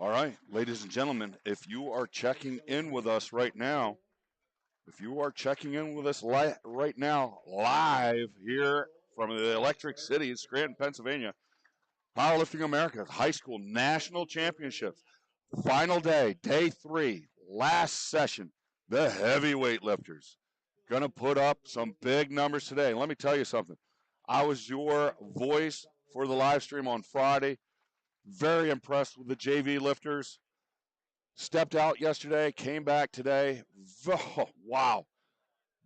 All right, ladies and gentlemen, if you are checking in with us right now, right now, live here from the Electric City in Scranton, Pennsylvania, Powerlifting America High School National Championships, final day, day 3, last session, the heavyweight lifters. Going to put up some big numbers today. Let me tell you something. I was your voice for the live stream on Friday. Very impressed with the JV lifters. Stepped out yesterday, came back today. Oh, wow.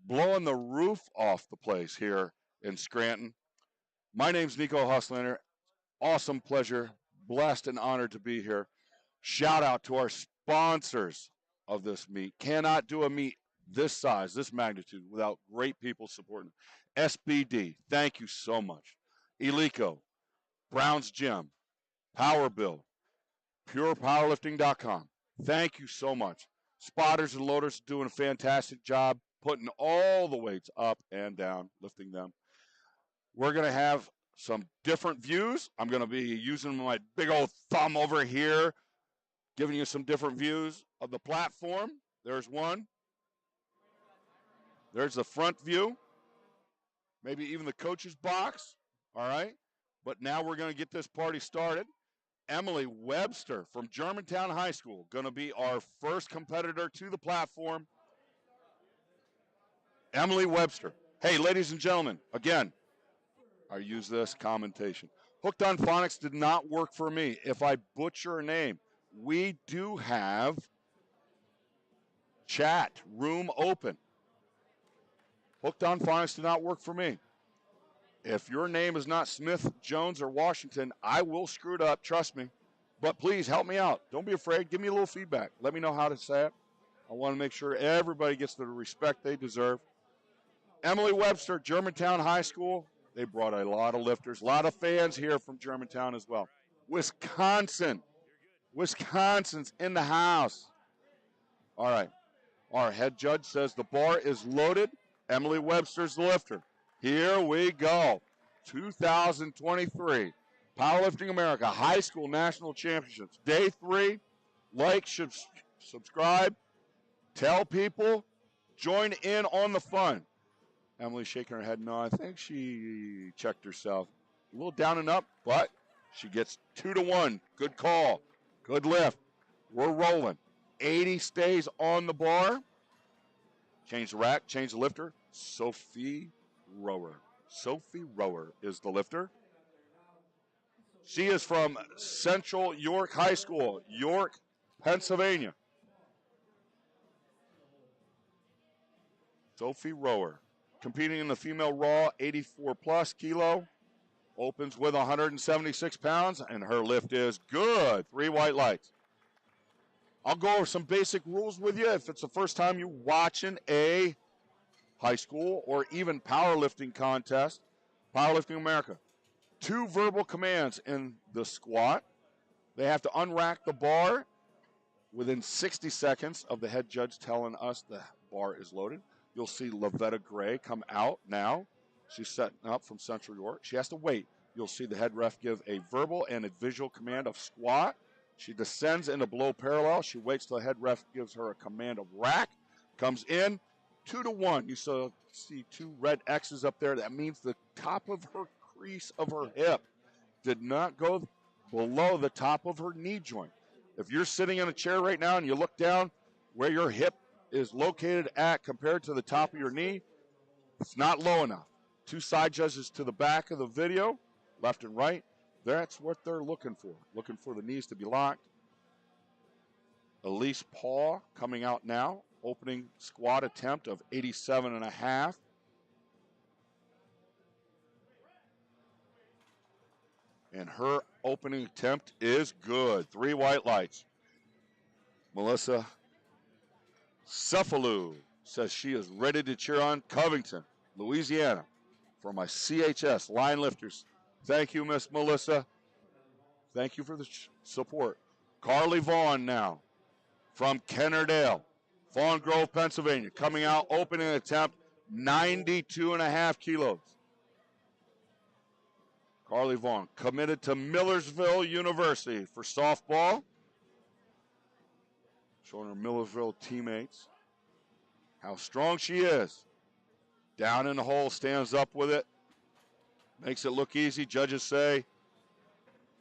Blowing the roof off the place here in Scranton. My name's Nico Husslander. Awesome pleasure. Blessed and honored to be here. Shout out to our sponsors of this meet. Cannot do a meet this size, this magnitude, without great people supporting. SBD, thank you so much. Eleco, Brown's Gym, Power Bill, PurePowerlifting.com. Thank you so much. Spotters and loaders doing a fantastic job putting all the weights up and down, lifting them. We're going to have some different views. I'm going to be using my big old thumb over here, giving you some different views of the platform. There's one. There's the front view. Maybe even the coach's box. All right. But now we're going to get this party started. Emily Webster from Germantown High School, going to be our first competitor to the platform. Emily Webster. Hey, ladies and gentlemen, again, I use this commentation. Hooked on Phonics did not work for me. If I butcher a name, we do have chat room open. Hooked on Phonics did not work for me. If your name is not Smith, Jones, or Washington, I will screw it up, trust me. But please help me out. Don't be afraid. Give me a little feedback. Let me know how to say it. I want to make sure everybody gets the respect they deserve. Emily Webster, Germantown High School. They brought a lot of lifters, a lot of fans here from Germantown as well. Wisconsin. Wisconsin's in the house. All right. Our head judge says the bar is loaded. Emily Webster's the lifter. Here we go. 2023 Powerlifting America High School National Championships. Day 3. Like, subscribe, tell people, join in on the fun. Emily's shaking her head. No, I think she checked herself. A little down and up, but she gets 2-1. Good call. Good lift. We're rolling. 80 stays on the bar. Change the rack, change the lifter. Sophie Rower. Sophie Rower is the lifter. She is from Central York High School, York, Pennsylvania. Sophie Rower, competing in the female raw 84-plus kilo, opens with 176 pounds, and her lift is good. 3 white lights. I'll go over some basic rules with you. If it's the first time you're watching a high school or even powerlifting contest, Powerlifting America. 2 verbal commands in the squat. They have to unrack the bar within 60 seconds of the head judge telling us the bar is loaded. You'll see Lavetta Gray come out now. She's setting up from Central York. She has to wait. You'll see the head ref give a verbal and a visual command of squat. She descends into below parallel. She waits till the head ref gives her a command of rack. Comes in. 2-1. You see 2 red X's up there. That means the top of her crease of her hip did not go below the top of her knee joint. If you're sitting in a chair right now and you look down where your hip is located at compared to the top of your knee, it's not low enough. 2 side judges to the back of the video, left and right. That's what they're looking for the knees to be locked. Elise Paul coming out now. Opening squat attempt of 87.5. And her opening attempt is good. 3 white lights. Melissa Cephalou says she is ready to cheer on Covington, Louisiana, for my CHS line lifters. Thank you, Miss Melissa. Thank you for the support. Carly Vaughn now from Kennerdale, Fawn Grove, Pennsylvania, coming out, opening attempt, 92.5 kilos. Carly Vaughn, committed to Millersville University for softball. Showing her Millersville teammates how strong she is. Down in the hole, stands up with it. Makes it look easy. Judges say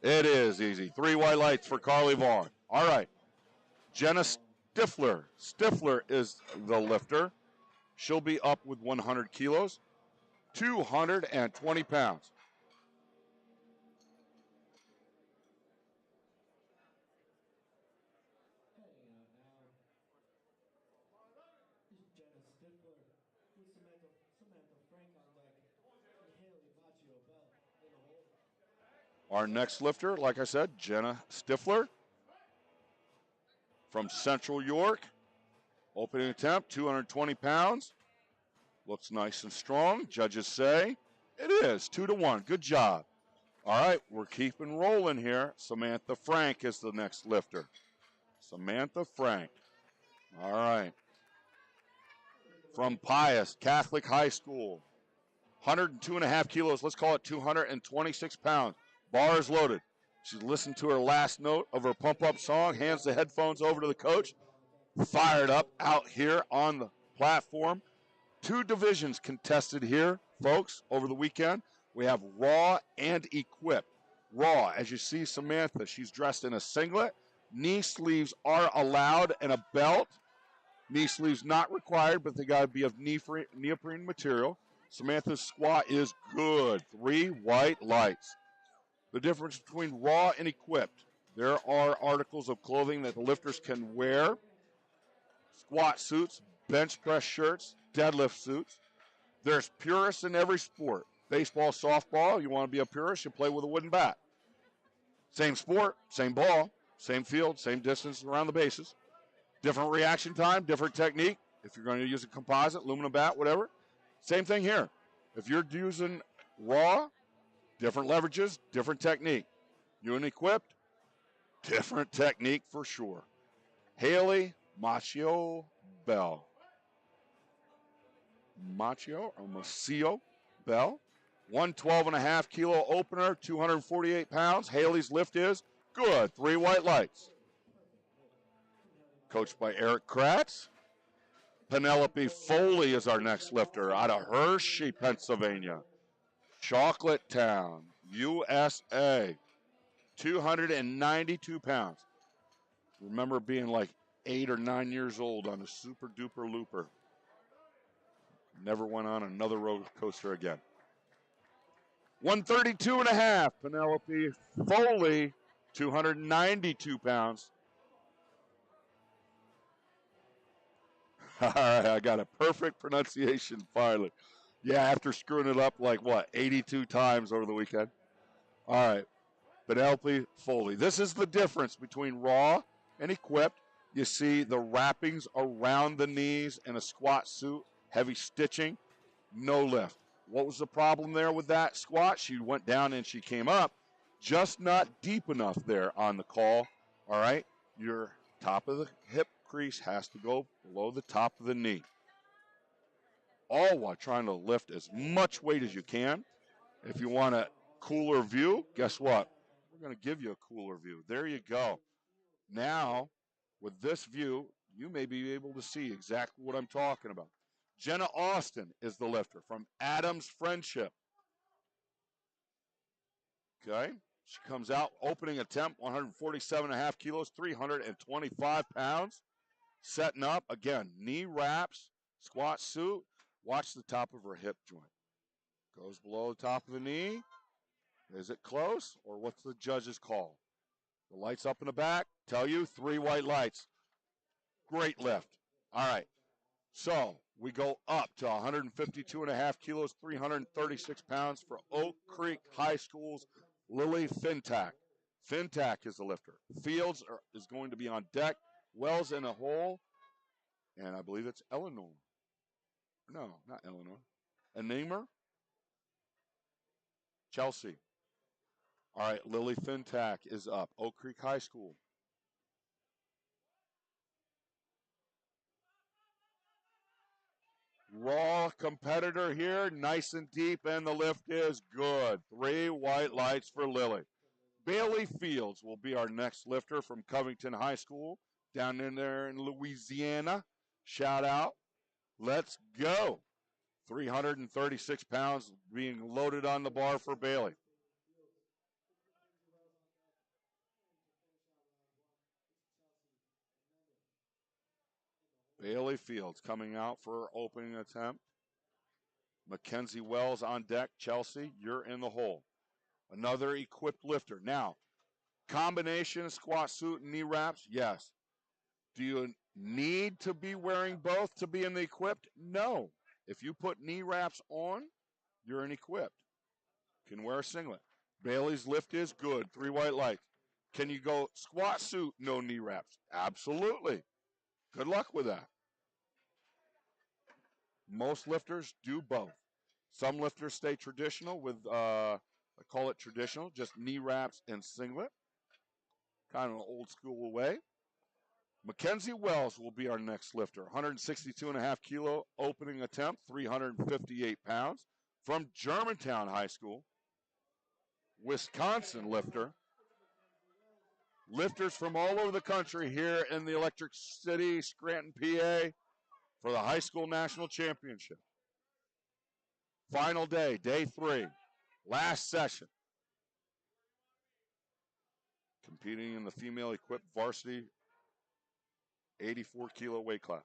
it is easy. 3 white lights for Carly Vaughn. All right. Jenna Stifler. Stifler is the lifter. She'll be up with 100 kilos, 220 pounds. Our next lifter, like I said, Jenna Stifler from Central York. Opening attempt, 220 pounds. Looks nice and strong. Judges say it is 2-1. Good job. All right, we're keeping rolling here. Samantha Frank is the next lifter. Samantha Frank. All right. From Pius Catholic High School. 102.5 kilos. Let's call it 226 pounds. Bar is loaded. She's listened to her last note of her pump-up song, hands the headphones over to the coach. Fired up out here on the platform. 2 divisions contested here, folks, over the weekend. We have Raw and Equipped. Raw, as you see Samantha, she's dressed in a singlet. Knee sleeves are allowed and a belt. Knee sleeves not required, but they got to be of neoprene material. Samantha's squat is good. 3 white lights. The difference between Raw and Equipped. There are articles of clothing that the lifters can wear. Squat suits, bench press shirts, deadlift suits. There's purists in every sport. Baseball, softball, you want to be a purist, you play with a wooden bat. Same sport, same ball, same field, same distance around the bases. Different reaction time, different technique. If you're going to use a composite, aluminum bat, whatever. Same thing here. If you're using Raw, different leverages, different technique. You and Equipped, different technique for sure. Haley Macchio Bell. Macchio Bell. 112.5 kilo opener, 248 pounds. Haley's lift is good. 3 white lights. Coached by Eric Kratz. Penelope Foley is our next lifter out of Hershey, Pennsylvania. Chocolate Town, USA. 292 pounds. Remember being like 8 or 9 years old on a super duper looper. Never went on another roller coaster again. 132.5, Penelope Foley, 292 pounds. All right, I got a perfect pronunciation finally. Yeah, after screwing it up like, 82 times over the weekend. All right, Penelope Foley. This is the difference between Raw and Equipped. You see the wrappings around the knees in a squat suit, heavy stitching, no lift. What was the problem there with that squat? She went down and she came up, just not deep enough there on the call. All right, your top of the hip crease has to go below the top of the knee. All while trying to lift as much weight as you can. If you want a cooler view, guess what? We're going to give you a cooler view. There you go. Now, with this view, you may be able to see exactly what I'm talking about. Jenna Austin is the lifter from Adams Friendship. Okay. She comes out, opening attempt, 147.5 kilos, 325 pounds. Setting up, again, knee wraps, squat suit. Watch the top of her hip joint. Goes below the top of the knee. Is it close, or what's the judge's call? The lights up in the back tell you 3 white lights. Great lift. All right. So we go up to 152.5 kilos, 336 pounds for Oak Creek High School's Lily Fintak. Fintak is the lifter. Fields is going to be on deck. Wells in a hole. And I believe it's Eleanor. No, not Eleanor. Anemer. Chelsea. All right, Lily Fintak is up. Oak Creek High School. Raw competitor here, nice and deep, and the lift is good. 3 white lights for Lily. Bailey Fields will be our next lifter from Covington High School. down in there in Louisiana. Shout out. Let's go. 336 pounds being loaded on the bar for Bailey. Bailey Fields coming out for opening attempt. Mackenzie Wells on deck. Chelsea, you're in the hole. Another equipped lifter. Now, combination squat suit and knee wraps, yes. Do you need to be wearing both to be in the equipped? No. If you put knee wraps on, you're an equipped. Can wear a singlet. Bailey's lift is good. 3 white lights. Can you go squat suit, no knee wraps? Absolutely. Good luck with that. Most lifters do both. Some lifters stay traditional with, I call it traditional, just knee wraps and singlet. Kind of an old school way. Mackenzie Wells will be our next lifter. 162.5 kilo opening attempt, 358 pounds. From Germantown High School, Wisconsin lifter. Lifters from all over the country here in the Electric City, Scranton, PA, for the high school national championship. Final day, day 3, last session. Competing in the female equipped varsity 84 kilo weight class.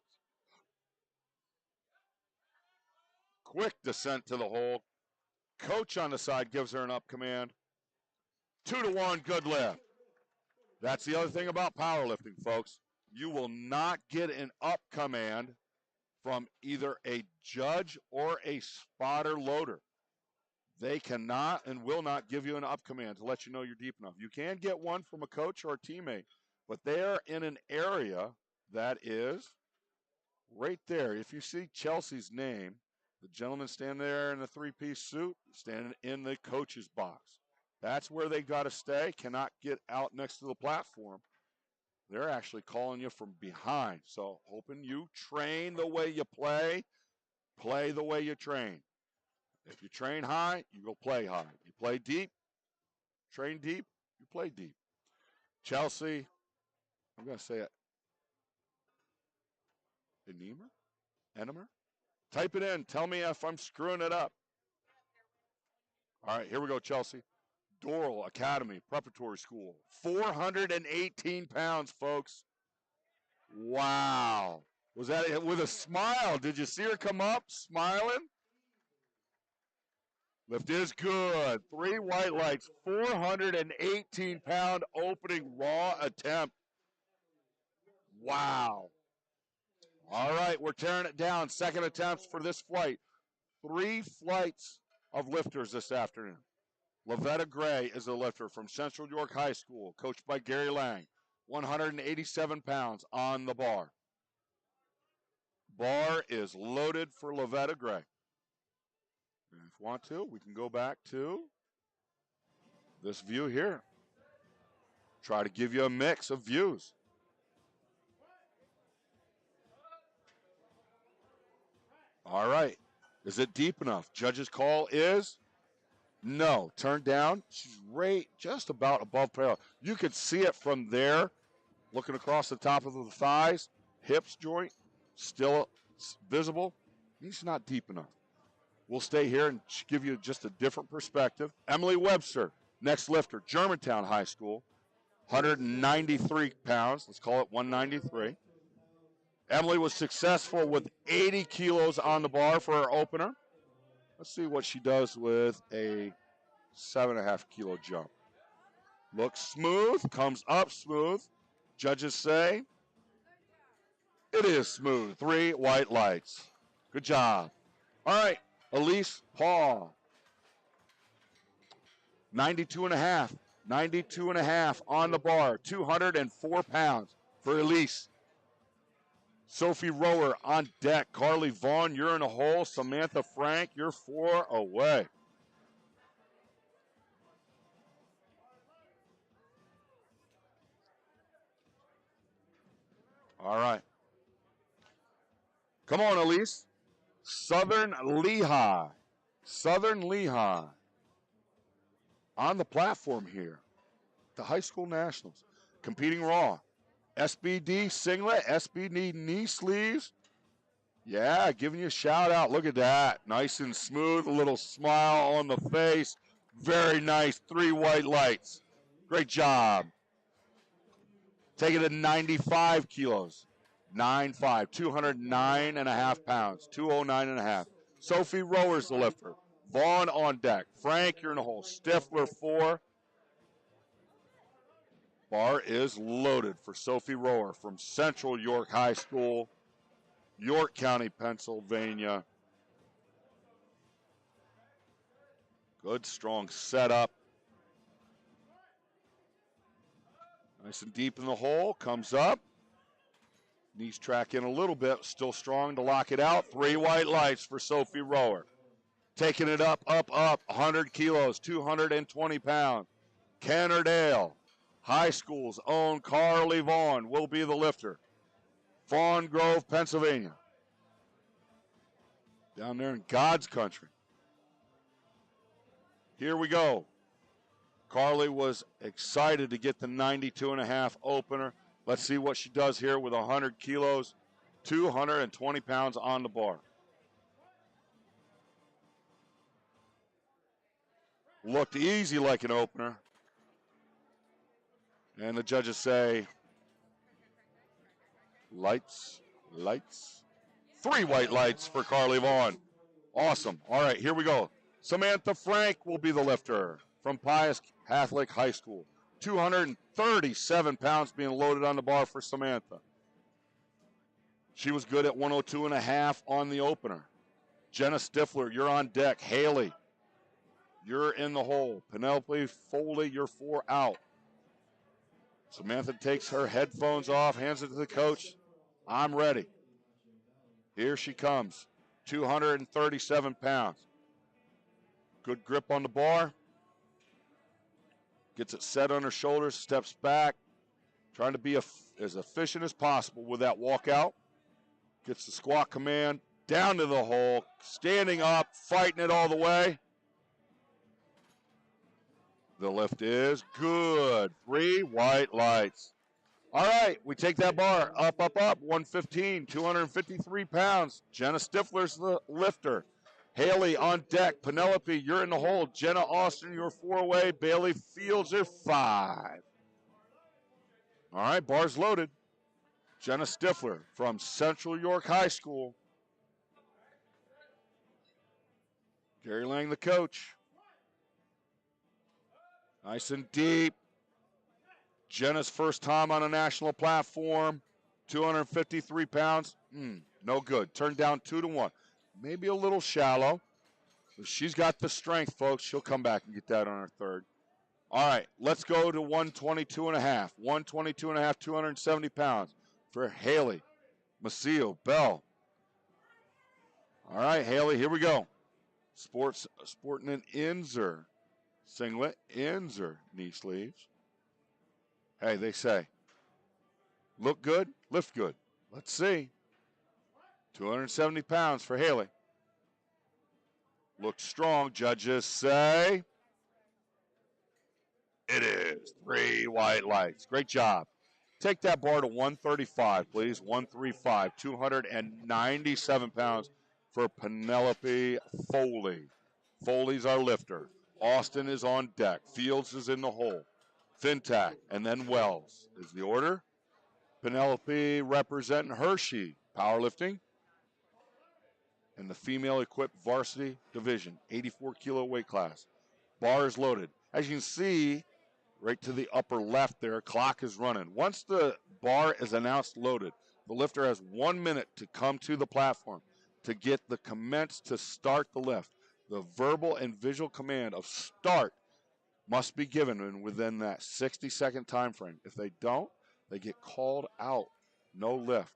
Quick descent to the hole. Coach on the side gives her an up command. 2-1, good lift. That's the other thing about powerlifting, folks. You will not get an up command from either a judge or a spotter loader. They cannot and will not give you an up command to let you know you're deep enough. You can get one from a coach or a teammate, but they are in an area that is right there. If you see Chelsea's name, the gentleman standing there in the 3-piece suit, standing in the coach's box. That's where they got to stay, cannot get out next to the platform. They're actually calling you from behind. So hoping you train the way you play the way you train. If you train high, you go play high. You play deep, train deep, you play deep. Chelsea, I'm going to say it. Enemer? Type it in. Tell me if I'm screwing it up. All right, here we go, Chelsea. Doral Academy Preparatory School. 418 pounds, folks. Wow. Was that it with a smile? Did you see her come up smiling? Lift is good. 3 white lights. 418-pound opening raw attempt. Wow. All right, we're tearing it down. Second attempts for this flight. 3 flights of lifters this afternoon. Lavetta Gray is a lifter from Central York High School, coached by Gary Lang. 187 pounds on the bar. Bar is loaded for Lavetta Gray. And if you want to, we can go back to this view here. Try to give you a mix of views. All right. Is it deep enough? Judge's call is no. Turn down. She's right just about above parallel. You could see it from there, looking across the top of the thighs, hips joint, still visible. He's not deep enough. We'll stay here and give you just a different perspective. Emily Webster, next lifter, Germantown High School, 193 pounds. Let's call it 193. Emily was successful with 80 kilos on the bar for her opener. Let's see what she does with a 7.5 kilo jump. Looks smooth, comes up smooth. Judges say it is smooth. 3 white lights. Good job. All right, Elise Paul. 92.5. 92.5 on the bar. 204 pounds for Elise. Sophie Rower on deck. Carly Vaughn, you're in a hole. Samantha Frank, you're 4 away. All right. Come on, Elise. Southern Lehigh. Southern Lehigh. On the platform here. The high school nationals. Competing raw. SBD singlet, SBD knee sleeves. Yeah, giving you a shout out. Look at that. Nice and smooth, a little smile on the face. Very nice. 3 white lights. Great job. Take it to 95 kilos. 9.5, 209.5 pounds. 209.5. Sophie Rower's the lifter. Vaughn on deck. Frank, you're in the hole. Stifler 4. Bar is loaded for Sophie Rower from Central York High School, York County, Pennsylvania. Good, strong setup. Nice and deep in the hole. Comes up. Knees track in a little bit. Still strong to lock it out. 3 white lights for Sophie Rower. Taking it up, up, up. 100 kilos, 220 pounds. Cannerdale High School's own Carly Vaughn will be the lifter. Fawn Grove, Pennsylvania. Down there in God's country. Here we go. Carly was excited to get the 92.5 opener. Let's see what she does here with 100 kilos, 220 pounds on the bar. Looked easy like an opener. And the judges say, lights, lights. 3 white lights for Carly Vaughn. Awesome. All right, here we go. Samantha Frank will be the lifter from Pius Catholic High School. 237 pounds being loaded on the bar for Samantha. She was good at 102.5 on the opener. Jenna Stifler, you're on deck. Haley, you're in the hole. Penelope Foley, you're 4 out. Samantha takes her headphones off, hands it to the coach. I'm ready. Here she comes. 237 pounds. Good grip on the bar. Gets it set on her shoulders, steps back. Trying to be as efficient as possible with that walkout. Gets the squat command down to the hole. Standing up, fighting it all the way. The lift is good. 3 white lights. All right, we take that bar up, up, up. 115, 253 pounds. Jenna Stifler's the lifter. Haley on deck. Penelope, you're in the hole. Jenna Austin, you're 4 away. Bailey Fields, you're 5. All right, bar's loaded. Jenna Stifler from Central York High School. Gary Lang, the coach. Nice and deep. Jenna's first time on a national platform. 253 pounds. No good. Turned down 2-1. Maybe a little shallow. But she's got the strength, folks. She'll come back and get that on her third. All right, let's go to 122.5. 122.5, 270 pounds for Haley Macio Bell. All right, Haley, here we go. Sporting an Inzer singlet, Inzer knee sleeves. Hey, they say, look good, lift good. Let's see. 270 pounds for Haley. Looks strong, judges say. It is 3 white lights. Great job. Take that bar to 135, please. 135, 297 pounds for Penelope Foley. Foley's our lifter. Austin is on deck. Fields is in the hole. Fintac, and then Wells is the order. Penelope representing Hershey Powerlifting in the female equipped varsity division, 84 kilo weight class. Bar is loaded. As you can see, right to the upper left there, clock is running. Once the bar is announced loaded, the lifter has 1 minute to come to the platform to get the commence to start the lift. The verbal and visual command of start must be given within that 60-second time frame. If they don't, they get called out. No lift.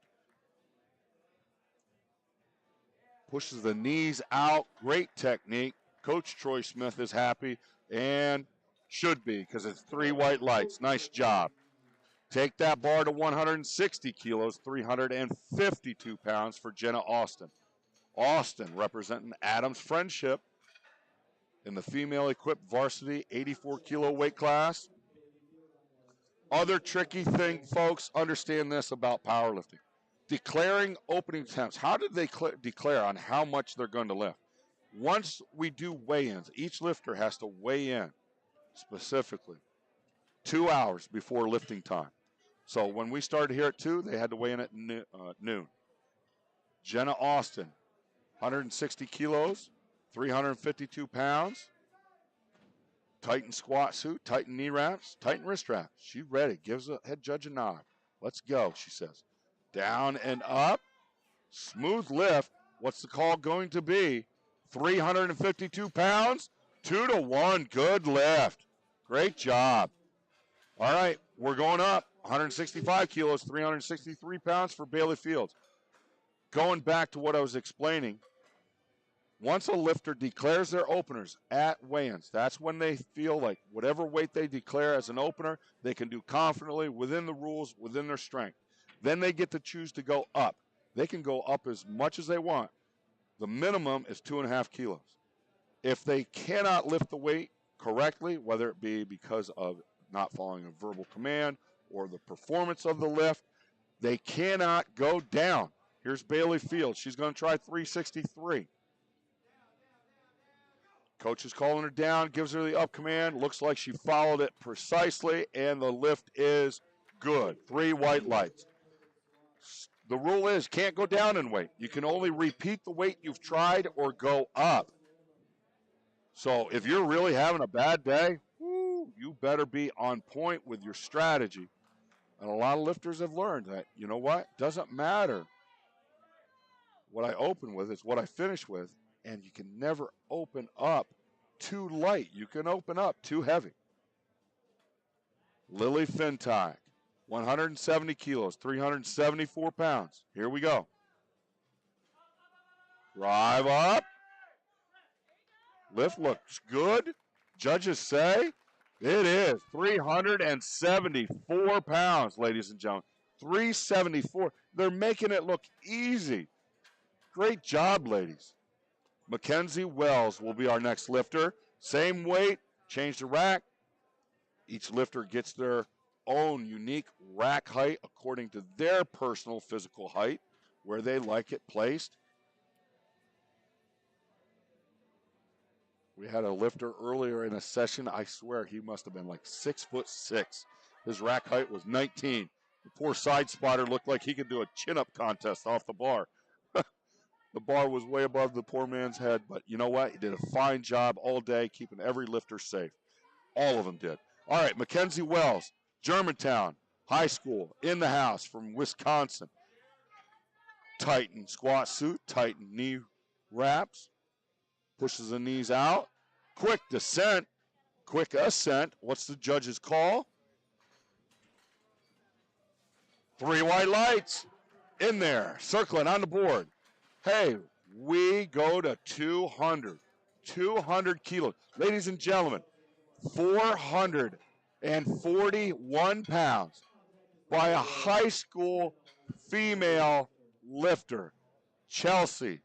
Pushes the knees out. Great technique. Coach Troy Smith is happy and should be because it's 3 white lights. Nice job. Take that bar to 160 kilos, 352 pounds for Jenna Austin. Austin representing Adams Friendship in the female equipped varsity 84 kilo weight class. Other tricky thing, folks, understand this about powerlifting. Declaring opening attempts. How did they declare on how much they're going to lift? Once we do weigh-ins, each lifter has to weigh in specifically 2 hours before lifting time. So when we started here at 2, they had to weigh in at noon. Jenna Austin, 160 kilos, 352 pounds. Tighten squat suit, tighten knee wraps, tighten wrist wraps. She's ready. Gives the head judge a nod. Let's go, she says. Down and up. Smooth lift. What's the call going to be? 352 pounds, 2 to 1. Good lift. Great job. All right, we're going up. 165 kilos, 363 pounds for Bailey Fields. Going back to what I was explaining, once a lifter declares their openers at weigh-ins, that's when they feel like whatever weight they declare as an opener, they can do confidently within the rules, within their strength. Then they get to choose to go up. They can go up as much as they want. The minimum is 2.5 kilos. If they cannot lift the weight correctly, whether it be because of not following a verbal command or the performance of the lift, they cannot go down. Here's Bailey Fields. She's going to try 363. Coach is calling her down, gives her the up command. Looks like she followed it precisely, and the lift is good. 3 white lights. The rule is can't go down in weight. You can only repeat the weight you've tried or go up. So if you're really having a bad day, you better be on point with your strategy. And a lot of lifters have learned that, you know what? Doesn't matter what I open with, it's what I finish with. And you can never open up too light. You can open up too heavy. Lily Fintyke, 170 kilos, 374 pounds. Here we go. Drive up. Lift looks good. Judges say it is 374 pounds, ladies and gentlemen. 374. They're making it look easy. Great job, ladies. Mackenzie Wells will be our next lifter. Same weight, change the rack. Each lifter gets their own unique rack height according to their personal physical height, where they like it placed. We had a lifter earlier in a session. I swear he must have been like 6'6". His rack height was 19. The poor side spotter looked like he could do a chin-up contest off the bar. The bar was way above the poor man's head, but you know what? He did a fine job all day keeping every lifter safe. All of them did. All right, Mackenzie Wells, Germantown High School, in the house from Wisconsin. Tighten squat suit, tighten knee wraps, pushes the knees out. Quick descent, quick ascent. What's the judge's call? 3 white lights in there, circling on the board. Hey, we go to 200 kilos. Ladies and gentlemen, 441 pounds by a high school female lifter, Chelsea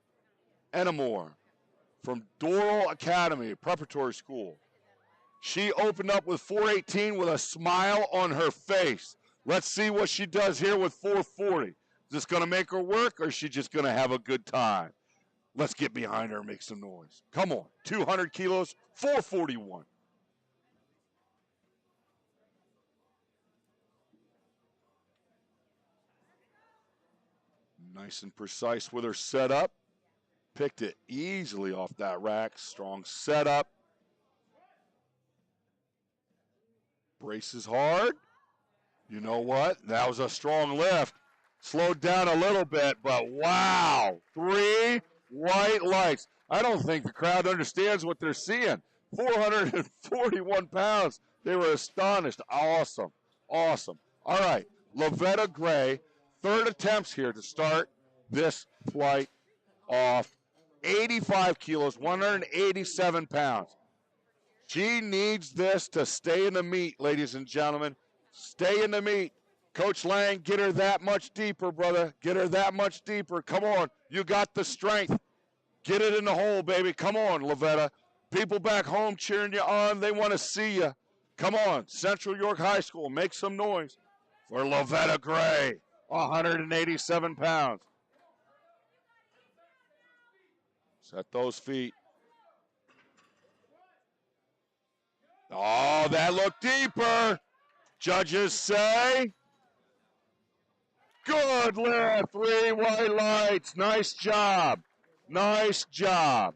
Enamore from Doral Academy Preparatory School. She opened up with 418 with a smile on her face. Let's see what she does here with 440. Is this going to make her work, or is she just going to have a good time? Let's get behind her and make some noise. Come on. 200 kilos, 441. Nice and precise with her setup. Picked it easily off that rack. Strong setup. Braces hard. You know what? That was a strong lift. Slowed down a little bit, but wow. 3 white lights. I don't think the crowd understands what they're seeing. 441 pounds. They were astonished. Awesome. Awesome. All right. Lavetta Gray, 3rd attempts here to start this flight off. 85 kilos, 187 pounds. She needs this to stay in the meat, ladies and gentlemen. Stay in the meat. Coach Lang, get her that much deeper, brother. Get her that much deeper. Come on. You got the strength. Get it in the hole, baby. Come on, Lavetta. People back home cheering you on. They want to see you. Come on, Central York High School, make some noise for Lovetta Gray, 187 pounds. Set those feet. Oh, that looked deeper. Judges say, good lift, 3 white lights. Nice job. Nice job.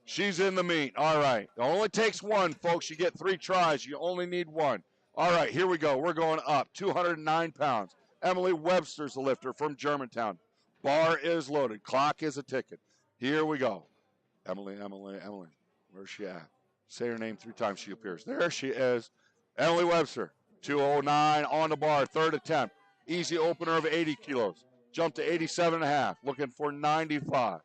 She's in the meet. All right. It only takes one, folks. You get 3 tries. You only need one. All right, here we go. We're going up. 209 pounds. Emily Webster's the lifter from Germantown. Bar is loaded. Clock is a ticket. Here we go. Emily. Where's she at? Say her name 3 times. She appears. There she is. Emily Webster. 209 on the bar. 3rd attempt. Easy opener of 80 kilos. Jumped to 87.5. Looking for 95.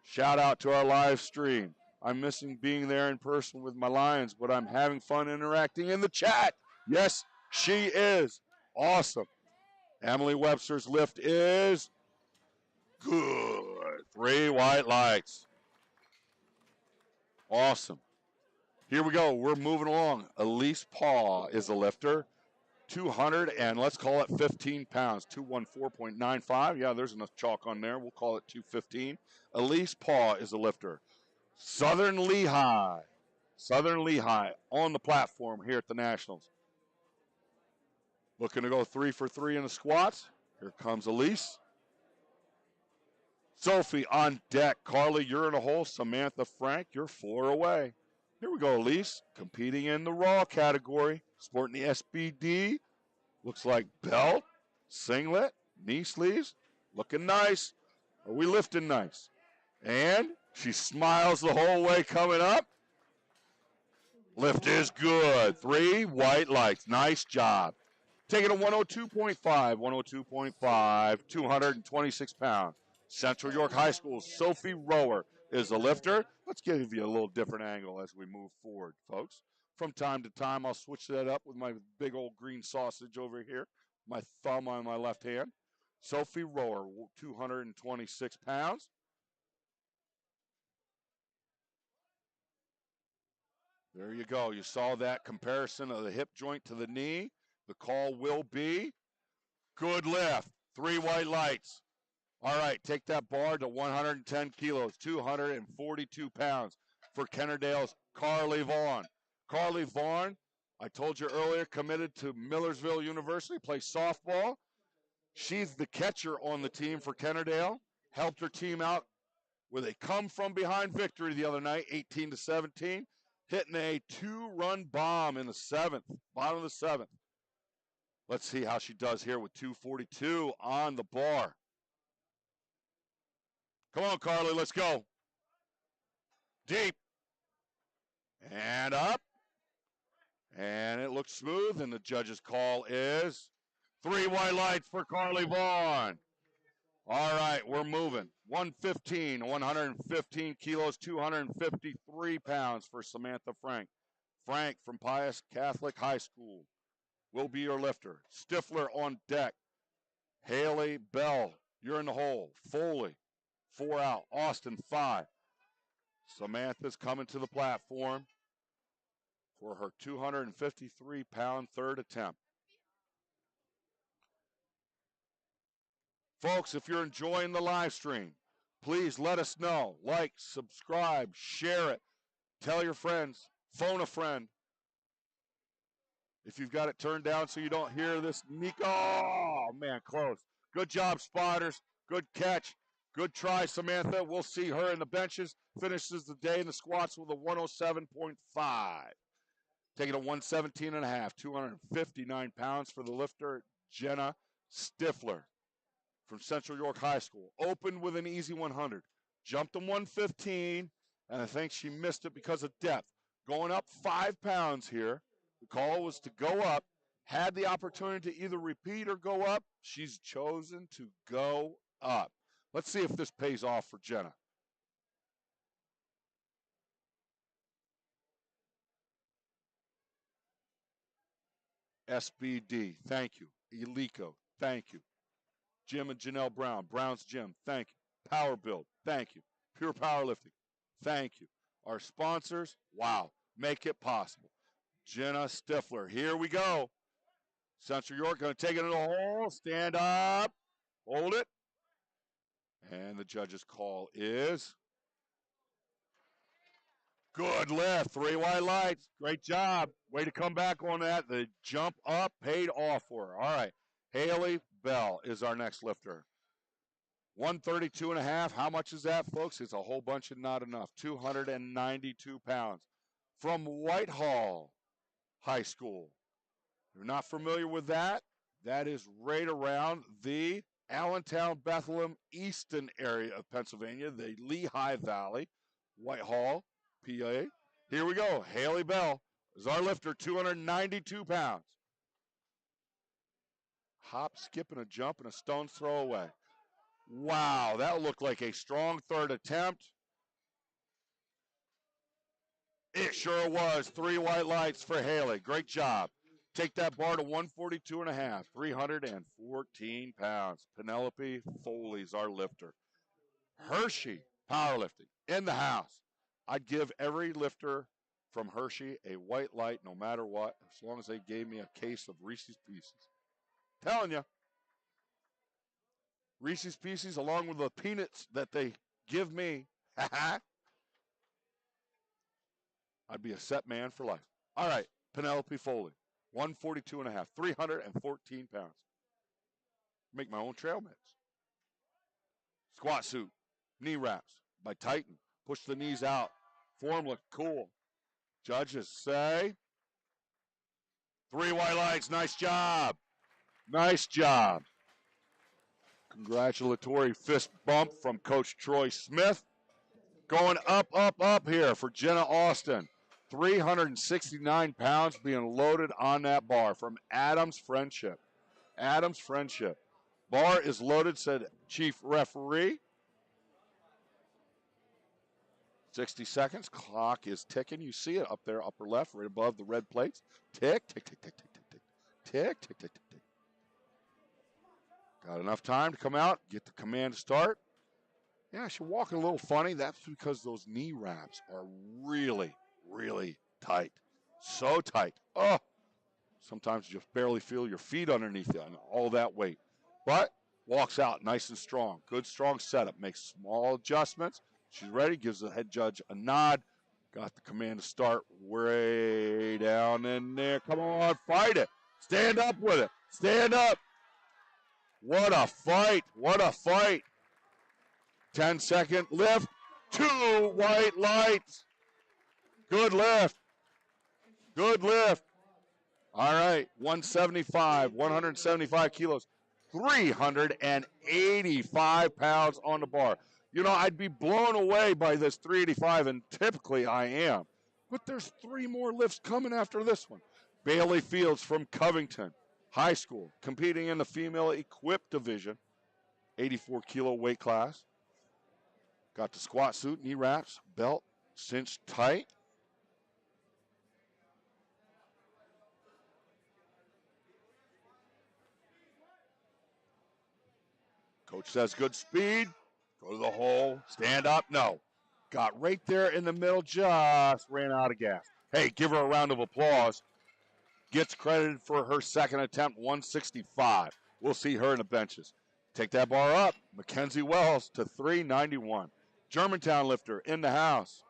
Shout out to our live stream. I'm missing being there in person with my Lions, but I'm having fun interacting in the chat. Yes, she is. Awesome. Emily Webster's lift is good. 3 white lights. Awesome. Here we go. We're moving along. Elise Paw is a lifter. 200 and let's call it 15 pounds. 214.95. Yeah, there's enough chalk on there. We'll call it 215. Elise Paw is a lifter. Southern Lehigh on the platform here at the Nationals. Looking to go 3 for 3 in the squats. Here comes Elise. Sophie on deck. Carly, you're in a hole. Samantha Frank, you're 4 away. Here we go, Elise. Competing in the raw category. Sporting the SBD. Looks like belt, singlet, knee sleeves. Looking nice. Are we lifting nice? And she smiles the whole way coming up. Lift is good. 3 white lights. Nice job. Taking a 102.5, 226 pounds. Central York High School, Sophie Rower is a lifter. Let's give you a little different angle as we move forward, folks. From time to time, I'll switch that up with my big old green sausage over here, my thumb on my left hand. Sophie Rower, 226 pounds. There you go. You saw that comparison of the hip joint to the knee. The call will be good lift. 3 white lights. All right, take that bar to 110 kilos, 242 pounds for Kennerdale's Carly Vaughn. Carly Vaughn, I told you earlier, committed to Millersville University, plays softball. She's the catcher on the team for Kennerdale. Helped her team out with a come-from-behind victory the other night, 18-17, hitting a 2-run bomb in the 7th, bottom of the 7th. Let's see how she does here with 242 on the bar. Come on, Carly, let's go. Deep. And up. And it looks smooth, and the judge's call is 3 white lights for Carly Vaughn. All right, we're moving. 115 kilos, 253 pounds for Samantha Frank. Frank from Pius Catholic High School will be your lifter. Stifler on deck. Haley Bell, you're in the hole. Foley, 4 out. Austin, 5. Samantha's coming to the platform for her 253-pound 3rd attempt. Folks, if you're enjoying the live stream, please let us know. Like, subscribe, share it. Tell your friends. Phone a friend. If you've got it turned down so you don't hear this, Nico. Oh, man, close. Good job, spotters. Good catch. Good try, Samantha. We'll see her in the benches. Finishes the day in the squats with a 107.5. Taking a 117.5, 259 pounds for the lifter, Jenna Stifler from Central York High School. Opened with an easy 100. Jumped to 115, and I think she missed it because of depth. Going up 5 pounds here. The call was to go up. Had the opportunity to either repeat or go up. She's chosen to go up. Let's see if this pays off for Jenna. SBD, thank you. Elico, thank you. Jim and Janelle Brown, Brown's Gym, thank you. Power Build, thank you. Pure Powerlifting, thank you. Our sponsors, wow, make it possible. Jenna Stifler. Here we go. Central York going to take it to the hole. Stand up. Hold it. And the judge's call is good lift. 3 white lights. Great job. Way to come back on that. The jump up paid off for her. All right. Haley Bell is our next lifter. 132.5. How much is that, folks? It's a whole bunch of not enough. 292 pounds. From Whitehall High School. If you're not familiar with that, that is right around the Allentown, Bethlehem, Easton area of Pennsylvania, the Lehigh Valley, Whitehall, PA. Here we go. Haley Bell is our lifter, 292 pounds. Hop, skip, and a jump, and a stone's throw away. Wow, that looked like a strong third attempt. It sure was. 3 white lights for Haley. Great job. Take that bar to 142.5, 314 pounds. Penelope Foley's our lifter. Hershey Powerlifting in the house. I'd give every lifter from Hershey a white light no matter what, as long as they gave me a case of Reese's Pieces. Telling you. Reese's Pieces along with the peanuts that they give me. I'd be a set man for life. All right, Penelope Foley. 142.5, 314 pounds. Make my own trail mix. Squat suit, knee wraps by Titan. Push the knees out. Form look cool. Judges say 3 white lights. Nice job. Nice job. Congratulatory fist bump from Coach Troy Smith. Going up, up, up here for Jenna Austin. 369 pounds being loaded on that bar from Adams Friendship. Adams Friendship. Bar is loaded, said chief referee. 60 seconds. Clock is ticking. You see it up there, upper left, right above the red plates. Tick, tick, tick, tick, tick, tick, tick. Tick, tick, tick, tick, tick. Got enough time to come out, get the command to start. Yeah, she's walking a little funny. That's because those knee wraps are really, really tight. So tight. Oh, sometimes you just barely feel your feet underneath you and all that weight. But walks out nice and strong. Good, strong setup. Makes small adjustments. She's ready. Gives the head judge a nod. Got the command to start way down in there. Come on, fight it. Stand up with it. Stand up. What a fight. What a fight. 10-second lift. 2 white lights. Good lift. Good lift. All right. 175 kilos. 385 pounds on the bar. You know, I'd be blown away by this 385, and typically I am. But there's 3 more lifts coming after this one. Bailey Fields from Covington High School, competing in the female equipped division, 84-kilo weight class. Got the squat suit, knee wraps, belt cinched tight. Coach says good speed. Go to the hole. Stand up. No. Got right there in the middle. Just ran out of gas. Hey, give her a round of applause. Gets credited for her second attempt, 165. We'll see her in the benches. Take that bar up. Mackenzie Wells to 391. Germantown lifter in the house.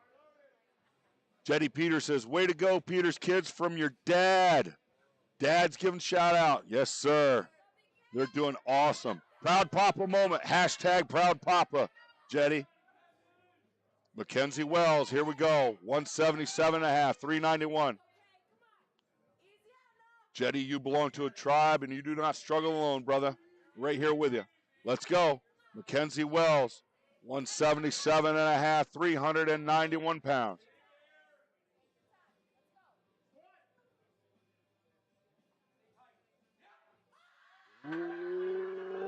Jetty Peters says, way to go, Peters kids, from your dad. Dad's giving shout out. Yes, sir. They're doing awesome. Proud Papa moment. Hashtag Proud Papa, Jetty. Mackenzie Wells, here we go. 177.5, 391. Jetty, you belong to a tribe, and you do not struggle alone, brother. Right here with you. Let's go. Mackenzie Wells, 177.5, 391 pounds.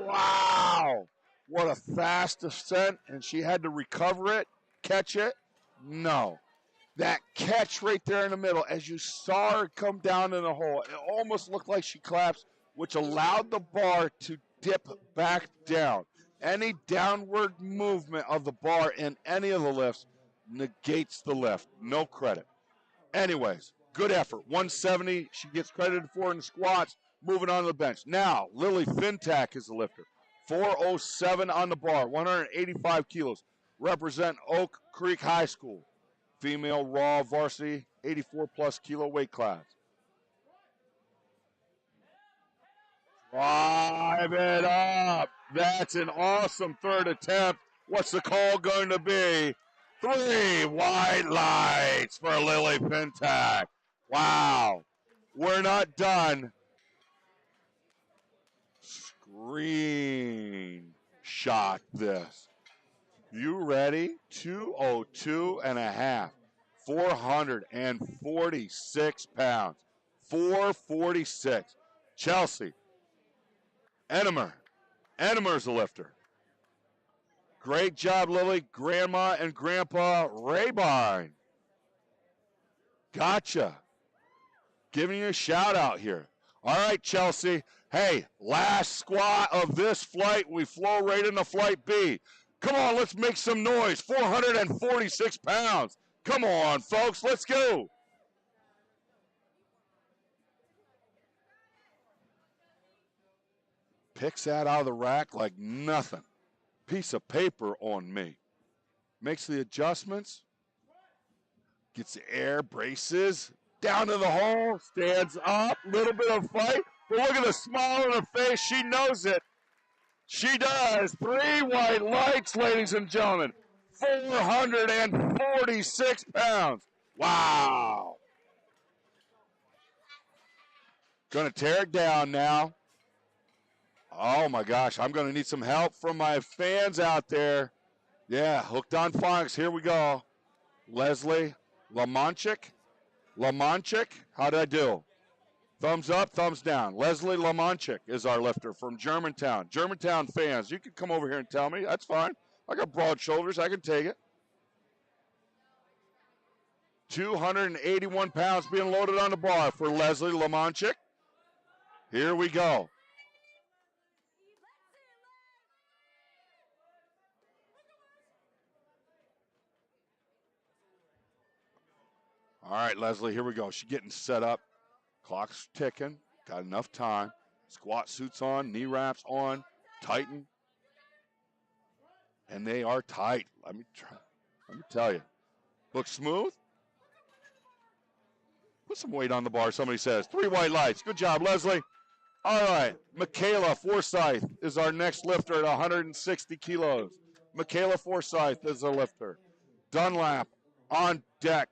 Wow. What a fast descent, and she had to recover it, catch it. No. That catch right there in the middle, as you saw her come down in the hole, it almost looked like she collapsed, which allowed the bar to dip back down. Any downward movement of the bar in any of the lifts negates the lift. No credit. Anyways, Good effort. 170. She gets credited for in the squats. Moving on to the bench. Now, Lily Fintak is the lifter. 407 on the bar. 185 kilos. Represent Oak Creek High School. Female raw varsity 84-plus kilo weight class. Drive it up. That's an awesome third attempt. What's the call going to be? 3 white lights for Lily Pintack. Wow. We're not done. Screen shot this. You ready? 202 and a half. 446 pounds. 446. Chelsea. Ennemer. Ennemer's the lifter. Great job, Lily. Grandma and Grandpa Raybine. Gotcha. Giving you a shout out here. All right, Chelsea. Hey, last squat of this flight. We flow right into flight B. Come on, let's make some noise. 446 pounds. Come on, folks. Let's go. Picks that out of the rack like nothing. Piece of paper on me. Makes the adjustments. Gets the air, braces. Down to the hole. Stands up. Little bit of fight. But look at the smile on her face. She knows it. She does. 3 white lights, ladies and gentlemen. 446 pounds. Wow. Gonna tear it down now. Oh my gosh, I'm gonna need some help from my fans out there. Yeah, hooked on phonics. Here we go. Leslie Lamanchik. Lamanchik, how did I do? Thumbs up, thumbs down. Leslie Lamanchik is our lifter from Germantown. Germantown fans, you can come over here and tell me. That's fine. I got broad shoulders. I can take it. 281 pounds being loaded on the bar for Leslie Lamanchik. Here we go. All right, Leslie, here we go. She's getting set up. Clock's ticking. Got enough time. Squat suits on, knee wraps on, tighten. And they are tight. Let me tell you. Looks smooth. Put some weight on the bar, somebody says. 3 white lights. Good job, Leslie. All right. Michaela Forsyth is our next lifter at 160 kilos. Michaela Forsyth is the lifter. Dunlap on deck.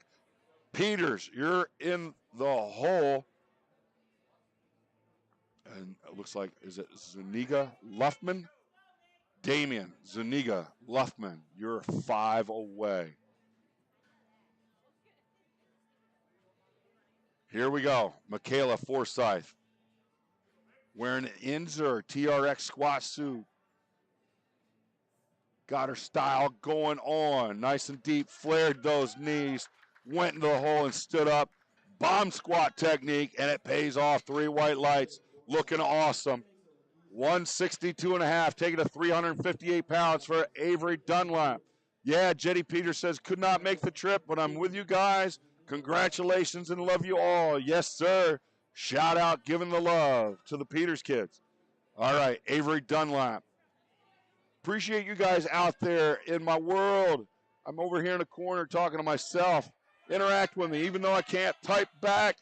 Peters, you're in the hole. And it looks like, is it Zuniga Luffman? Damian Zuniga Luffman, you're 5 away. Here we go. Michaela Forsyth. Wearing an Inzer TRX squat suit. Got her style going on. Nice and deep. Flared those knees. Went into the hole and stood up. Bomb squat technique, and it pays off. 3 white lights. Looking awesome. 162 and a half, taking to 358 pounds for Avery Dunlap. Yeah, Jetty Peters says, could not make the trip, but I'm with you guys. Congratulations and love you all. Yes, sir. Shout out, giving the love to the Peters kids. All right, Avery Dunlap. Appreciate you guys out there in my world. I'm over here in the corner talking to myself. Interact with me, even though I can't type back.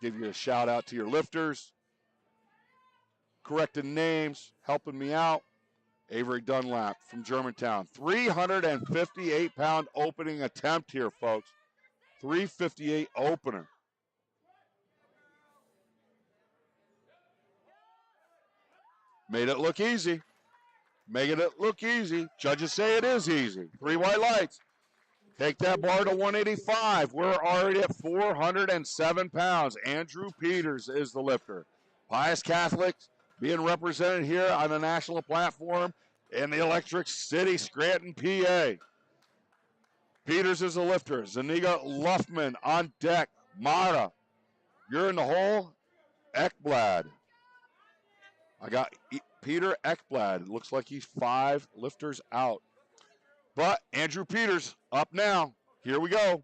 Give you a shout out to your lifters. Correcting names, helping me out. Avery Dunlap from Germantown. 358-pound opening attempt here, folks. 358 opener. Made it look easy. Making it look easy. Judges say it is easy. 3 white lights. Take that bar to 185. We're already at 407 pounds. Andrew Peters is the lifter. Pious Catholics being represented here on the national platform in the Electric City, Scranton, PA. Peters is the lifter. Zuniga Luffman on deck. Mara, you're in the hole. Ekblad. I got Peter Ekblad. Looks like he's 5 lifters out. But Andrew Peters up now. Here we go.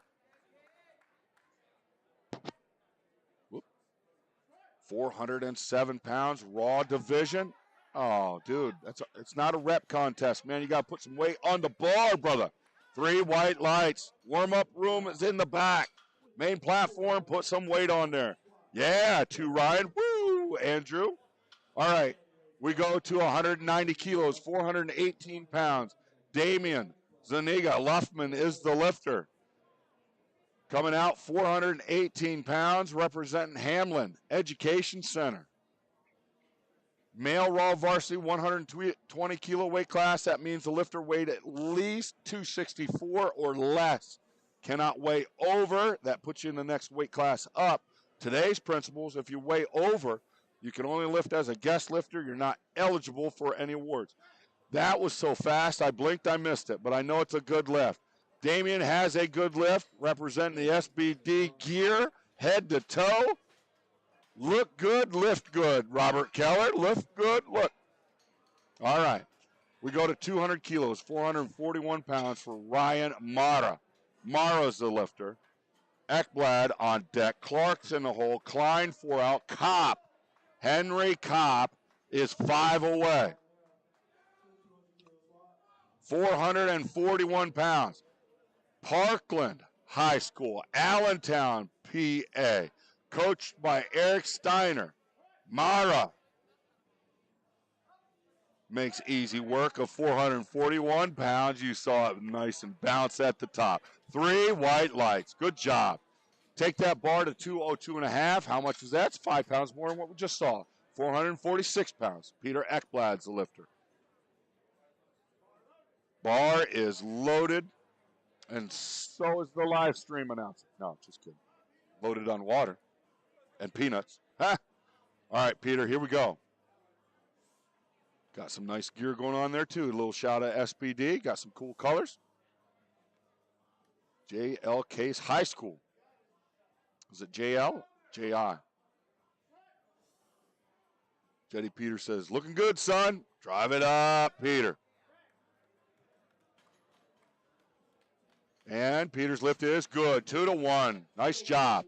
407 pounds, raw division. Oh, dude, it's not a rep contest, man. You got to put some weight on the bar, brother. 3 white lights. Warm-up room is in the back. Main platform, put some weight on there. Yeah, 2 Ryan. Woo, Andrew. All right, we go to 190 kilos, 418 pounds. Damian Zuniga Luffman is the lifter. Coming out 418 pounds, representing Hamlin Education Center. Male raw varsity 120 kilo weight class. That means the lifter weighed at least 264 or less. Cannot weigh over. That puts you in the next weight class up. Today's principles, if you weigh over, you can only lift as a guest lifter. You're not eligible for any awards. That was so fast, I blinked, I missed it, but I know it's a good lift. Damian has a good lift, representing the SBD gear, head to toe. Look good, lift good, Robert Keller. Lift good, look. All right. We go to 200 kilos, 441 pounds for Ryan Mara. Mara's the lifter. Ekblad on deck. Clark's in the hole. Klein 4 out. Kopp. Henry Kopp is 5 away. 441 pounds. Parkland High School, Allentown, PA. Coached by Eric Steiner. Mara makes easy work of 441 pounds. You saw it nice and bounce at the top. 3 white lights. Good job. Take that bar to 202.5. How much is that? It's 5 pounds more than what we just saw. 446 pounds. Peter Ekblad's the lifter. Bar is loaded, and so is the live stream announcer. No, just kidding. Loaded on water and peanuts. Ha! All right, Peter, here we go. Got some nice gear going on there, too. A little shot of SBD. Got some cool colors. JL Case High School. Is it JL? JI. Jetty Peter says, looking good, son. Drive it up, Peter. And Peter's lift is good. 2-1. Nice job.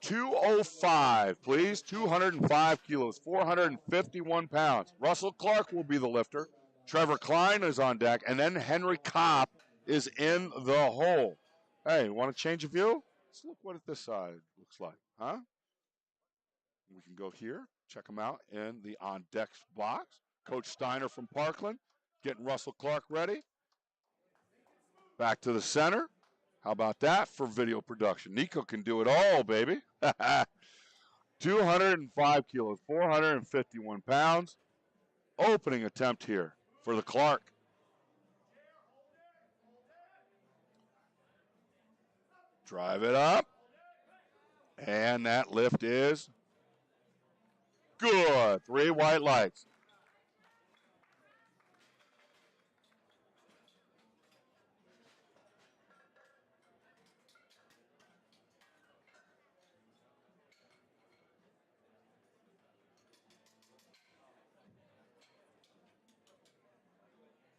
205, please. 205 kilos, 451 pounds. Russell Clark will be the lifter. Trevor Klein is on deck. And then Henry Kopp is in the hole. Hey, want to change a view? Let's look what this side looks like, huh? We can go here. Check them out in the on deck box. Coach Steiner from Parkland getting Russell Clark ready. Back to the center. How about that for video production? Nico can do it all, baby. 205 kilos, 451 pounds. Opening attempt here for the Clark. Drive it up. And that lift is good. 3 white lights.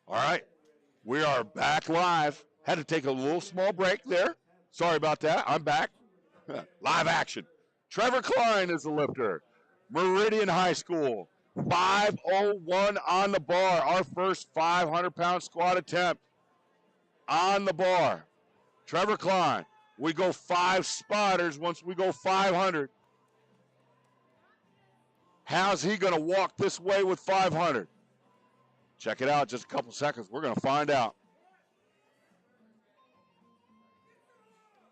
All right, we are back live. Had to take a little small break there. Sorry about that. I'm back. Live action. Trevor Klein is the lifter. Meridian High School. 501 on the bar. Our first 500-pound squat attempt on the bar. Trevor Klein. We go 5 spotters once we go 500. How's he going to walk this way with 500? Check it out, just a couple seconds. We're going to find out.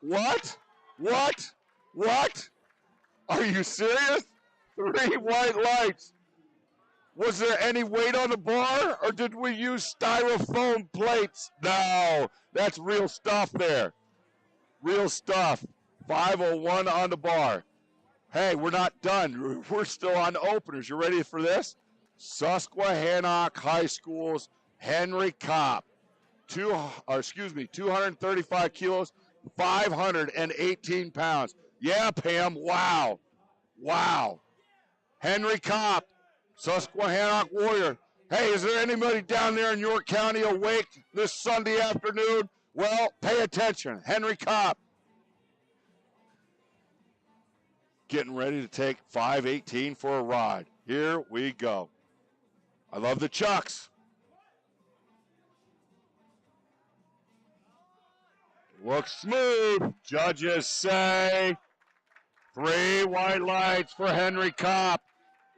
What? What? What? Are you serious? 3 white lights. Was there any weight on the bar, or did we use styrofoam plates? No, that's real stuff there. Real stuff. 501 on the bar. Hey, we're not done. We're still on the openers. You ready for this? Susquehannock High School's Henry Kopp, 235 kilos, 518 pounds. Yeah, Pam, wow. Wow. Henry Kopp, Susquehannock Warrior. Hey, is there anybody down there in York County awake this Sunday afternoon? Well, pay attention. Henry Kopp getting ready to take 518 for a ride. Here we go. I love the chucks. Looks smooth. Judges say 3 white lights for Henry Kopp.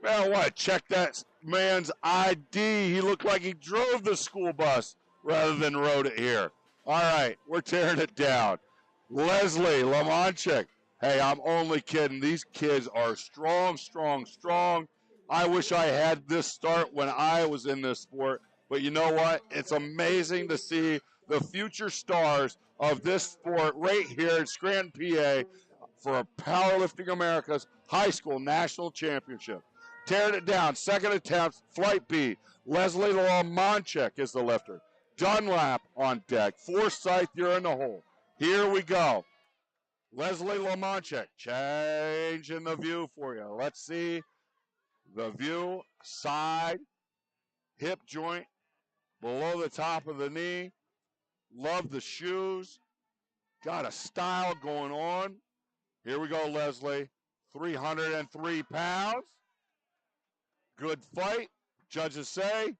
Well, what? Check that man's ID. He looked like he drove the school bus rather than rode it here. All right, we're tearing it down. Leslie Lamonchik. Hey, I'm only kidding. These kids are strong, strong, strong. I wish I had this start when I was in this sport. But you know what? It's amazing to see the future stars of this sport right here in Scranton, PA for Powerlifting America's High School National Championship. Tearing it down. Second attempt, flight B. Leslie Lamonchik is the lifter. Dunlap on deck. Forsyth, you're in the hole. Here we go. Leslie Lamonchik changing the view for you. Let's see the view. Side, hip joint, below the top of the knee. Love the shoes. Got a style going on. Here we go, Leslie. 303 pounds. Good fight. Judges say,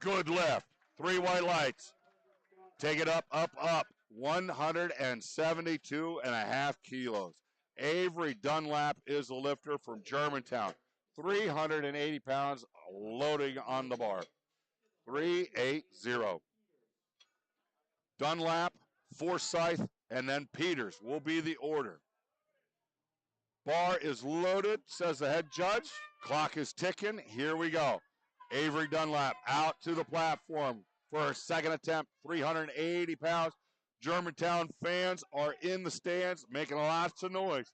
good lift. 3 white lights. Take it up, up, up. 172.5 kilos. Avery Dunlap is the lifter from Germantown. 380 pounds loading on the bar. 380. Dunlap, Forsyth, and then Peters will be the order. Bar is loaded, says the head judge. Clock is ticking. Here we go. Avery Dunlap out to the platform for her second attempt, 380 pounds. Germantown fans are in the stands making lots of noise.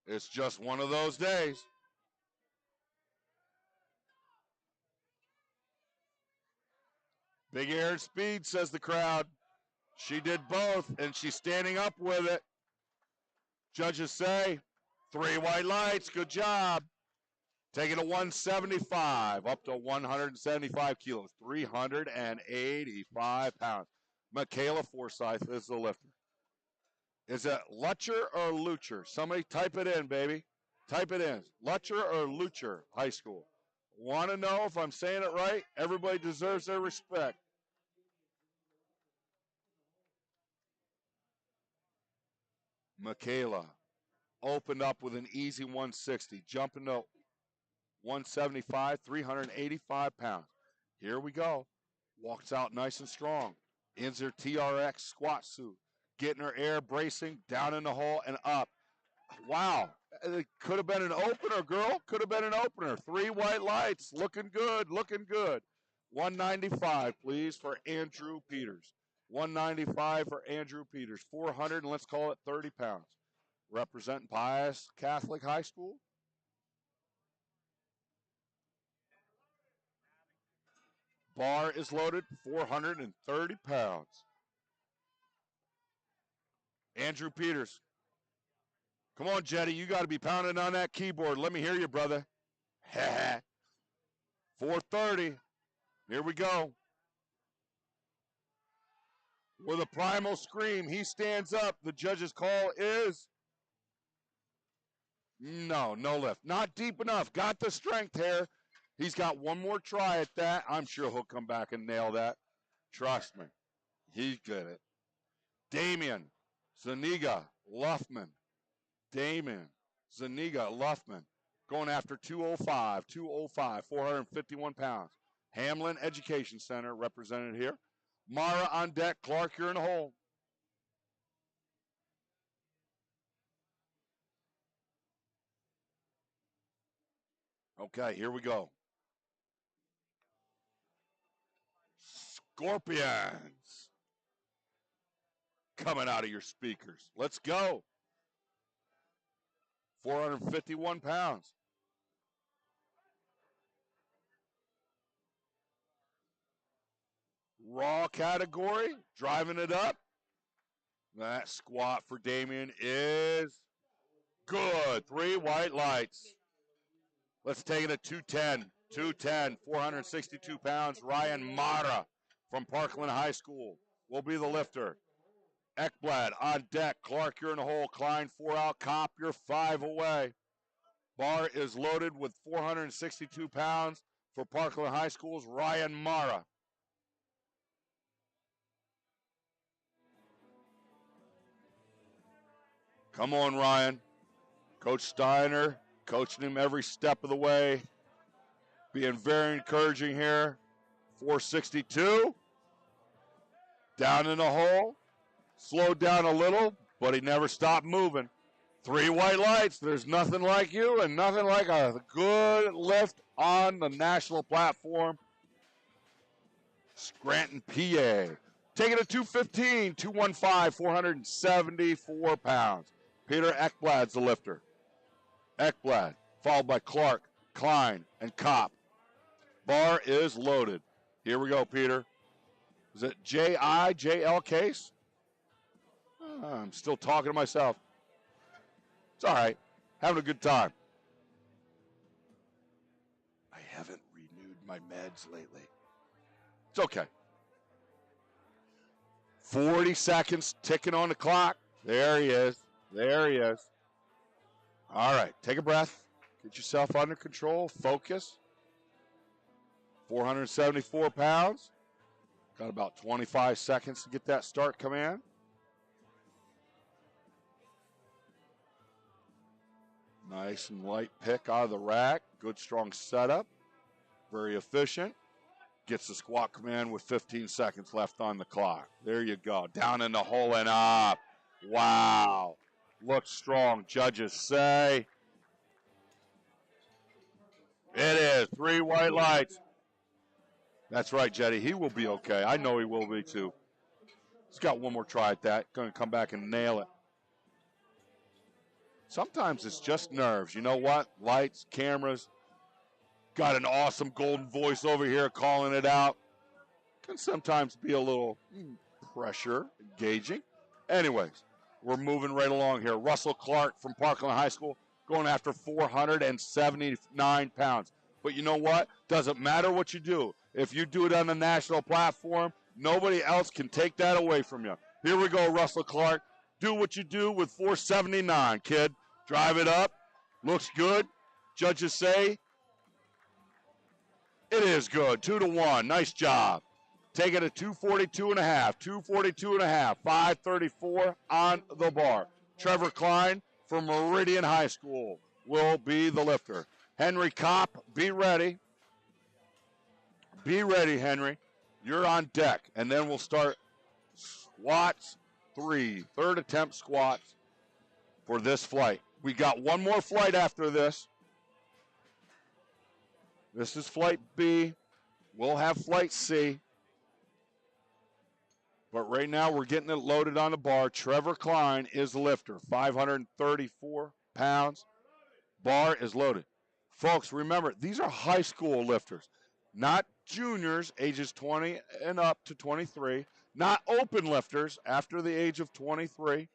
It's just one of those days. Big air and speed, says the crowd. She did both, and she's standing up with it. Judges say, 3 white lights, good job. Taking it 175, up to 175 kilos, 385 pounds. Michaela Forsyth is the lifter. Is it Lutcher or Lucher? Somebody type it in, baby. Type it in. Lutcher or Lucher High School. Want to know if I'm saying it right? Everybody deserves their respect. Michaela opened up with an easy 160, jumping to 175, 385 pounds. Here we go. Walks out nice and strong. Ends her TRX squat suit. Getting her air, bracing, down in the hole and up. Wow. It could have been an opener, girl. Could have been an opener. 3 white lights. Looking good, looking good. 195, please, for Andrew Peters. 195 for Andrew Peters. 400, and let's call it 30 pounds. Representing Pius Catholic High School. Bar is loaded, 430 pounds. Andrew Peters. Come on, Jetty, you got to be pounding on that keyboard. Let me hear you, brother. 430. Here we go. With a primal scream, he stands up. The judge's call is no lift. Not deep enough. Got the strength here. He's got one more try at that. I'm sure he'll come back and nail that. Trust me. He's good at it. Damian Zuniga Luffman. Damian Zuniga Luffman going after 205, 451 pounds. Hamlin Education Center represented here. Mara on deck. Clark, you're in the hole. Okay, here we go. Scorpions coming out of your speakers. Let's go. 451 pounds. Raw category, driving it up. That squat for Damien is good. 3 white lights. Let's take it at 210. 210, 462 pounds. Ryan Mara from Parkland High School will be the lifter. Ekblad on deck. Clark, you're in the hole. Klein, 4 out. Kopp, you're 5 away. Bar is loaded with 462 pounds for Parkland High School's Ryan Mara. Come on, Ryan. Coach Steiner coaching him every step of the way. Being very encouraging here. 462. Down in the hole. Slowed down a little, but he never stopped moving. 3 white lights. There's nothing like you and nothing like a good lift on the national platform. Scranton, PA. Taking it 215, 215, 474 pounds. Peter Ekblad's the lifter. Ekblad, followed by Clark, Klein, and Kopp. Bar is loaded. Here we go, Peter. Is it JL case? I'm still talking to myself. It's all right. Having a good time. I haven't renewed my meds lately. It's okay. 40 seconds ticking on the clock. There he is. There he is. All right. Take a breath. Get yourself under control. Focus. 474 pounds. Got about 25 seconds to get that start command. Nice and light pick out of the rack. Good, strong setup. Very efficient. Gets the squat command with 15 seconds left on the clock. There you go. Down in the hole and up. Wow. Looks strong, judges say. It is. 3 white lights. That's right, Jetty. He will be okay. I know he will be, too. He's got one more try at that. Going to come back and nail it. Sometimes it's just nerves. You know what? Lights, cameras. Got an awesome golden voice over here calling it out. Can sometimes be a little pressure engaging. Anyways, we're moving right along here. Russell Clark from Parkland High School going after 479 pounds. But you know what? Doesn't matter what you do. If you do it on the national platform, nobody else can take that away from you. Here we go, Russell Clark. Do what you do with 479, kid. Drive it up. Looks good. Judges say it is good. 2-1. Nice job. Take it at 242 and a half. 242 and a half. 534 on the bar. Trevor Klein from Meridian High School will be the lifter. Henry Kopp, be ready. Be ready, Henry. You're on deck. And then we'll start squats 3. Third attempt squats for this flight. We got one more flight after this. This is flight B. We'll have flight C. But right now we're getting it loaded on the bar. Trevor Klein is the lifter. 534 pounds. Bar is loaded. Folks, remember, these are high school lifters. Not juniors, ages 20 and up to 23. Not open lifters after the age of 23.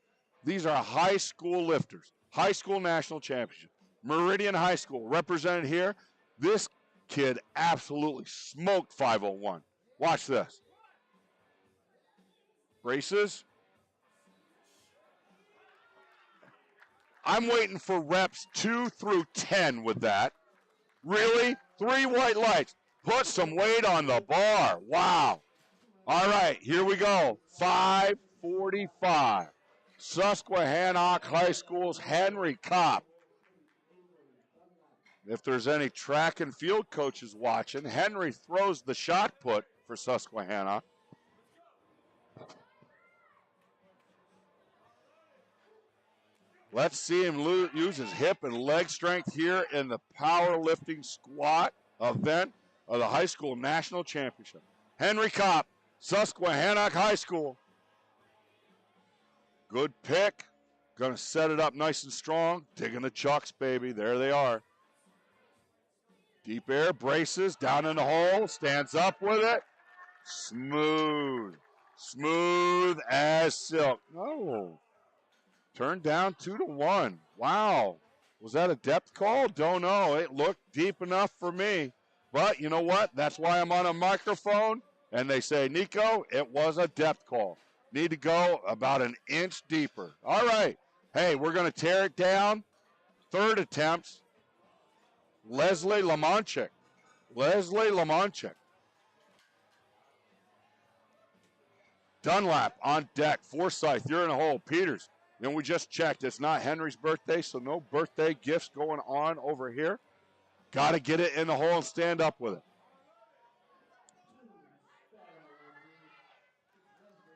These are high school lifters. High school national championship. Meridian High School represented here. This kid absolutely smoked 501. Watch this. Braces. I'm waiting for reps 2 through 10 with that. Really? 3 white lights. Put some weight on the bar. Wow. All right, here we go. 545. Susquehannock High School's Henry Kopp. If there's any track and field coaches watching, Henry throws the shot put for Susquehannock. Let's see him use his hip and leg strength here in the powerlifting squat event of the high school national championship. Henry Kopp, Susquehannock High School. Good pick. Going to set it up nice and strong. Digging the chucks, baby. There they are. Deep air, braces, down in the hole. Stands up with it. Smooth. Smooth as silk. Oh. Turned down 2-1. Wow. Was that a depth call? Don't know. It looked deep enough for me. But you know what? That's why I'm on a microphone. And they say, Nico, it was a depth call. Need to go about an inch deeper. All right. Hey, we're going to tear it down. Third attempts. Leslie Lamonchik. Dunlap on deck. Forsyth, you're in the hole. Peters, we just checked. It's not Henry's birthday, so no birthday gifts going on over here. Got to get it in the hole and stand up with it.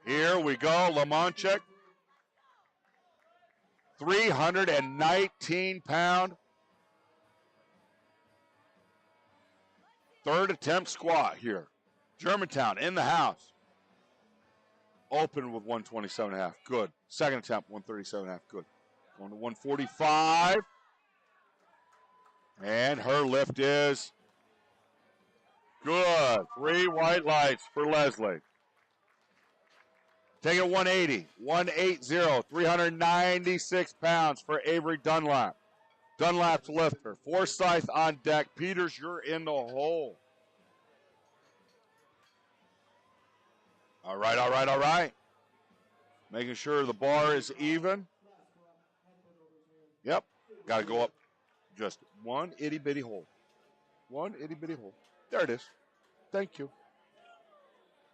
Here we go, Lamonchik. 319-pound. Third attempt squat here. Germantown in the house. Open with 127.5. Good. Second attempt, 137.5. Good. Going to 145. And her lift is good. 3 white lights for Leslie. Take it 180. 180. 396 pounds for Avery Dunlap. Dunlap's lifter. Forsyth on deck. Peters, you're in the hole. All right. Making sure the bar is even. Yep. Got to go up just one itty-bitty hole. There it is. Thank you.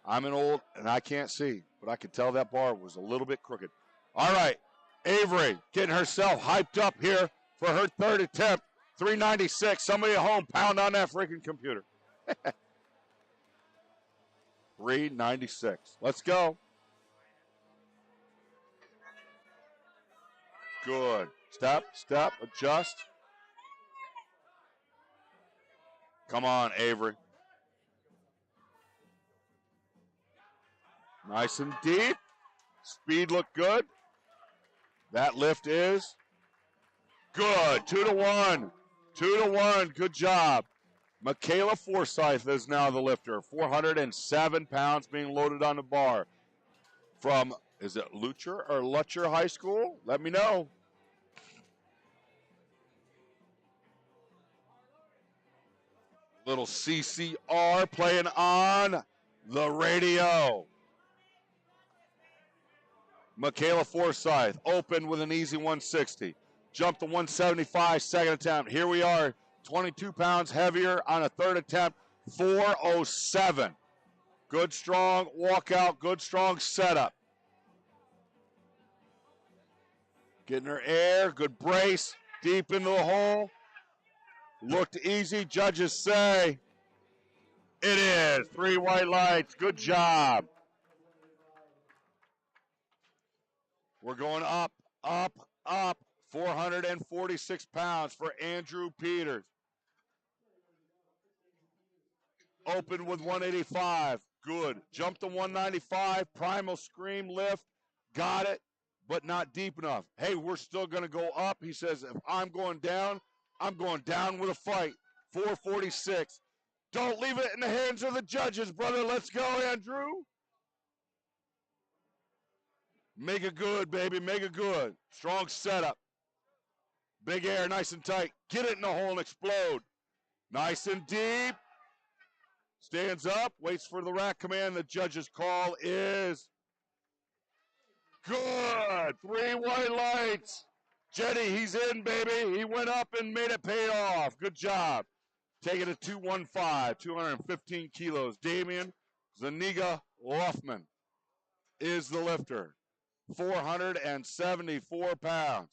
I'm an old, and I can't see, but I could tell that bar was a little bit crooked. All right. Avery getting herself hyped up here for her third attempt. 396. Somebody at home, pound on that freaking computer. 396. Let's go. Good. Step, adjust. Come on, Avery. Nice and deep. Speed looked good. That lift is good. 2-1. 2-1. Good job. Michaela Forsyth is now the lifter. 407 pounds being loaded on the bar. From, is it Lutcher High School? Let me know. Little CCR playing on the radio. Michaela Forsyth open with an easy 160. Jump to 175, second attempt. Here we are, 22 pounds heavier on a third attempt, 407. Good, strong walkout, good, strong setup. Getting her air, good brace, deep into the hole. Looked easy, judges say it is. 3 white lights, good job. We're going up. 446 pounds for Andrew Peters. Open with 185. Good. Jump to 195. Primal scream lift. Got it, but not deep enough. Hey, we're still going to go up. He says, if I'm going down with a fight. 446. Don't leave it in the hands of the judges, brother. Let's go, Andrew. Make it good, baby. Make it good. Strong setup. Big air, nice and tight. Get it in the hole and explode. Nice and deep. Stands up, waits for the rack command. The judge's call is good. 3 white lights. Jetty, he's in, baby. He went up and made it pay off. Good job. Take it to 215, 215 kilos. Damian Zaniga Luffman is the lifter. 474 pounds.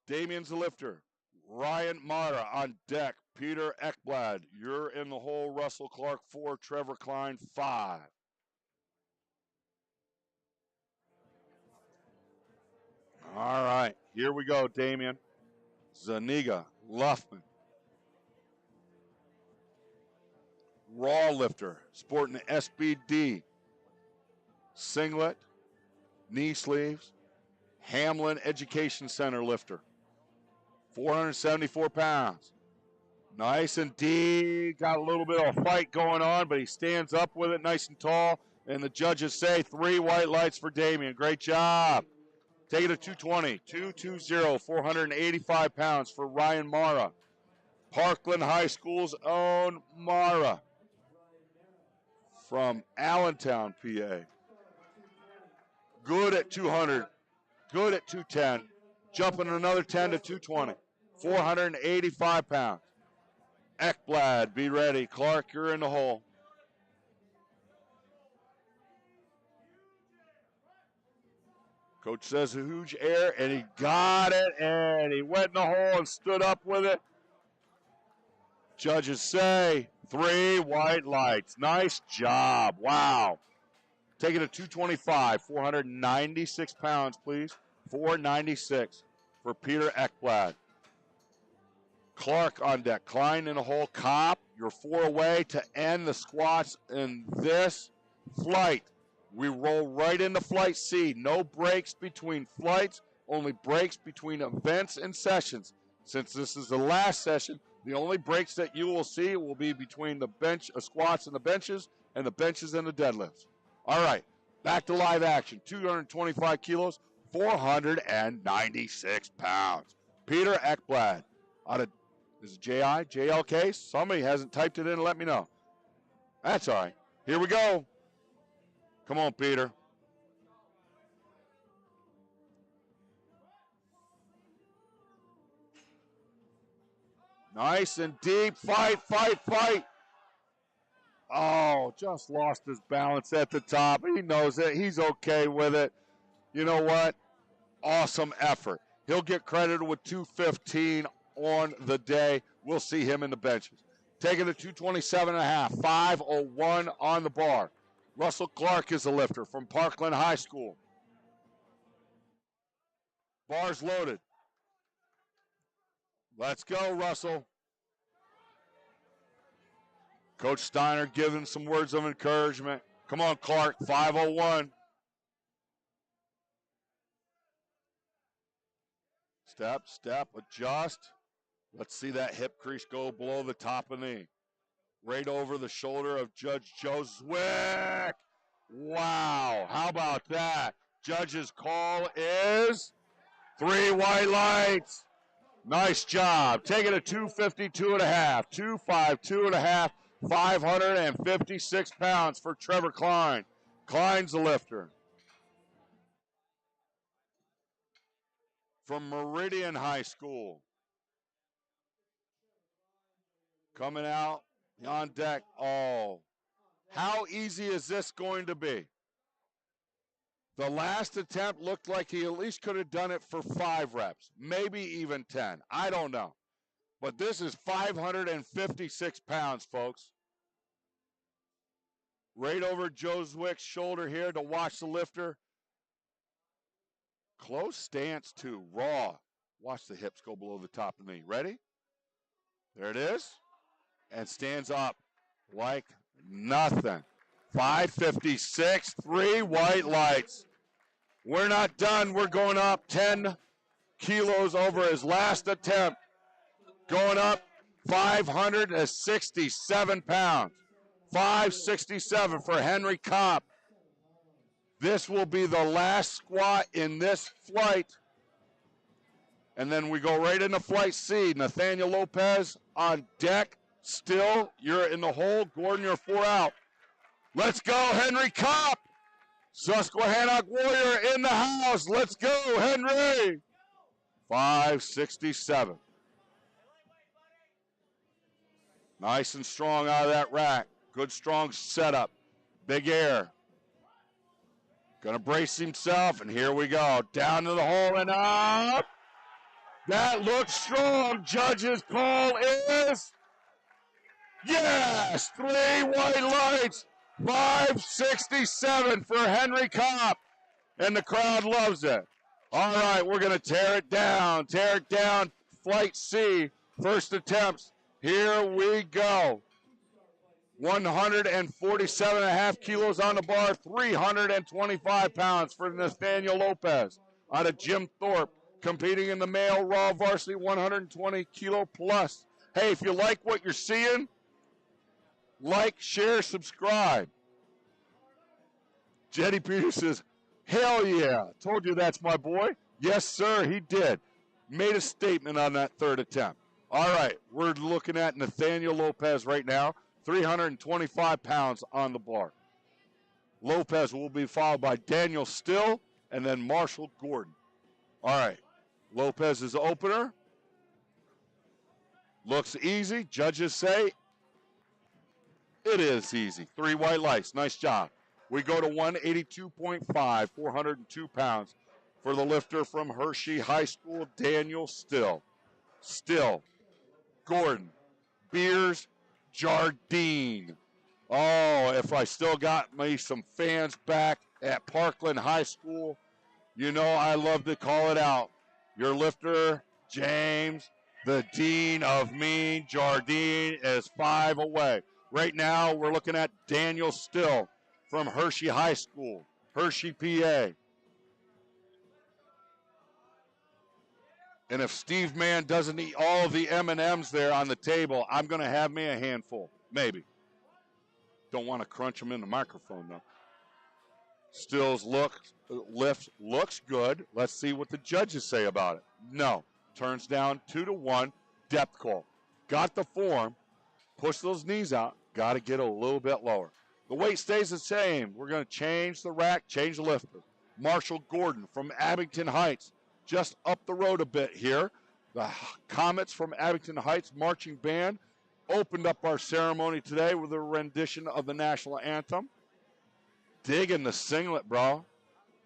Damian's the lifter. Ryan Mara on deck. Peter Ekblad, you're in the hole. Russell Clark 4. Trevor Klein 5. All right, here we go, Damian. Zaniga Luffman. Raw lifter, sporting the SBD. Singlet, knee sleeves. Hamlin Education Center lifter. 474 pounds. Nice and deep. Got a little bit of a fight going on, but he stands up with it nice and tall. And the judges say 3 white lights for Damian. Great job. Take it to 220. 220, 485 pounds for Ryan Mara. Parkland High School's own Mara from Allentown, PA. Good at 200. Good at 210. Jumping another 10 to 220. 485 pounds. Ekblad, be ready. Clark, you're in the hole. Coach says a huge air, and he got it, and he went in the hole and stood up with it. Judges say 3 white lights. Nice job. Wow. Take it to 225, 496 pounds, please. 496 for Peter Ekblad. Clark on deck. Klein in the hole. Kopp, you're 4 away to end the squats in this flight. We roll right into flight C. No breaks between flights, only breaks between events and sessions. Since this is the last session, the only breaks that you will see will be between the bench squats and the benches and the deadlifts. All right, back to live action. 225 kilos, 496 pounds. Peter Ekblad out of, is it JL case? Somebody hasn't typed it in and let me know. That's all right. Here we go. Come on, Peter. Nice and deep. Fight, fight, fight. Oh, just lost his balance at the top. He knows it. He's okay with it. You know what? Awesome effort. He'll get credited with 215 on the day. We'll see him in the benches. Taking the 227.5. 501 on the bar. Russell Clark is the lifter from Parkland High School. Bars loaded. Let's go, Russell. Coach Steiner giving some words of encouragement. Come on, Clark, 501. Step, step, adjust. Let's see that hip crease go below the top of the knee. Right over the shoulder of Judge Joe Zwick. Wow, how about that? Judge's call is 3 white lights. Nice job. Taking a 252.5, 252.5, 556 pounds for Trevor Klein. Klein's the lifter. From Meridian High School. Coming out on deck. Oh, how easy is this going to be? The last attempt looked like he at least could have done it for 5 reps, maybe even 10. I don't know. But this is 556 pounds, folks. Right over Joe Zwick's shoulder here to watch the lifter. Close stance too, raw. Watch the hips go below the top of the knee. Ready? There it is. And stands up like nothing. 556, 3 white lights. We're not done. We're going up 10 kilos over his last attempt. Going up 567 pounds. 567 for Henry Kopp. This will be the last squat in this flight. And then we go right into flight C. Nathaniel Lopez on deck. Still, you're in the hole. Gordon, you're 4 out. Let's go, Henry Kopp. Susquehannock Warrior in the house. Let's go, Henry. 567. Nice and strong out of that rack. Good, strong setup. Big air. Gonna brace himself, and here we go. Down to the hole and up. That looks strong. Judge's call is yes! 3 white lights. 567 for Henry Kopp. And the crowd loves it. All right, we're going to tear it down. Tear it down. Flight C. First attempts. Here we go. 147.5 kilos on the bar. 325 pounds for Nathaniel Lopez out of Jim Thorpe. Competing in the male raw varsity 120 kilo plus. Hey, if you like what you're seeing, like, share, subscribe. Jetty Peters says, hell yeah. Told you that's my boy. Yes, sir, he did. Made a statement on that 3rd attempt. All right, we're looking at Nathaniel Lopez right now. 325 pounds on the bar. Lopez will be followed by Daniel Still and then Marshall Gordon. All right, Lopez's opener. Looks easy. Judges say it is easy. 3 white lights. Nice job. We go to 182.5, 402 pounds for the lifter from Hershey High School, Daniel Still. Still, Gordon, Beers, Jardine. Oh, if I still got me some fans back at Parkland High School, you know I love to call it out. Your lifter, James, the Dean of Mean, Jardine, is 5 away. Right now, we're looking at Daniel Still from Hershey High School, Hershey, PA. And if Steve Mann doesn't eat all of the M&Ms there on the table, I'm going to have me a handful, maybe. Don't want to crunch them in the microphone, though. Still's lift looks good. Let's see what the judges say about it. No. Turns down 2-1. Depth call. Got the form. Push those knees out. Got to get a little bit lower. The weight stays the same. We're going to change the rack, change the lifter. Marshall Gordon from Abington Heights, just up the road a bit here. The Comets from Abington Heights Marching Band opened up our ceremony today with a rendition of the national anthem. Digging the singlet, bro.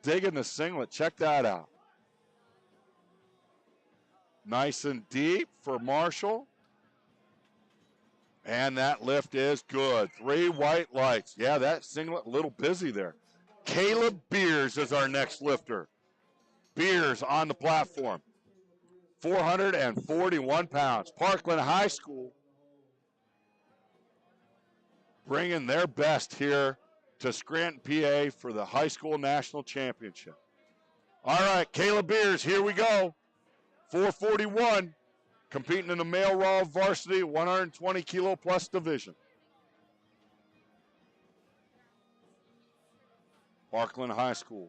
Digging the singlet. Check that out. Nice and deep for Marshall. And that lift is good. 3 white lights. Yeah, that singlet a little busy there. Caleb Beers is our next lifter. Beers on the platform. 441 pounds. Parkland High School bringing their best here to Scranton, PA for the high school national championship. All right, Caleb Beers, here we go. 441, competing in the male raw varsity 120 kilo plus division. Parkland High School.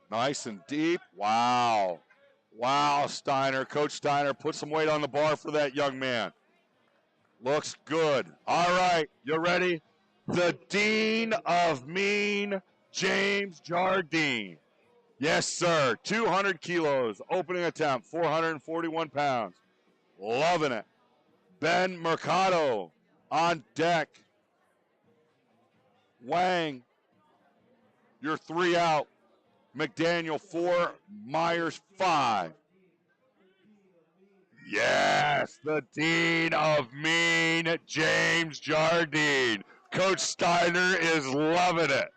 Nice and deep. Wow. Wow, Steiner. Coach Steiner put some weight on the bar for that young man. Looks good. All right, you ready? The Dean of Mean, James Jardine. Yes, sir. 200 kilos. Opening attempt, 441 pounds. Loving it. Ben Mercado on deck. Wang, you're 3 out. McDaniel 4, Myers 5. Yes, the Dean of Mean, James Jardine. Coach Steiner is loving it.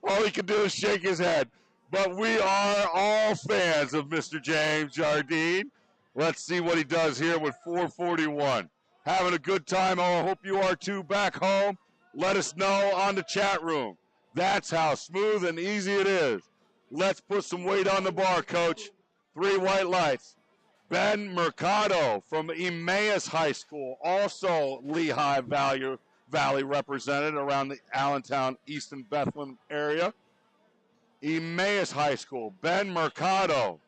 All he can do is shake his head. But we are all fans of Mr. James Jardine. Let's see what he does here with 441. Having a good time. I hope you are too back home. Let us know on the chat room. That's how smooth and easy it is. Let's put some weight on the bar, Coach. 3 white lights. Ben Mercado from Emmaus High School, also Lehigh Valley represented around the Allentown, Easton, Bethlehem area. Emmaus High School, Ben Mercado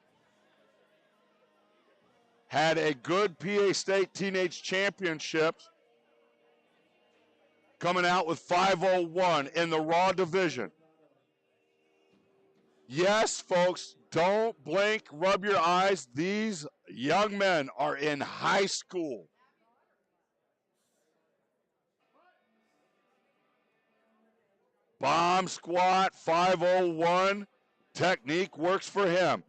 had a good PA State Teenage Championships, coming out with 501 in the raw division. Yes, folks, don't blink, rub your eyes. These young men are in high school. Bomb squat, 501. Technique works for him.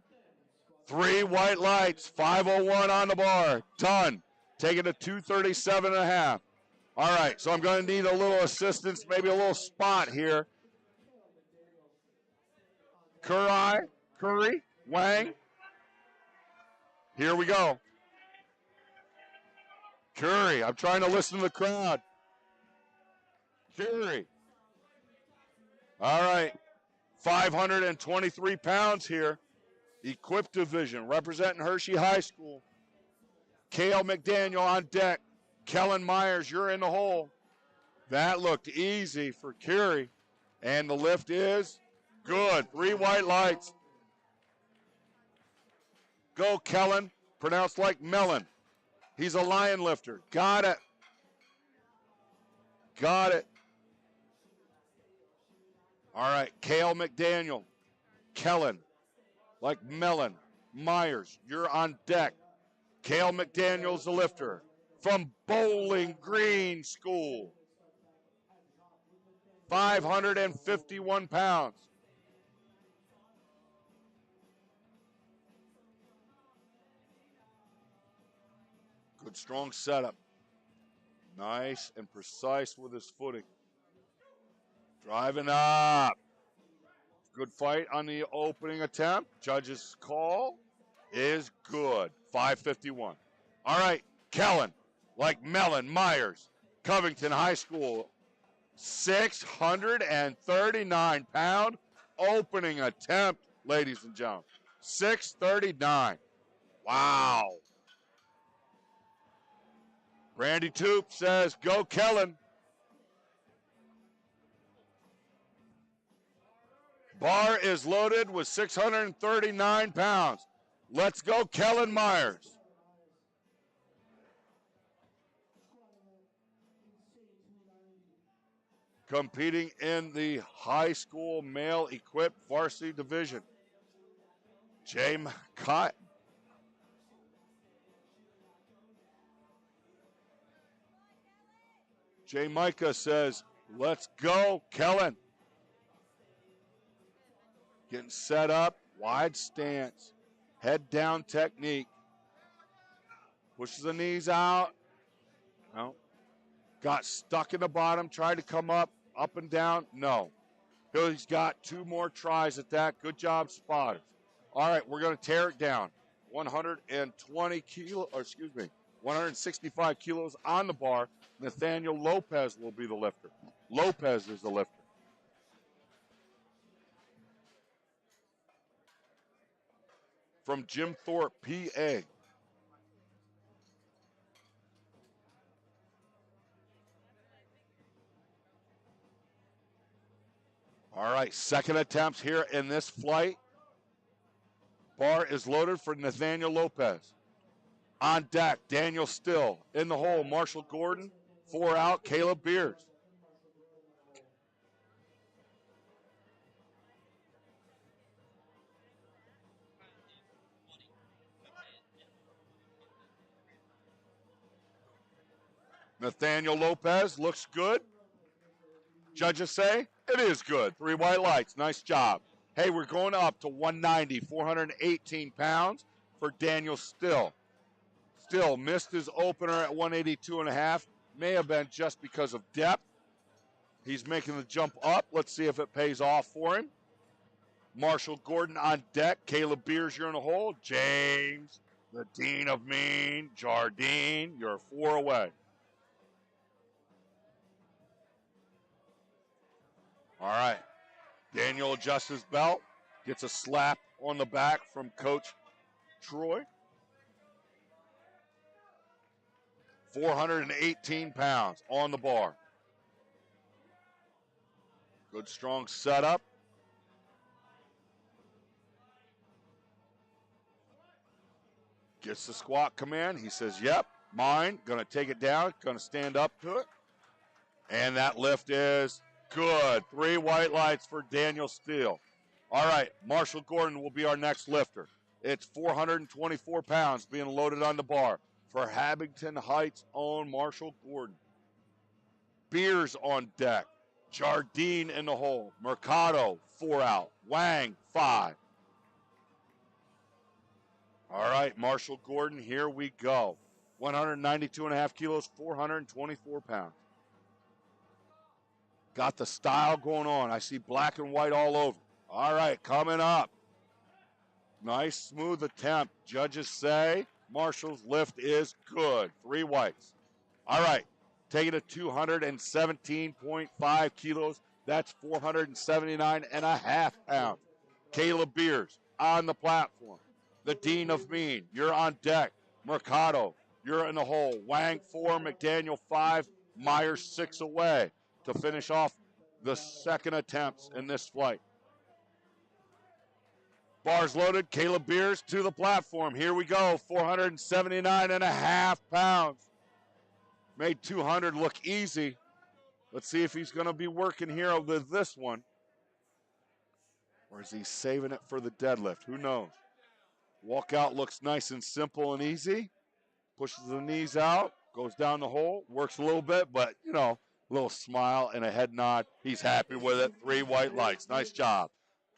3 white lights, 501 on the bar. Done. Taking to 237.5. All right, so I'm going to need a little assistance, maybe a little spot here. Curry, Wang. Here we go. Curry, I'm trying to listen to the crowd. Curry. All right, 523 pounds here. Equipped division, representing Hershey High School. Cale McDaniel on deck. Kellen Myers, you're in the hole. That looked easy for Curry. And the lift is good. 3 white lights. Go, Kellen. Pronounced like melon. He's a lion lifter. Got it. got it. All right, Cale McDaniel, Kellen, like Mellon, Myers, you're on deck. Cale McDaniel's the lifter from Bowling Green School. 551 pounds. Good strong setup. Nice and precise with his footing. Driving up. Good fight on the opening attempt. Judge's call is good. 551. All right, Kellen, like Mellon, Myers, Covington High School. 639 pound opening attempt, ladies and gentlemen. 639. Wow. Brandy Toop says, go Kellen. Bar is loaded with 639 pounds. Let's go Kellen Myers. Competing in the high school male equipped varsity division. Jay Micah says, let's go, Kellen. Getting set up, wide stance, head down technique. Pushes the knees out. No. Got stuck in the bottom, tried to come up and down. No. He's got 2 more tries at that. Good job, spotters. All right, we're going to tear it down. 165 kilos on the bar. Nathaniel Lopez will be the lifter. Lopez is the lifter. From Jim Thorpe, PA. All right, second attempts here in this flight. Bar is loaded for Nathaniel Lopez. On deck, Daniel Still. In the hole, Marshall Gordon. 4 out, Caleb Beers. Nathaniel Lopez looks good. Judges say it is good. 3 white lights. Nice job. Hey, we're going up to 190, 418 pounds for Daniel Still. Still missed his opener at 182.5. May have been just because of depth. He's making the jump up. Let's see if it pays off for him. Marshall Gordon on deck. Caleb Beers, you're in the hole. James, the Dean of Mean, Jardine, you're 4 away. All right. Daniel adjusts his belt, gets a slap on the back from Coach Troy. 418 pounds on the bar. Good strong setup. Gets the squat command. He says, yep, mine. Going to take it down. Going to stand up to it. And that lift is good. 3 white lights for Daniel Steele. All right, Marshall Gordon will be our next lifter. It's 424 pounds being loaded on the bar for Abington Heights' own Marshall Gordon. Beers on deck. Jardine in the hole. Mercado, 4 out. Wang, 5. All right, Marshall Gordon, here we go. 192.5 kilos, 424 pounds. Got the style going on. I see black and white all over. All right, coming up. Nice, smooth attempt. Judges say Marshall's lift is good. 3 whites. All right, taking it 217.5 kilos. That's 479.5 pounds. Caleb Beers on the platform. The Dean of Mean, you're on deck. Mercado, you're in the hole. Wang, 4, McDaniel, 5, Myers, 6 away to finish off the second attempts in this flight. Bars loaded, Caleb Beers to the platform. Here we go, 479.5 pounds. Made 200 look easy. Let's see if he's going to be working here with this one. Or is he saving it for the deadlift? Who knows? Walkout looks nice and simple and easy. Pushes the knees out, goes down the hole, works a little bit, but, you know, a little smile and a head nod. He's happy with it. 3 white lights. Nice job.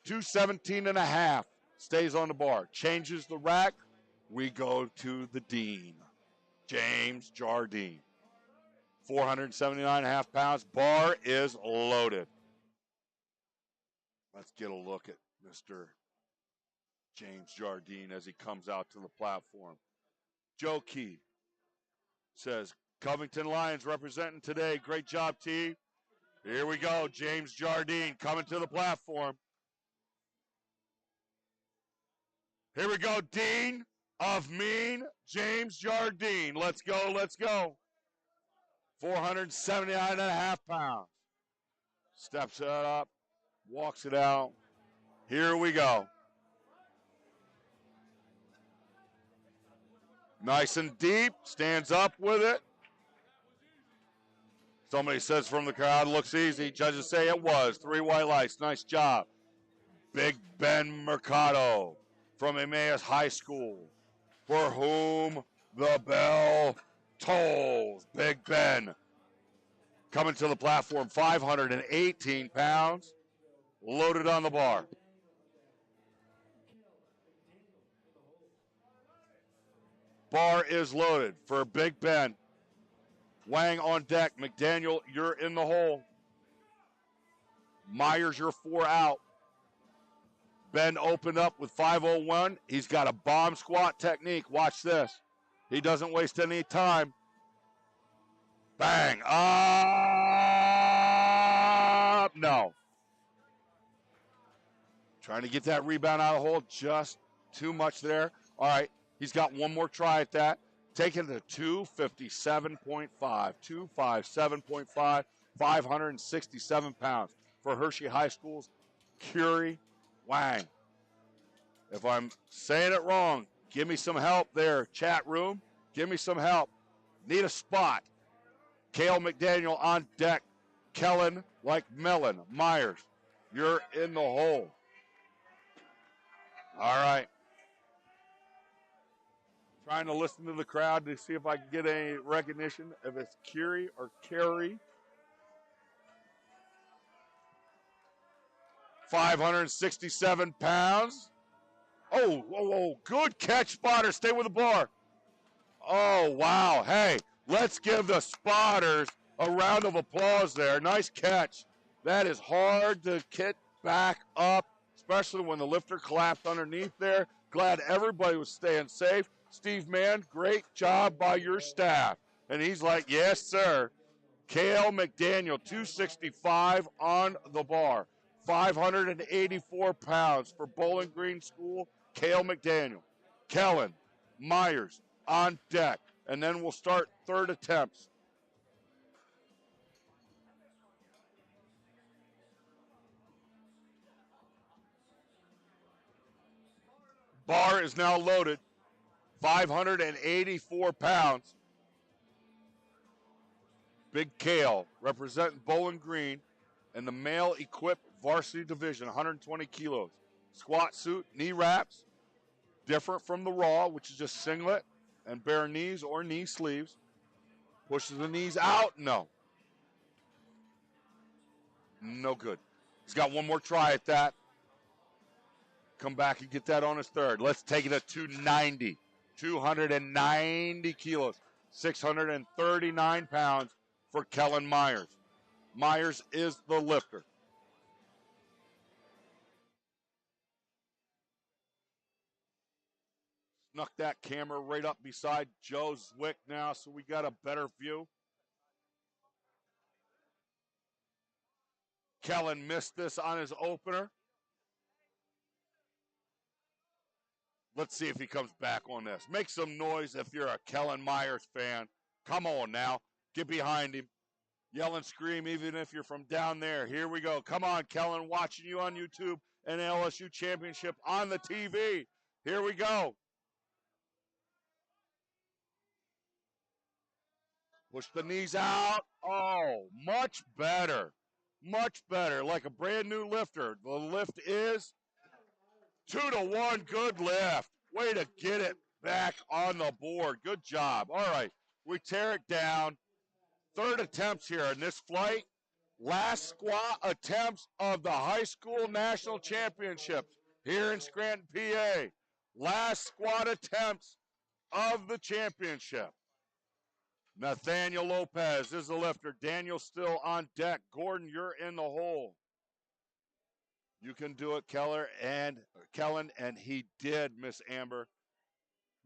217.5. Stays on the bar. Changes the rack. We go to the Dean, James Jardine. 479.5 pounds. Bar is loaded. Let's get a look at Mr. James Jardine as he comes out to the platform. Joe Key says, Covington Lions representing today. Great job, T. Here we go. James Jardine coming to the platform. Here we go. Dean of Mean, James Jardine. Let's go. Let's go. 479.5 pounds. Steps it up. Walks it out. Here we go. Nice and deep. Stands up with it. Somebody says from the crowd, looks easy. Judges say it was. 3 white lights. Nice job. Big Ben Mercado from Emmaus High School, for whom the bell tolls. Big Ben coming to the platform, 518 pounds, loaded on the bar. Bar is loaded for Big Ben. Wang on deck. McDaniel, you're in the hole. Myers, you're 4 out. Ben opened up with 501. He's got a bomb squat technique. Watch this. He doesn't waste any time. Bang. Up. No. Trying to get that rebound out of the hole. Just too much there. All right. He's got one more try at that. Taking it to 257.5. 257.5. 567 pounds for Hershey High School's Curie Wang. If I'm saying it wrong, give me some help there, chat room. Give me some help. Need a spot. Cale McDaniel on deck. Kellen like melon. Myers, you're in the hole. All right. Trying to listen to the crowd to see if I can get any recognition if it's Curie or Carey. 567 pounds. Oh, good catch, spotter. Stay with the bar. Oh, wow. Hey, let's give the spotters a round of applause there. Nice catch. That is hard to get back up, especially when the lifter collapsed underneath there. Glad everybody was staying safe. Steve Mann, great job by your staff. And he's like, yes, sir. Cale McDaniel, 265 on the bar. 584 pounds for Bowling Green School, Cale McDaniel. Kellen, Myers on deck. And then we'll start third attempts. Bar is now loaded. 584 pounds. Big Cale representing Bowling Green and the male equipped varsity division, 120 kilos. Squat suit, knee wraps, different from the raw, which is just singlet and bare knees or knee sleeves. Pushes the knees out, no. No good. He's got one more try at that. Come back and get that on his third. Let's take it at 290. 290 kilos. 639 pounds for Kellen Myers. Myers is the lifter. Snuck that camera right up beside Joe Zwick now, so we got a better view. Kellen missed this on his opener. Let's see if he comes back on this. Make some noise if you're a Kellen Myers fan. Come on now. Get behind him. Yell and scream even if you're from down there. Here we go. Come on, Kellen. Watching you on YouTube and LSU Championship on the TV. Here we go. Push the knees out. Oh, much better. Much better. Like a brand new lifter. The lift is 2-1. Good lift. Way to get it back on the board. Good job. All right. We tear it down. Third attempts here in this flight. Last squat attempts of the high school national championships here in Scranton, PA. Last squat attempts of the championship. Nathaniel Lopez is the lifter. Daniel still on deck. Gordon, you're in the hole. You can do it, Kellen, and he did, Miss Amber.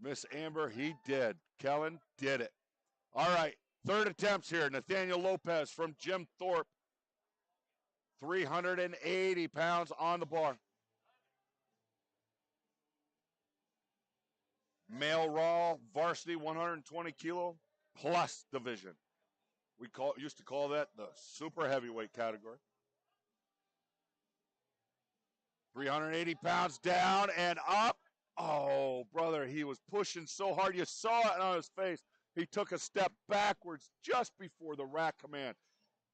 Miss Amber, he did. Kellen did it. All right, third attempts here. Nathaniel Lopez from Jim Thorpe. 380 pounds on the bar. Male raw varsity 120 kilo plus division. We used to call that the super heavyweight category. 380 pounds down and up. Oh, brother, he was pushing so hard. You saw it on his face. He took a step backwards just before the rack command.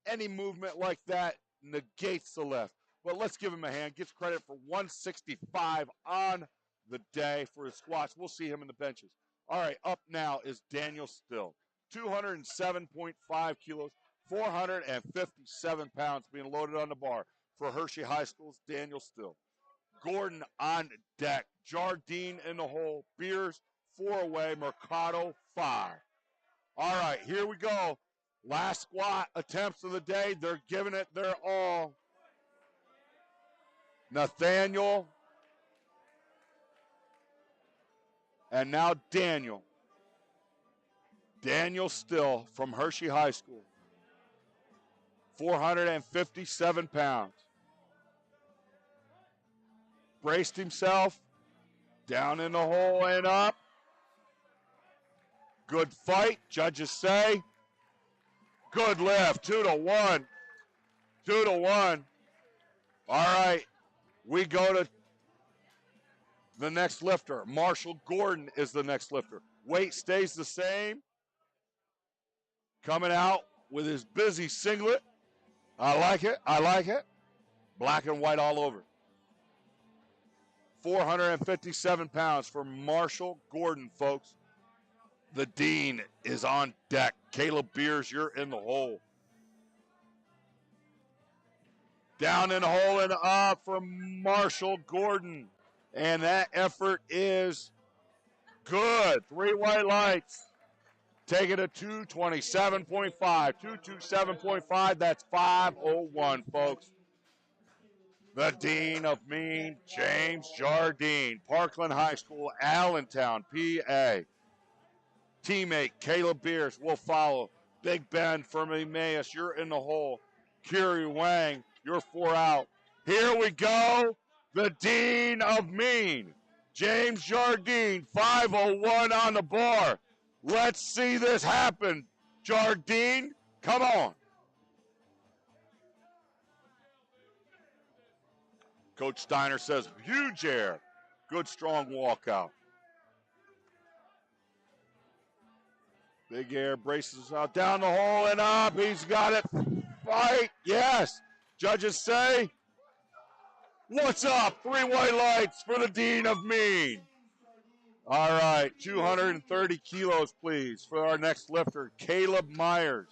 Any movement like that negates the lift. But let's give him a hand. Gets credit for 165 on the day for his squats. We'll see him in the benches. All right, up now is Daniel Still. 207.5 kilos, 457 pounds being loaded on the bar for Hershey High School's Daniel Still. Gordon on deck. Jardine in the hole. Beers 4 away. Mercado 5. All right, here we go. Last squat attempts of the day. They're giving it their all. Nathaniel. And now Daniel. Daniel Still from Hershey High School. 457 pounds. Braced himself. Down in the hole and up. Good fight, judges say. Good lift, 2-1. 2-1. All right, we go to the next lifter. Marshall Gordon is the next lifter. Weight stays the same. Coming out with his busy singlet. I like it. I like it. Black and white all over. 457 pounds for Marshall Gordon, folks. The Dean is on deck. Caleb Beers, you're in the hole. Down in the hole and up for Marshall Gordon. And that effort is good. 3 white lights. Take it to 227.5. 227.5. That's 5:01, folks. The Dean of Mean, James Jardine. Parkland High School, Allentown, PA. Teammate Caleb Beers will follow. Big Ben from Emmaus, you're in the hole. Curie Wang, you're 4 out. Here we go. The Dean of Mean, James Jardine, 5:01 on the bar. Let's see this happen. Jardine, come on. Coach Steiner says, huge air. Good, strong walkout. Big air, braces out, down the hole and up. He's got it. Fight, yes. Judges say, what's up? 3 white lights for the Dean of Mean. All right, 230 kilos, please, for our next lifter, Caleb Myers.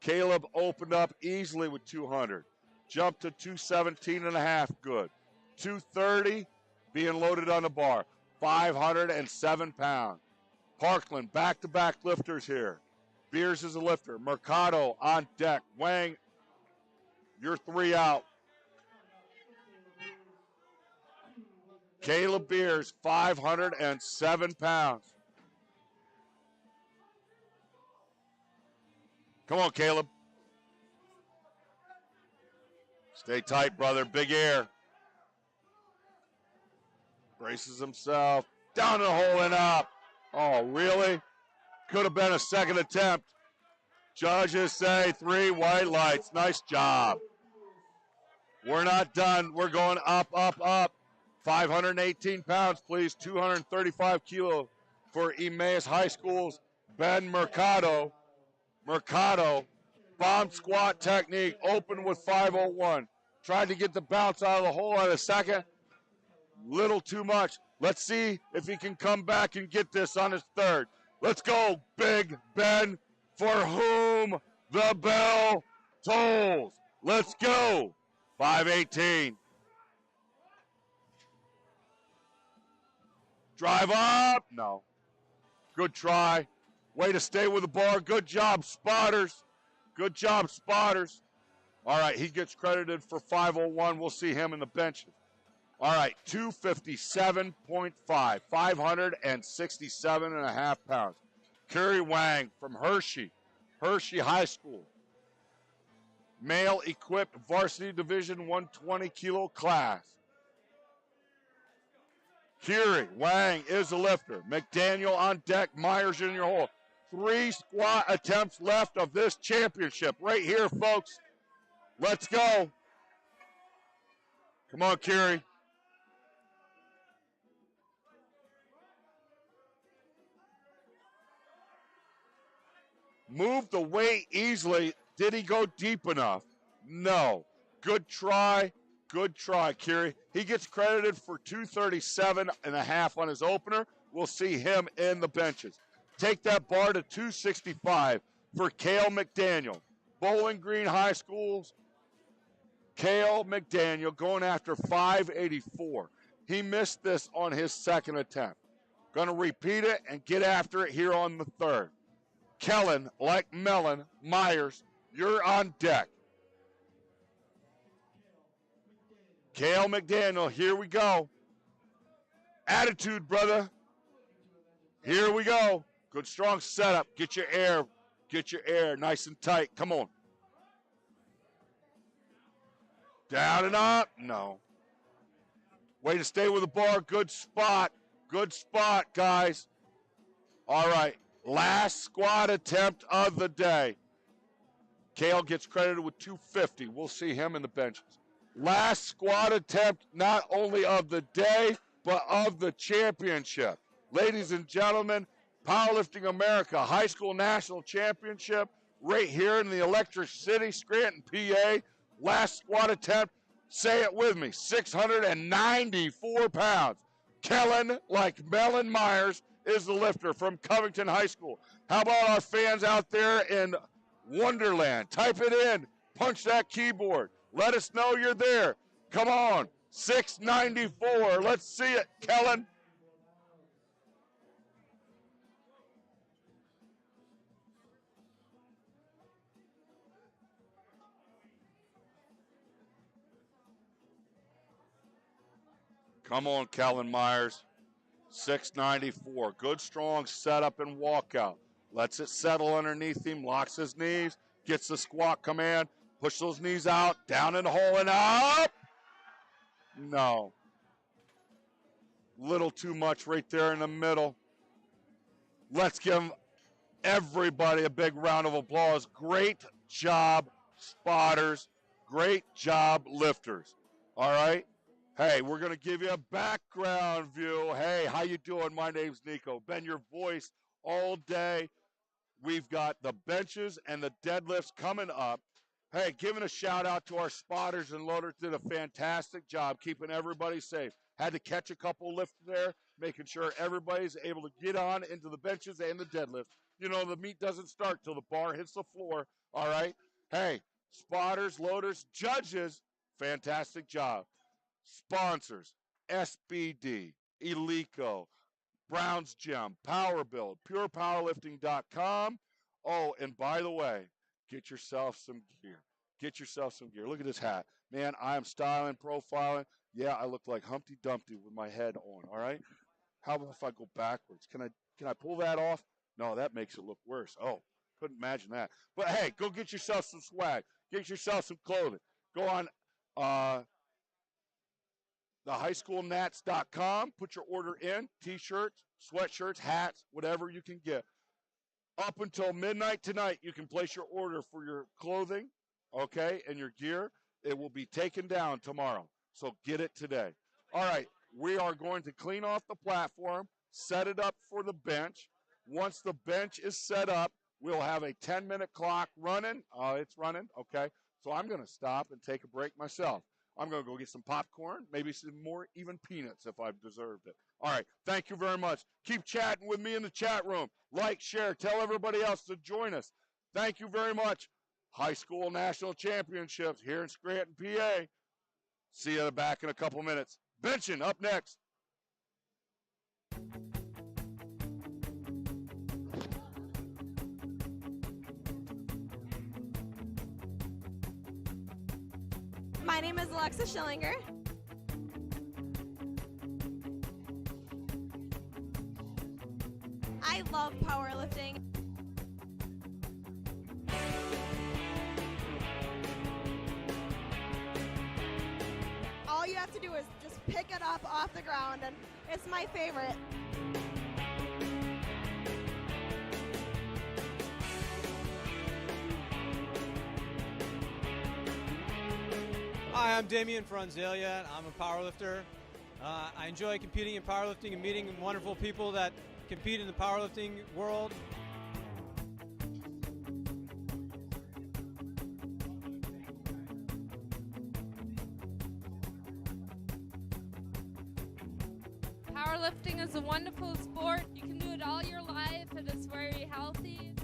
Caleb opened up easily with 200. Jumped to 217.5, good. 230, being loaded on the bar. 507 pounds. Parkland, back-to-back lifters here. Beers is a lifter. Mercado on deck. Wang, you're 3 out. Caleb Beers, 507 pounds. Come on, Caleb. Stay tight, brother. Big air. Braces himself. Down the hole and up. Oh, really? Could have been a second attempt. Judges say 3 white lights. Nice job. We're not done. We're going up, up, up. 518 pounds, please. 235 kilos for Emmaus High School's Ben Mercado. Mercado, bomb squat technique, open with 501. Tried to get the bounce out of the hole in a second. Little too much. Let's see if he can come back and get this on his third. Let's go, Big Ben, for whom the bell tolls. Let's go. 518. Drive up. No. Good try. Way to stay with the bar. Good job, spotters. Good job, spotters. All right, he gets credited for 501. We'll see him in the benches. All right, 257.5, 567 and a half pounds. Kerry Wang from Hershey High School. Male equipped varsity division 120 kilo class. Kerry Wang is the lifter. McDaniel on deck, Myers in your hole. 3 squat attempts left of this championship right here, folks. Let's go. Come on, Kerry. Moved the weight easily. Did he go deep enough? No. Good try. Good try, Kerry. He gets credited for 237 and a half on his opener. We'll see him in the benches. Take that bar to 265 for Cale McDaniel. Bowling Green High School's Cale McDaniel going after 584. He missed this on his second attempt. Going to repeat it and get after it here on the third. Kellen, like Mellon, Myers, you're on deck. Cale McDaniel, here we go. Attitude, brother. Here we go. Good, strong setup. Get your air. Get your air nice and tight. Come on. Down and up. No. Way to stay with the bar. Good spot. Good spot, guys. All right. Last squat attempt of the day. Cale gets credited with 250. We'll see him in the benches. Last squat attempt, not only of the day, but of the championship. Ladies and gentlemen, Powerlifting America High School National Championship right here in the Electric City, Scranton, PA. Last squat attempt, say it with me, 694 pounds. Kellen, like Mellon Myers, is the lifter from Covington High School. How about our fans out there in Wonderland? Type it in. Punch that keyboard. Let us know you're there. Come on. 694. Let's see it, Kellen. Come on, Kellen Myers. 694. Good, strong setup and walkout. Lets it settle underneath him, locks his knees, gets the squat command, push those knees out, down in the hole and up. No. Little too much right there in the middle. Let's give everybody a big round of applause. Great job, spotters. Great job, lifters. All right? Hey, we're going to give you a background view. Hey, how you doing? My name's Nico. Been your voice all day. We've got the benches and the deadlifts coming up. Hey, giving a shout out to our spotters and loaders. Did a fantastic job keeping everybody safe. Had to catch a couple lifts there, making sure everybody's able to get on into the benches and the deadlifts. You know, the meet doesn't start till the bar hits the floor. All right? Hey, spotters, loaders, judges, fantastic job. Sponsors, SBD, Eleco, Brown's Gym, Power Build, PurePowerlifting.com. Oh, and by the way, get yourself some gear. Get yourself some gear. Look at this hat. Man, I am styling, profiling. Yeah, I look like Humpty Dumpty with my head on, all right? How about if I go backwards? Can I pull that off? No, that makes it look worse. Oh, couldn't imagine that. But, hey, go get yourself some swag. Get yourself some clothing. Go on thehighschoolnats.com. Put your order in. T-shirts, sweatshirts, hats, whatever you can get. Up until midnight tonight, you can place your order for your clothing, okay, and your gear. It will be taken down tomorrow, so get it today. All right, we are going to clean off the platform, set it up for the bench. Once the bench is set up, We'll have a 10-minute clock running. It's running, okay. So I'm going to stop and take a break myself. I'm going to go get some popcorn, maybe some more, even peanuts if I've deserved it. All right, thank you very much. Keep chatting with me in the chat room. Like, share, tell everybody else to join us. Thank you very much. High School National Championships here in Scranton, PA. See you back in a couple minutes. Benching up next. My name is Alexa Schillinger. I love powerlifting. All you have to do is just pick it up off the ground, and it's my favorite. Hi, I'm Damian Franzelia. I'm a powerlifter. I enjoy competing in powerlifting and meeting wonderful people that compete in the powerlifting world. Powerlifting is a wonderful sport. You can do it all your life, and it's very healthy.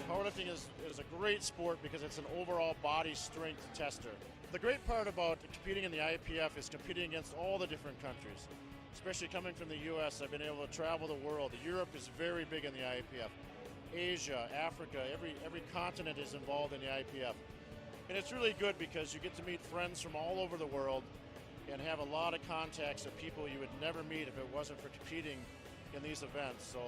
Powerlifting is a great sport because it's an overall body strength tester. The great part about competing in the IPF is competing against all the different countries. Especially coming from the US, I've been able to travel the world. Europe is very big in the IPF. Asia, Africa, every continent is involved in the IPF. And it's really good because you get to meet friends from all over the world and have a lot of contacts of people you would never meet if it wasn't for competing in these events. So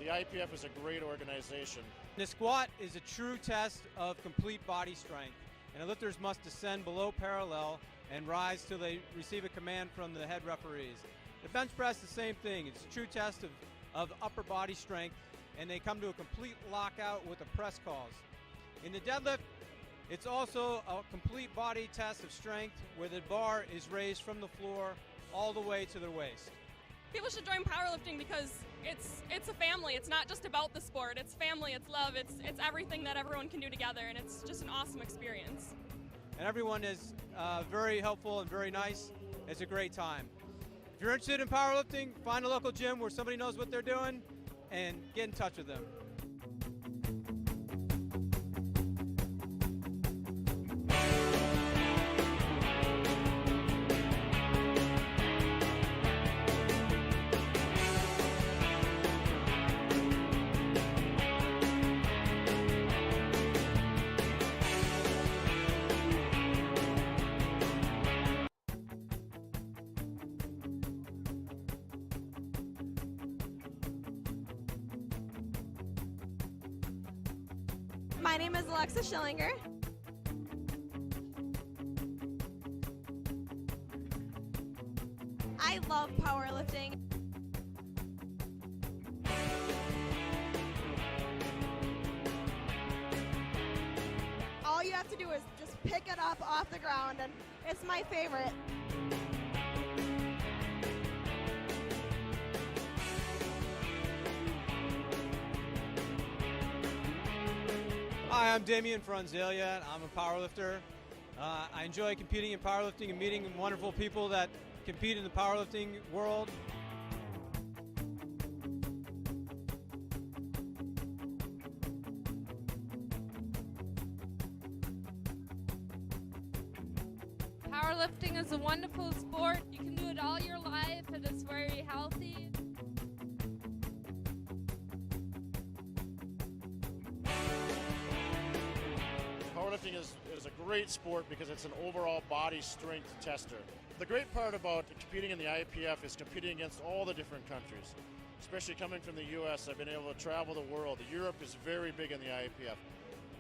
the IPF is a great organization. The squat is a true test of complete body strength, and the lifters must descend below parallel and rise till they receive a command from the head referees. The bench press, the same thing. It's a true test of upper body strength, and they come to a complete lockout with the press calls. In the deadlift, it's also a complete body test of strength where the bar is raised from the floor all the way to the waist. People should join powerlifting because it's a family. It's not just about the sport. It's family, it's love, it's everything that everyone can do together, and it's just an awesome experience. And everyone is very helpful and very nice. It's a great time. If you're interested in powerlifting, find a local gym where somebody knows what they're doing and get in touch with them. My name is Alexa Schillinger. I love powerlifting. All you have to do is just pick it up off the ground, and it's my favorite. Hi, I'm Damian Franzelia. I'm a powerlifter. I enjoy competing in powerlifting and meeting wonderful people that compete in the powerlifting world. Powerlifting is a wonderful sport. You can do it all your life, and it's very healthy. Powerlifting is a great sport because it's an overall body strength tester. The great part about competing in the IPF is competing against all the different countries. Especially coming from the US, I've been able to travel the world. Europe is very big in the IPF.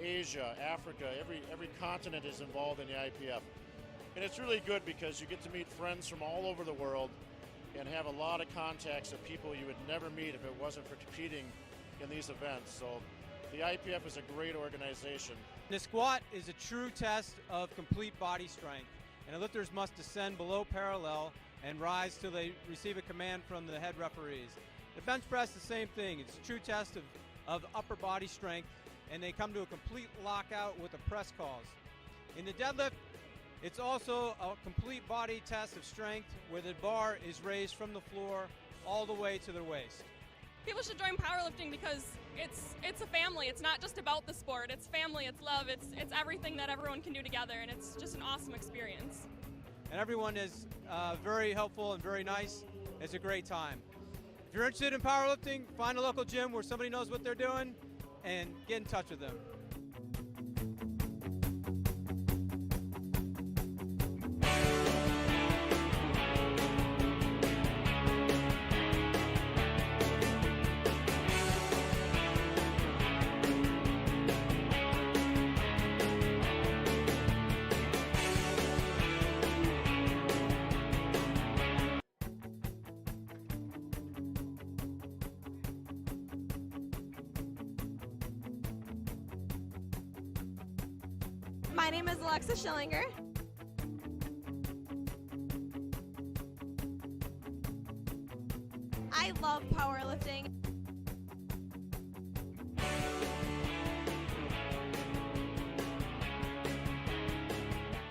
Asia, Africa, every continent is involved in the IPF. And it's really good because you get to meet friends from all over the world and have a lot of contacts of people you would never meet if it wasn't for competing in these events. So the IPF is a great organization. The squat is a true test of complete body strength, and the lifters must descend below parallel and rise till they receive a command from the head referees. The bench press, the same thing. It's a true test of upper body strength, and they come to a complete lockout with the press calls. In the deadlift, it's also a complete body test of strength where the bar is raised from the floor all the way to the waist. People should join powerlifting because it's a family. It's not just about the sport. It's family, it's love, it's everything that everyone can do together, and it's just an awesome experience. And everyone is very helpful and very nice. It's a great time. If you're interested in powerlifting, find a local gym where somebody knows what they're doing and get in touch with them. My name is Alexa Schillinger. I love powerlifting.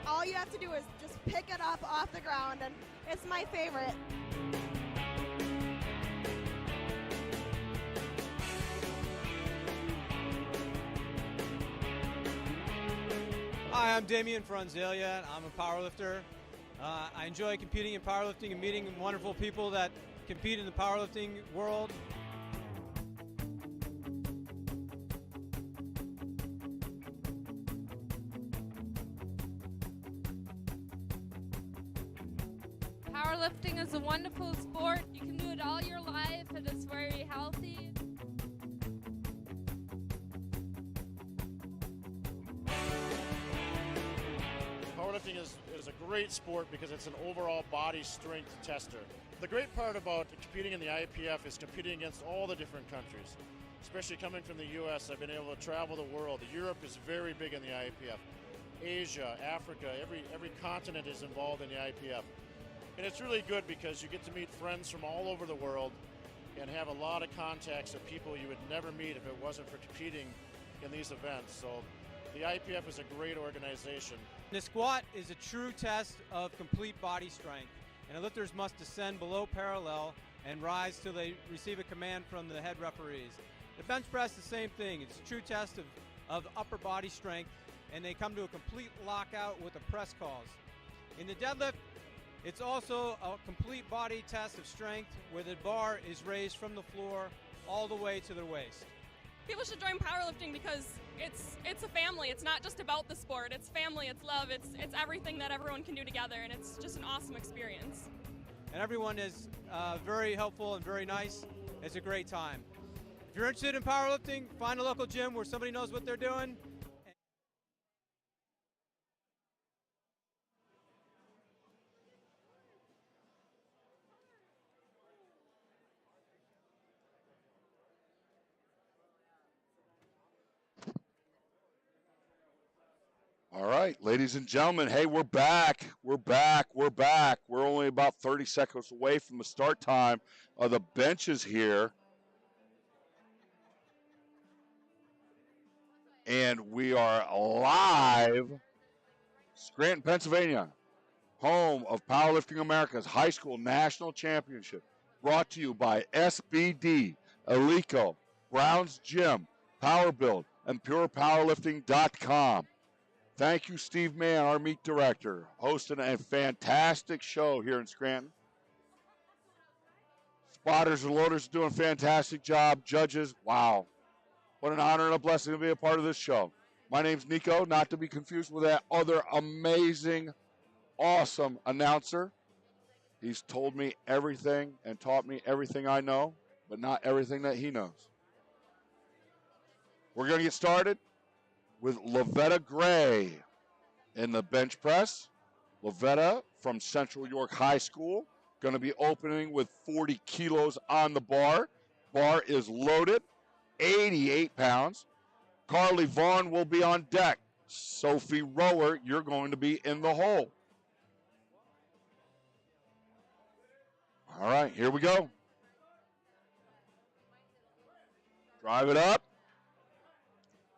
All you have to do is just pick it up off the ground, and it's my favorite. Hi, I'm Damian Franzelia. I'm a powerlifter. I enjoy competing in powerlifting and meeting wonderful people that compete in the powerlifting world. Powerlifting is a wonderful sport. You can do it all your life. It is very healthy. Powerlifting is a great sport because it's an overall body strength tester. The great part about competing in the IPF is competing against all the different countries. Especially coming from the US, I've been able to travel the world. Europe is very big in the IPF. Asia, Africa, every continent is involved in the IPF. And it's really good because you get to meet friends from all over the world and have a lot of contacts of people you would never meet if it wasn't for competing in these events. So the IPF is a great organization. The squat is a true test of complete body strength, and the lifters must descend below parallel and rise till they receive a command from the head referees. The bench press, the same thing. It's a true test of upper body strength, and they come to a complete lockout with the press calls. In the deadlift, it's also a complete body test of strength where the bar is raised from the floor all the way to the waist. People should join powerlifting because it's a family. It's not just about the sport. It's family, it's love, it's everything that everyone can do together, and it's just an awesome experience. And everyone is very helpful and very nice. It's a great time. If you're interested in powerlifting, find a local gym where somebody knows what they're doing. All right, ladies and gentlemen, hey, we're back. We're back. We're back. We're only about 30 seconds away from the start time of the benches here. And we are live, Scranton, Pennsylvania, home of Powerlifting America's High School National Championship, brought to you by SBD, Alico, Brown's Gym, Power Build, and PurePowerlifting.com. Thank you, Steve Mann, our meet director, hosting a fantastic show here in Scranton. Spotters and loaders doing a fantastic job. Judges, wow. What an honor and a blessing to be a part of this show. My name's Nico, not to be confused with that other amazing, awesome announcer. He's told me everything and taught me everything I know, but not everything that he knows. We're going to get started with Lavetta Gray in the bench press. Lavetta from Central York High School, going to be opening with 40 kilos on the bar. Bar is loaded, 88 pounds. Carly Vaughn will be on deck. Sophie Rower, you're going to be in the hole. All right, here we go. Drive it up.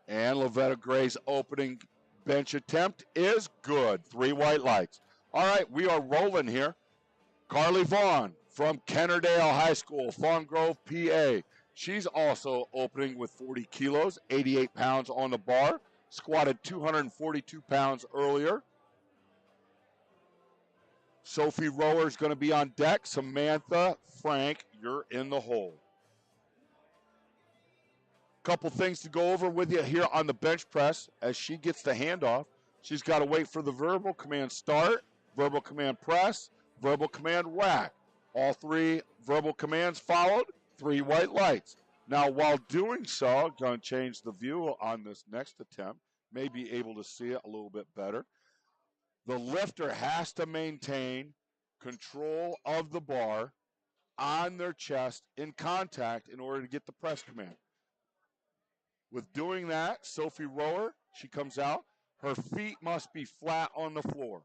And Lavetta Gray's opening bench attempt is good. 3 white lights. All right, we are rolling here. Carly Vaughn from Kennerdale High School, Fawn Grove, PA. She's also opening with 40 kilos, 88 pounds on the bar. Squatted 242 pounds earlier. Sophie Rower is going to be on deck. Samantha Frank, you're in the hole. Couple things to go over with you here on the bench press. As she gets the handoff, she's got to wait for the verbal command start, verbal command press, verbal command rack. All 3 verbal commands followed, 3 white lights. Now, while doing so, I'm going to change the view on this next attempt. May be able to see it a little bit better. The lifter has to maintain control of the bar on their chest in contact in order to get the press command. With doing that, Sophie Rower, she comes out. Her feet must be flat on the floor.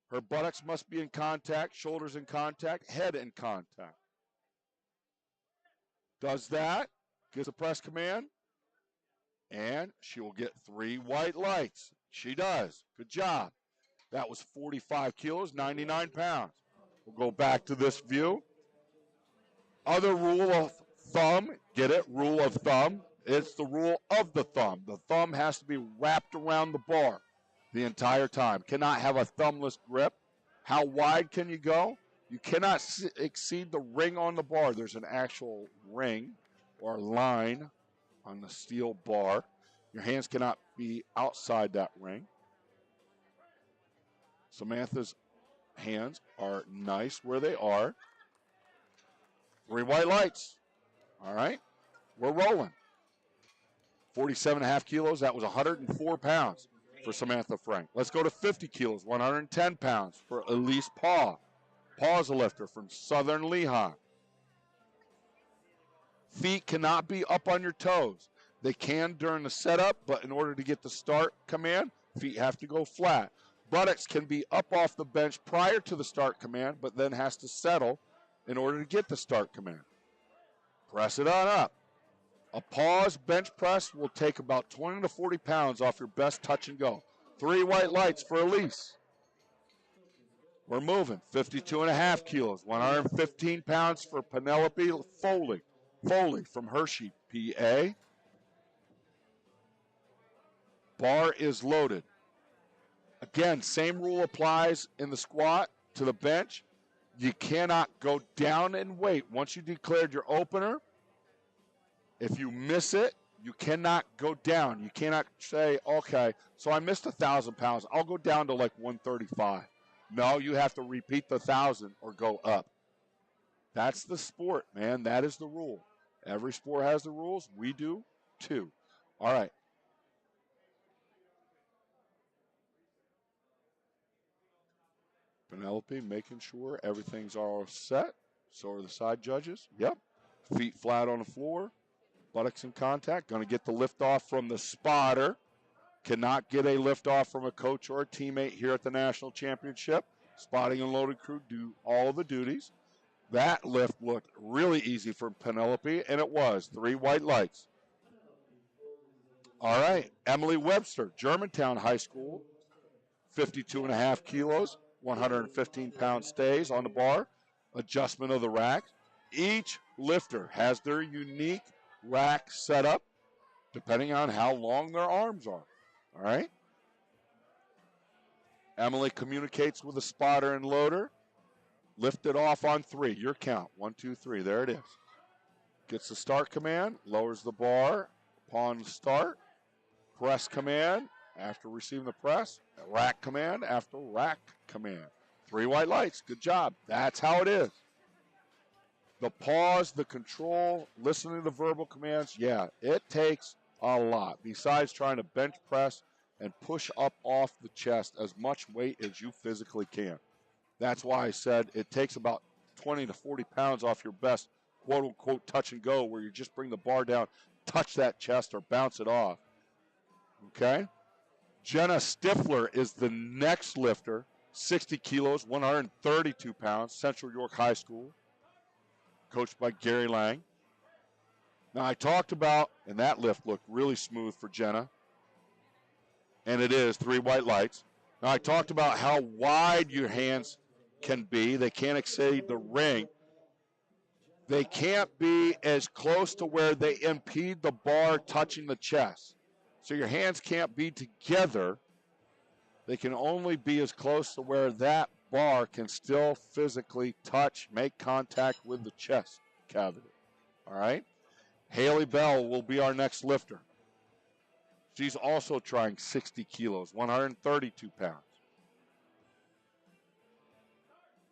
Her buttocks must be in contact, shoulders in contact, head in contact. Does that, gets a press command, and she will get 3 white lights. She does. Good job. That was 45 kilos, 99 pounds. We'll go back to this view. Other rule of thumb, get it? Rule of thumb. It's the rule of the thumb. The thumb has to be wrapped around the bar the entire time. Cannot have a thumbless grip. How wide can you go? You cannot exceed the ring on the bar. There's an actual ring or line on the steel bar. Your hands cannot be outside that ring. Samantha's hands are nice where they are. 3 white lights. All right, we're rolling. 47.5 kilos, that was 104 pounds for Samantha Frank. Let's go to 50 kilos, 110 pounds for Elise Paw. Paw's a lifter from Southern Lehigh. Feet cannot be up on your toes. They can during the setup, but in order to get the start command, feet have to go flat. Buttocks can be up off the bench prior to the start command, but then has to settle in order to get the start command. Press it on up. A pause bench press will take about 20 to 40 pounds off your best touch and go. 3 white lights for Elise. We're moving. 52.5 kilos, 115 pounds for Penelope Foley. Foley from Hershey, PA. Bar is loaded. Again, same rule applies in the squat to the bench. You cannot go down and wait. Once you declared your opener, if you miss it, you cannot go down. You cannot say, okay, so I missed 1,000 pounds. I'll go down to like 135. No, you have to repeat the 1,000 or go up. That's the sport, man. That is the rule. Every sport has the rules. We do too. All right. Penelope making sure everything's all set. So are the side judges. Yep. Feet flat on the floor. Buttocks in contact. Going to get the lift off from the spotter. Cannot get a lift off from a coach or a teammate here at the National Championship. Spotting and loaded crew do all the duties. That lift looked really easy for Penelope, and it was. 3 white lights. All right. Emily Webster, Germantown High School. 52.5 kilos. 115 pound stays on the bar. Adjustment of the rack. Each lifter has their unique rack setup depending on how long their arms are. All right? Emily communicates with the spotter and loader. Lift it off on 3. Your count. 1, 2, 3. There it is. Gets the start command. Lowers the bar upon start. Press command after receiving the press. Rack command after rack command. 3 white lights. Good job. That's how it is. The pause, the control, listening to the verbal commands, yeah, it takes a lot. Besides trying to bench press and push up off the chest as much weight as you physically can. That's why I said it takes about 20 to 40 pounds off your best quote-unquote touch and go where you just bring the bar down, touch that chest, or bounce it off. Okay? Jenna Stifler is the next lifter, 60 kilos, 132 pounds, Central York High School. coached by Gary Lang. Now, I talked about, and that lift looked really smooth for Jenna, and it is 3 white lights. Now, I talked about how wide your hands can be. They can't exceed the ring. They can't be as close to where they impede the bar touching the chest. So your hands can't be together. They can only be as close to where that bar can still physically touch, make contact with the chest cavity. All right? Haley Bell will be our next lifter. She's also trying 60 kilos, 132 pounds.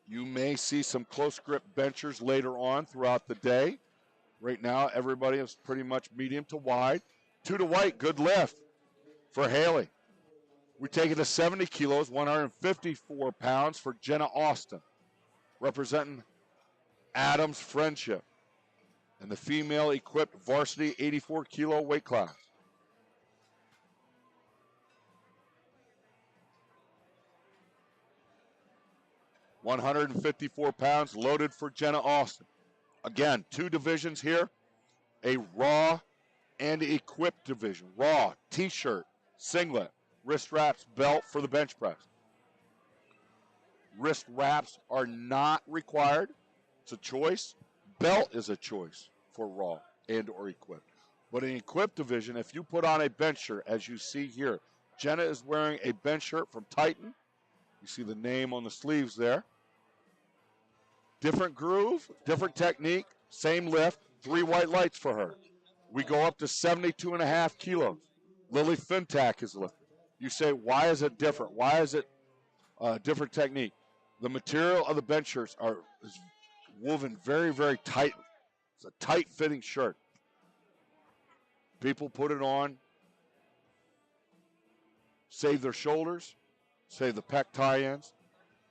You may see some close grip benchers later on throughout the day. Right now, everybody is pretty much medium to wide. 2 to white, good lift for Haley. We take it to 70 kilos, 154 pounds for Jenna Austin, representing Adams Friendship and the female equipped varsity 84 kilo weight class. £154 loaded for Jenna Austin. Again, 2 divisions here, a raw and equipped division. Raw, t-shirt, singlet, wrist wraps, belt for the bench press. Wrist wraps are not required. It's a choice. Belt is a choice for raw and or equipped. But in equipped division, if you put on a bench shirt, as you see here, Jenna is wearing a bench shirt from Titan. You see the name on the sleeves there. Different groove, different technique, same lift, 3 white lights for her. We go up to 72.5 kilos. Lily Fintak is lifted. You say, why is it different? Why is it a different technique? The material of the bench shirts is woven very, very tight. It's a tight-fitting shirt. People put it on, save their shoulders, save the pec tie-ins.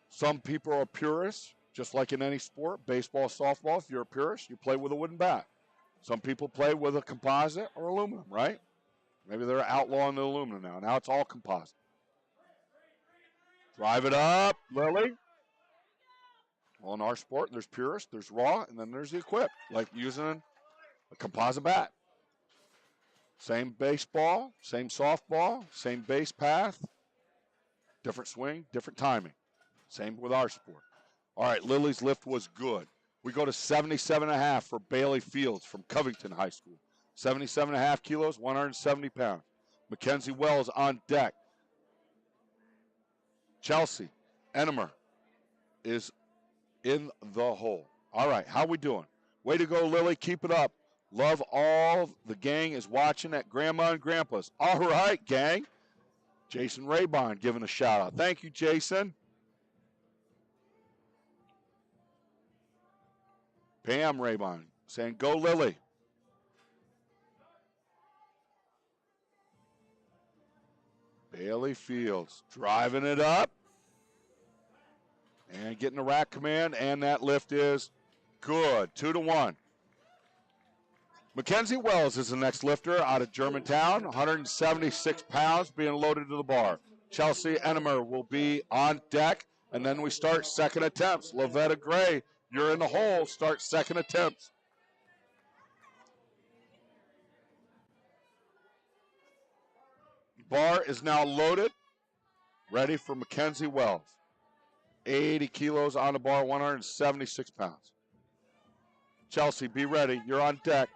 Some people are purists, just like in any sport. Baseball, softball, if you're a purist, you play with a wooden bat. Some people play with a composite or aluminum, right? Maybe they're outlawing the aluminum now. Now it's all composite. Drive it up, Lily. Well, in our sport, there's purist, there's raw, and then there's the equipped, like using a composite bat. Same baseball, same softball, same base path, different swing, different timing. Same with our sport. All right, Lily's lift was good. We go to 77.5 for Bailey Fields from Covington High School. 77.5 kilos, 170 pounds. Mackenzie Wells on deck. Chelsea Ennemer is in the hole. All right, how we doing? Way to go, Lily. Keep it up. Love all the gang is watching at Grandma and Grandpa's. All right, gang. Jason Raybon giving a shout out. Thank you, Jason. Pam Raybon saying, go Lily. Bailey Fields driving it up. And getting the rack command, and that lift is good. 2 to 1. Mackenzie Wells is the next lifter out of Germantown, 176 pounds being loaded to the bar. Chelsea Ennemer will be on deck, and then we start second attempts. Lavetta Gray, you're in the hole, start second attempts. Bar is now loaded, ready for Mackenzie Wells. 80 kilos on the bar, 176 pounds. Chelsea, be ready. You're on deck.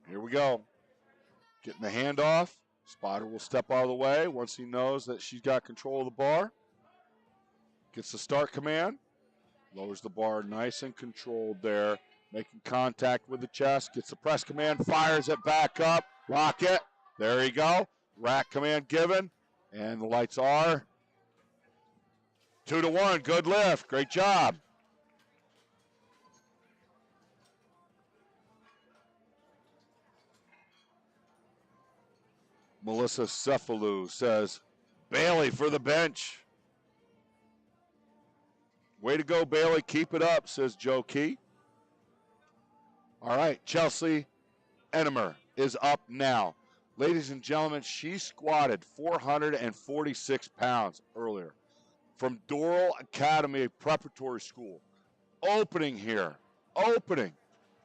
Here we go. Getting the handoff. Spotter will step out of the way once he knows that she's got control of the bar. Gets the start command. Lowers the bar nice and controlled there. Making contact with the chest. Gets the press command. Fires it back up. Lock it. There you go. Rack command given. And the lights are 2 to 1. Good lift. Great job. Melissa Cephalou says, Bailey for the bench. Way to go, Bailey. Keep it up, says Joe Key. All right, Chelsea Ennemer is up now. Ladies and gentlemen, she squatted 446 pounds earlier from Doral Academy Preparatory School. Opening here. Opening.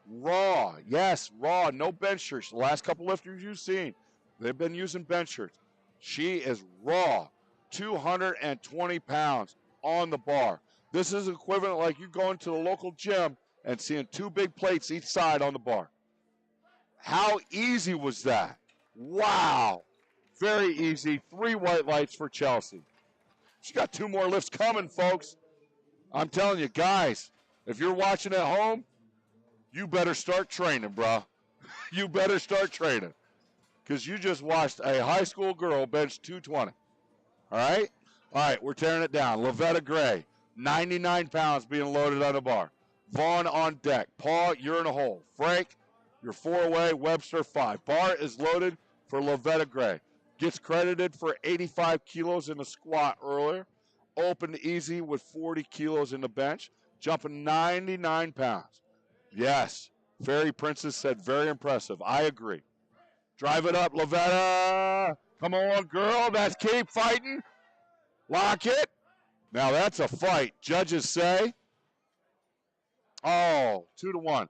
Raw. Yes, raw. No bench shirts. The last couple lifters you've seen, they've been using bench shirts. She is raw. 220 pounds on the bar. This is equivalent like you going to the local gym and seeing 2 big plates each side on the bar. How easy was that? Wow. Very easy. 3 white lights for Chelsea. She's got 2 more lifts coming, folks. I'm telling you, guys, if you're watching at home, you better start training, bro. You better start training. Because you just watched a high school girl bench 220. All right? All right, we're tearing it down. Lavetta Gray, 99 pounds being loaded on the bar. Vaughn on deck. Paul, you're in a hole. Frank, you're 4 away. Webster, 5. Bar is loaded for Lavetta Gray. Gets credited for 85 kilos in the squat earlier. Opened easy with 40 kilos in the bench. Jumping 99 pounds. Yes, Fairy Princess said very impressive. I agree. Drive it up, Lavetta. Come on, girl. That's keep fighting. Lock it. Now that's a fight. Judges say, oh, 2-1.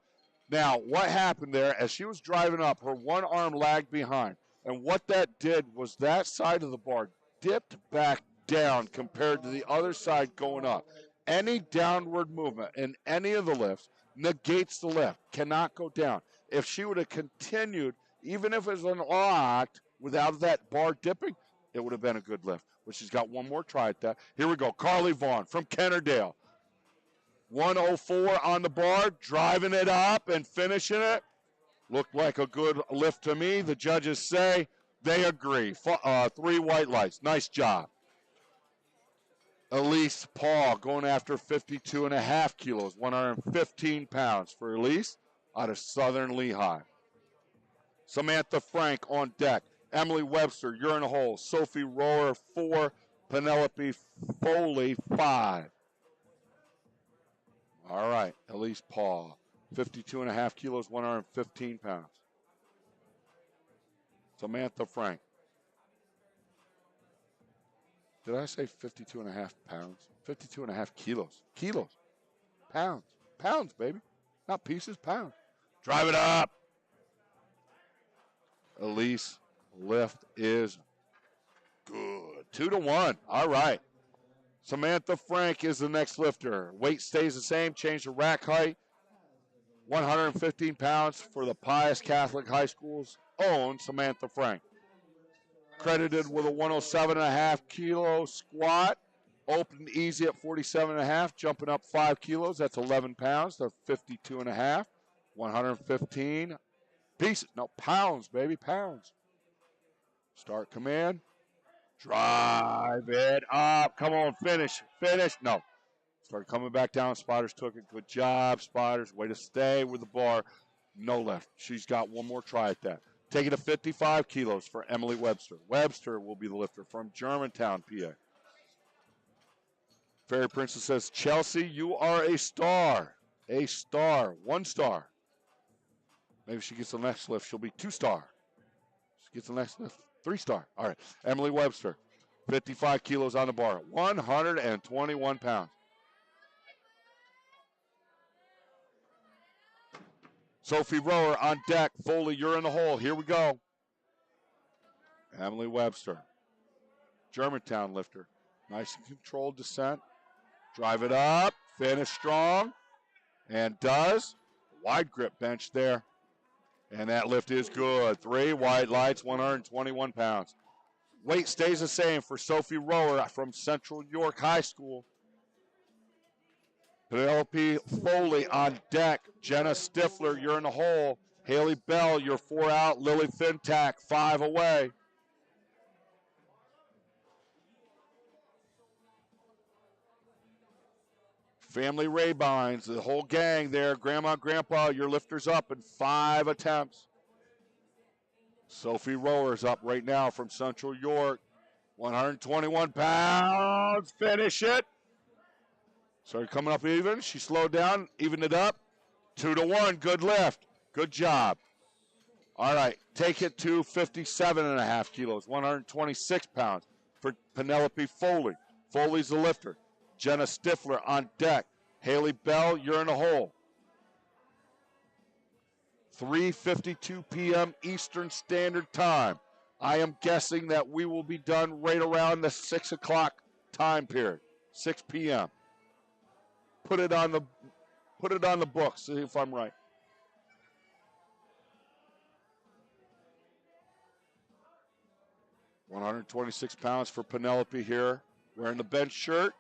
Now, what happened there, as she was driving up, her one arm lagged behind. And what that did was that side of the bar dipped back down compared to the other side going up. Any downward movement in any of the lifts negates the lift, cannot go down. If she would have continued, even if it was unlocked, without that bar dipping, it would have been a good lift. But she's got one more try at that. Here we go. Carly Vaughn from Kennerdale. 104 on the bar, driving it up and finishing it. Looked like a good lift to me. The judges say they agree. 3 white lights. Nice job. Elise Paul going after 52.5 kilos, 115 pounds for Elise out of Southern Lehigh. Samantha Frank on deck. Emily Webster, you're in a hole. Sophie Rower, 4. Penelope Foley, 5. All right, Elise Paul, 52.5 kilos, 115 pounds. Samantha Frank. Did I say 52.5 pounds? 52.5 kilos. Kilos. Pounds. Pounds, baby. Not pieces, pounds. Drive it up. Elise lift is good. 2-1. All right. Samantha Frank is the next lifter. Weight stays the same. Change the rack height. 115 pounds for the Pius Catholic High School's own Samantha Frank. Credited with a 107.5 kilo squat. Opened easy at 47.5, jumping up 5 kilos. That's 11 pounds to 52.5. 115 pieces. No, pounds, baby, pounds. Start command. Drive it up. Come on, finish. Finish. No. Started coming back down. Spotters took it. Good job, Spotters. Way to stay with the bar. No left. She's got one more try at that. Take it to 55 kilos for Emily Webster. Webster will be the lifter from Germantown, PA. Fairy Princess says, Chelsea, you are a star. A star. 1 star. Maybe she gets the next lift. She'll be 2-star. She gets the next lift. 3-star. All right. Emily Webster, 55 kilos on the bar. 121 pounds. Sophie Rower on deck. Foley, you're in the hole. Here we go. Emily Webster. Germantown lifter. Nice and controlled descent. Drive it up. Finish strong. And does. Wide grip bench there. And that lift is good. 3 white lights, 121 pounds. Weight stays the same for Sophie Rower from Central York High School. Penelope Foley on deck. Jenna Stifler, you're in the hole. Haley Bell, you're 4 out. Lily Fintack, 5 away. Family Raybines, the whole gang there. Grandma, Grandpa, your lifters up in 5 attempts. Sophie Rower's up right now from Central York. 121 pounds. Finish it. Started coming up even. She slowed down, evened it up. 2-1. Good lift. Good job. All right, take it to 57.5 kilos, 126 pounds for Penelope Foley. Foley's the lifter. Jenna Stifler on deck. Haley Bell, you're in the hole. 3:52 p.m. Eastern Standard Time. I am guessing that we will be done right around the 6 o'clock time period, 6 p.m. Put it on the book, see if I'm right. $126 for Penelope here, wearing the bench shirt.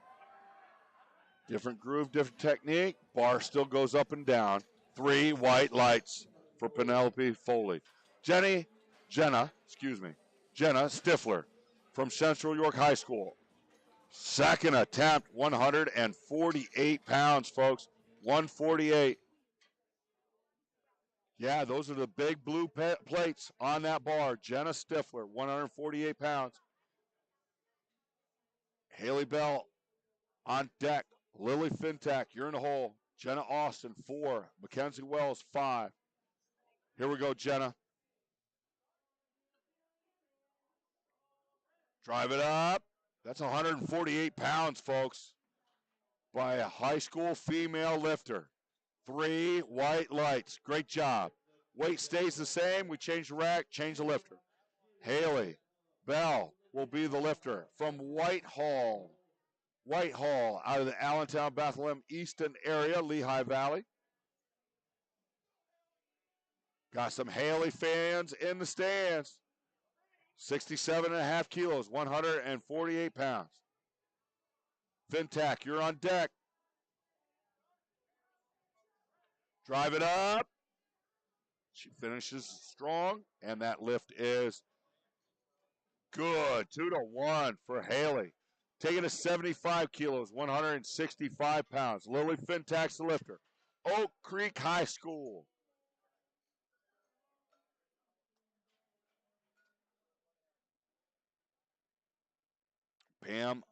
Different groove, different technique. Bar still goes up and down. 3 white lights for Penelope Foley. Jenna Stifler from Central York High School. Second attempt, 148 pounds, folks. 148. Yeah, those are the big blue plates on that bar. Jenna Stifler, 148 pounds. Haley Bell on deck. Lily Fintak, you're in the hole. Jenna Austin, 4. Mackenzie Wells, 5. Here we go, Jenna. Drive it up. That's 148 pounds, folks, by a high school female lifter. 3 white lights. Great job. Weight stays the same. We change the rack, change the lifter. Haley Bell will be the lifter from Whitehall, out of the Allentown, Bethlehem, Easton area, Lehigh Valley. Got some Haley fans in the stands. 67.5 kilos, 148 pounds. Fintak, you're on deck. Drive it up. She finishes strong, and that lift is good. 2-1 for Haley. Taking to 75 kilos, 165 pounds. Lily Fintak's the lifter. Oak Creek High School. Pam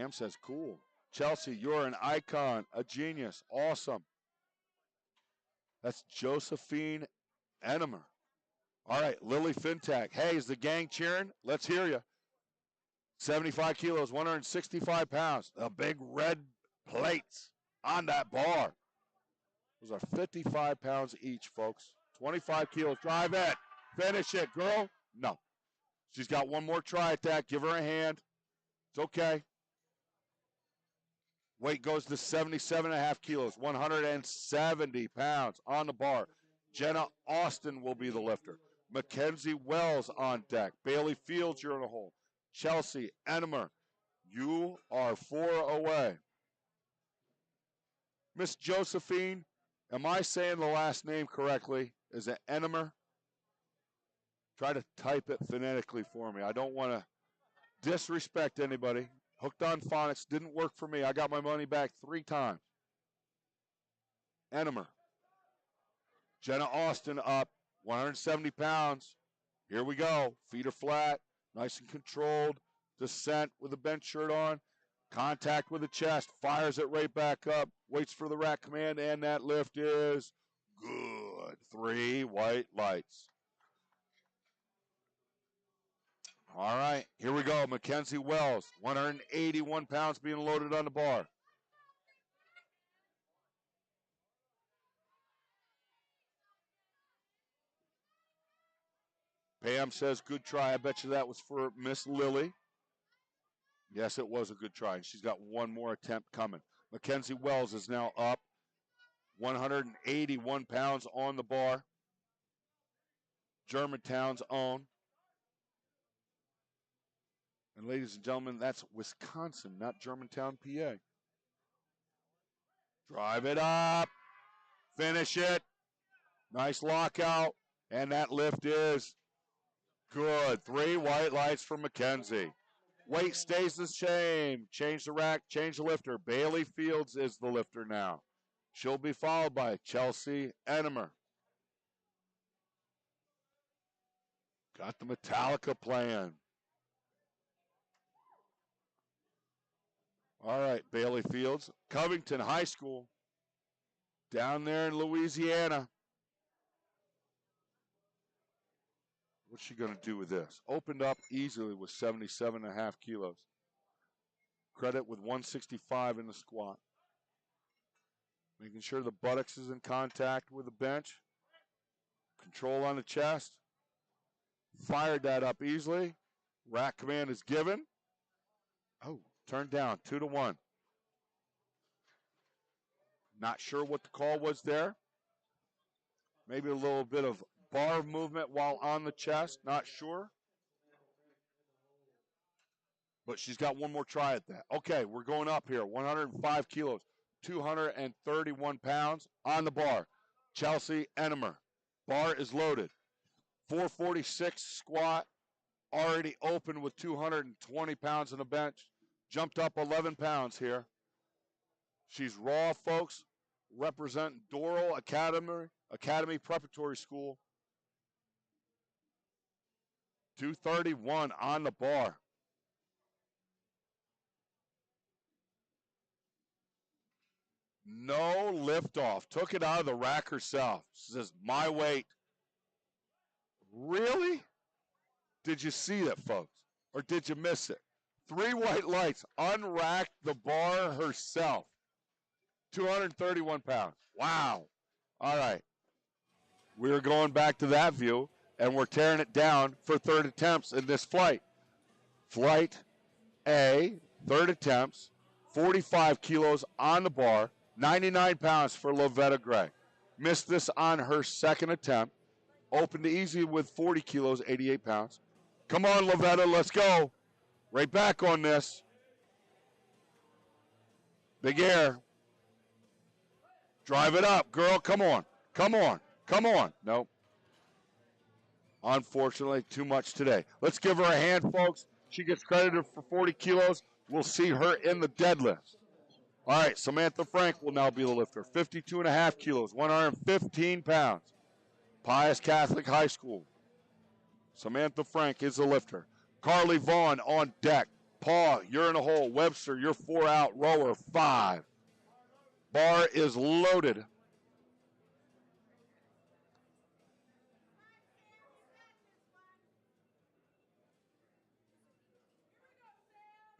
says, cool. Chelsea, you're an icon, a genius, awesome. That's Josephine Enemer. All right, Lily Fintak. Hey, is the gang cheering? Let's hear you. 75 kilos, 165 pounds. The big red plates on that bar. Those are 55 pounds each, folks. 25 kilos. Drive it. Finish it, girl. No. She's got one more try at that. Give her a hand. It's okay. Weight goes to 77.5 kilos, 170 pounds on the bar. Jenna Austin will be the lifter. Mackenzie Wells on deck. Bailey Fields, you're in the hole. Chelsea Enemer, you are 4 away. Miss Josephine, am I saying the last name correctly? Is it Enemer? Try to type it phonetically for me. I don't want to disrespect anybody. Hooked on phonics didn't work for me. I got my money back 3 times. Enemer. Jenna Austin up, 170 pounds. Here we go. Feet are flat, nice and controlled. Descent with a bench shirt on. Contact with the chest. Fires it right back up. Waits for the rack command, and that lift is good. 3 white lights. All right, here we go. Mackenzie Wells, 181 pounds being loaded on the bar. Pam says, good try. I bet you that was for Miss Lily. Yes, it was a good try. And she's got one more attempt coming. Mackenzie Wells is now up. 181 pounds on the bar. Germantown's own. And ladies and gentlemen, that's Wisconsin, not Germantown, PA. Drive it up. Finish it. Nice lockout. And that lift is good. 3 white lights for Mackenzie. Weight stays the same. Change the rack, change the lifter. Bailey Fields is the lifter now. She'll be followed by Chelsea Enemer. Got the Metallica playing. All right, Bailey Fields, Covington High School, down there in Louisiana. What's she going to do with this? Opened up easily with 77.5 kilos. Credit with 165 in the squat. Making sure the buttocks is in contact with the bench. Control on the chest. Fired that up easily. Rack command is given. Oh, turned down, 2-1. Not sure what the call was there. Maybe a little bit of bar movement while on the chest, not sure. But she's got one more try at that. Okay, we're going up here. 105 kilos, 231 pounds on the bar. Chelsea Enemer. Bar is loaded. 446 squat. Already open with 220 pounds on the bench. Jumped up 11 pounds here. She's raw, folks. Representing Doral Academy Preparatory School. 231 on the bar. No liftoff. Took it out of the rack herself. Says, my weight. Really? Did you see that, folks? Or did you miss it? 3 white lights. Unracked the bar herself. 231 pounds. Wow. All right. We're going back to that view, and we're tearing it down for third attempts in this flight. Flight A, third attempts, 45 kilos on the bar, 99 pounds for Lovetta Gray. Missed this on her second attempt. Opened easy with 40 kilos, 88 pounds. Come on, Lovetta, let's go. Right back on this. Big air. Drive it up, girl. Come on. Come on. Come on. Nope. Unfortunately, too much today. Let's give her a hand, folks. She gets credited for 40 kilos. We'll see her in the deadlift. All right, Samantha Frank will now be the lifter. 52.5 kilos, 115 pounds. Pius Catholic High School. Samantha Frank is the lifter. Carly Vaughn on deck. Paul, you're in a hole. Webster, you're 4 out. Rower, 5. Bar is loaded.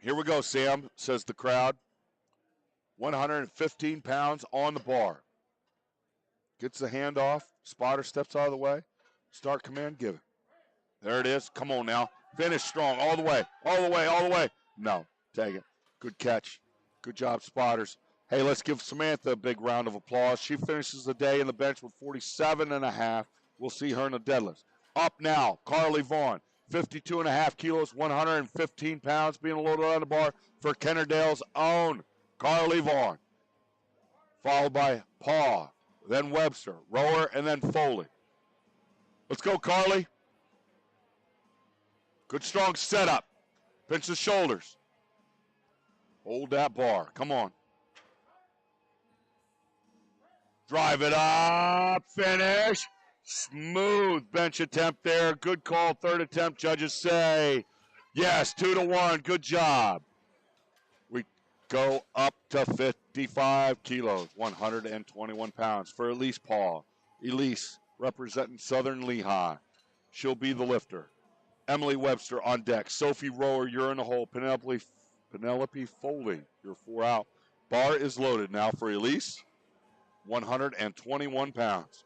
Here we go, Sam, says the crowd. 115 pounds on the bar. Gets the hand off. Spotter steps out of the way. Start command, give it. There it is. Come on now. Finish strong. All the way. All the way. All the way. No. Take it. Good catch. Good job, spotters. Hey, let's give Samantha a big round of applause. She finishes the day in the bench with 47.5. We'll see her in the deadlifts. Up now, Carly Vaughn. 52.5 kilos, 115 pounds, being loaded on the bar for Kennerdale's own Carly Vaughn. Followed by Paw, then Webster, Rower, and then Foley. Let's go, Carly. Good strong setup. Pinch the shoulders. Hold that bar. Come on. Drive it up. Finish. Smooth bench attempt there. Good call. Third attempt. Judges say yes. 2-1. Good job. We go up to 55 kilos. 121 pounds for Elise Paul. Elise representing Southern Lehigh. She'll be the lifter. Emily Webster on deck. Sophie Rower, you're in the hole. Penelope Foley, you're 4 out. Bar is loaded now for Elise. 121 pounds.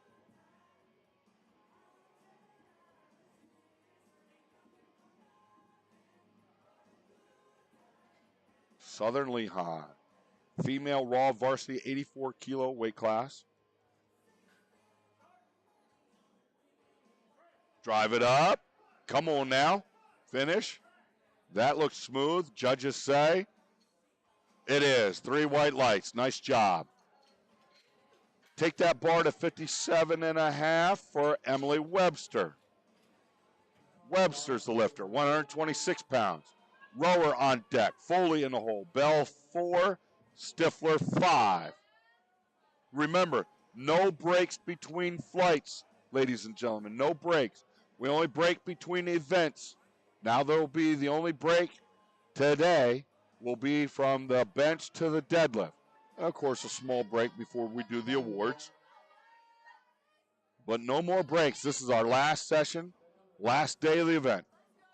Southern Lehigh. Female raw varsity 84 kilo weight class. Drive it up. Come on now. Finish. That looks smooth. Judges say it is. 3 white lights. Nice job. Take that bar to 57.5 for Emily Webster. Webster's the lifter. 126 pounds. Rower on deck. Foley in the hole. Bell 4. Stifler 5. Remember, no breaks between flights, ladies and gentlemen. No breaks. We only break between events. Now there will be the only break today will be from the bench to the deadlift. Of course, a small break before we do the awards. But no more breaks. This is our last session Last day of the event.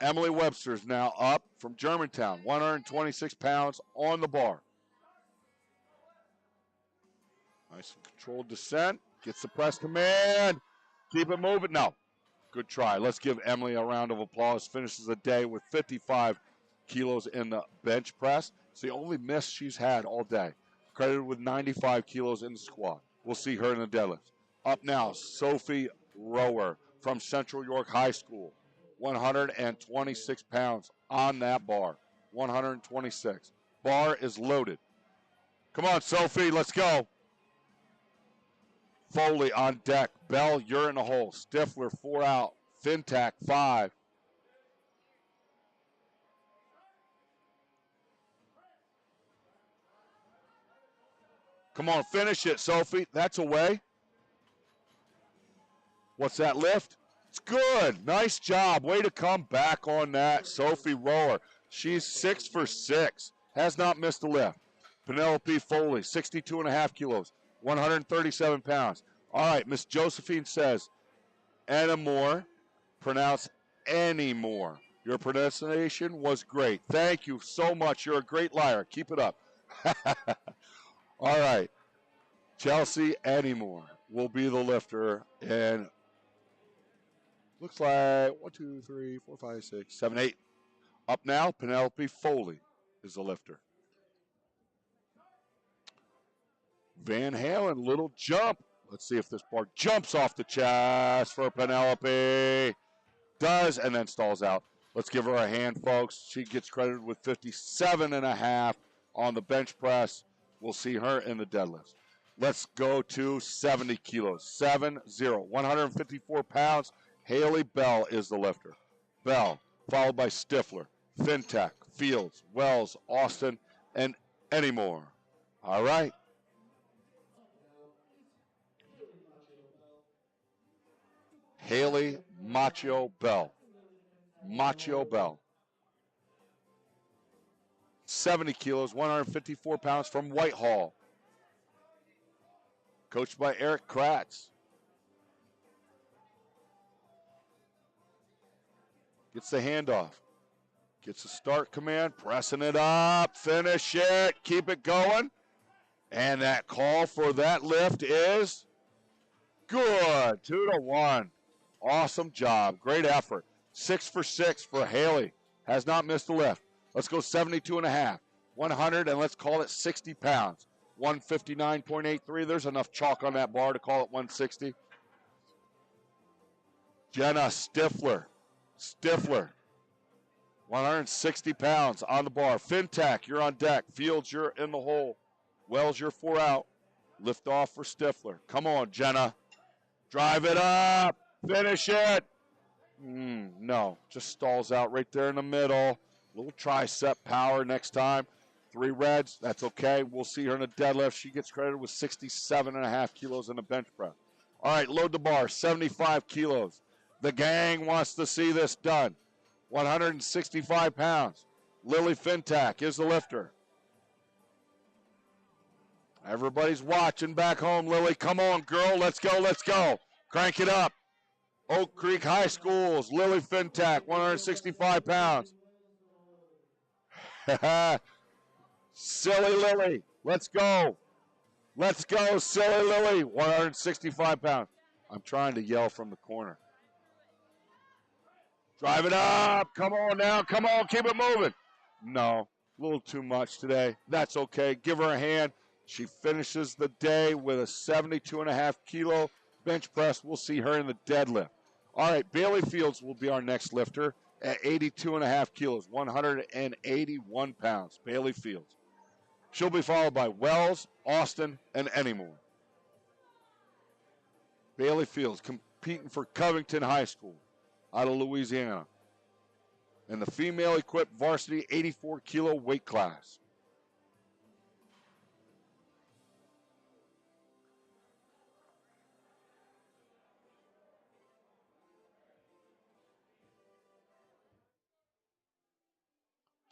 Emily Webster's now up from Germantown, 126 pounds on the bar. Nice and controlled descent. Gets the press command. Keep it moving. No. Good try. Let's give Emily a round of applause. Finishes the day with 55 kilos in the bench press. It's the only miss she's had all day. Credited with 95 kilos in the squat. We'll see her in the deadlift. Up now, Sophie Rower from Central York High School. 126 pounds on that bar. 126. Bar is loaded. Come on, Sophie, let's go. Foley on deck. Bell, you're in the hole. Stifler, 4 out. Fintac, 5. Come on, finish it, Sophie. That's away. What's that lift? It's good. Nice job. Way to come back on that, Sophie Rower. She's 6 for 6. Has not missed a lift. Penelope Foley, 62.5 kilos, 137 pounds. All right, Miss Josephine says, anymore, pronounce anymore. Your pronunciation was great. Thank you so much. You're a great liar. Keep it up. All right. Chelsea Anymore will be the lifter. And looks like 1, 2, 3, 4, 5, 6, 7, 8. Up now, Penelope Foley is the lifter. Van Halen, little jump. Let's see if this bar jumps off the chest for Penelope. Does, and then stalls out. Let's give her a hand, folks. She gets credited with 57.5 on the bench press. We'll see her in the deadlifts. Let's go to 70 kilos. 70, 154 pounds. Haley Bell is the lifter. Bell, followed by Stifler, Fintech, Fields, Wells, Austin, and Anymore. All right. Haley Macho Bell. Macho Bell. 70 kilos, 154 pounds from Whitehall. Coached by Eric Kratz. Gets the handoff. Gets the start command, pressing it up, finish it, keep it going. And that call for that lift is good. 2-1. Awesome job. Great effort. 6 for 6 for Haley. Has not missed a lift. Let's go 72.5. 100, and let's call it 60 pounds. 159.83. There's enough chalk on that bar to call it 160. Jenna Stifler. Stifler. 160 pounds on the bar. Fintac, you're on deck. Fields, you're in the hole. Wells, you're 4 out. Lift off for Stifler. Come on, Jenna. Drive it up. Finish it. No, just stalls out right there in the middle. Little tricep power next time. 3 reds, that's okay. We'll see her in the deadlift. She gets credited with 67.5 kilos in the bench press. All right, load the bar, 75 kilos. The gang wants to see this done. 165 pounds. Lily Fintac is the lifter. Everybody's watching back home. Lily, come on, girl. Let's go, let's go. Crank it up. Oak Creek High School's Lily Fintac, 165 pounds. Silly Lily, let's go. Let's go, Silly Lily, 165 pounds. I'm trying to yell from the corner. Drive it up. Come on now. Come on. Keep it moving. No, a little too much today. That's okay. Give her a hand. She finishes the day with a 72.5 kilo bench press. We'll see her in the deadlift. All right, Bailey Fields will be our next lifter at 82.5 kilos, 181 pounds. Bailey Fields. She'll be followed by Wells, Austin, and Anymore. Bailey Fields competing for Covington High School out of Louisiana in the female-equipped varsity 84-kilo weight class.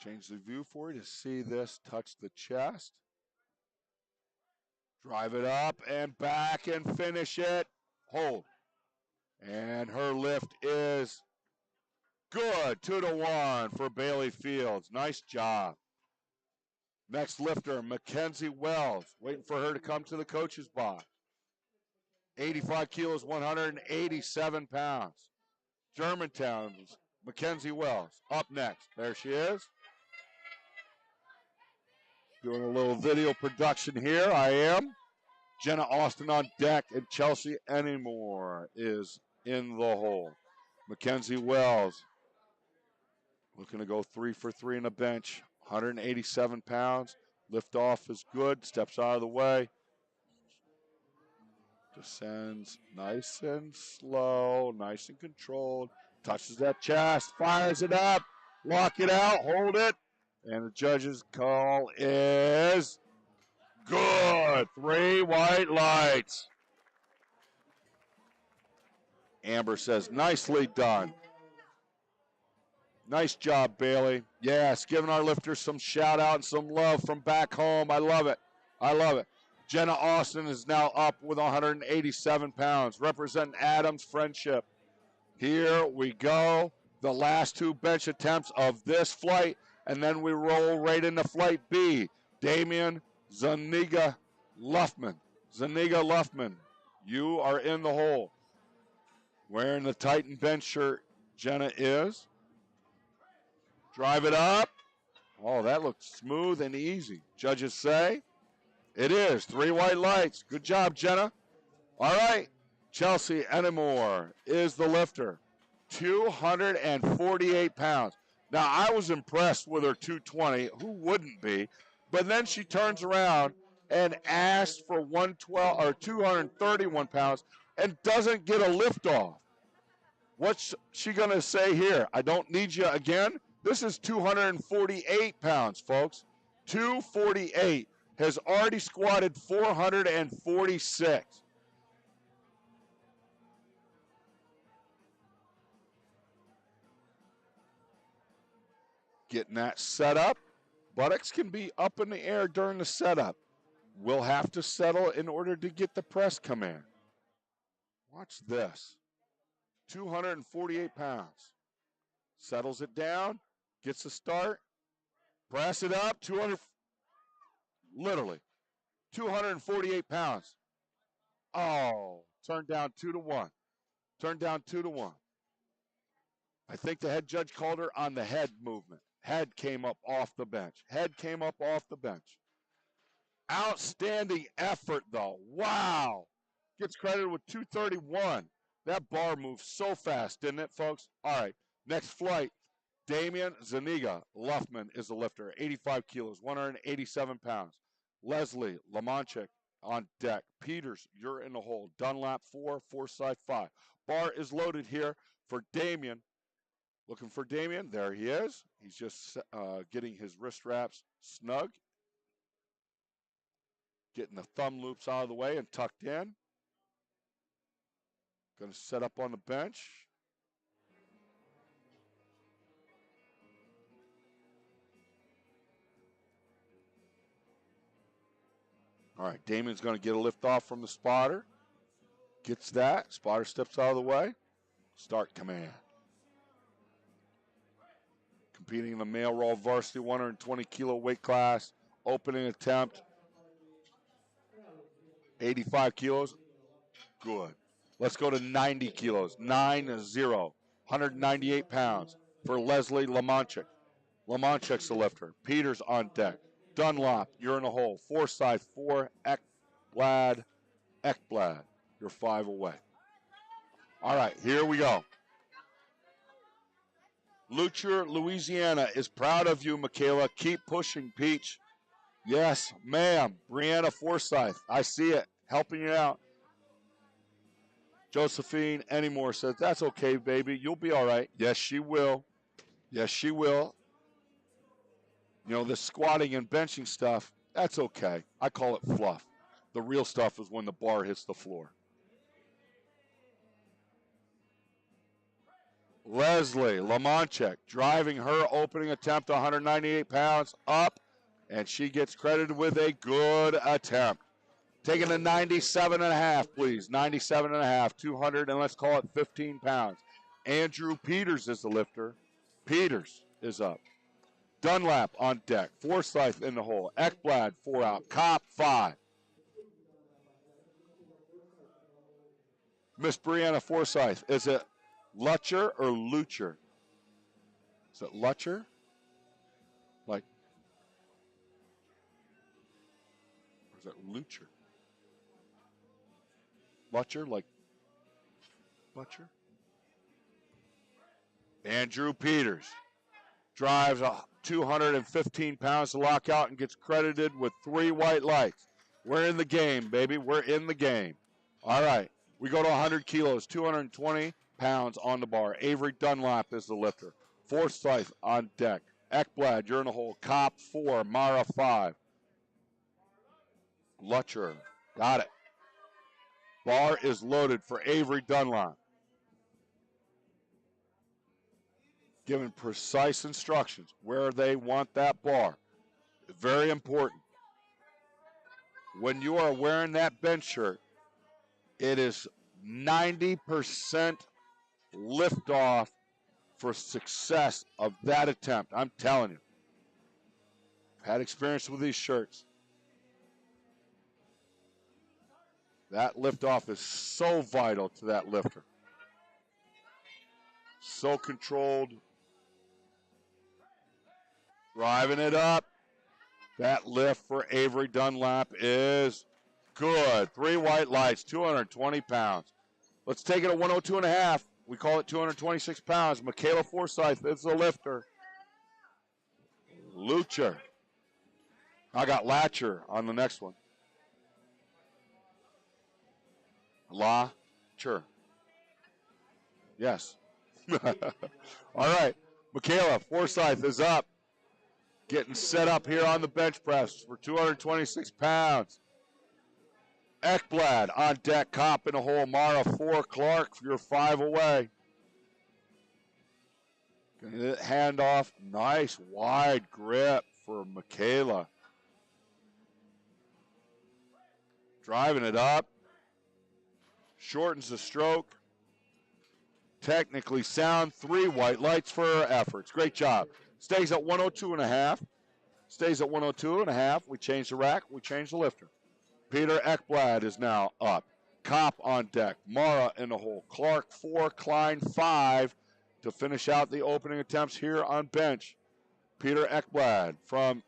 Change the view for you to see this touch the chest. Drive it up and back and finish it. Hold. And her lift is Good, 2-1 for Bailey Fields. Nice job. Next lifter, Mackenzie Wells. Waiting for her to come to the coach's box. 85 kilos, 187 pounds. Germantown's Mackenzie Wells. Up next. There she is. Doing a little video production here. I am. Jenna Austin on deck, and Chelsea Anymore is in the hole. Mackenzie Wells looking to go 3 for 3 in the bench. 187 pounds. Liftoff is good. Steps out of the way. Descends nice and slow, nice and controlled. Touches that chest, fires it up. Lock it out, hold it. And the judge's call is good. 3 white lights. Amber says, nicely done. Nice job, Bailey. Yes, giving our lifters some shout out and some love from back home. I love it. I love it. Jenna Austin is now up with 187 pounds, representing Adams Friendship. Here we go. The last 2 bench attempts of this flight, and then we roll right into flight B. Damian Zuniga Luffman. Zuniga Luffman, you are in the hole. Wearing the Titan bench shirt, Jenna is. Drive it up. Oh, that looks smooth and easy. Judges say it is. 3 white lights. Good job, Jenna. All right. Chelsea Enamore is the lifter. 248 pounds. Now, I was impressed with her 220. Who wouldn't be? But then she turns around and asks for 112 or 231 pounds and doesn't get a lift off. What's she going to say here? I don't need you again? This is 248 pounds, folks. 248 has already squatted 446. Getting that set up. Buttocks can be up in the air during the setup. We'll have to settle in order to get the press command. Watch this. 248 pounds. Settles it down. Gets the start. Press it up. 248 pounds. Oh, turned down 2-1. Turned down 2-1. I think the head judge called her on the head movement. Head came up off the bench. Head came up off the bench. Outstanding effort, though. Wow. Gets credited with 231. That bar moved so fast, didn't it, folks? All right, next flight. Damian Zuniga Luffman is the lifter. 85 kilos, 187 pounds. Leslie Lamanchik on deck. Peters, you're in the hole. Dunlap 4, Forsyth 5. Bar is loaded here for Damian. Looking for Damian. There he is. He's just getting his wrist wraps snug. Getting the thumb loops out of the way and tucked in. Going to set up on the bench. All right, Damian's going to get a lift off from the spotter. Gets that. Spotter steps out of the way. Start command. Competing in the male raw varsity 120 kilo weight class. Opening attempt. 85 kilos. Good. Let's go to 90 kilos. 9-0. 198 pounds for Leslie Lamanchik. Lamanchik's the lifter. Peters on deck. Dunlop, you're in the hole. Forsyth 4. Ekblad. You're 5 away. All right, here we go. Lucher, Louisiana is proud of you, Michaela. Keep pushing, Peach. Yes, ma'am. Brianna Forsyth, I see it. Helping you out. Josephine Anymore says, that's okay, baby. You'll be all right. Yes, she will. Yes, she will. You know, the squatting and benching stuff, that's okay. I call it fluff. The real stuff is when the bar hits the floor. Leslie Lamanchik driving her opening attempt, 198 pounds up, and she gets credited with a good attempt. Taking a 97.5, please. 97.5, 200, and let's call it 15 pounds. Andrew Peters is the lifter. Peters is up. Dunlap on deck. Forsyth in the hole. Ekblad 4 out. Kopp 5. Miss Brianna Forsyth, is it Lutcher or Lucher? Is it Lutcher? Like, or is it Lucher? Lutcher, like Butcher? Andrew Peters drives 215 pounds to lock out and gets credited with 3 white lights. We're in the game, baby. We're in the game. All right. We go to 100 kilos, 220 pounds on the bar. Avery Dunlap is the lifter. Forsyth on deck. Ekblad, you're in the hole. Kopp 4, Mara 5. Lutcher, got it. Bar is loaded for Avery Dunlap. Given precise instructions where they want that bar. Very important. When you are wearing that bench shirt, it is 90% liftoff for success of that attempt. I'm telling you. I've had experience with these shirts. That liftoff is so vital to that lifter. So controlled. Driving it up. That lift for Avery Dunlap is good. 3 white lights, 220 pounds. Let's take it at 102.5. We call it 226 pounds. Michaela Forsyth is the lifter. Lucher. I got Latcher on the next one. Latcher. Yes. All right. Michaela Forsyth is up. Getting set up here on the bench press for 226 pounds. Ekblad on deck, Kopp in the hole. Mara 4, Clark, you're 5 away. Hand off, nice wide grip for Michaela. Driving it up. Shortens the stroke. Technically sound, 3 white lights for her efforts. Great job. Stays at 102.5. Stays at 102.5. We change the rack. We change the lifter. Peter Ekblad is now up. Kopp on deck. Mara in the hole. Clark 4, Klein 5 to finish out the opening attempts here on bench. Peter Ekblad from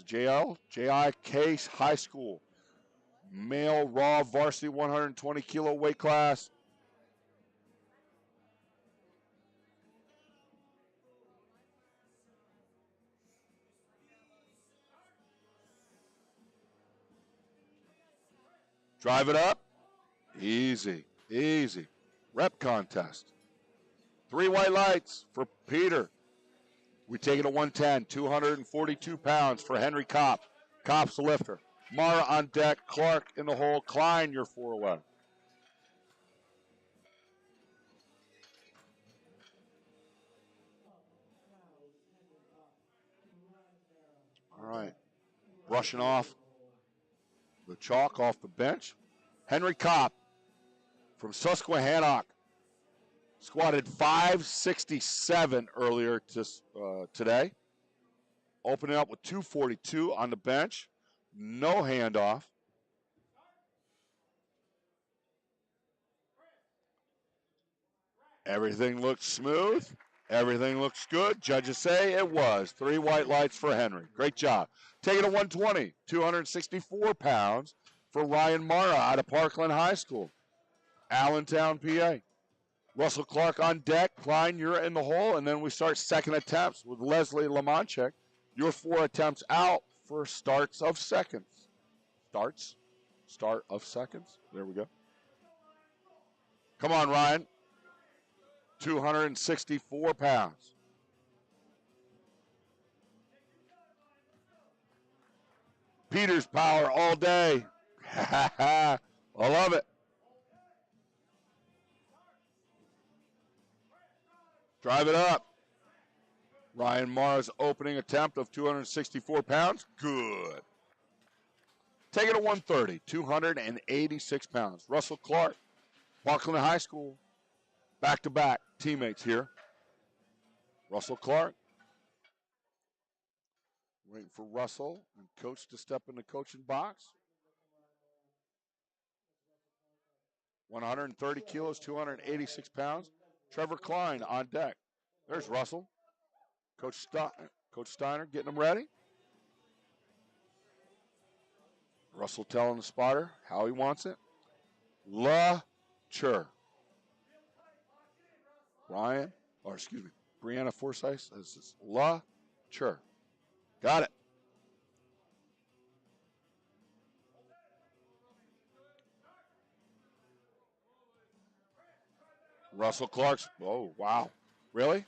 J.I. Case High School. Male raw varsity 120 kilo weight class. Drive it up. Easy, easy. Rep contest. 3 white lights for Peter. We take it to 110, 242 pounds for Henry Kopp. Kopp's the lifter. Mara on deck, Clark in the hole. Klein, you're 4 away. All right. Brushing off the chalk off the bench. Henry Kopp from Susquehannock squatted 567 earlier today. Opening up with 242 on the bench. No handoff. Everything looks smooth. Everything looks good. Judges say it was. 3 white lights for Henry. Great job. Take it to 120, 264 pounds for Ryan Mara out of Parkland High School, Allentown, PA. Russell Clark on deck. Klein, you're in the hole. And then we start second attempts with Leslie Lamonchek. Your 4 attempts out for starts of seconds. Start of seconds. There we go. Come on, Ryan. 264 pounds. Peters power all day. I love it. Drive it up. Ryan Mara's opening attempt of 264 pounds. Good. Take it to 130, 286 pounds. Russell Clark, Parkland High School. Back-to-back teammates here. Russell Clark. Waiting for Russell and Coach to step in the coaching box. 130 kilos, 286 pounds. Trevor Klein on deck. There's Russell. Coach Steiner getting them ready. Russell telling the spotter how he wants it. Brianna Forsyth says it's Chur. Got it. Russell Clark's, oh, wow. Really?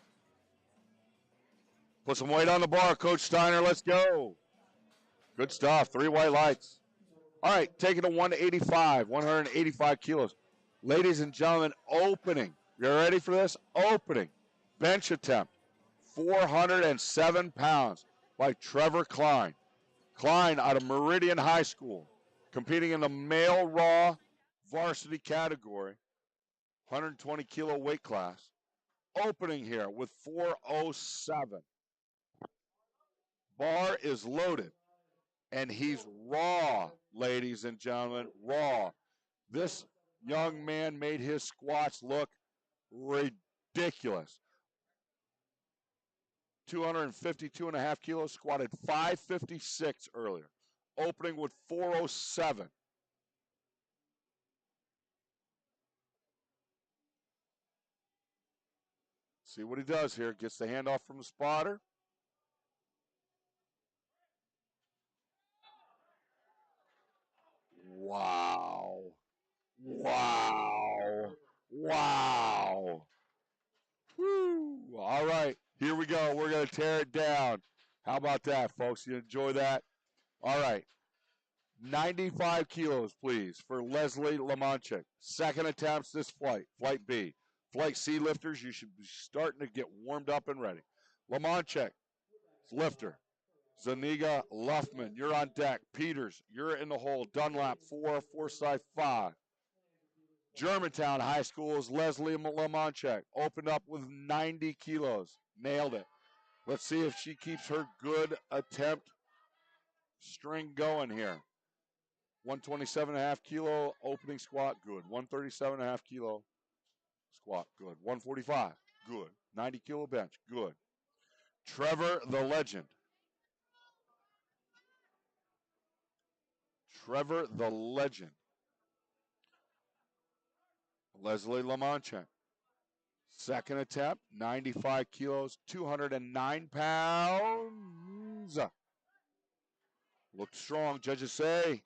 Put some weight on the bar, Coach Steiner. Let's go. Good stuff. 3 white lights. All right, take it to 185, 185 kilos. Ladies and gentlemen, opening. You ready for this? Opening. Bench attempt. 407 pounds by Trevor Klein. Klein out of Meridian High School, competing in the male raw varsity category, 120 kilo weight class. Opening here with 407. Bar is loaded, and he's raw, ladies and gentlemen, raw. This young man made his squats look ridiculous. 252.5 kilos, squatted 556 earlier. Opening with 407. See what he does here. Gets the handoff from the spotter. Wow. Wow. Wow. Woo. All right. Here we go. We're going to tear it down. How about that, folks? You enjoy that? All right. 95 kilos, please, for Leslie Lamonchik. Second attempts this flight, Flight B. Flight C lifters, you should be starting to get warmed up and ready. Lamonchik, lifter. Zaniga Luffman, you're on deck. Peters, you're in the hole. Dunlap, 4. Forsyth, 5. Germantown High School's Leslie Lamonchek opened up with 90 kilos. Nailed it. Let's see if she keeps her good attempt string going here. 127.5 kilo opening squat, good. 137.5 kilo squat, good. 145, good. 90 kilo bench, good. Trevor the Legend. Trevor the Legend. Leslie Lamonchek. Second attempt, 95 kilos, 209 pounds. Looked strong, judges say.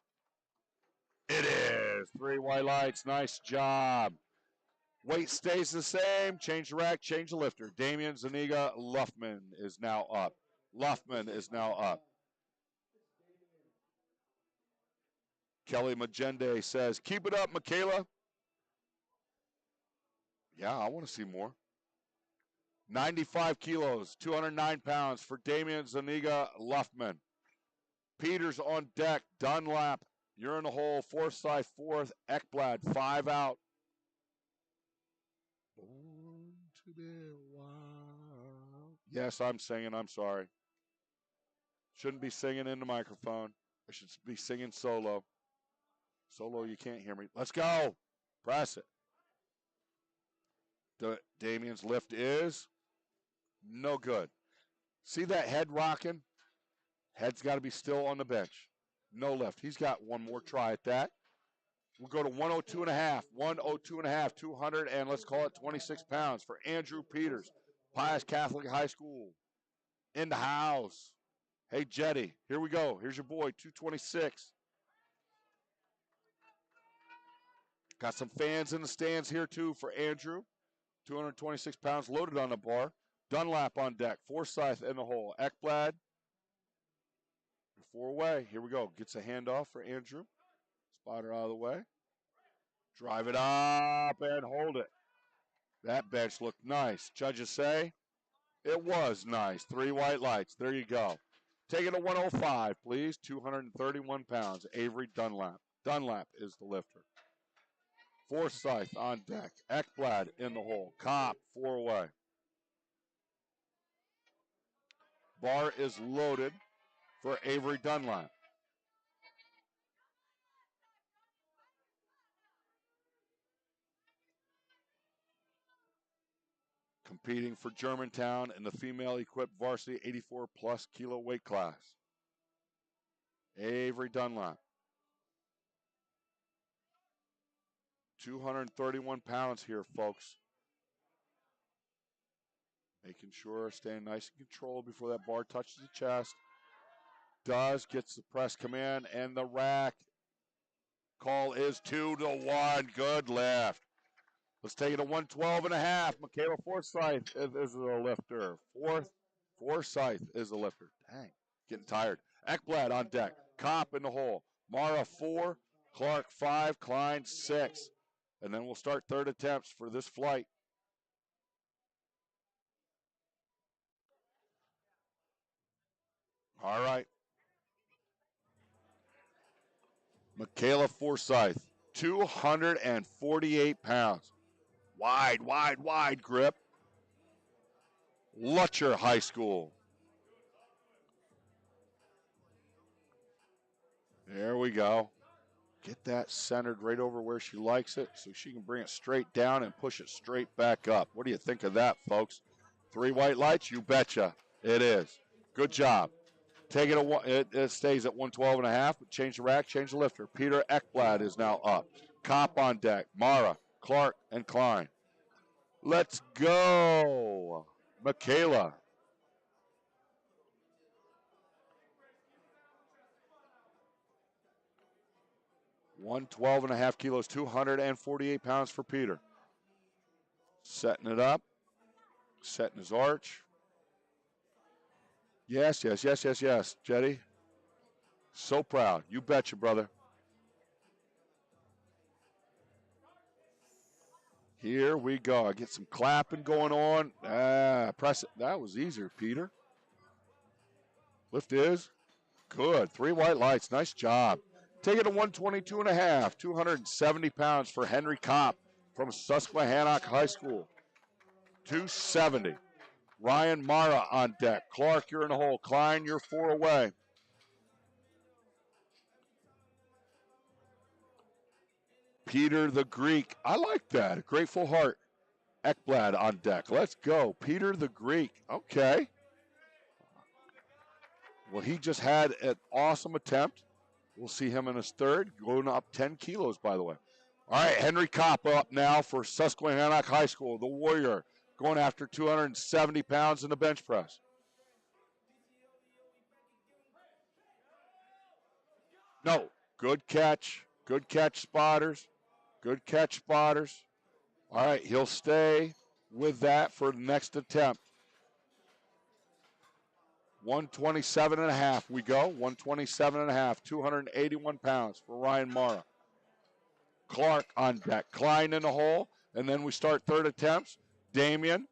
It is. 3 white lights, nice job. Weight stays the same. Change the rack, change the lifter. Damian Zaniga Luffman is now up. Kelly Magende says, keep it up, Michaela. Yeah, I want to see more. 95 kilos, 209 pounds for Damian Zaniga Luffman. Peters on deck. Dunlap, you're in the hole. Forsyth, 4th. Ekblad, 5 out. Born to be wild. Yes, I'm singing. I'm sorry. Shouldn't be singing in the microphone. I should be singing solo. Solo, you can't hear me. Let's go. Press it. Damian's lift is no good. See that head rocking? Head's got to be still on the bench. No lift. He's got one more try at that. We'll go to 102.5. 102.5, 200, and let's call it 26 pounds for Andrew Peters, Pius Catholic High School. In the house. Hey, Jetty, here we go. Here's your boy, 226. Got some fans in the stands here, too, for Andrew. 226 pounds loaded on the bar. Dunlap on deck. Forsyth in the hole. Ekblad. 4 away. Here we go. Gets a handoff for Andrew. Spotter out of the way. Drive it up and hold it. That bench looked nice. Judges say it was nice. 3 white lights. There you go. Take it to 105, please. 231 pounds. Avery Dunlap. Dunlap is the lifter. Forsyth on deck. Ekblad in the hole. Kopp 4 away. Bar is loaded for Avery Dunlap. Competing for Germantown in the female equipped varsity 84 plus kilo weight class. Avery Dunlap. 231 pounds here, folks. Making sure, staying nice and controlled before that bar touches the chest. Gets the press command, and the rack. Call is 2-1. Good lift. Let's take it to 112.5. Michaela Forsyth is the lifter. Forsyth is the lifter. Dang, getting tired. Ekblad on deck. Kopp in the hole. Mara 4, Clark 5, Klein 6. And then we'll start third attempts for this flight. All right. Michaela Forsyth, 248 pounds. Wide grip. Lutcher High School. There we go. Get that centered right over where she likes it so she can bring it straight down and push it straight back up. What do you think of that, folks? 3 white lights? You betcha. It is. Good job. Take it, it stays at 112.5, but change the rack, change the lifter. Peter Ekblad is now up. Kopp on deck. Mara, Clark, and Klein. Let's go. Michaela. $112.5 kilos, 248 pounds for Peter. Setting it up. Setting his arch. Yes, Jetty. So proud. You betcha, brother. Here we go. I get some clapping going on. Press it. That was easier, Peter. Lift is good. 3 white lights. Nice job. Take it to 122.5. 270 pounds for Henry Kopp from Susquehannock High School. 270. Ryan Mara on deck. Clark, you're in the hole. Klein, you're 4 away. Peter the Greek. I like that. A grateful heart. Ekblad on deck. Let's go. Peter the Greek. Okay. Well, he just had an awesome attempt. We'll see him in his third. Going up 10 kilos, by the way. All right, Henry Kopp up now for Susquehannock High School. The Warrior going after 270 pounds in the bench press. No. Good catch. Good catch, spotters. Good catch, spotters. All right, he'll stay with that for the next attempt. 127.5 we go. 127.5, 281 pounds for Ryan Mara. Clark on deck. Klein in the hole. And then we start third attempts. Damien,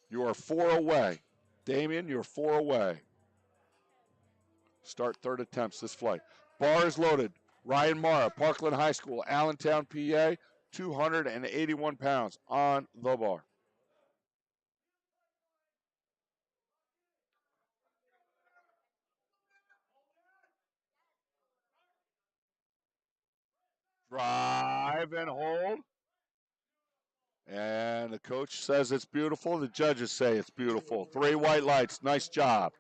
you are 4 away. Damien, you're 4 away. Start third attempts this flight. Bar is loaded. Ryan Mara, Parkland High School, Allentown, PA, 281 pounds on the bar. Drive and hold. And the coach says it's beautiful. The judges say it's beautiful. 3 white lights. Nice job.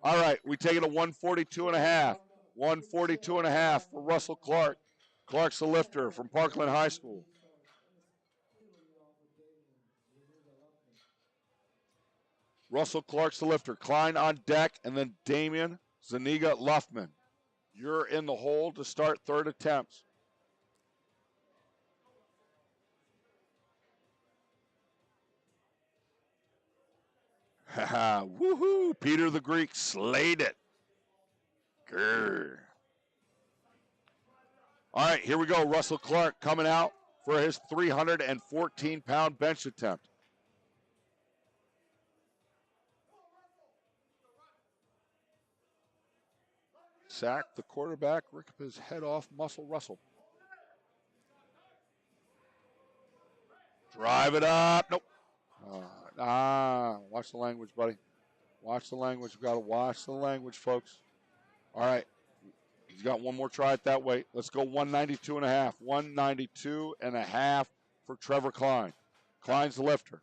All right, we take it to 142.5. 142.5 for Russell Clark. Clark's the lifter from Parkland High School. Russell Clark's the lifter. Klein on deck, and then Damian Zaniga Luffman. You're in the hole to start third attempts. Woohoo! Peter the Greek slayed it. Grr. All right, here we go. Russell Clark coming out for his 314-pound bench attempt. Sack the quarterback, rip his head off, Muscle Russell. Drive it up. Nope. Watch the language, buddy. Watch the language. We've got to watch the language, folks. All right. He's got one more try at that weight. Let's go 192 and a half. 192 and a half for Trevor Klein. Klein's the lifter.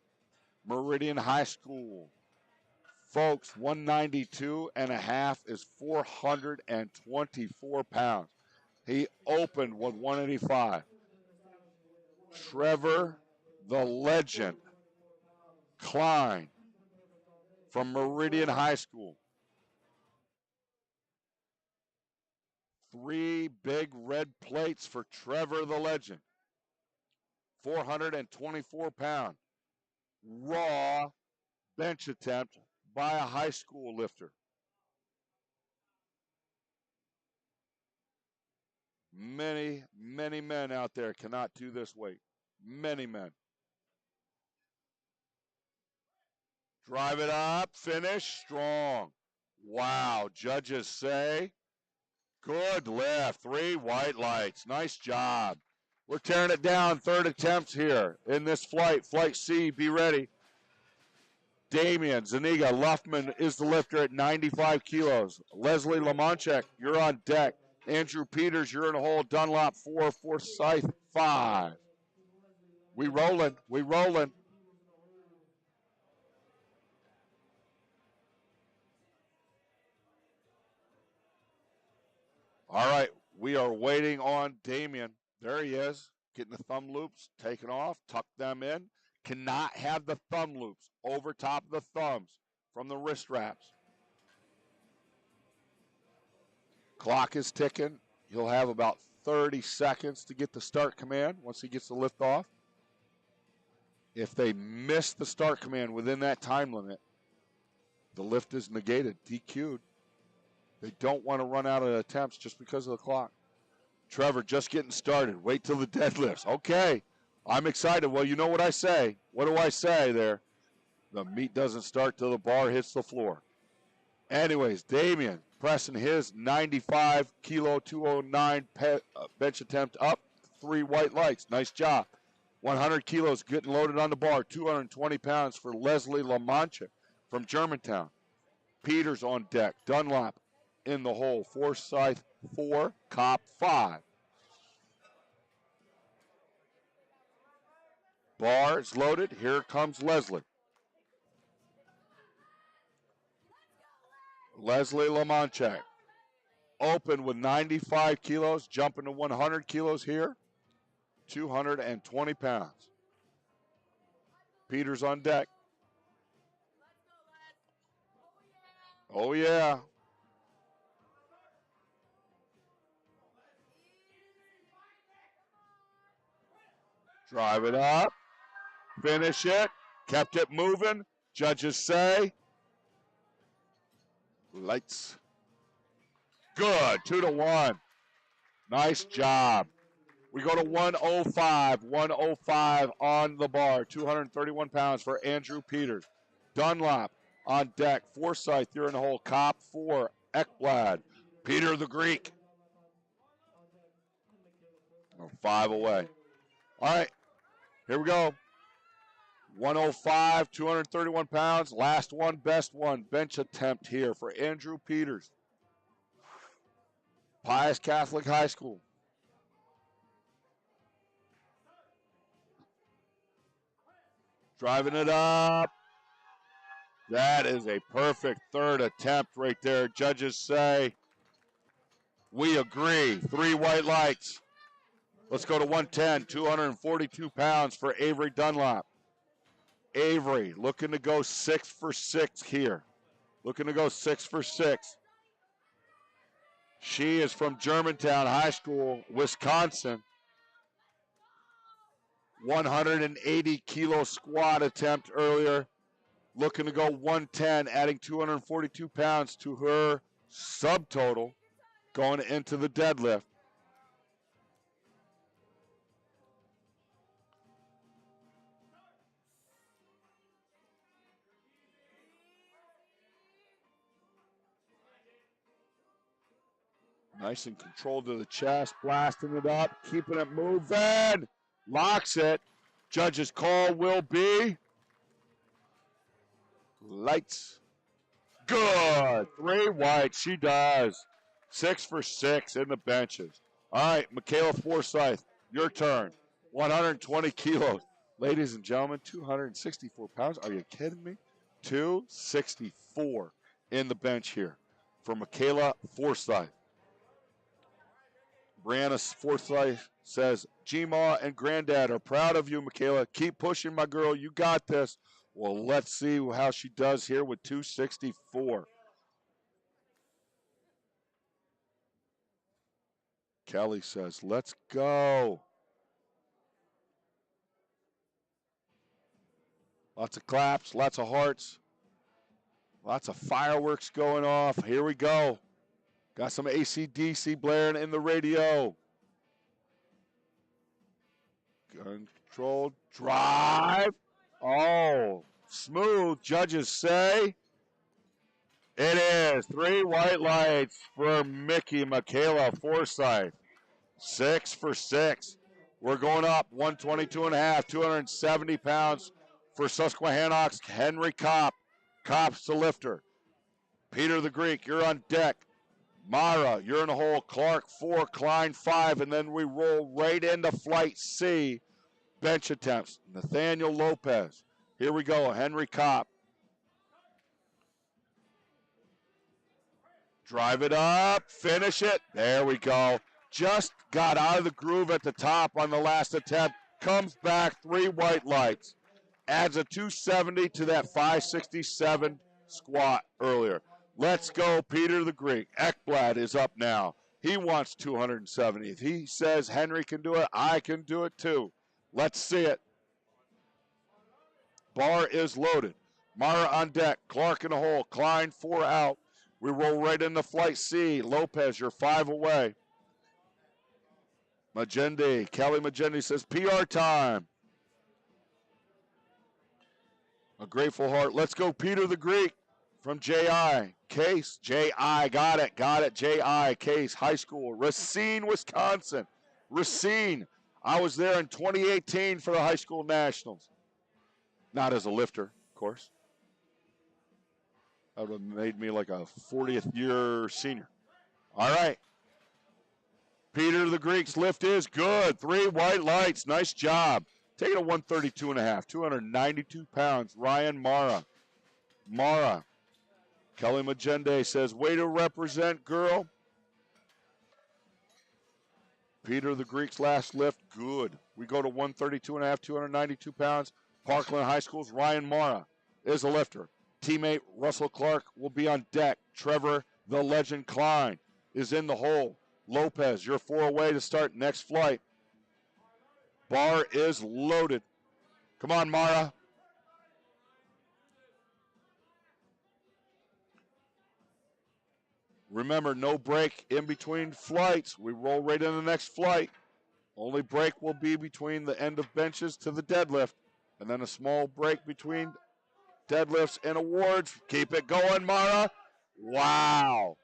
Meridian High School. Folks, 192 and a half is 424 pounds. He opened with 185. Trevor, the legend, Klein from Meridian High School. 3 big red plates for Trevor, the legend. 424 pound raw bench attempt by a high school lifter. Many, many men out there cannot do this weight. Many men. Drive it up, finish strong. Wow, judges say, good lift, 3 white lights. Nice job. We're tearing it down, 3rd attempts here in this flight. Flight C, be ready. Damian Zaniga Luffman is the lifter at 95 kilos. Leslie Lamonchek, you're on deck. Andrew Peters, you're in the hole. Dunlop 4, Forsyth 5. We rolling. All right, we are waiting on Damian. There he is, getting the thumb loops taken off, tuck them in. Cannot have the thumb loops over top of the thumbs from the wrist wraps. Clock is ticking. He'll have about 30 seconds to get the start command once he gets the lift off. If they miss the start command within that time limit, the lift is negated, DQ'd. They don't want to run out of attempts just because of the clock. Trevor just getting started. Wait till the deadlifts. Okay, I'm excited. Well, you know what I say. What do I say there? The meat doesn't start till the bar hits the floor. Anyways, Damian pressing his 95 kilo 209 bench attempt up. 3 white lights. Nice job. 100 kilos getting loaded on the bar. 220 pounds for Leslie Lamancha from Germantown. Peters on deck. Dunlop in the hole. Forsyth 4, Cop 5. Bar is loaded. Here comes Leslie. Leslie Lamanchak. Open with 95 kilos, jumping to 100 kilos here. 220 pounds. Peters on deck. Oh, yeah. Drive it up. Finish it. Kept it moving. Judges say. Lights. Good. 2-1. Nice job. We go to 105. 105 on the bar. 231 pounds for Andrew Peters. Dunlop on deck. Forsyth, you're in the hole. Cop 4. Ekblad. Peter the Greek. 5 away. All right. Here we go. 105, 231 pounds. Last one, best one. Bench attempt here for Andrew Peters. Pius Catholic High School. Driving it up. That is a perfect 3rd attempt right there. Judges say, we agree. 3 white lights. Let's go to 110, 242 pounds for Avery Dunlop. Avery looking to go 6 for 6 here. Looking to go 6 for 6. She is from Germantown High School, Wisconsin. 180 kilo squat attempt earlier. Looking to go 110, adding 242 pounds to her subtotal going into the deadlift. Nice and controlled to the chest, blasting it up, keeping it moving. Locks it. Judge's call will be lights. Good. 3 white. She does. 6 for 6 in the benches. All right, Michaela Forsyth, your turn. 120 kilos. Ladies and gentlemen, 264 pounds. Are you kidding me? 264 in the bench here for Michaela Forsyth. Brianna Forsyth says, G-Ma and Granddad are proud of you, Michaela. Keep pushing, my girl. You got this. Well, let's see how she does here with 264. Kelly says, let's go. Lots of claps, lots of hearts, lots of fireworks going off. Here we go. Got some AC/DC blaring in the radio. Controlled drive. Oh, smooth. Judges say it is 3 white lights for Michaela Forsyth. 6 for 6. We're going up 122.5, 270 pounds for Susquehannock's Henry Kopp. Kopp's the lifter. Peter the Greek, you're on deck. Mara, you're in the hole. Clark 4, Klein 5, and then we roll right into flight C. Bench attempts. Nathaniel Lopez. Here we go. Henry Kopp. Drive it up. Finish it. There we go. Just got out of the groove at the top on the last attempt. Comes back. 3 white lights. Adds a 270 to that 567 squat earlier. Let's go, Peter the Greek. Ekblad is up now. He wants 270. If he says Henry can do it, I can do it too. Let's see it. Bar is loaded. Mara on deck. Clark in the hole. Klein 4 out. We roll right into flight C. Lopez, you're 5 away. Majendi. Kelly Majendi says PR time. A grateful heart. Let's go, Peter the Greek from J.I. Case. J.I. Got it. J.I. Case High School. Racine, Wisconsin. Racine. I was there in 2018 for the high school nationals. Not as a lifter, of course. That would have made me like a 40th year senior. All right. Peter the Greek's lift is good. 3 white lights. Nice job. Taking a 132.5, 292 pounds. Ryan Mara. Kelly Magende says, way to represent, girl. Peter the Greek's last lift, good. We go to 132.5, 292 pounds. Parkland High School's Ryan Mara is a lifter. Teammate Russell Clark will be on deck. Trevor the Legend Klein is in the hole. Lopez, you're 4 away to start next flight. Bar is loaded. Come on, Mara. Remember, no break in between flights. We roll right into the next flight. Only break will be between the end of benches to the deadlift, and then a small break between deadlifts and awards. Keep it going, Mara. Wow.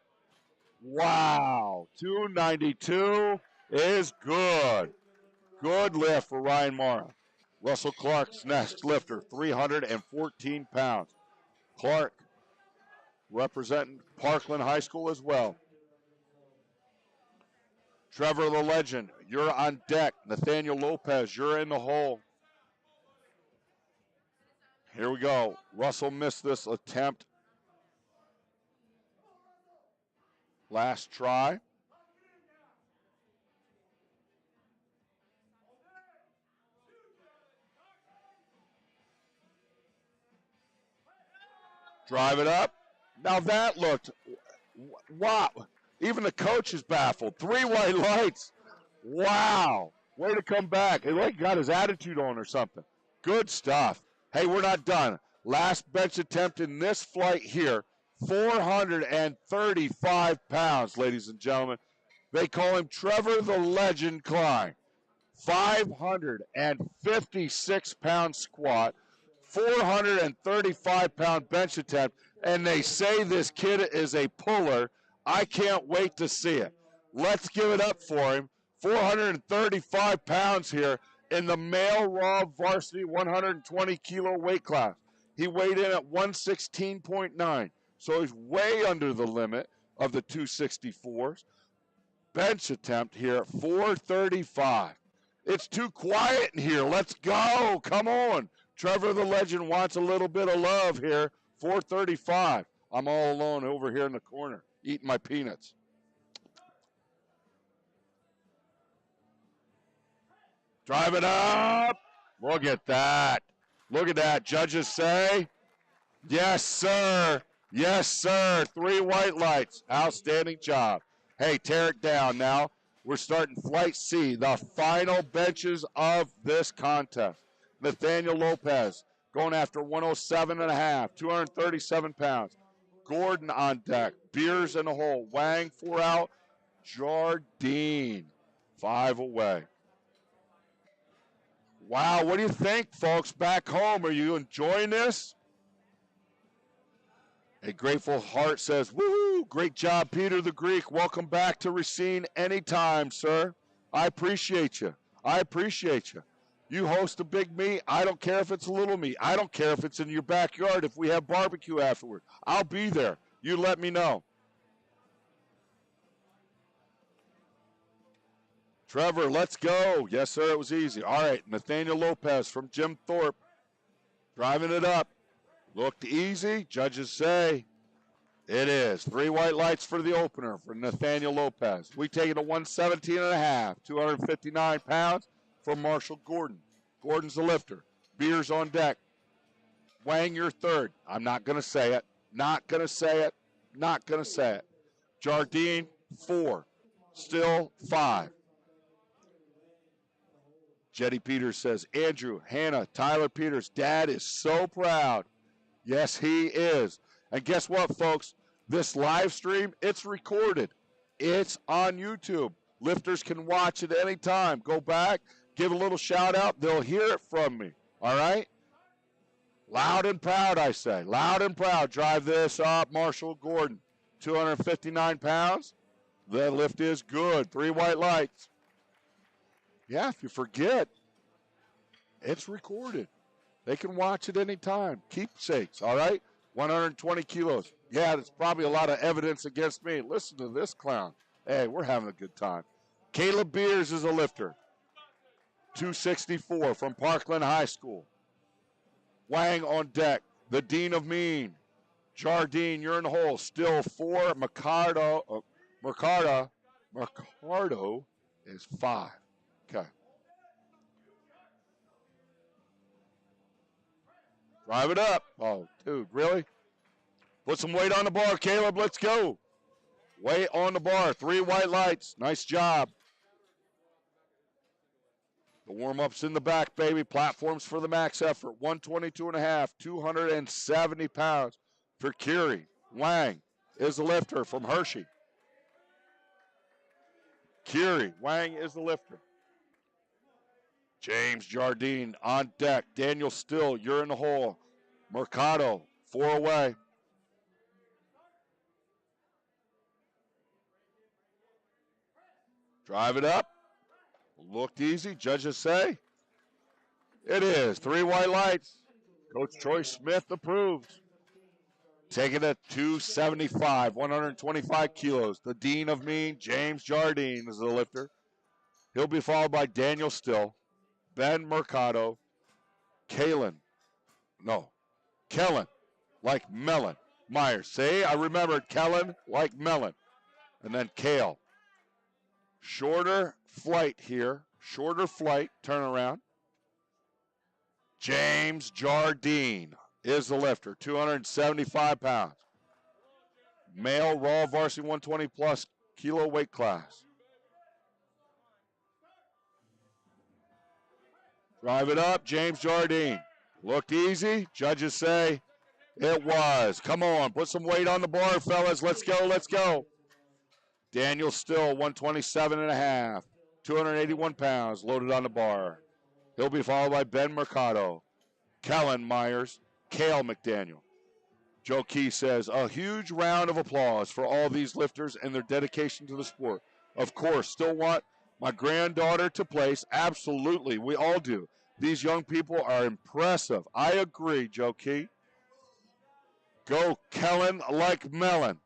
292 is good. Good lift for Ryan Mara. Russell Clark's next lifter, 314 pounds. Clark representing Parkland High School as well. Trevor the Legend, you're on deck. Nathaniel Lopez, you're in the hole. Here we go. Russell missed this attempt. Last try. Drive it up. Now that looked, wow. Even the coach is baffled. 3 white lights. Wow. Way to come back. He like got his attitude on or something. Good stuff. Hey, we're not done. Last bench attempt in this flight here. 435 pounds, ladies and gentlemen. They call him Trevor the Legend Klein. 556 pound squat. 435 pound bench attempt. And they say this kid is a puller. I can't wait to see it. Let's give it up for him. 435 pounds here in the male raw varsity 120 kilo weight class. He weighed in at 116.9, so he's way under the limit of the 264s. Bench attempt here at 435. It's too quiet in here. Let's go. Come on. Trevor the Legend wants a little bit of love here. 435. I'm all alone over here in the corner eating my peanuts. Drive it up. Look at that. Look at that. Judges say, yes, sir. Yes, sir. 3 white lights. Outstanding job. Hey, tear it down now. We're starting Flight C, the final benches of this contest. Nathaniel Lopez going after 107.5, 237 pounds. Gordon on deck. Beers in the hole. Wang 4 out. Jardine 5 away. Wow, what do you think, folks, back home? Are you enjoying this? A Grateful Heart says, woohoo, great job, Peter the Greek. Welcome back to Racine anytime, sir. I appreciate you. I appreciate you. You host a big meet. I don't care if it's a little meet. I don't care if it's in your backyard. If we have barbecue afterward, I'll be there. You let me know. Trevor, let's go. Yes, sir, it was easy. All right, Nathaniel Lopez from Jim Thorpe. Driving it up. Looked easy. Judges say it is. 3 white lights for the opener for Nathaniel Lopez. We take it to 117.5, 259 pounds for Marshall Gordon. Gordon's the lifter. Beers on deck. Wang, your third. I'm not going to say it. Not going to say it. Not going to say it. Jardine, 4. Still 5. Jetty Peters says, Andrew, Hannah, Tyler Peters, Dad is so proud. Yes, he is. And guess what, folks? This live stream, it's recorded. It's on YouTube. Lifters can watch it anytime. Go back, give a little shout out. They'll hear it from me. All right? Loud and proud, I say. Loud and proud. Drive this up, Marshall Gordon. 259 pounds. The lift is good. 3 white lights. Yeah, if you forget, it's recorded. They can watch it anytime. Keepsakes, all right? 120 kilos. Yeah, there's probably a lot of evidence against me. Listen to this clown. Hey, we're having a good time. Caleb Beers is a lifter. 264 from Parkland High School. Wang on deck. The Dean of Mean. Jardine, you're in the hole. Still 4. Mercado is 5. Okay. Drive it up. Oh, dude, really? Put some weight on the bar, Caleb. Let's go. Weight on the bar. 3 white lights. Nice job. The warm-up's in the back, baby. Platforms for the max effort. 122.5, 270 pounds for Curie. Wang is the lifter from Hershey. Curie, Wang is the lifter. James Jardine on deck. Daniel Still, you're in the hole. Mercado, 4 away. Drive it up. Looked easy. Judges say it is. 3 white lights. Coach Troy Smith approves. Taking it 275, 125 kilos. The Dean of Mean, James Jardine, is the lifter. He'll be followed by Daniel Still, Ben Mercado, Kellen, like melon. Myers, see, I remembered Kellen, like melon. And then Kale. Shorter flight here, turnaround. James Jardine is the lifter, 275 pounds. Male raw varsity 120 plus kilo weight class. Drive it up, James Jardine. Looked easy. Judges say it was. Come on, put some weight on the bar, fellas. Let's go, let's go. Daniel Still, 127.5, 281 pounds, loaded on the bar. He'll be followed by Ben Mercado, Kellen Myers, Cale McDaniel. Joe Key says, a huge round of applause for all these lifters and their dedication to the sport. Of course, still want my granddaughter to place. Absolutely, we all do. These young people are impressive. I agree, Joe Key. Go Kellen like melon.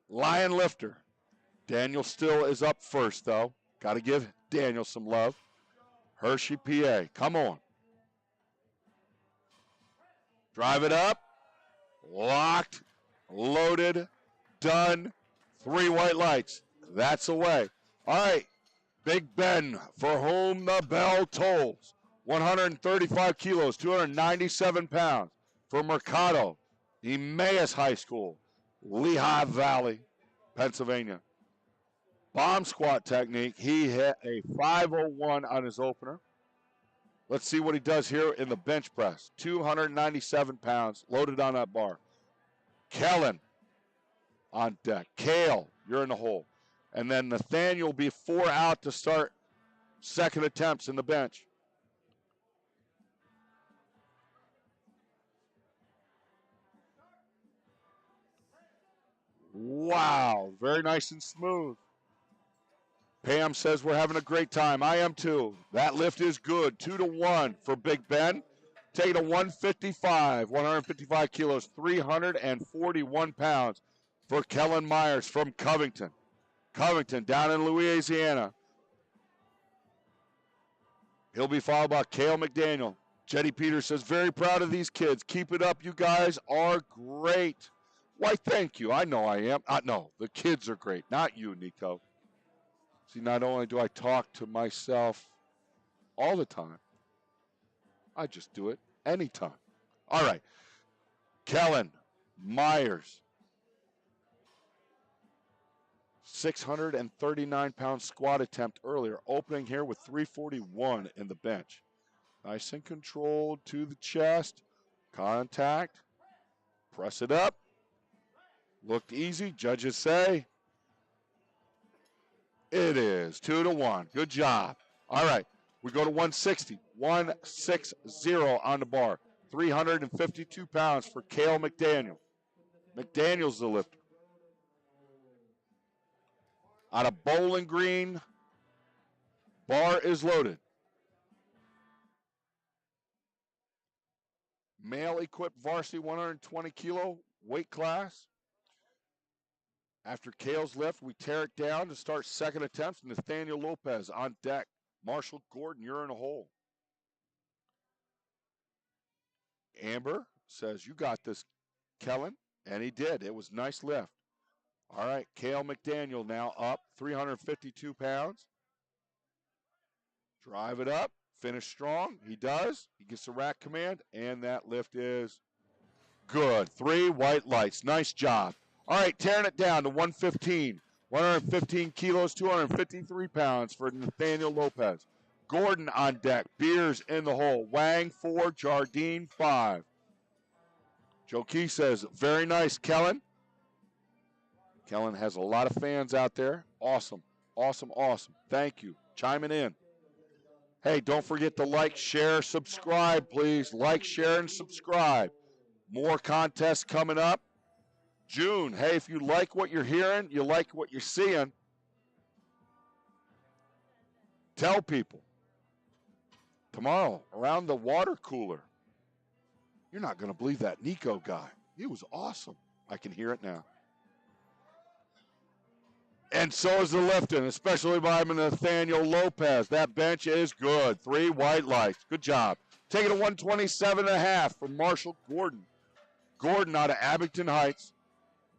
Lion lifter. Daniel still is up first, though. Got to give Daniel some love. Hershey, PA. Come on. Drive it up. Locked. Loaded. Done. 3 white lights. That's away. All right. Big Ben, for whom the bell tolls. 135 kilos, 297 pounds. For Mercado, Emmaus High School, Lehigh Valley, Pennsylvania. Bomb squat technique. He hit a 501 on his opener. Let's see what he does here in the bench press. 297 pounds loaded on that bar. Kellen on deck. Kale, you're in the hole. And then Nathaniel will be 4 out to start second attempts in the bench. Wow, very nice and smooth. Pam says we're having a great time. I am too. That lift is good. 2-1 for Big Ben. Take it to 155, 155 kilos, 341 pounds for Kellen Myers from Covington. Covington down in Louisiana. He'll be followed by Cale McDaniel. Jetty Peters says, very proud of these kids. Keep it up. You guys are great. Why, thank you. I know I am. No, the kids are great. Not you, Nico. See, not only do I talk to myself all the time, I just do it anytime. All right. Kellen Myers. 639-pound squat attempt earlier. Opening here with 341 in the bench. Nice and controlled to the chest. Contact. Press it up. Looked easy. Judges say it is 2-1. Good job. All right. We go to 160. 160 on the bar. 352 pounds for Cale McDaniel. McDaniel's the lifter. On a Bowling Green, bar is loaded. Male equipped varsity 120 kilo weight class. After Cale's lift, we tear it down to start second attempts. Nathaniel Lopez on deck. Marshall Gordon, you're in a hole. Amber says, you got this, Kellen. And he did. It was a nice lift. All right, Cale McDaniel now up, 352 pounds. Drive it up, finish strong. He does. He gets the rack command, and that lift is good. 3 white lights. Nice job. All right, tearing it down to 115. 115 kilos, 253 pounds for Nathaniel Lopez. Gordon on deck. Beers in the hole. Wang 4, Jardine 5. Joe Key says, very nice, Kellen. Kellen has a lot of fans out there. Awesome, awesome, awesome. Thank you. Chiming in. Hey, don't forget to like, share, subscribe, please. Like, share, and subscribe. More contests coming up. June, hey, if you like what you're hearing, you like what you're seeing, tell people. Tomorrow, around the water cooler. You're not going to believe that Nico guy. He was awesome. I can hear it now. And so is the lifting, especially by Nathaniel Lopez. That bench is good. 3 white lights. Good job. Take it to 127.5 from Marshall Gordon. Gordon out of Abington Heights.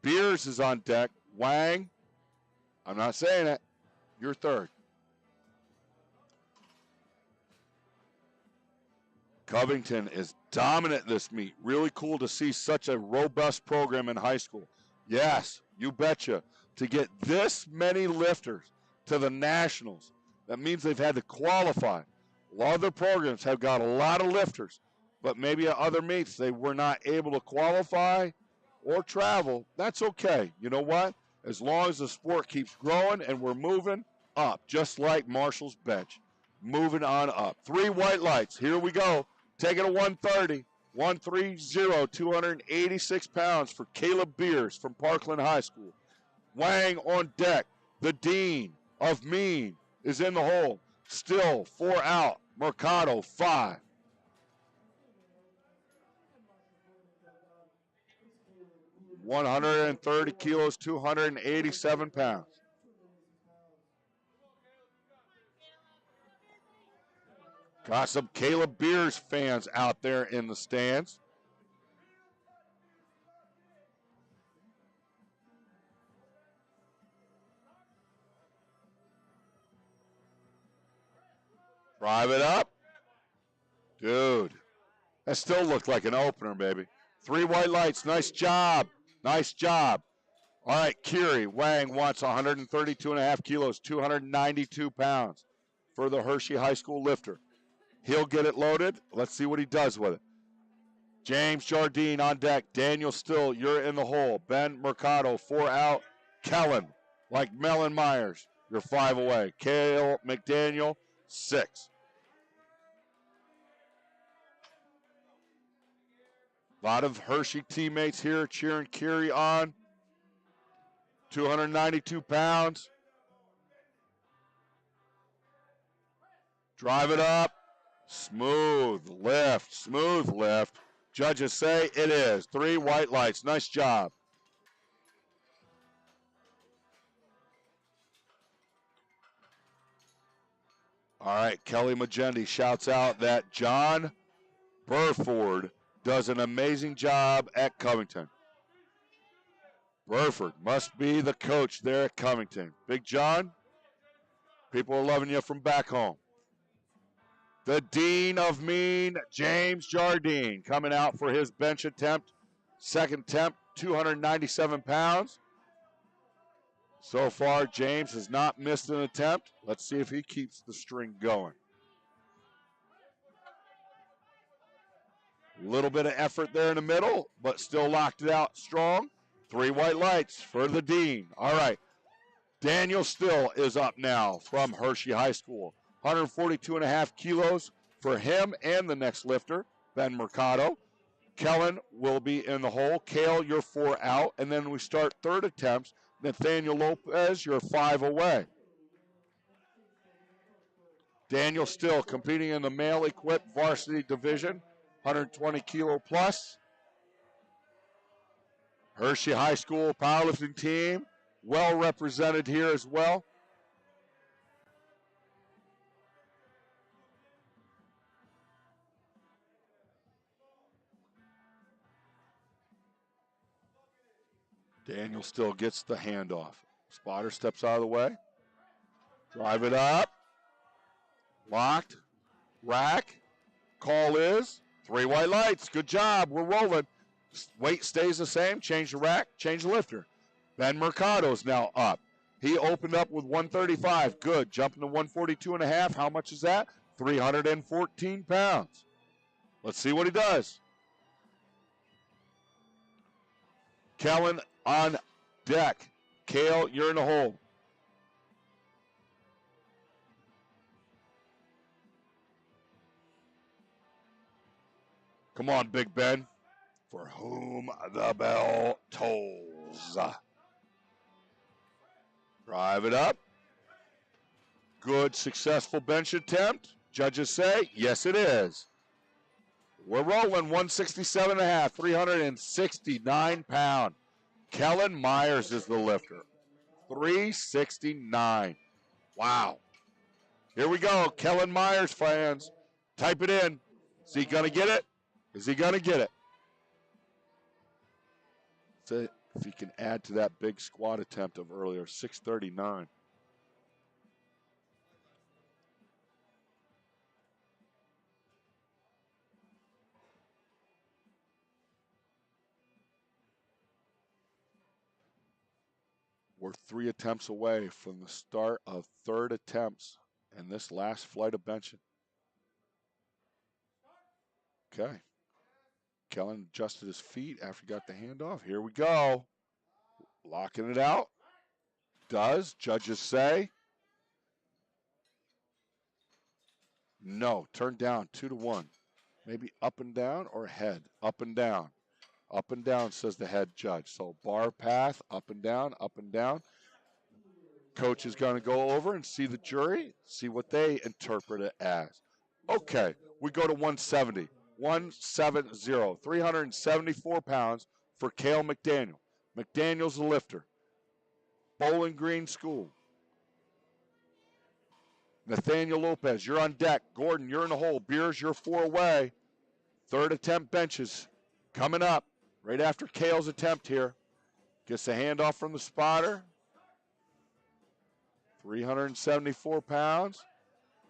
Beers is on deck. Wang, I'm not saying it. You're third. Covington is dominant this meet. Really cool to see such a robust program in high school. Yes, you betcha. To get this many lifters to the Nationals, that means they've had to qualify. A lot of their programs have got a lot of lifters, but maybe at other meets they were not able to qualify or travel. That's okay. You know what? As long as the sport keeps growing and we're moving up, just like Marshall's bench. Moving on up. 3 white lights. Here we go. Take it to 130. 130, 286 pounds for Caleb Beers from Parkland High School. Wang on deck. The dean of mean is in the hole. Still 4 out. Mercado 5. $130 kilos, 287 pounds. Got some Caleb Beers fans out there in the stands. Drive it up. Dude, that still looked like an opener, baby. 3 white lights. Nice job. Nice job. All right, Kiri Wang wants 132.5 kilos, 292 pounds for the Hershey High School lifter. He'll get it loaded. Let's see what he does with it. James Jardine on deck. Daniel Still, you're in the hole. Ben Mercado, 4 out. Kellen, like Mellon Myers, you're 5 away. Cale McDaniel, 6. A lot of Hershey teammates here cheering Kiri on. 292 pounds. Drive it up. Smooth lift, smooth lift. Judges say it is. 3 white lights. Nice job. All right, Kelly Magendi shouts out that John Burford does an amazing job at Covington. Burford must be the coach there at Covington. Big John, people are loving you from back home. The Dean of Mean, James Jardine, coming out for his bench attempt. Second attempt, 297 pounds. So far, James has not missed an attempt. Let's see if he keeps the string going. A little bit of effort there in the middle, but still locked it out strong. 3 white lights for the Dean. All right. Daniel Still is up now from Hershey High School. 142.5 kilos for him and the next lifter, Ben Mercado. Kellen will be in the hole. Cale, you're 4 out. And then we start third attempts. Nathaniel Lopez, you're 5 away. Daniel Still competing in the male-equipped varsity division, 120 kilo plus. Hershey High School powerlifting team, well represented here as well. Daniel Still gets the handoff. Spotter steps out of the way. Drive it up. Locked. Rack. Call is 3 white lights. Good job. We're rolling. Weight stays the same. Change the rack. Change the lifter. Ben Mercado's now up. He opened up with 135. Good. Jumping to 142.5. How much is that? 314 pounds. Let's see what he does. Kellen on deck. Cale, you're in the hole. Come on, Big Ben. For whom the bell tolls. Drive it up. Good, successful bench attempt. Judges say, yes, it is. We're rolling 167.5, 369 pound. Kellen Myers is the lifter. 369. Wow. Here we go. Kellen Myers fans. Type it in. Is he going to get it? Is he going to get it? So if he can add to that big squat attempt of earlier, 639. We're 3 attempts away from the start of third attempts in this last flight of benching. Okay. Kellen adjusted his feet after he got the handoff. Here we go. Locking it out. Does. Judges say. No. Turn down 2-1. Maybe up and down or head. Up and down. Up and down, says the head judge. So bar path, up and down, up and down. Coach is going to go over and see the jury, see what they interpret it as. Okay, we go to 170. 170, 374 pounds for Cale McDaniel. McDaniel's the lifter. Bowling Green School. Nathaniel Lopez, you're on deck. Gordon, you're in the hole. Beers, you're 4 away. Third attempt benches coming up right after Cale's attempt here. Gets the handoff from the spotter. 374 pounds.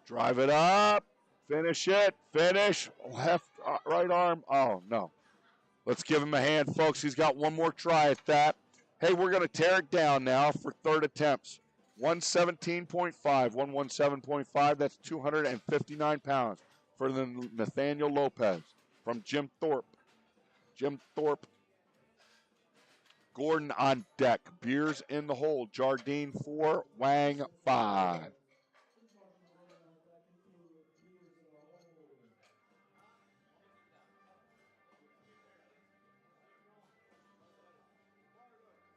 Drive it up. Finish it. Finish. Left, right arm. Oh, no. Let's give him a hand, folks. He's got one more try at that. Hey, we're going to tear it down now for third attempts. 117.5, 117.5. That's 259 pounds for the Nathaniel Lopez from Jim Thorpe. Jim Thorpe. Gordon on deck. Beers in the hole. Jardine 4, Wang 5.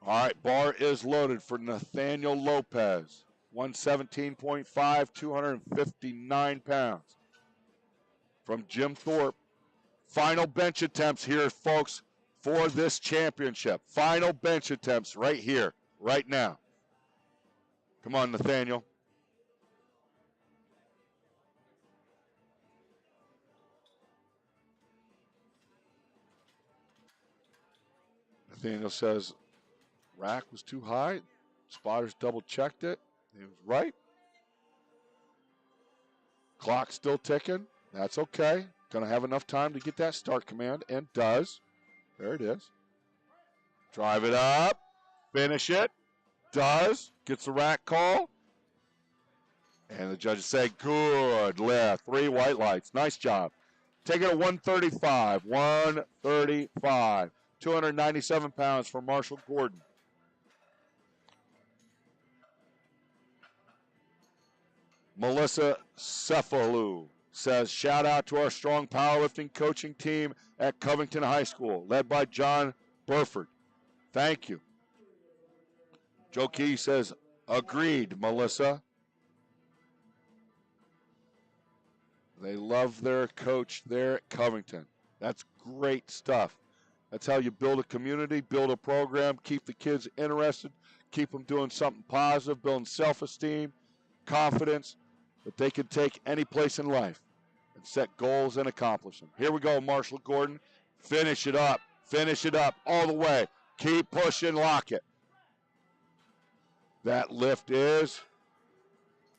All right, bar is loaded for Nathaniel Lopez. 117.5, 259 pounds. From Jim Thorpe. Final bench attempts here, folks, for this championship. Final bench attempts right here, right now. Come on, Nathaniel. Nathaniel says, rack was too high. Spotters double-checked it. He was right. Clock still ticking. That's okay. Going to have enough time to get that start command, and does. There it is. Drive it up. Finish it. Does. Gets the rack call. And the judges say, good lift. 3 white lights. Nice job. Take it at 135. 135. 297 pounds for Marshall Gordon. Melissa Cephalou says, shout out to our strong powerlifting coaching team at Covington High School, led by John Burford. Thank you. Joe Key says, agreed, Melissa. They love their coach there at Covington. That's great stuff. That's how you build a community, build a program, keep the kids interested, keep them doing something positive, building self-esteem, confidence, that they can take any place in life and set goals and accomplish them. Here we go, Marshall Gordon. Finish it up. Finish it up all the way. Keep pushing, lock it. That lift is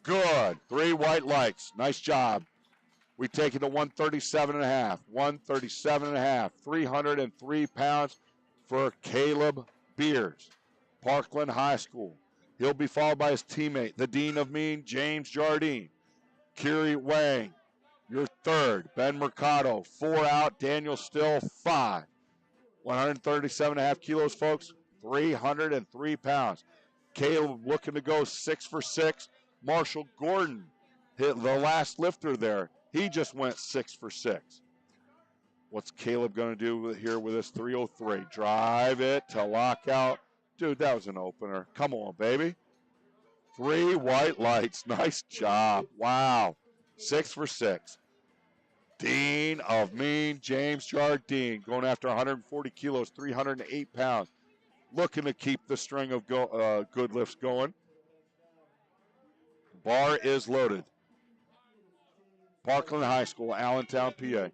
good. 3 white lights. Nice job. We take it to 137.5. 137.5. 303 pounds for Caleb Beers, Parkland High School. He'll be followed by his teammate, the Dean of Mean, James Jardine. Kiri Wang, your third. Ben Mercado, 4 out. Daniel Still, 5. 137.5 kilos, folks. 303 pounds. Caleb looking to go 6 for 6. Marshall Gordon, hit the last lifter there. He just went 6 for 6. What's Caleb going to do here with this 303? Drive it to lockout. Dude, that was an opener. Come on, baby. 3 white lights. Nice job. Wow. 6 for 6. Dean of Mean, James Jardine, going after 140 kilos, 308 pounds. Looking to keep the string of good lifts going. Bar is loaded. Parkland High School, Allentown, PA.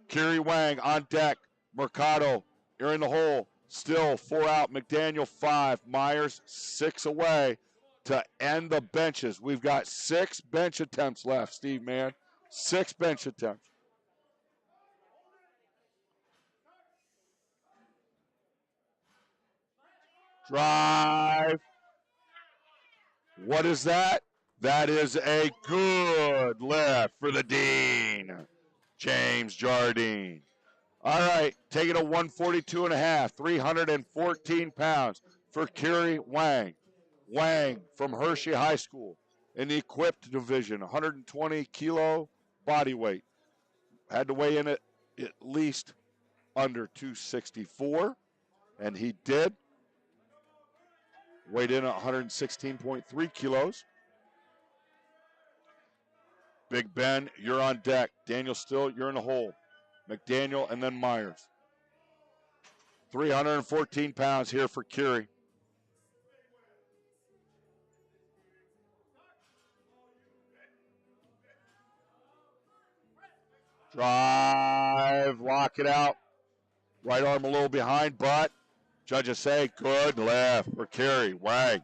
Kiri Wang on deck. Mercado, you're in the hole. Still 4 out. McDaniel 5. Myers 6 away to end the benches. We've got 6 bench attempts left, Steve, man. 6 bench attempts. Drive. What is that? That is a good lift for the Dean, James Jardine. All right, take it a 142.5, 314 pounds for Kiri Wang. Wang from Hershey High School in the equipped division, 120 kilo body weight. Had to weigh in at least under 264, and he did. weighed in at 116.3 kilos. Big Ben, you're on deck. Daniel Still, you're in the hole. McDaniel, and then Myers. 314 pounds here for Curie. Drive, lock it out. Right arm a little behind, but judges say good lift for Curie. Wang.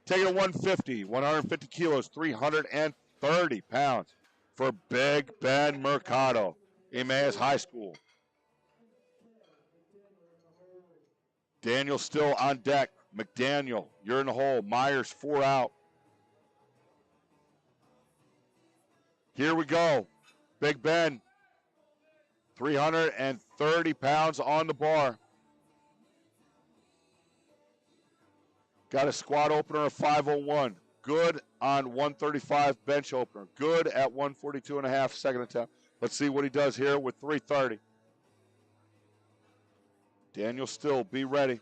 Take it at 150, 150 kilos, 330 pounds for Big Ben Mercado, Emmaus High School. Daniel Still on deck. McDaniel, you're in the hole. Myers, 4 out. Here we go. Big Ben, 330 pounds on the bar. Got a squat opener of 501. Good on 135 bench opener. Good at 142.5 second attempt. Let's see what he does here with 330. Daniel Still, be ready.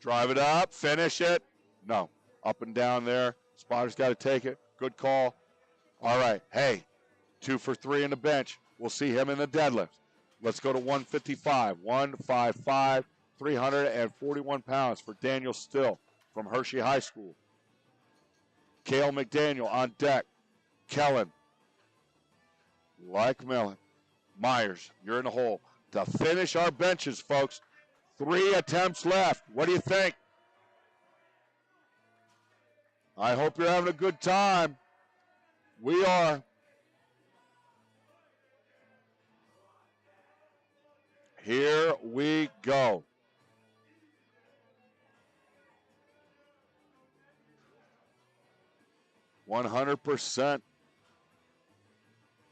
Drive it up, finish it. No, up and down there. Spotter's got to take it. Good call. All right, hey, 2 for 3 in the bench. We'll see him in the deadlift. Let's go to 155. 155, 341 pounds for Daniel Still from Hershey High School. Cale McDaniel on deck. Kellen, like Mellon. Myers, you're in the hole. To finish our benches, folks. 3 attempts left. What do you think? I hope you're having a good time. We are. Here we go. "100%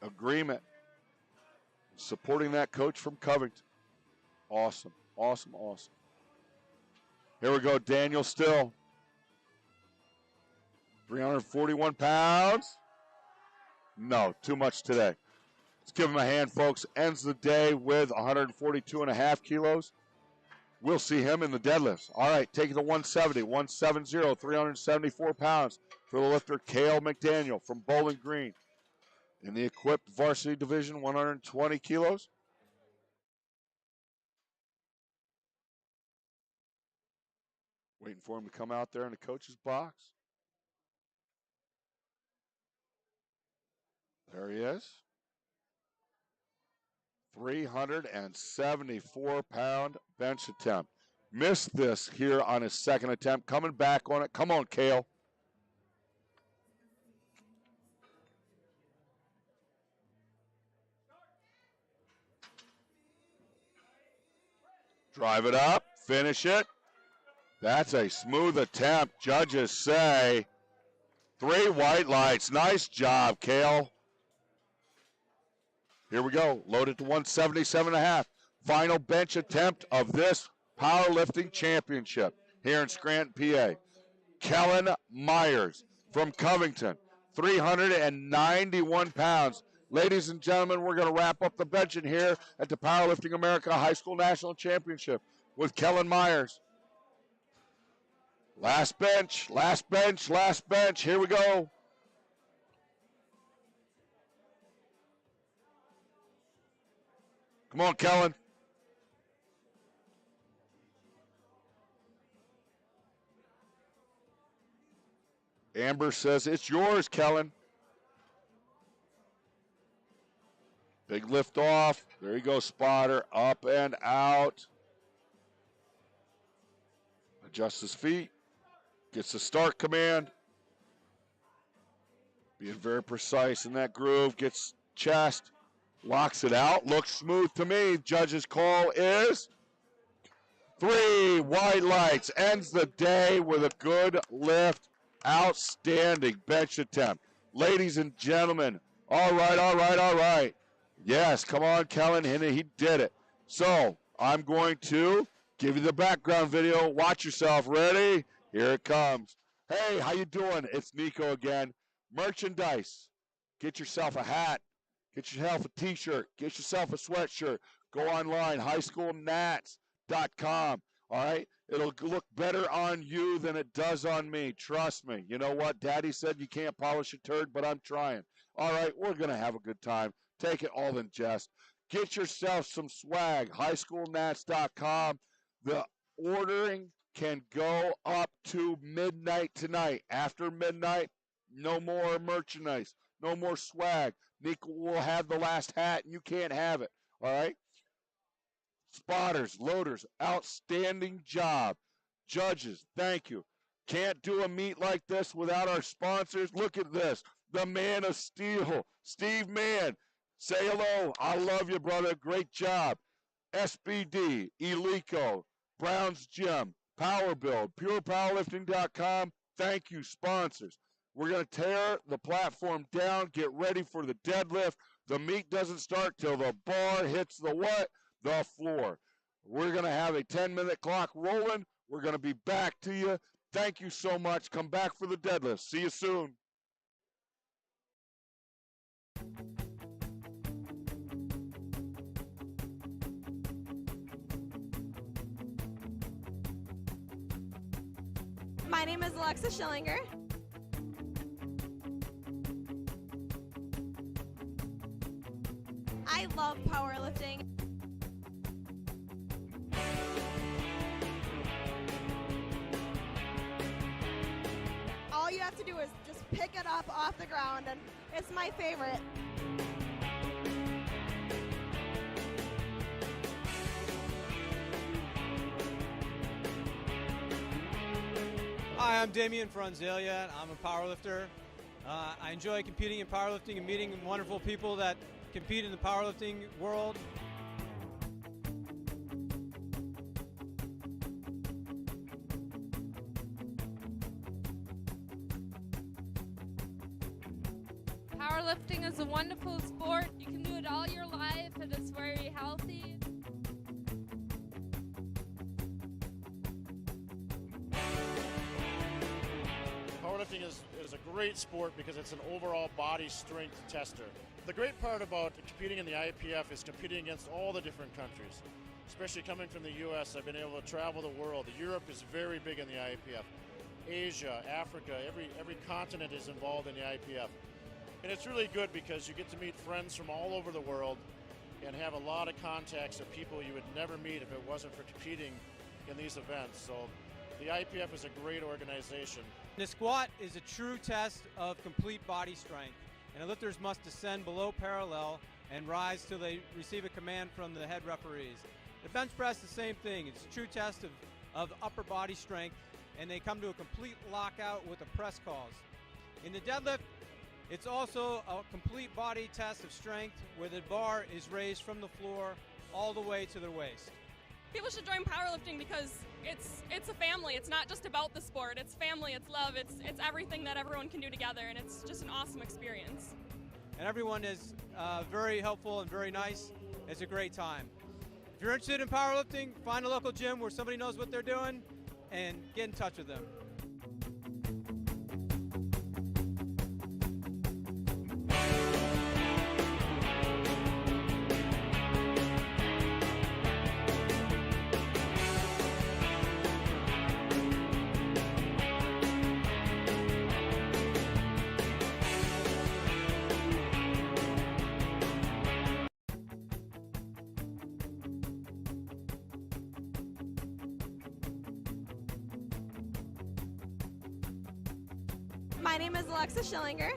agreement. Supporting that coach from Covington. Awesome, awesome, awesome. Here we go, Daniel Still. 341 pounds. No, too much today. Let's give him a hand, folks. Ends the day with 142.5 kilos. We'll see him in the deadlifts. All right, take it to 170. 170, 374 pounds for the lifter Cale McDaniel from Bowling Green. In the equipped varsity division, 120 kilos. Waiting for him to come out there in the coach's box. There he is. 374-pound bench attempt. Missed this here on his second attempt. Coming back on it. Come on, Cale. Drive it up. Finish it. That's a smooth attempt. Judges say 3 white lights. Nice job, Cale. Here we go. Loaded to 177.5. Final bench attempt of this powerlifting championship here in Scranton, PA. Kellen Myers from Covington, 391 pounds. Ladies and gentlemen, we're going to wrap up the benching here at the Powerlifting America High School National Championship with Kellen Myers. Last bench, last bench, last bench. Here we go. Come on, Kellen. Amber says, it's yours, Kellen. Big lift off. There you go, spotter. Up and out. Adjusts his feet. Gets the start command. Being very precise in that groove. Gets chest. Locks it out. Looks smooth to me. Judge's call is 3 white lights. Ends the day with a good lift. Outstanding bench attempt. Ladies and gentlemen, all right, all right, all right. Yes, come on, Kellen. He did it. So I'm going to give you the background video. Watch yourself. Ready? Here it comes. Hey, how you doing? It's Nico again. Merchandise. Get yourself a hat. Get yourself a t-shirt. Get yourself a sweatshirt. Go online, highschoolnats.com. All right? It'll look better on you than it does on me. Trust me. You know what? Daddy said you can't polish a turd, but I'm trying. All right, we're going to have a good time. Take it all in jest. Get yourself some swag. highschoolnats.com. The ordering can go up to midnight tonight. After midnight, no more merchandise. No more swag. Nick will have the last hat, and you can't have it. All right? Spotters, loaders, outstanding job. Judges, thank you. Can't do a meet like this without our sponsors. Look at this. The Man of Steel, Steve Mann. Say hello. I love you, brother. Great job. SBD, Eleco, Brown's Gym, Power Build, PurePowerlifting.com. Thank you, sponsors. We're going to tear the platform down. Get ready for the deadlift. The meet doesn't start till the bar hits the what? The floor. We're going to have a 10-minute clock rolling. We're going to be back to you. Thank you so much. Come back for the deadlift. See you soon. My name is Alexa Schillinger. I love powerlifting. All you have to do is just pick it up off the ground, and it's my favorite. Hi, I'm Damian Franzelia. I'm a powerlifter. I enjoy competing in powerlifting and meeting wonderful people that compete in the powerlifting world. Powerlifting is a wonderful sport. You can do it all your life. It is very healthy. Powerlifting is a great sport because it's an overall body strength tester. The great part about competing in the IPF is competing against all the different countries. Especially coming from the US, I've been able to travel the world. Europe is very big in the IPF. Asia, Africa, every continent is involved in the IPF. And it's really good because you get to meet friends from all over the world and have a lot of contacts of people you would never meet if it wasn't for competing in these events. So the IPF is a great organization. The squat is a true test of complete body strength, and the lifters must descend below parallel and rise till they receive a command from the head referees. The bench press, the same thing. It's a true test of upper body strength, and they come to a complete lockout with the press calls. In the deadlift, it's also a complete body test of strength where the bar is raised from the floor all the way to the waist. People should join powerlifting because it's a family. It's not just about the sport. It's family, it's love, it's everything that everyone can do together, and it's just an awesome experience. And everyone is very helpful and very nice. It's a great time. If you're interested in powerlifting, find a local gym where somebody knows what they're doing and get in touch with them. My name is Alexa Schillinger.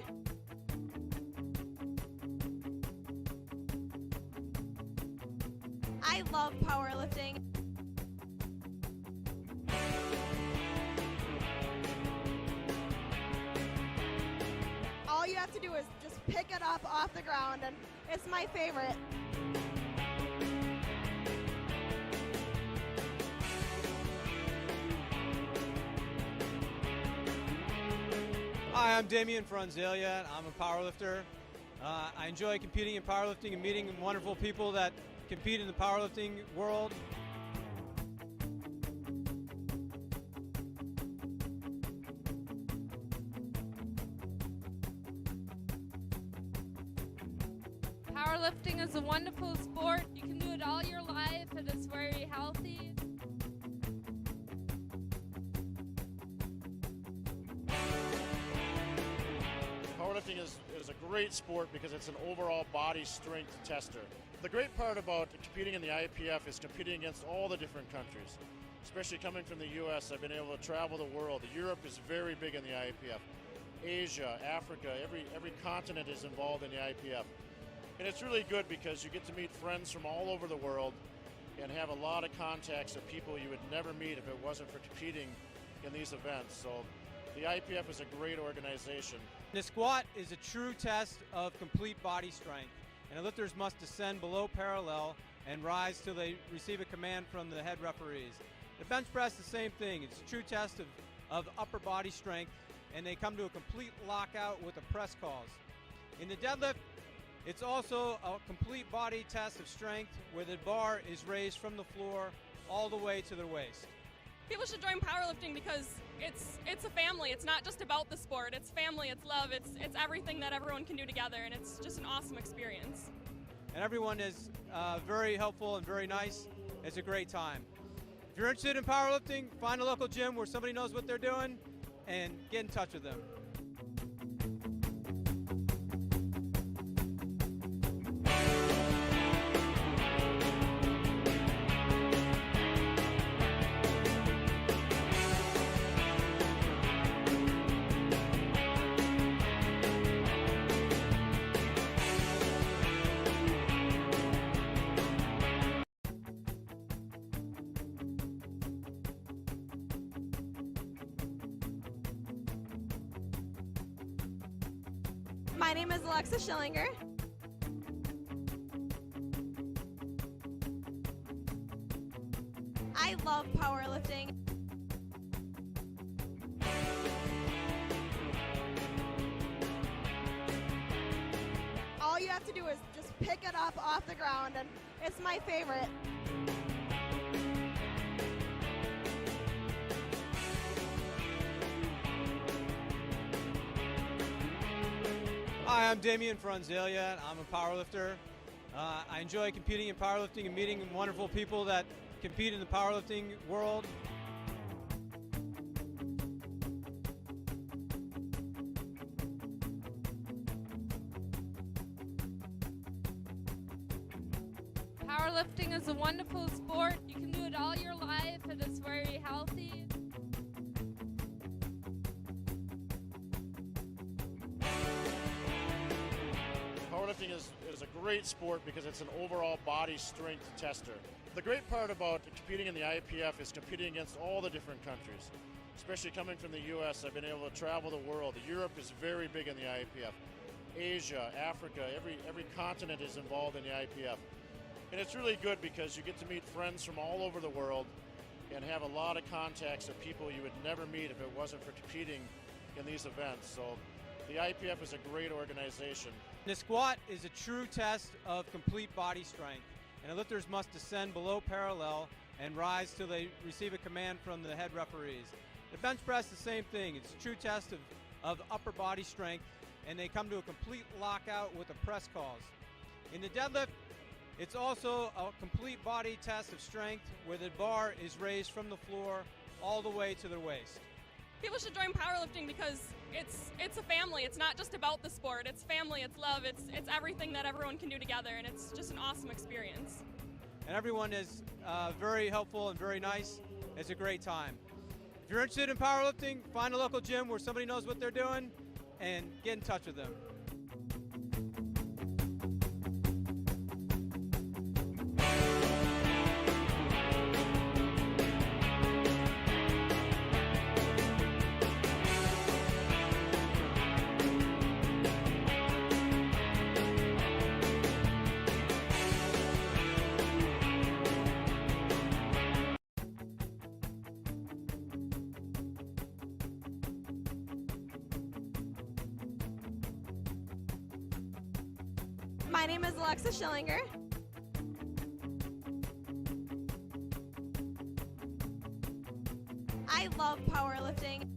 I love powerlifting. All you have to do is just pick it up off the ground, and it's my favorite. Hi, I'm Damian Franzelia. I'm a powerlifter. I enjoy competing in powerlifting and meeting wonderful people that compete in the powerlifting world. Powerlifting is a wonderful sport. You can do it all your life. It is very healthy. Powerlifting is a great sport because it's an overall body strength tester. The great part about competing in the IPF is competing against all the different countries. Especially coming from the US, I've been able to travel the world. Europe is very big in the IPF. Asia, Africa, every continent is involved in the IPF. And it's really good because you get to meet friends from all over the world and have a lot of contacts of people you would never meet if it wasn't for competing in these events. So the IPF is a great organization. The squat is a true test of complete body strength, and the lifters must descend below parallel and rise till they receive a command from the head referees. The bench press, the same thing. It's a true test of upper body strength, and they come to a complete lockout with the press calls. In the deadlift, it's also a complete body test of strength where the bar is raised from the floor all the way to their waist. People should join powerlifting because it's a family. It's not just about the sport. It's family, it's love, it's everything that everyone can do together, and it's just an awesome experience. And everyone is very helpful and very nice. It's a great time. If you're interested in powerlifting, find a local gym where somebody knows what they're doing and get in touch with them. My name is Alexa Schillinger. I love powerlifting. All you have to do is just pick it up off the ground, and it's my favorite. Hi, I'm Damian Franzelia, and I'm a powerlifter. I enjoy competing in powerlifting and meeting wonderful people that compete in the powerlifting world. Powerlifting is a wonderful sport. You can do it all your life. It is very healthy. Powerlifting is a great sport because it's an overall body strength tester. The great part about competing in the IPF is competing against all the different countries. Especially coming from the US, I've been able to travel the world. Europe is very big in the IPF. Asia, Africa, every continent is involved in the IPF. And it's really good because you get to meet friends from all over the world and have a lot of contacts of people you would never meet if it wasn't for competing in these events. So the IPF is a great organization. The squat is a true test of complete body strength, and the lifters must descend below parallel and rise till they receive a command from the head referees. The bench press, the same thing. It's a true test of upper body strength, and they come to a complete lockout with the press calls. In the deadlift, it's also a complete body test of strength where the bar is raised from the floor all the way to their waist. People should join powerlifting because it's a family. It's not just about the sport. It's family, it's love, it's everything that everyone can do together, and it's just an awesome experience. And everyone is very helpful and very nice. It's a great time. If you're interested in powerlifting, find a local gym where somebody knows what they're doing and get in touch with them. My name is Alexa Schillinger. I love powerlifting.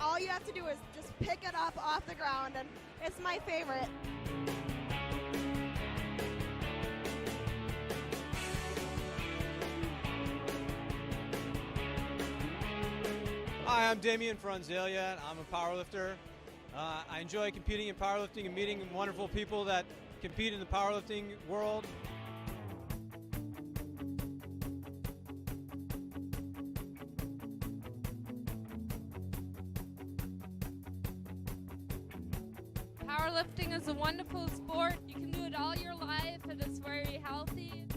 All you have to do is just pick it up off the ground, and it's my favorite. Hi, I'm Damian Franzelia. I'm a powerlifter. I enjoy competing in powerlifting and meeting wonderful people that compete in the powerlifting world. Powerlifting is a wonderful sport. You can do it all your life and it's very healthy.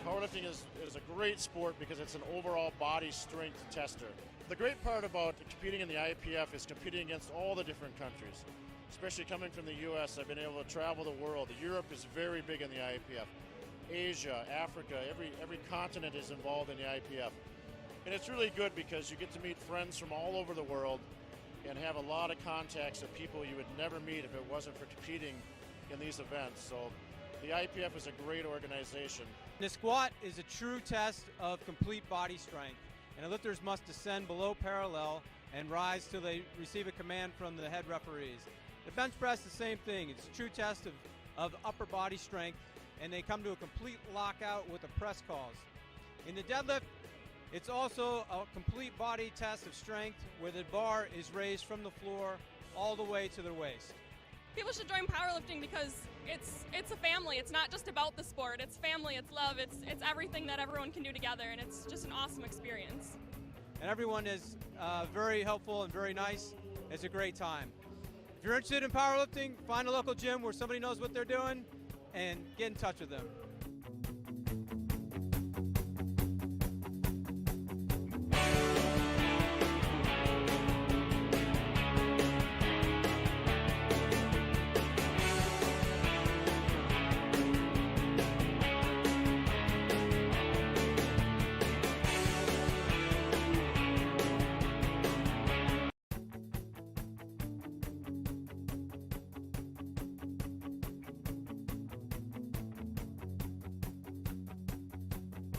Powerlifting is a great sport because it's an overall body strength tester. The great part about competing in the IPF is competing against all the different countries. Especially coming from the US, I've been able to travel the world. Europe is very big in the IPF. Asia, Africa, every continent is involved in the IPF. And it's really good because you get to meet friends from all over the world and have a lot of contacts of people you would never meet if it wasn't for competing in these events. So the IPF is a great organization. The squat is a true test of complete body strength, and lifters must descend below parallel and rise till they receive a command from the head referees. The bench press, the same thing. It's a true test of upper body strength, and they come to a complete lockout with the press calls. In the deadlift, it's also a complete body test of strength where the bar is raised from the floor all the way to the waist. People should join powerlifting because it's a family. It's not just about the sport. It's family, it's love, it's everything that everyone can do together, and it's just an awesome experience. And everyone is very helpful and very nice. It's a great time. If you're interested in powerlifting, find a local gym where somebody knows what they're doing and get in touch with them.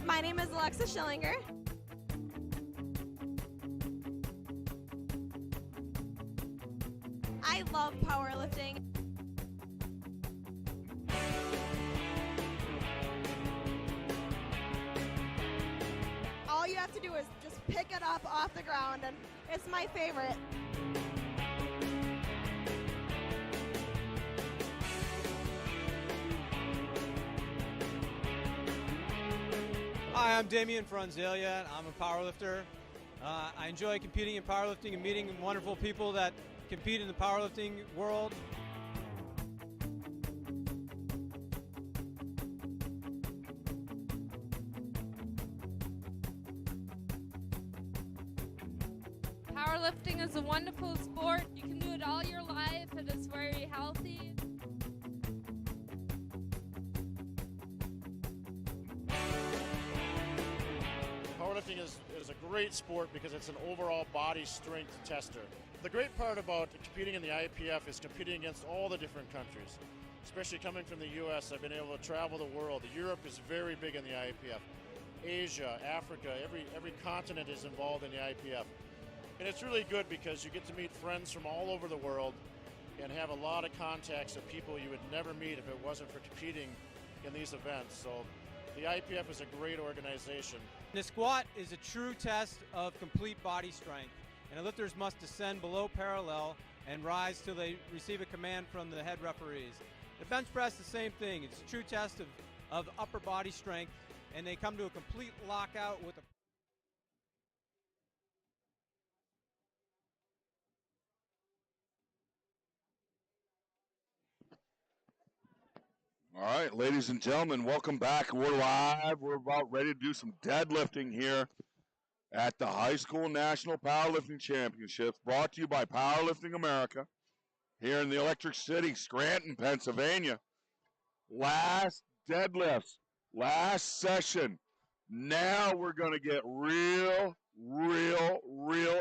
My name is Alexa Schillinger. I love powerlifting. All you have to do is just pick it up off the ground, and it's my favorite. Hi, I'm Damian Franzelia. I'm a powerlifter. I enjoy competing in powerlifting and meeting wonderful people that compete in the powerlifting world. Powerlifting is a wonderful sport. You can do it all your life and it's very healthy. Powerlifting is a great sport because it's an overall body strength tester. The great part about competing in the IPF is competing against all the different countries. Especially coming from the US, I've been able to travel the world. Europe is very big in the IPF. Asia, Africa, every continent is involved in the IPF. And it's really good because you get to meet friends from all over the world and have a lot of contacts of people you would never meet if it wasn't for competing in these events. So the IPF is a great organization. The squat is a true test of complete body strength, and lifters must descend below parallel and rise till they receive a command from the head referees. The bench press, the same thing. It's a true test of upper body strength, and they come to a complete lockout with a All right, ladies and gentlemen, welcome back. We're live. We're about ready to do some deadlifting here at the High School National Powerlifting Championships, brought to you by Powerlifting America here in the Electric City, Scranton, Pennsylvania. Last deadlifts, last session. Now we're going to get real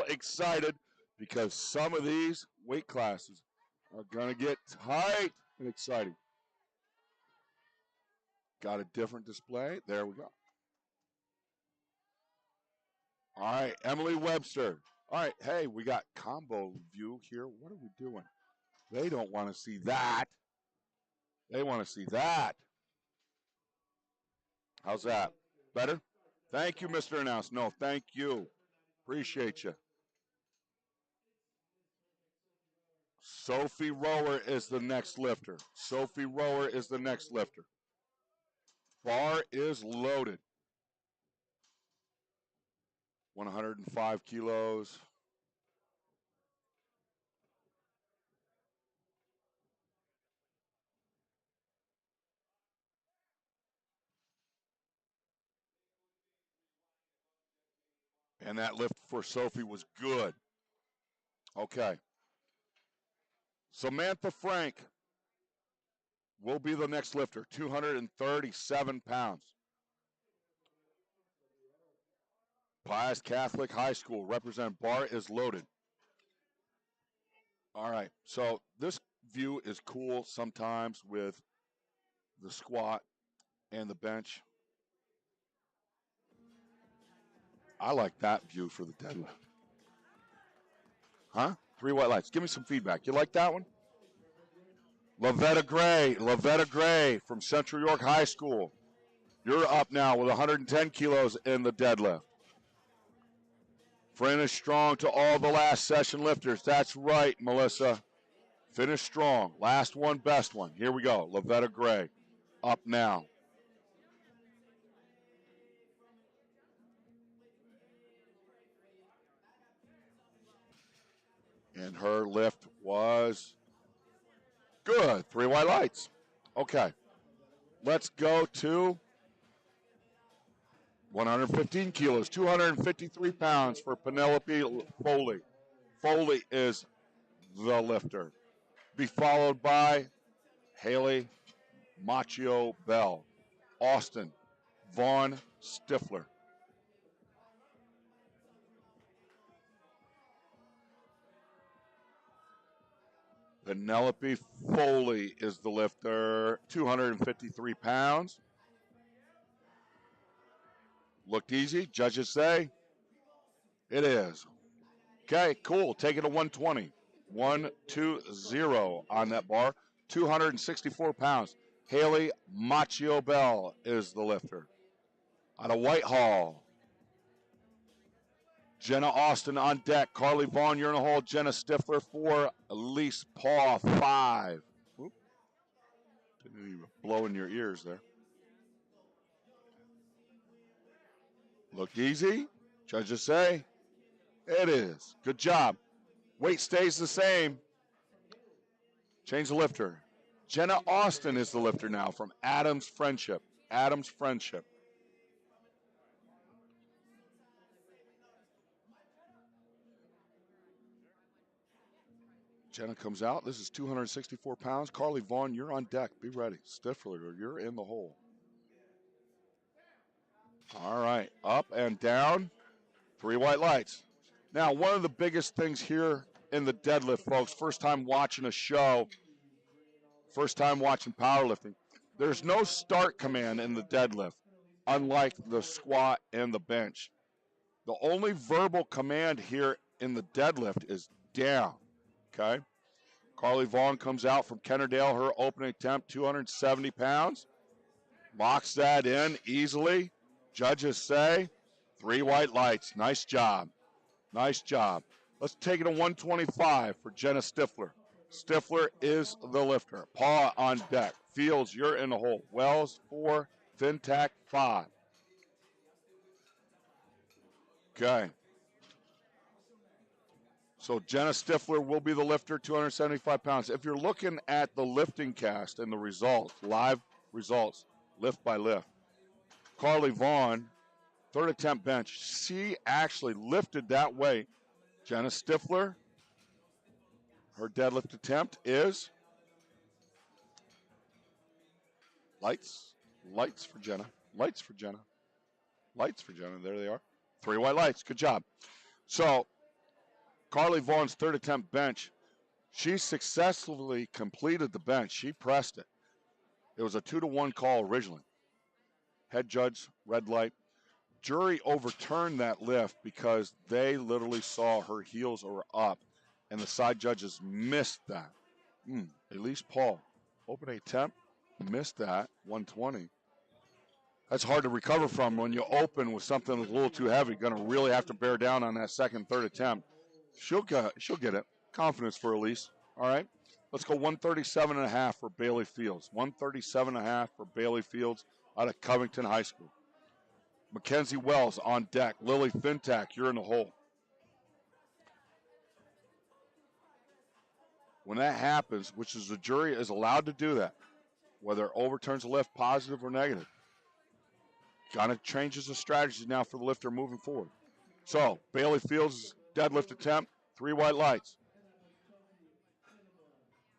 excited because some of these weight classes are going to get tight and exciting. Got a different display. There we go. All right, Emily Webster. All right, hey, we got combo view here. What are we doing? They don't want to see that. They want to see that. How's that? Better? Thank you, Mr. Announce. No, thank you. Appreciate you. Sophie Rower is the next lifter. Sophie Rower is the next lifter. Bar is loaded. 105 kilos. And that lift for Sophie was good. Okay. Samantha Frank will be the next lifter, 237 pounds. Pius Catholic High School, represent bar is loaded. All right, so this view is cool sometimes with the squat and the bench. I like that view for the deadlift. Huh? 3 white lights. Give me some feedback. You like that one? Lavetta Gray from Central York High School. You're up now with 110 kilos in the deadlift. Finish strong to all the last session lifters. That's right, Melissa. Finish strong. Last one, best one. Here we go. Lavetta Gray up now. And her lift was good. 3 white lights. Okay. Let's go to 115 kilos, 253 pounds for Penelope Foley. Foley is the lifter. Be followed by Haley Machio Bell, Austin Vaughn Stifler. Penelope Foley is the lifter, 253 pounds. Looked easy, judges say. It is. Okay, cool. Take it to 120. 120 on that bar. 264 pounds. Haley Machio Bell is the lifter. Out of Whitehall. Jenna Austin on deck. Carly Vaughn, you're in the hole. Jenna Stifler 4. Elise Paw 5. Oop. Didn't even blow in your ears there. Looked easy. Judges say it is. Good job. Weight stays the same. Change the lifter. Jenna Austin is the lifter now from Adams Friendship. Adams Friendship. Jenna comes out. This is 264 pounds. Carly Vaughn, you're on deck. Be ready. Stifler, you're in the hole. All right. Up and down. 3 white lights. Now, one of the biggest things here in the deadlift, folks, first time watching a show, first time watching powerlifting, there's no start command in the deadlift, unlike the squat and the bench. The only verbal command here in the deadlift is down, okay? Carly Vaughn comes out from Kennerdale, her opening attempt, 270 pounds. Locks that in easily. Judges say 3 white lights. Nice job. Nice job. Let's take it to 125 for Jenna Stifler. Stifler is the lifter. Paw on deck. Fields, you're in the hole. Wells 4, FinTech 5. Okay. So Jenna Stifler will be the lifter, 275 pounds. If you're looking at the lifting cast and the results, live results, lift by lift, Carly Vaughn, third attempt bench. She actually lifted that weight. Jenna Stifler, her deadlift attempt is lights for Jenna, lights for Jenna. There they are. 3 white lights. Good job. So Carly Vaughn's third attempt bench, she successfully completed the bench. She pressed it. It was a 2-to-1 call originally. Head judge, red light. Jury overturned that lift because they literally saw her heels were up, and the side judges missed that. Elise Paul, opening attempt, missed that, 120. That's hard to recover from when you open with something that's a little too heavy. Going to really have to bear down on that second, third attempt. She'll get it. Confidence for Elise. All right. Let's go 137.5 for Bailey Fields. 137.5 for Bailey Fields out of Covington High School. Mackenzie Wells on deck. Lily Fintak, you're in the hole. When that happens, which is the jury is allowed to do that, whether it overturns a lift positive or negative, kind of changes the strategy now for the lifter moving forward. So, Bailey Fields' deadlift attempt, 3 white lights.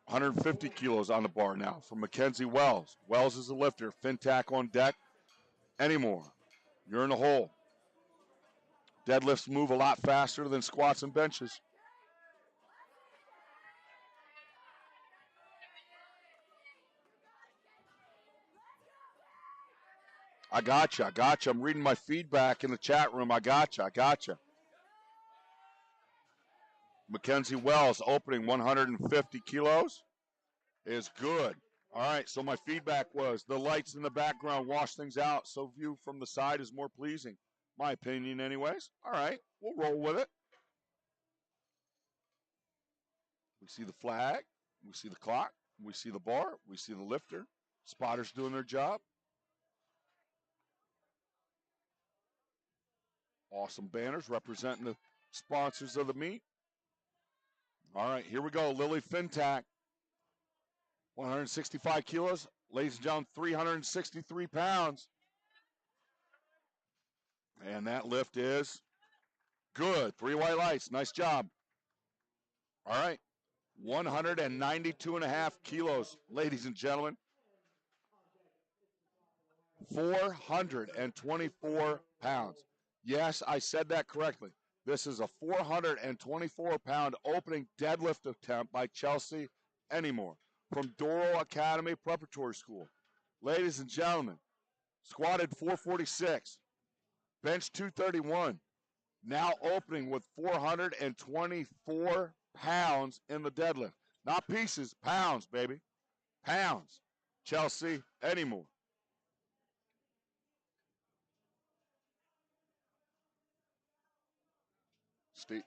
150 kilos on the bar now from Mackenzie Wells. Wells is the lifter. Fintak on deck. Anymore. You're in the hole. Deadlifts move a lot faster than squats and benches. I gotcha. I'm reading my feedback in the chat room. I gotcha. Mackenzie Wells opening 150 kilos is good. All right, so my feedback was the lights in the background wash things out, so view from the side is more pleasing. My opinion anyways. All right, we'll roll with it. We see the flag, we see the clock, we see the bar, we see the lifter. Spotters doing their job. Awesome banners representing the sponsors of the meet. All right, here we go. Lily Fintak, 165 kilos. Ladies and gentlemen, 363 pounds. And that lift is good. 3 white lights. Nice job. All right, 192.5 kilos, ladies and gentlemen. 424 pounds. Yes, I said that correctly. This is a 424-pound opening deadlift attempt by Chelsea Anymore from Doro Academy Preparatory School. Ladies and gentlemen, squatted 446, bench 231, now opening with 424 pounds in the deadlift. Not pieces, pounds, baby. Pounds. Chelsea Anymore. Steve.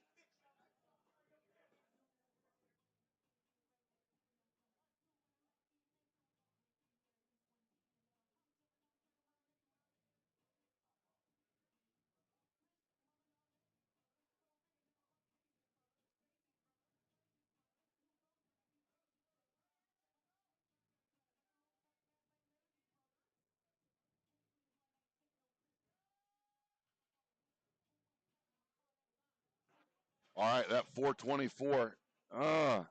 All right, that 424. A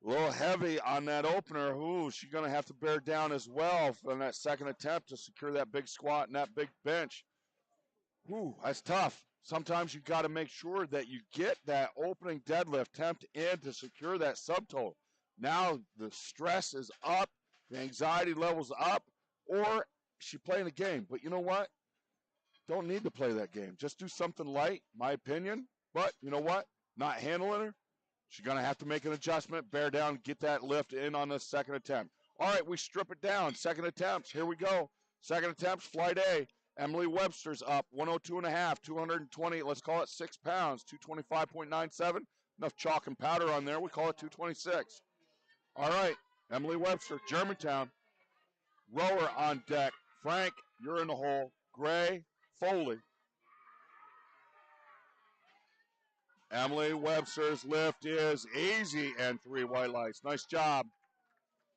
little heavy on that opener. Ooh, she's going to have to bear down as well for that second attempt to secure that big squat and that big bench. Ooh, that's tough. Sometimes you got to make sure that you get that opening deadlift attempt in to secure that subtotal. Now the stress is up, the anxiety level's up, or she's playing a game. But you know what? Don't need to play that game. Just do something light, my opinion. But you know what? Not handling her. She's going to have to make an adjustment, bear down, get that lift in on the second attempt. All right, we strip it down. Second attempts. Here we go. Second attempts, flight A. Emily Webster's up 102.5, 220, let's call it 6 pounds, 225.97. Enough chalk and powder on there. We call it 226. All right, Emily Webster, Germantown. Rower on deck. Frank, you're in the hole. Gray, Foley. Emily Webster's lift is easy and 3 white lights. Nice job.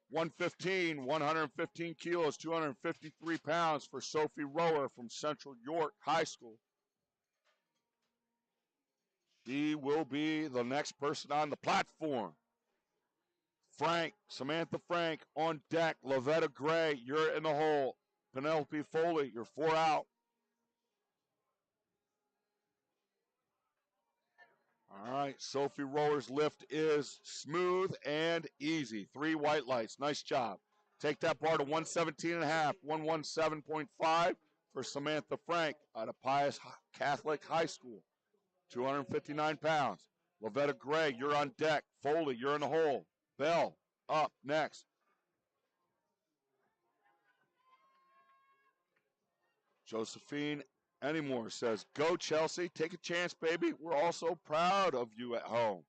115 kilos, 253 pounds for Sophie Rower from Central York High School. She will be the next person on the platform. Samantha Frank on deck. Lavetta Gray, you're in the hole. Penelope Foley, you're 4 out. All right, Sophie Rower's lift is smooth and easy. 3 white lights. Nice job. Take that bar to 117.5, 117.5 for Samantha Frank out of Pius Catholic High School. 259 pounds. Lavetta Gray, you're on deck. Foley, you're in the hole. Bell, up next. Josephine Anymore says, go Chelsea, take a chance, baby. We're all so proud of you at home.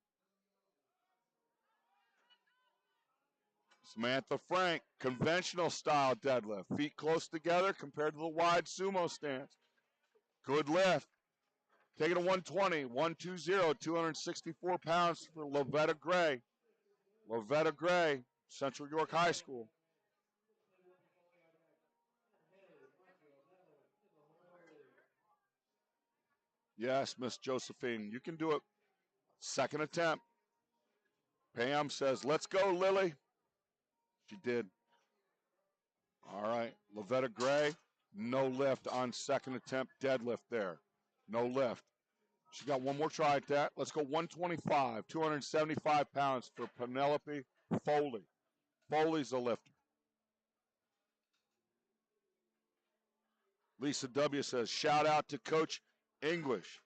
Samantha Frank, conventional style deadlift. Feet close together compared to the wide sumo stance. Good lift. Take it to 120, 120, 264 pounds for Lovetta Gray. Lovetta Gray, Central York High School. Yes, Miss Josephine, you can do it. Second attempt. Pam says, let's go, Lily. She did. All right, Lovetta Gray, no lift on second attempt deadlift there. No lift. She got one more try at that. Let's go 125, 275 pounds for Penelope Foley. Foley's a lifter. Lisa W. says, shout out to Coach English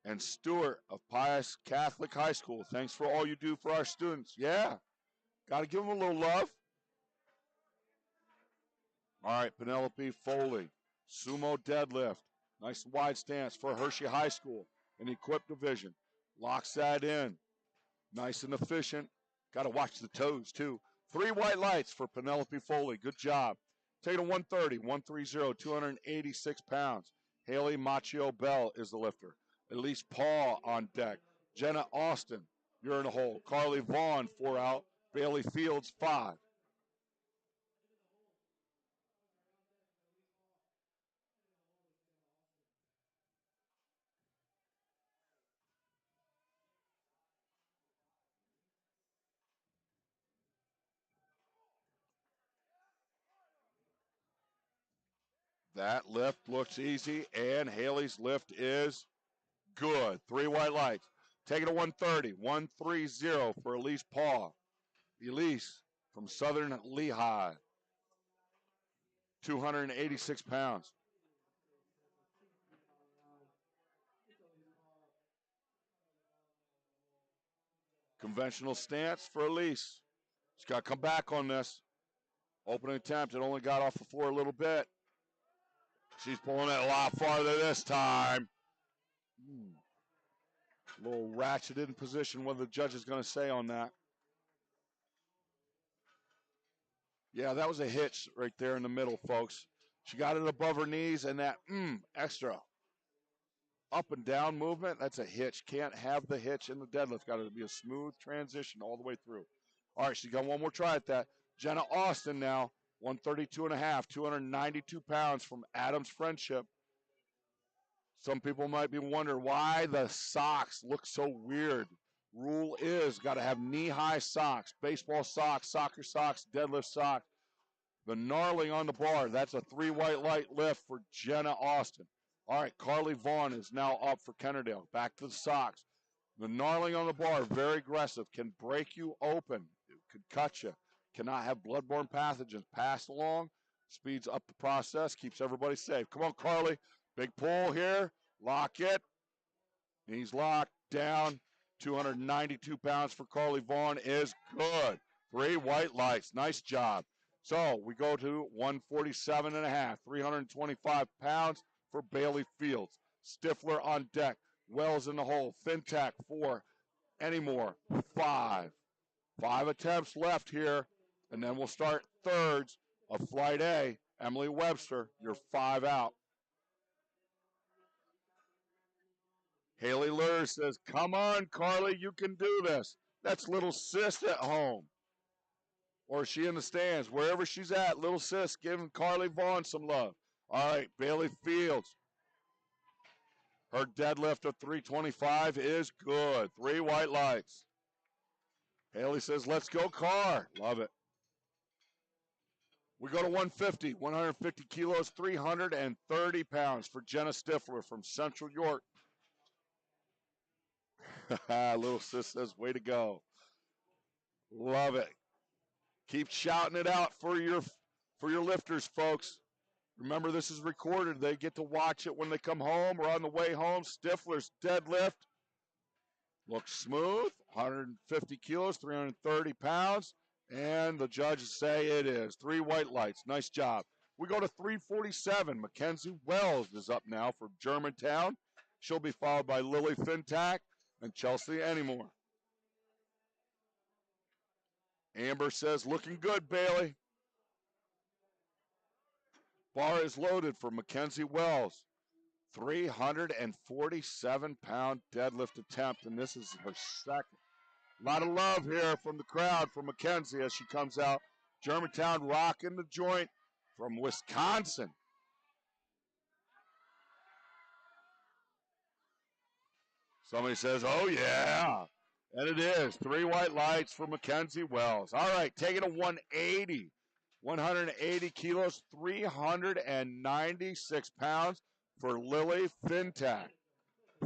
and Stewart of Pius Catholic High School. Thanks for all you do for our students. Yeah, got to give them a little love. All right, Penelope Foley, sumo deadlift. Nice wide stance for Hershey High School in equipped division. Locks that in. Nice and efficient. Got to watch the toes, too. 3 white lights for Penelope Foley. Good job. Take it to 130, 130, 286 pounds. Haley Machio Bell is the lifter. Elise Paul on deck. Jenna Austin, you're in the hole. Carly Vaughn, 4 out. Bailey Fields, 5. That lift looks easy, and Haley's lift is good. 3 white lights. Take it to 130, 130 for Elise Paul. Elise from Southern Lehigh, 286 pounds. Conventional stance for Elise. She's got to come back on this. Opening attempt, it only got off the floor a little bit. She's pulling it a lot farther this time. A little ratcheted in position. What the judge is going to say on that? Yeah, that was a hitch right there in the middle, folks. She got it above her knees, and that extra up and down movement, that's a hitch. Can't have the hitch in the deadlift. Got to be a smooth transition all the way through. All right, she's got one more try at that. Jenna Austin now, 132.5, 292 pounds from Adams Friendship. Some people might be wondering why the socks look so weird. Rule is got to have knee-high socks, baseball socks, soccer socks, deadlift socks. The gnarling on the bar, that's a 3 white light lift for Jenna Austin. All right, Carly Vaughn is now up for Kennerdale. Back to the socks. The gnarling on the bar, very aggressive, can break you open. It could cut you. Cannot have bloodborne pathogens passed along. Speeds up the process, keeps everybody safe. Come on, Carly. Big pull here. Lock it. He's locked down. 292 pounds for Carly Vaughn is good. 3 white lights. Nice job. So we go to 147.5, 325 pounds for Bailey Fields. Stifler on deck. Wells in the hole. FinTech 4. Anymore 5. 5 attempts left here, and then we'll start thirds of Flight A. Emily Webster, you're 5 out. Haley Lur says, come on, Carly, you can do this. That's little sis at home. Or is she in the stands? Wherever she's at, little sis giving Carly Vaughn some love. All right, Bailey Fields. Her deadlift of 325 is good. 3 white lights. Haley says, let's go, Car. Love it. We go to 150, 150 kilos, 330 pounds for Jenna Stifler from Central York. Little sis says, way to go. Love it. Keep shouting it out for your lifters, folks. Remember, this is recorded. They get to watch it when they come home or on the way home. Stifler's deadlift looks smooth, 150 kilos, 330 pounds, and the judges say it is. 3 white lights. Nice job. We go to 347. Mackenzie Wells is up now for Germantown. She'll be followed by Lily Fintak and Chelsea Anymore. Amber says, looking good, Bailey. Bar is loaded for Mackenzie Wells. 347-pound deadlift attempt, and this is her second. A lot of love here from the crowd for Mackenzie as she comes out. Germantown rocking the joint from Wisconsin. Somebody says, oh, yeah. And it is. 3 white lights for Mackenzie Wells. All right, taking a 180. 180 kilos, 396 pounds for Lily Fintak.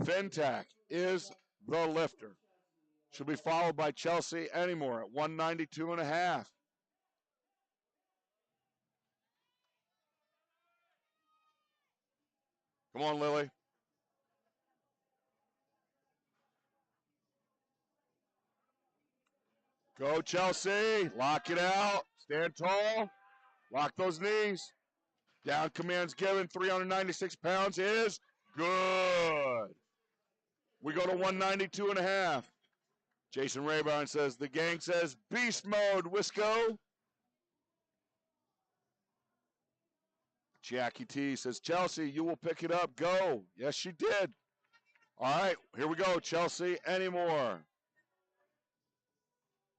Fintak is the lifter. She'll be followed by Chelsea Anymore at 192.5. Come on, Lily. Go, Chelsea. Lock it out. Stand tall. Lock those knees. Down commands given. 396 pounds is good. We go to 192.5. Jason Rayburn says, the gang says, beast mode, Wisco. Jackie T says, Chelsea, you will pick it up. Go. Yes, she did. All right, here we go. Chelsea Anymore.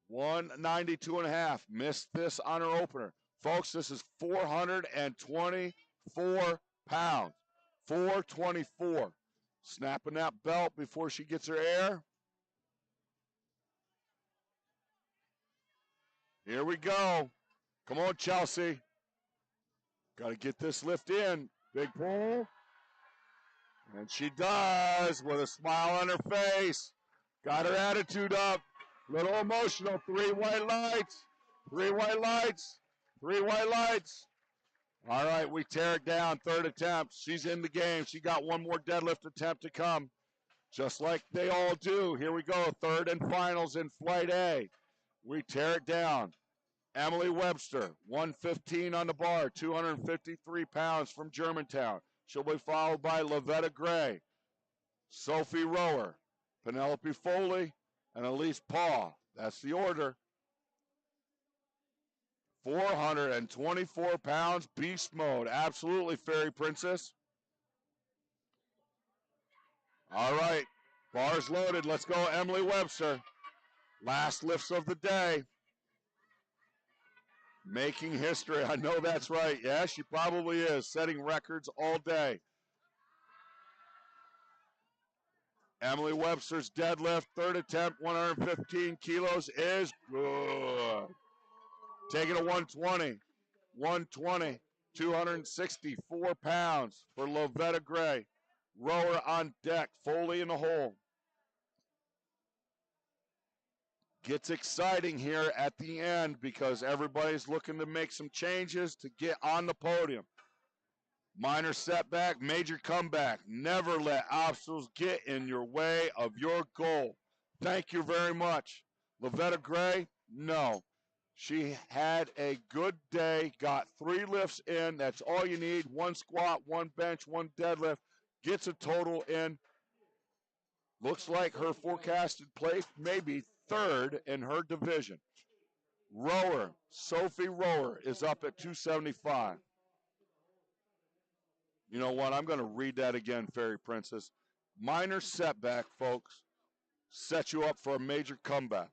192.5. Missed this on her opener. Folks, this is 424 pounds. 424. Snapping that belt before she gets her air. Here we go. Come on, Chelsea. Got to get this lift in. Big pull. And she does with a smile on her face. Got her attitude up. Little emotional. 3 white lights. 3 white lights. 3 white lights. All right, we tear it down. 3rd attempt. She's in the game. She got one more deadlift attempt to come. Just like they all do. Here we go. 3rd and finals in Flight A. We tear it down. Emily Webster, 115 on the bar, 253 pounds from Germantown. She'll be followed by Lavetta Gray, Sophie Rower, Penelope Foley, and Elise Paul. That's the order. 424 pounds, beast mode. Absolutely, Fairy Princess. All right, bar's loaded. Let's go, Emily Webster. Last lifts of the day. Making history. I know that's right. Yeah, she probably is. Setting records all day. Emily Webster's deadlift, 3rd attempt, 115 kilos is good. Taking a 120. 120. 264 pounds for Lovetta Gray. Rower on deck. Foley in the hole. Gets exciting here at the end because everybody's looking to make some changes to get on the podium. Minor setback, major comeback. Never let obstacles get in your way of your goal. Thank you very much. Lavetta Gray, no. She had a good day, got 3 lifts in. That's all you need. 1 squat, 1 bench, 1 deadlift. Gets a total in. Looks like her forecasted place may be 3rd in her division. Rower, Sophie Rower, is up at 275. You know what? I'm going to read that again, Fairy Princess. Minor setback, folks, set you up for a major comeback.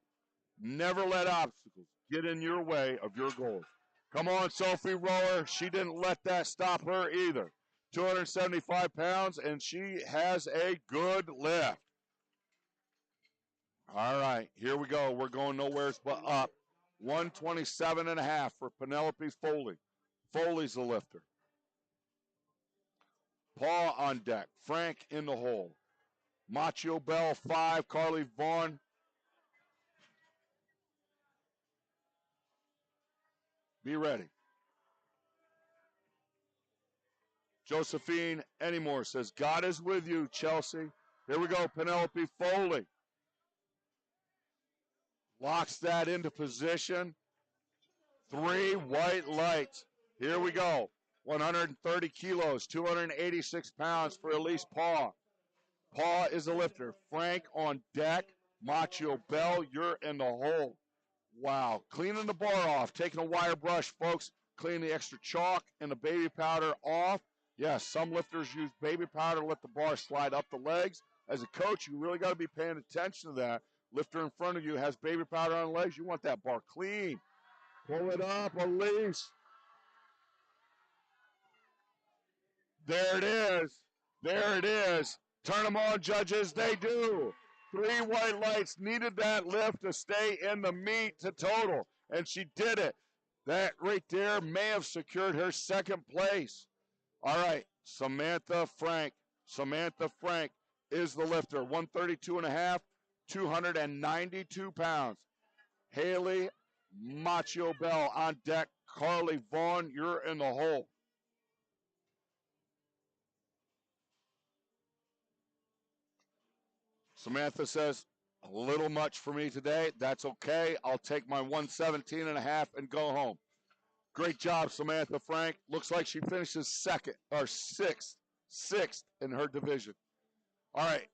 Never let obstacles get in your way of your goals. Come on, Sophie Rower. She didn't let that stop her either. 275 pounds, and she has a good lift. All right, here we go. We're going nowhere but up. 127.5 for Penelope Foley. Foley's the lifter. Paul on deck. Frank in the hole. Machio Bell, 5. Carly Vaughn. Be ready. Josephine Anymore says, God is with you, Chelsea. Here we go, Penelope Foley. Locks that into position. 3 white lights. Here we go. 130 kilos, 286 pounds for Elise Paw. Paw is the lifter. Frank on deck. Macho Bell, you're in the hole. Wow. Cleaning the bar off. Taking a wire brush, folks. Clean the extra chalk and the baby powder off. Yes, some lifters use baby powder to let the bar slide up the legs. As a coach, you really got to be paying attention to that. Lifter in front of you has baby powder on the legs. You want that bar clean. Pull it up, Elise. There it is. There it is. Turn them on, judges. They do. 3 white lights. Needed that lift to stay in the meet to total, and she did it. That right there may have secured her second place. All right, Samantha Frank. Samantha Frank is the lifter. 132.5, 292 pounds. Haley Macho Bell on deck. Carly Vaughn, you're in the hole. Samantha says, a little much for me today. That's okay. I'll take my 117.5 and go home. Great job, Samantha Frank. Looks like she finishes sixth in her division. All right.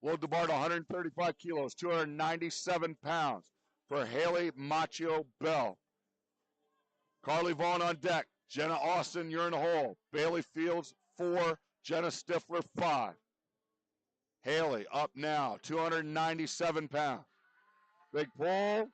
Load the bar to 135 kilos, 297 pounds for Haley Macho Bell. Carly Vaughn on deck. Jenna Austin, you're in the hole. Bailey Fields, 4. Jenna Stifler, 5. Haley up now, 297 pounds. Big pull.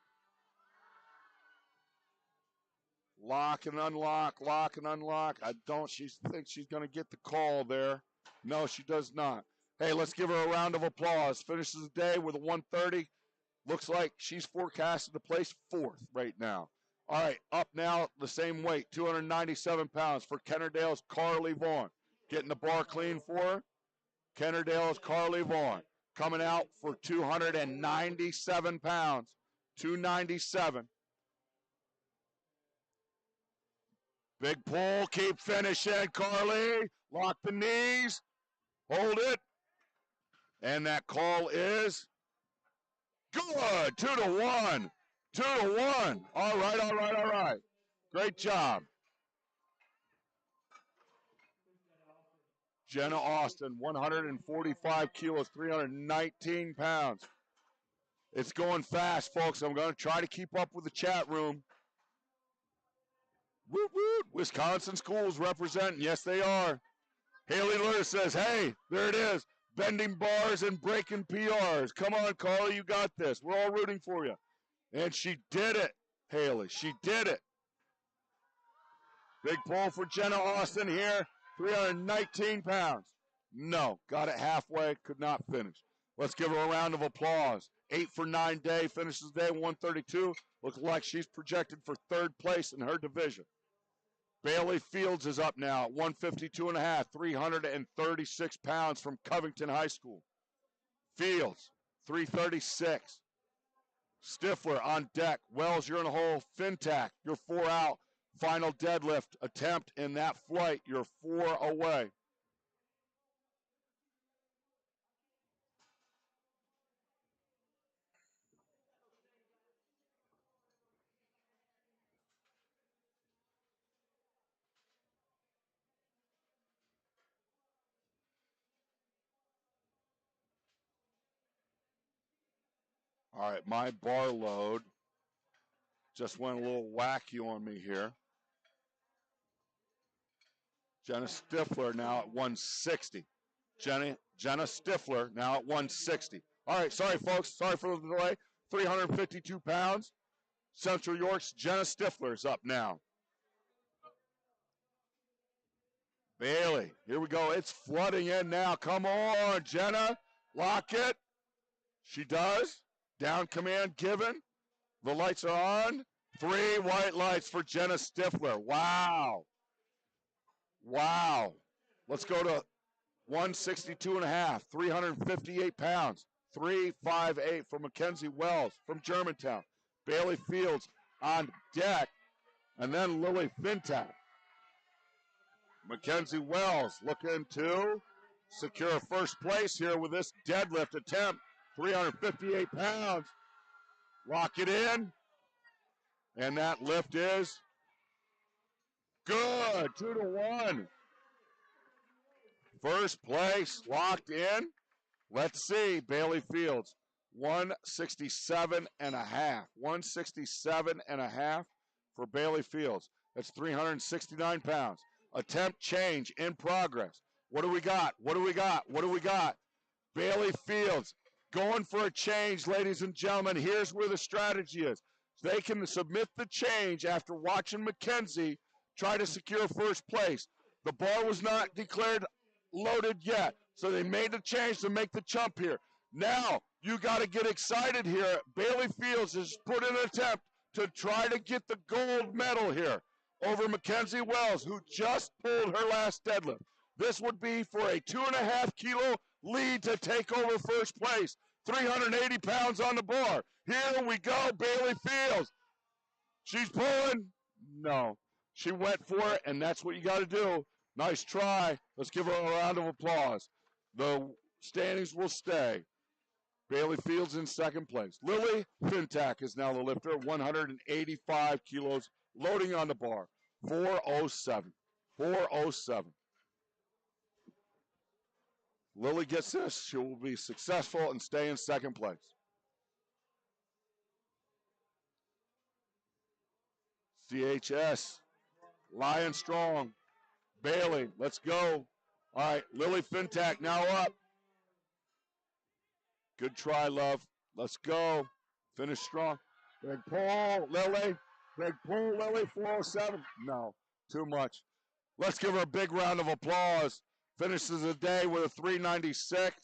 Lock and unlock, lock and unlock. She thinks she's going to get the call there. No, she does not. Hey, let's give her a round of applause. Finishes the day with a 130. Looks like she's forecasted to place 4th right now. All right, up now, the same weight, 297 pounds for Kennerdale's Carly Vaughn. Getting the bar clean for her. Kennerdale's Carly Vaughn coming out for 297 pounds. 297. Big pull, keep finishing, Carly. Lock the knees. Hold it. And that call is good. 2-1. 2-1. All right, all right, all right. Great job. Jenna Austin, 145 kilos, 319 pounds. It's going fast, folks. I'm going to try to keep up with the chat room. Woot, woot. Wisconsin schools representing. Yes, they are. Haley Lewis says, hey, there it is. Bending bars and breaking PRs. Come on, Carly, you got this. We're all rooting for you. And she did it, Haley. She did it. Big pull for Jenna Austin here. 319 pounds. No, got it halfway, could not finish. Let's give her a round of applause. 8 for 9 day, finishes the day 132. Looks like she's projected for 3rd place in her division. Bailey Fields is up now at 152.5, 336 pounds from Covington High School. Fields, 336. Stifler on deck. Wells, you're in the hole. Fintac, you're 4 out. Final deadlift attempt in that flight. You're 4 away. All right, my bar load just went a little wacky on me here. Jenna Stifler now at 160. Jenna Stifler now at 160. All right, sorry, folks. Sorry for the delay. 352 pounds. Central York's Jenna Stifler's up now. Bailey, here we go. It's flooding in now. Come on, Jenna. Lock it. She does. Down command given. The lights are on. 3 white lights for Jenna Stifler. Wow. Wow. Let's go to 162.5, 358 pounds. 358 for Mackenzie Wells from Germantown. Bailey Fields on deck. And then Lily Fintac. Mackenzie Wells looking to secure 1st place here with this deadlift attempt. 358 pounds. Lock it in. And that lift is Good, 2-1. First place locked in. Let's see, Bailey Fields, 167 and a half. 167 and a half for Bailey Fields. That's 369 pounds. Attempt change in progress. What do we got? What do we got? What do we got? Bailey Fields going for a change, ladies and gentlemen. Here's where the strategy is. They can submit the change after watching Mackenzie try to secure first place. The bar was not declared loaded yet, so they made the change to make the jump here. Now, you got to get excited here. Bailey Fields has put in an attempt to try to get the gold medal here over Mackenzie Wells, who just pulled her last deadlift. This would be for a 2.5 kilo lead to take over first place. 380 pounds on the bar. Here we go, Bailey Fields. She's pulling. No. She went for it, and that's what you got to do. Nice try. Let's give her a round of applause. The standings will stay. Bailey Fields in second place. Lily Fintak is now the lifter, 185 kilos, loading on the bar. 407. 407. Lily gets this. She will be successful and stay in second place. CHS, Lion Strong, Bailey, let's go. All right, Lily Fintak now up. Good try, love. Let's go. Finish strong. Big pull, Lily. Big pull, Lily, 407. No, too much. Let's give her a big round of applause. Finishes the day with a 396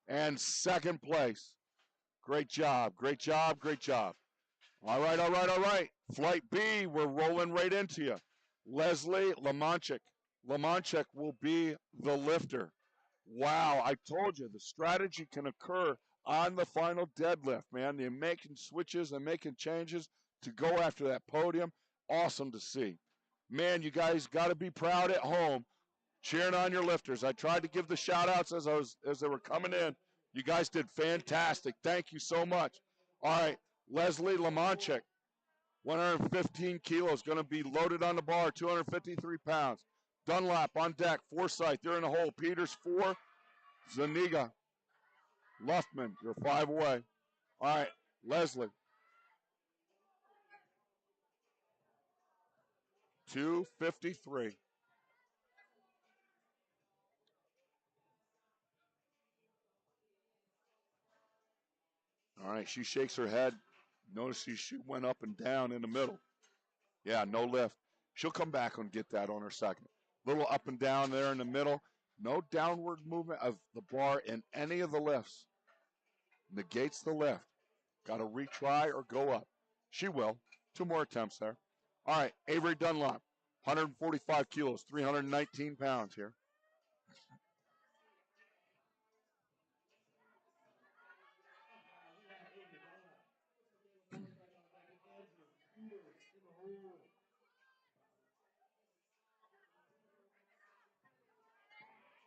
and second place. Great job, great job, great job. All right, all right, all right. Flight B, we're rolling right into you. Leslie Lamanchik. Lamanchik will be the lifter. Wow, I told you, the strategy can occur on the final deadlift, man. They're making switches and making changes to go after that podium. Awesome to see. Man, you guys got to be proud at home cheering on your lifters. I tried to give the shout-outs as they were coming in. You guys did fantastic. Thank you so much. All right, Leslie Lamanchik, 115 kilos, going to be loaded on the bar, 253 pounds. Dunlap on deck, Forsyth, you're in the hole. Peters, 4. Zuniga, Luffman, you're 5 away. All right, Leslie. 253. All right, she shakes her head. Notice she went up and down in the middle. Yeah, no lift. She'll come back and get that on her second. Little up and down there in the middle. No downward movement of the bar in any of the lifts. Negates the lift. Got to retry or go up. She will. 2 more attempts there. All right, Avery Dunlop, 145 kilos, 319 pounds here.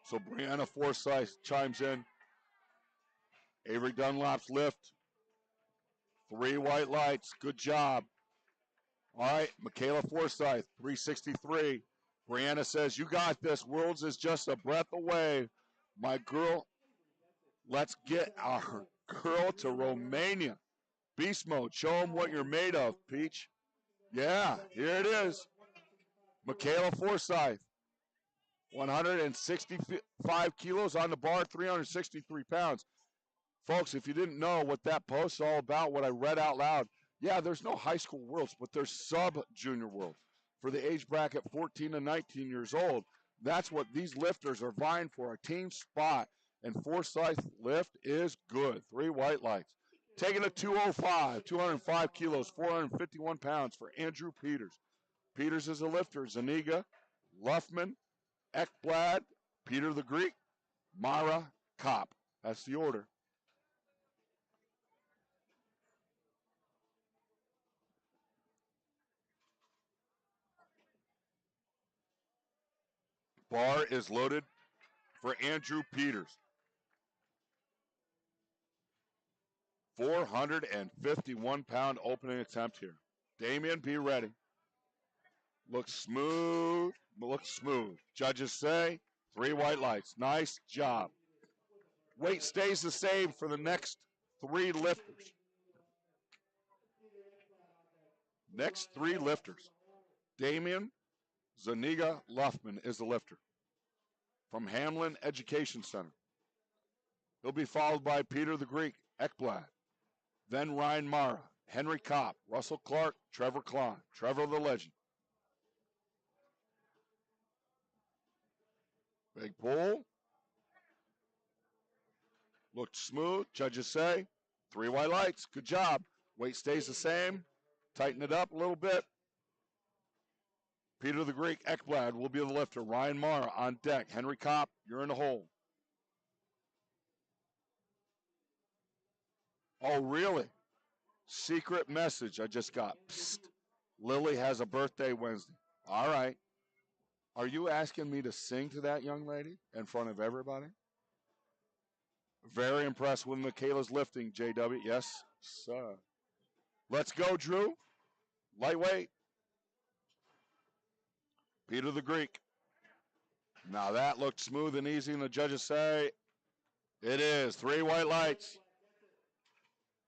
So Brianna Forsyth chimes in. Avery Dunlop's lift. 3 white lights. Good job. All right, Michaela Forsyth, 363. Brianna says, you got this. Worlds is just a breath away. My girl, let's get our girl to Romania. Beast mode. Show them what you're made of, Peach. Yeah, here it is. Michaela Forsyth, 165 kilos on the bar, 363 pounds. Folks, if you didn't know what that post is all about, what I read out loud, yeah, there's no high school worlds, but there's sub-junior worlds for the age bracket 14 to 19 years old. That's what these lifters are vying for, a team spot. And Forsyth lift is good. 3 white lights. Taking a 205, 205 kilos, 451 pounds for Andrew Peters. Peters is a lifter. Zuniga, Luffman, Ekblad, Peter the Greek, Mara, Kopp. That's the order. Bar is loaded for Andrew Peters. 451-pound opening attempt here. Damien, be ready. Looks smooth. Looks smooth. Judges say 3 white lights. Nice job. Weight stays the same for the next 3 lifters. Next 3 lifters. Damian Zuniga Luffman is the lifter from Hamlin Education Center. He'll be followed by Peter the Greek Ekblad, then Ryan Mara, Henry Kopp, Russell Clark, Trevor Klein, Trevor the Legend. Big pull. Looked smooth. Judges say 3 white lights. Good job. Weight stays the same. Tighten it up a little bit. Peter the Greek Ekblad will be the lifter. Ryan Mara on deck. Henry Kopp, you're in the hole. Oh, really? Secret message I just got. Psst. Lily has a birthday Wednesday. All right. Are you asking me to sing to that young lady in front of everybody? Very impressed with Michaela's lifting, JW. Yes, sir. Let's go, Drew. Lightweight. Peter the Greek. Now that looked smooth and easy, and the judges say it is. 3 white lights.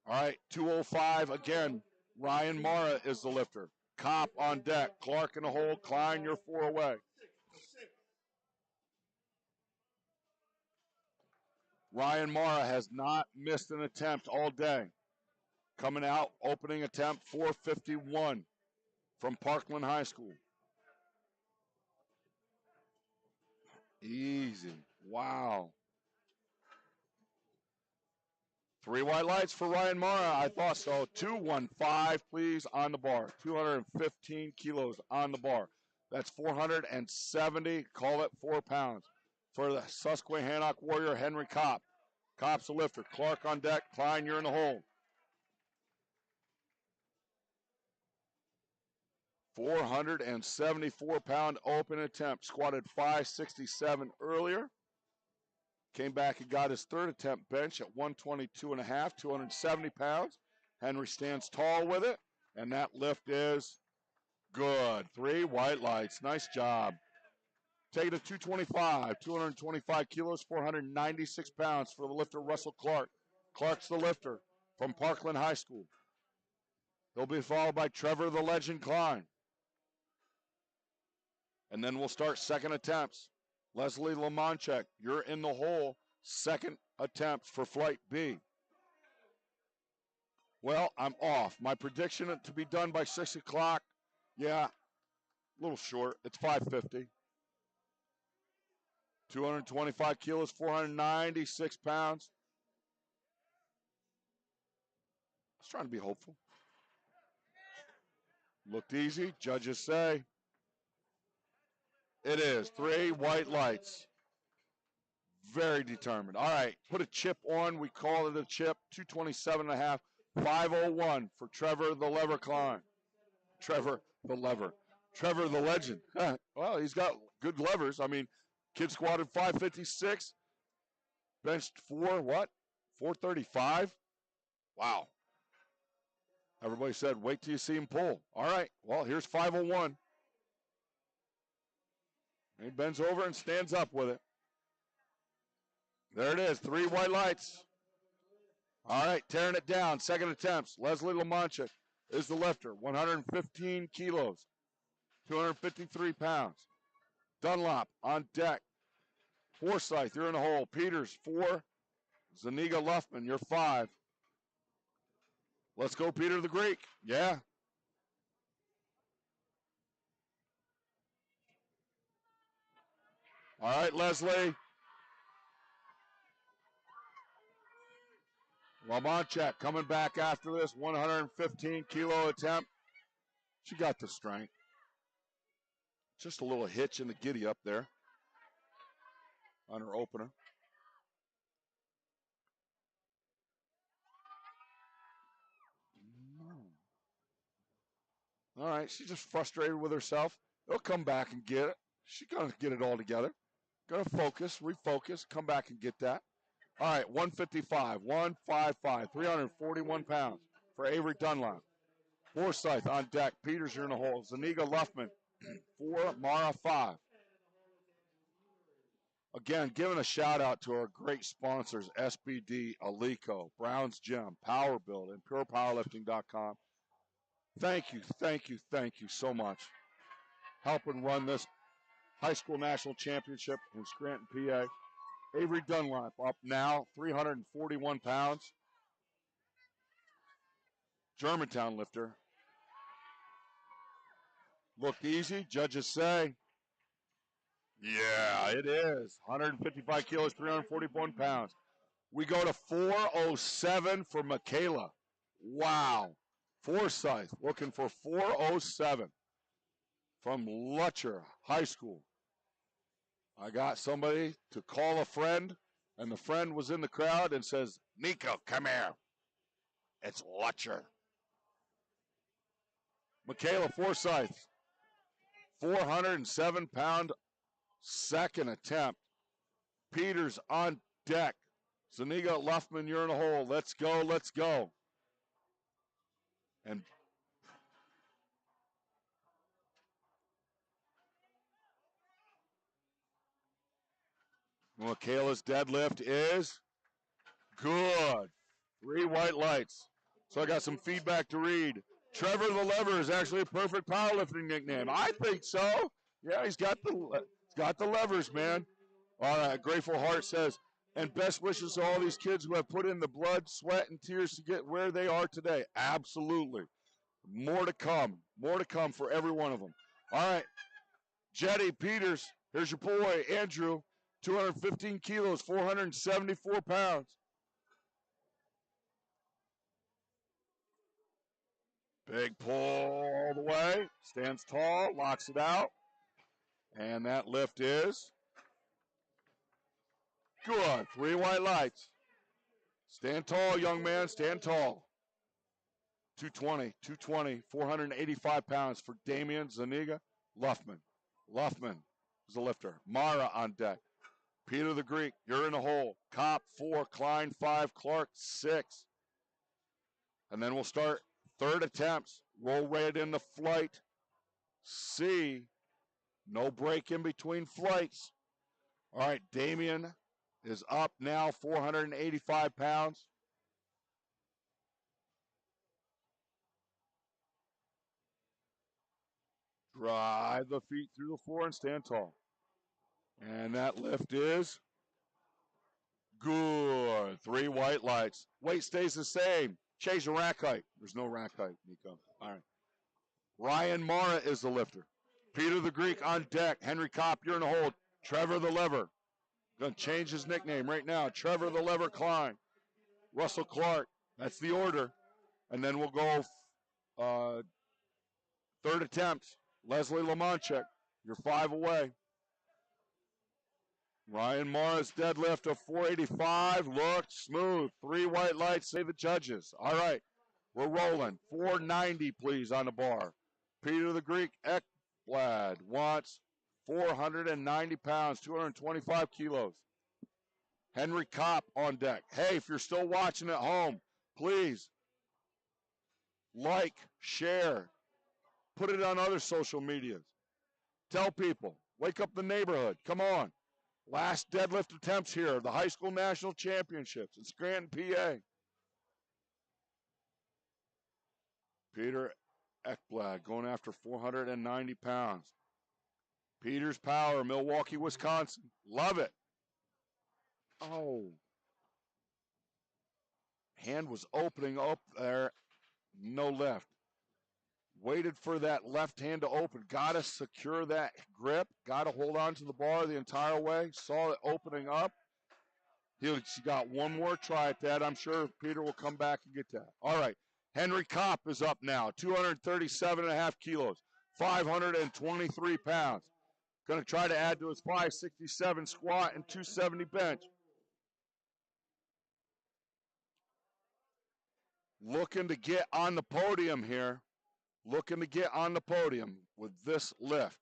All right, 205 again. Ryan Mara is the lifter. Kopp on deck. Clark in the hole. Klein, you're 4 away. Ryan Mara has not missed an attempt all day. Coming out, opening attempt, 451 from Parkland High School. Easy. Wow. 3 white lights for Ryan Mara. I thought so. 215, please, on the bar. 215 kilos on the bar. That's 470, call it 4 pounds. For the Susquehannock Warrior, Henry Kopp. Kopp's the lifter. Clark on deck. Klein, you're in the hole. 474-pound open attempt. Squatted 567 earlier. Came back and got his 3rd attempt bench at 122.5, 270 pounds. Henry stands tall with it, and that lift is good. 3 white lights. Nice job. Take it to 225, 225 kilos, 496 pounds for the lifter, Russell Clark. Clark's the lifter from Parkland High School. He'll be followed by Trevor the Legend Klein. And then we'll start 2nd attempts. Leslie Lamonchek, you're in the hole. 2nd attempt for Flight B. Well, I'm off. My prediction to be done by 6 o'clock, yeah, a little short. It's 5:50. 225 kilos, 496 pounds. I was trying to be hopeful. Looked easy. Judges say it is. 3 white lights. Very determined. All right, put a chip on. We call it a chip. 227.5. 501 for Trevor the Lever Klein. Trevor the Lever. Trevor the Legend. Well, he's got good levers. I mean, kid squatted 556. Benched 435? Wow. Everybody said, wait till you see him pull. All right, well, here's 501. He bends over and stands up with it. There it is, 3 white lights. All right, tearing it down, 2nd attempts. Leslie Lamonchek is the lifter, 115 kilos, 253 pounds. Dunlop on deck. Forsyth, you're in the hole. Peters, 4. Zuniga Luffman, you're 5. Let's go, Peter the Greek. Yeah. All right, Leslie. Lamonchek coming back after this, 115-kilo attempt. She got the strength. Just a little hitch in the giddy up there on her opener. All right, she's just frustrated with herself. They'll come back and get it. She's going to get it all together. Going to focus, refocus, come back and get that. All right, 155, 155, 341 pounds for Avery Dunlop. Forsyth on deck. Peters, you're in the hole. Zuniga Luffman 4, Mara 5. Again, giving a shout out to our great sponsors, SBD, Alico, Brown's Gym, Power Build, and PurePowerlifting.com. Thank you so much. Helping run this high school national championship in Scranton, PA. Avery Dunlap up now, 341 pounds. Germantown lifter. Looked easy, judges say. Yeah, it is. 155 kilos, 341 pounds. We go to 407 for Michaela. Wow. Forsyth looking for 407 from Lutcher High School. I got somebody to call a friend, and the friend was in the crowd and says, Nico, come here. It's Lutcher. Michaela Forsyth, 407-pound second attempt. Peters on deck. Zuniga, Luffman, you're in a hole. Let's go, let's go. And Michaela's deadlift is good. 3 white lights. So I got some feedback to read. Trevor the Lever is actually a perfect powerlifting nickname. I think so. Yeah, he's got the levers, man. All right, Grateful Heart says, and best wishes to all these kids who have put in the blood, sweat, and tears to get where they are today. Absolutely. More to come. More to come for every one of them. All right, Jetty Peters, here's your boy, Andrew, 215 kilos, 474 pounds. Big pull all the way. Stands tall, locks it out. And that lift is good. 3 white lights. Stand tall, young man. Stand tall. 220, 485 pounds for Damian Zuniga. Luffman is the lifter. Mara on deck. Peter the Greek, you're in a hole. Kopp 4, Klein 5, Clark 6. And then we'll start third attempts. Roll right into flight. C. No break in between flights. All right, Damian is up now, 485 pounds. Drive the feet through the floor and stand tall. And that lift is good. 3 white lights. Weight stays the same. Change the rack height. There's no rack height, Nico. All right. Ryan Mara is the lifter. Peter the Greek on deck. Henry Kopp, you're in the hold. Trevor the Lever. Going to change his nickname right now. Trevor the Lever Klein. Russell Clark. That's the order. And then we'll go third attempt. Leslie Lamonchek. You're 5 away. Ryan Mara's deadlift of 485 looked smooth. 3 white lights, say the judges. All right, we're rolling. 490, please, on the bar. Peter the Greek Ekblad wants 490 pounds, 225 kilos. Henry Kopp on deck. Hey, if you're still watching at home, please like, share, put it on other social medias. Tell people. Wake up the neighborhood. Come on. Last deadlift attempts here, the high school national championships in Scranton, PA. Peter Ekblad going after 490 pounds. Peter's Power, Milwaukee, Wisconsin. Love it. Oh. Hand was opening up there. No left. Waited for that left hand to open. Got to secure that grip. Got to hold on to the bar the entire way. Saw it opening up. He got one more try at that. I'm sure Peter will come back and get that. All right. Henry Kopp is up now. 237.5 kilos. 523 pounds. Going to try to add to his 567 squat and 270 bench. Looking to get on the podium here. Looking to get on the podium with this lift.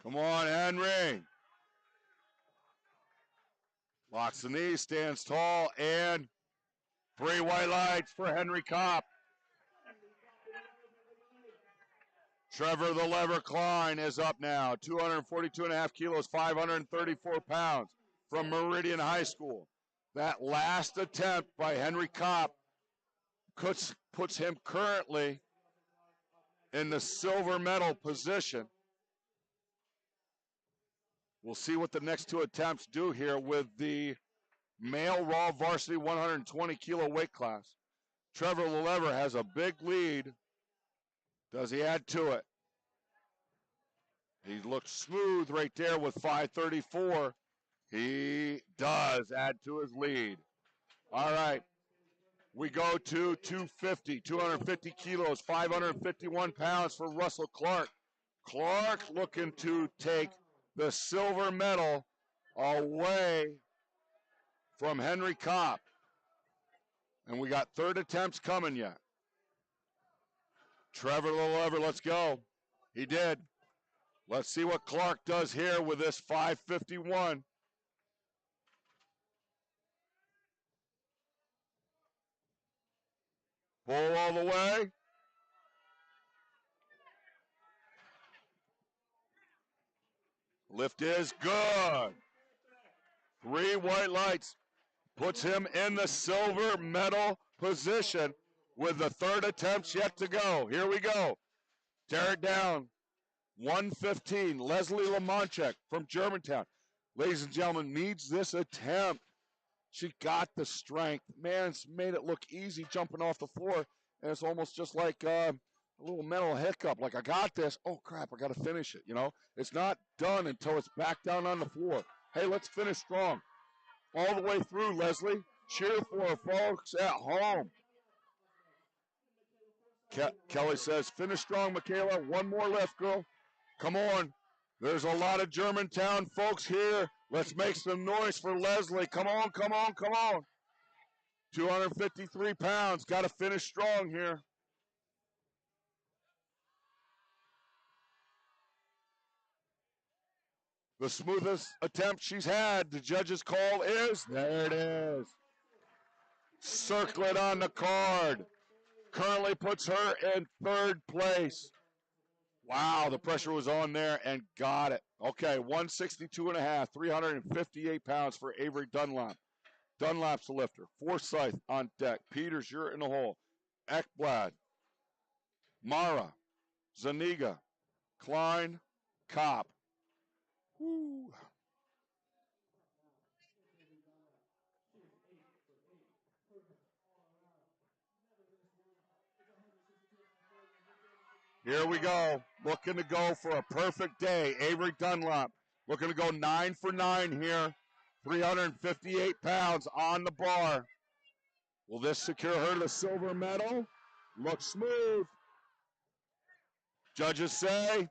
Come on, Henry. Locks the knees, stands tall, and 3 white lights for Henry Kopp. Trevor the Lever Klein is up now. 242.5 kilos, 534 pounds from Meridian High School. That last attempt by Henry Kopp puts him currently in the silver medal position. We'll see what the next 2 attempts do here with the male raw varsity 120 kilo weight class. Trevor LeLever has a big lead. Does he add to it? He looks smooth right there with 534. He does add to his lead. All right. We go to 250 kilos, 551 pounds for Russell Clark. Clark looking to take the silver medal away from Henry Kopp. And we got 3rd attempts coming yet. Trevor LeLever, let's go. He did. Let's see what Clark does here with this 551. Pull all the way. Lift is good. 3 white lights. Puts him in the silver medal position with the 3rd attempts yet to go. Here we go. Tear it down. 115. Leslie Lamonchek from Germantown. Ladies and gentlemen, needs this attempt. She got the strength. Man, it's made it look easy jumping off the floor. And it's almost just like a little mental hiccup. Like, I got this. Oh, crap, I got to finish it, you know. It's not done until it's back down on the floor. Hey, let's finish strong. All the way through, Leslie. Cheer for her folks at home. Kelly says, finish strong, Michaela. One more lift, girl. Come on. There's a lot of Germantown folks here. Let's make some noise for Leslie. Come on, come on, come on. 253 pounds. Got to finish strong here. The smoothest attempt she's had. The judge's call is, there it is. Circle it on the card. Currently puts her in 3rd place. Wow, the pressure was on there and got it. Okay, 162.5, 358 pounds for Avery Dunlap. Dunlap's the lifter. Forsyth on deck. Peters, you're in the hole. Ekblad, Mara, Zaniga, Klein, Kopp. Woo. Here we go. Looking to go for a perfect day. Avery Dunlap looking to go 9 for 9 here. 358 pounds on the bar. Will this secure her the silver medal? Looks smooth. Judges say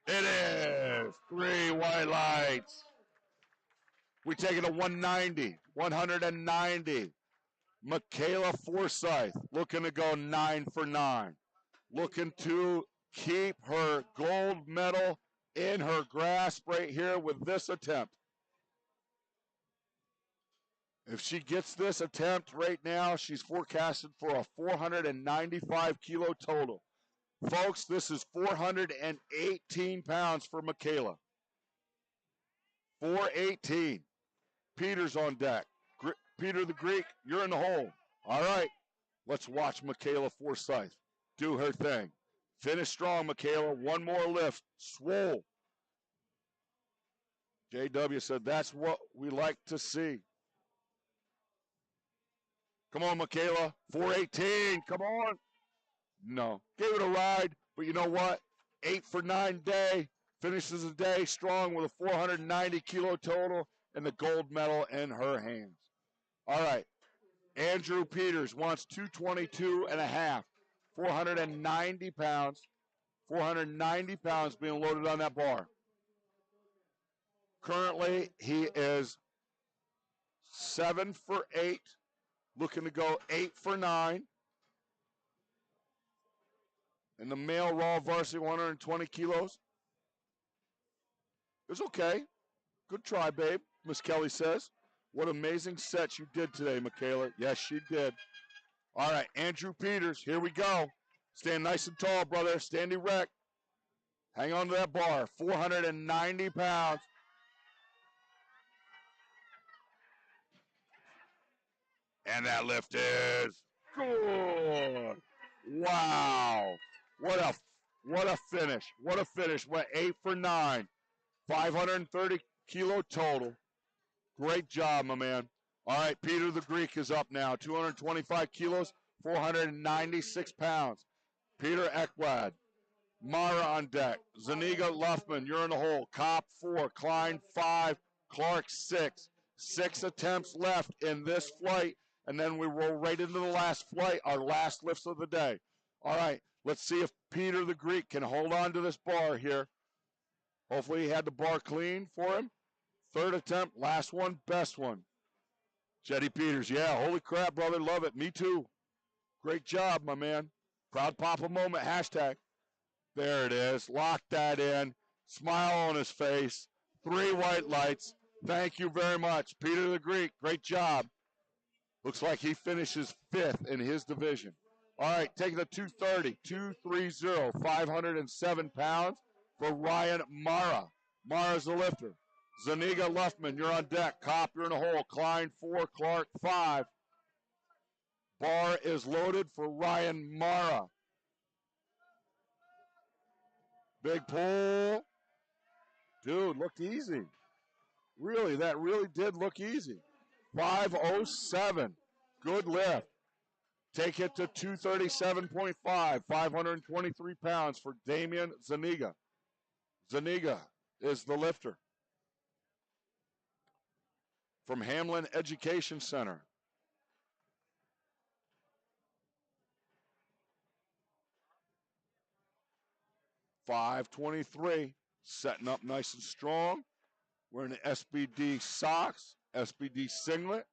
it is. 3 white lights. We take it to 190. 190. Michaela Forsyth looking to go 9 for 9. Looking to keep her gold medal in her grasp right here with this attempt. If she gets this attempt right now, she's forecasted for a 495 kilo total. Folks, this is 418 pounds for Michaela. 418. Peter's on deck. Peter the Greek, you're in the hole. All right, let's watch Michaela Forsyth do her thing. Finish strong, Michaela. One more lift. Swole. JW said that's what we like to see. Come on, Michaela. 418. Come on. No. Gave it a ride, but you know what? 8 for 9 day. Finishes the day strong with a 490 kilo total and the gold medal in her hands. All right. Andrew Peters wants 222 and a half. 490 pounds. 490 pounds being loaded on that bar. Currently, he is 7 for 8. Looking to go 8 for 9. In the male raw varsity 120 kilos. It's okay. Good try, babe. Miss Kelly says. What amazing sets you did today, Michaela. Yes, she did. All right, Andrew Peters, here we go. Stand nice and tall, brother. Stand erect. Hang on to that bar. 490 pounds. And that lift is good. Wow. What a finish. What a finish. Went 8 for 9. 530 kilo total. Great job, my man. All right, Peter the Greek is up now. 225 kilos, 496 pounds. Peter Ekwad. Mara on deck. Zuniga Luffman, you're in the hole. Kopp 4, Klein 5, Clark 6. 6 attempts left in this flight, and then we roll right into the last flight, our last lifts of the day. All right, let's see if Peter the Greek can hold on to this bar here. Hopefully he had the bar clean for him. Third attempt, last one, best one. Jetty Peters, yeah, holy crap, brother, love it. Me too. Great job, my man. Proud Papa moment, hashtag. There it is. Lock that in. Smile on his face. 3 white lights. Thank you very much. Peter the Greek, great job. Looks like he finishes 5th in his division. All right, taking the 230, 230, 507 pounds for Ryan Mara. Mara's the lifter. Zuniga Luffman, you're on deck. Kopp, you're in the hole. Klein 4, Clark 5. Bar is loaded for Ryan Mara. Big pull. Dude, looked easy. Really, that really did look easy. 507. Good lift. Take it to 237.5. 523 pounds for Damian Zuniga. Zuniga is the lifter. From Hamlin Education Center. $523, setting up nice and strong. Wearing the SBD socks, SBD singlet.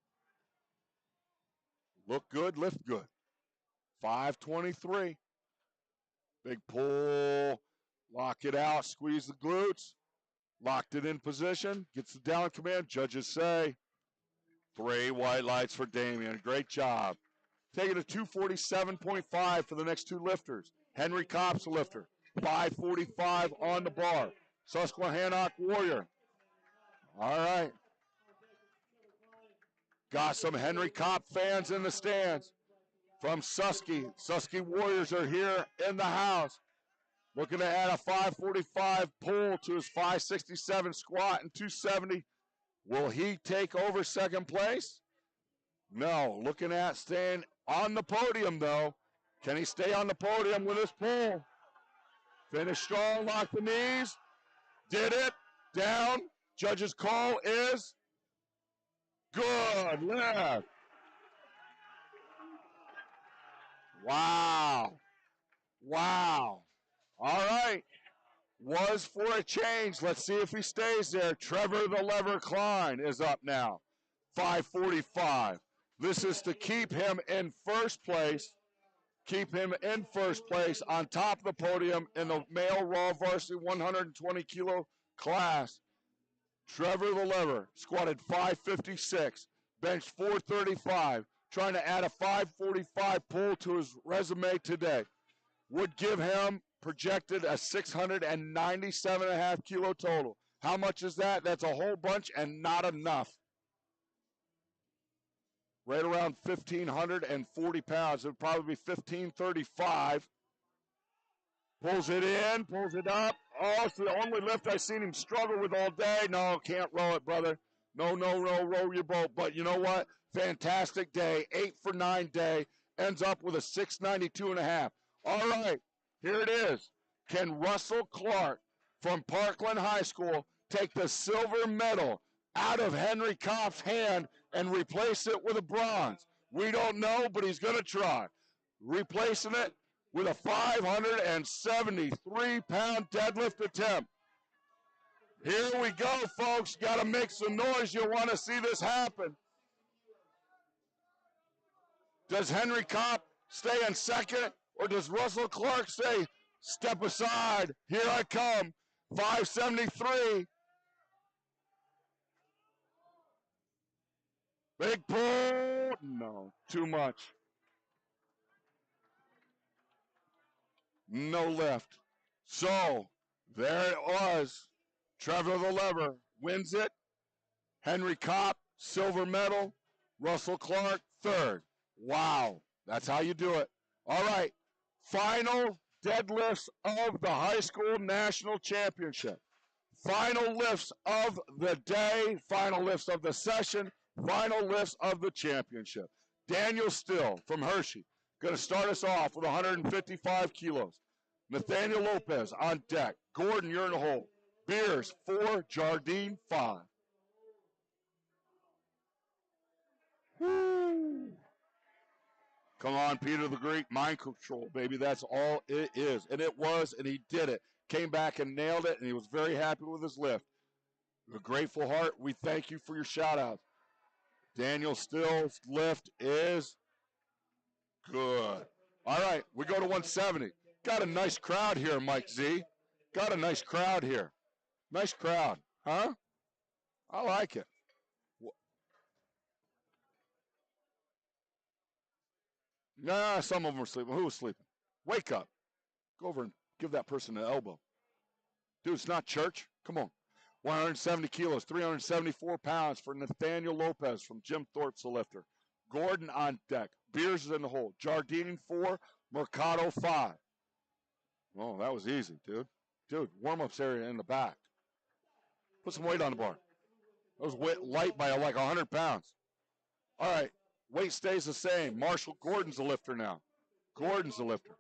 Look good, lift good. 523. Big pull, lock it out, squeeze the glutes. Locked it in position, gets the down command. Judges say 3 white lights for Damian. Great job. Taking it to 247.5 for the next 2 lifters. Henry Kopp's the lifter. 545 on the bar. Susquehannock Warrior. All right. Got some Henry Kopp fans in the stands from Susky. Susky Warriors are here in the house. Looking to add a 545 pull to his 567 squat and 270. Will he take over second place? No. Looking at staying on the podium, though. Can he stay on the podium with his pull? Finish strong, lock the knees. Did it. Down. Judge's call is good. Lift. Wow. Wow. All right. Was for a change. Let's see if he stays there. Trevor the Lever Klein is up now. 545. This is to keep him in first place. Keep him in first place on top of the podium in the male raw varsity 120 kilo class. Trevor the Lever squatted 556, benched 435, trying to add a 545 pull to his resume today. Would give him projected a 697.5 kilo total. How much is that? That's a whole bunch and not enough. Right around 1,540 pounds. It would probably be 1,535. Pulls it in, pulls it up. Oh, it's the only lift I've seen him struggle with all day. No, can't row it, brother. No, row your boat. But you know what? Fantastic day. 8 for 9 day. Ends up with a 692.5. All right, here it is. Can Russell Clark from Parkland High School take the silver medal out of Henry Kopp's hand and replace it with a bronze? We don't know, but he's going to try. Replacing it with a 573-pound deadlift attempt. Here we go, folks. Got to make some noise. You'll want to see this happen. Does Henry Kopp stay in second, or does Russell Clark say, step aside, here I come, 573. Big pull. No, too much. No lift. So there it was. Trevor the Lever wins it. Henry Kopp, silver medal. Russell Clark, third. Wow. That's how you do it. All right. Final deadlifts of the high school national championship. Final lifts of the day. Final lifts of the session. Final lifts of the championship. Daniel Still from Hershey going to start us off with 155 kilos. Nathaniel Lopez on deck. Gordon, you're in the hole. Beers, 4. Jardine, 5. Woo. Come on, Peter the Greek. Mind control, baby. That's all it is. And it was, and he did it. Came back and nailed it, and he was very happy with his lift. With a grateful heart, we thank you for your shout-outs. Daniel Still's lift is good. All right, we go to 170. Got a nice crowd here, Mike Z. Got a nice crowd here. Nice crowd, huh? I like it. Nah, some of them were sleeping. Who was sleeping? Wake up. Go over and give that person an elbow. Dude, it's not church. Come on. 170 kilos, 374 pounds for Nathaniel Lopez from Jim Thorpe's the lifter. Gordon on deck. Beers is in the hole. Jardine 4, Mercado 5. Oh, that was easy, dude. Dude, warm-ups area in the back. Put some weight on the bar. That was light by like 100 pounds. All right, weight stays the same. Marshall Gordon's the lifter now. Gordon's the lifter.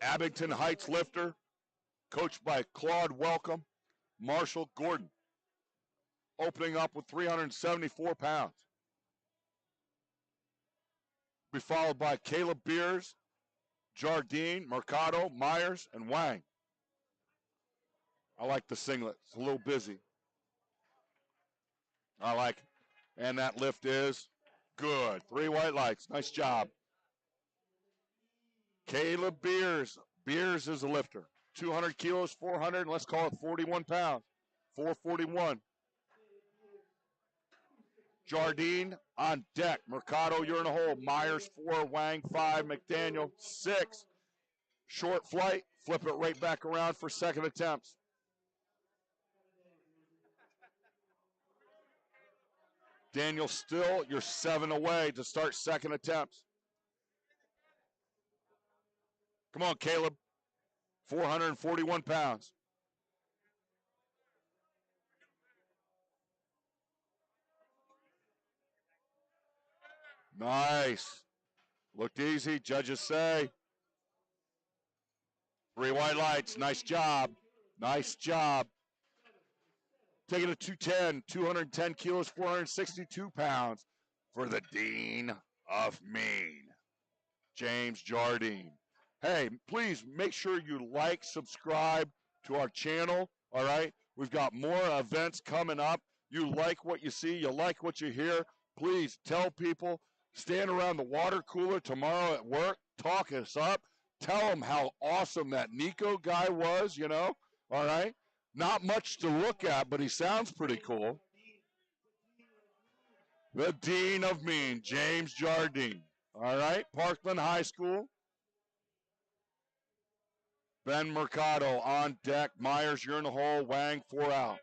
Abington Heights lifter, coached by Claude Welcome. Marshall Gordon, opening up with 374 pounds. Be followed by Caleb Beers, Jardine, Mercado, Myers, and Wang. I like the singlet. It's a little busy. I like it. And that lift is good. 3 white lights. Nice job. Caleb Beers. Beers is a lifter. 200 kilos, 400, let's call it 41 pounds. 441. Jardine on deck. Mercado, you're in a hole. Myers, 4. Wang, 5. McDaniel, 6. Short flight. Flip it right back around for second attempts. Daniel Still, you're 7 away to start second attempts. Come on, Caleb. 441 pounds. Nice. Looked easy, judges say. 3 white lights. Nice job. Nice job. Taking it to 210, 210 kilos, 462 pounds for the Dean of Maine, James Jardine. Hey, please make sure you like, subscribe to our channel, all right? We've got more events coming up. You like what you see, you like what you hear. Please tell people, stand around the water cooler tomorrow at work, talk us up, tell them how awesome that Nico guy was, you know, all right? Not much to look at, but he sounds pretty cool. The Dean of Maine, James Jardine. All right, Parkland High School. Ben Mercado on deck. Myers, you're in the hole. Wang, 4 out.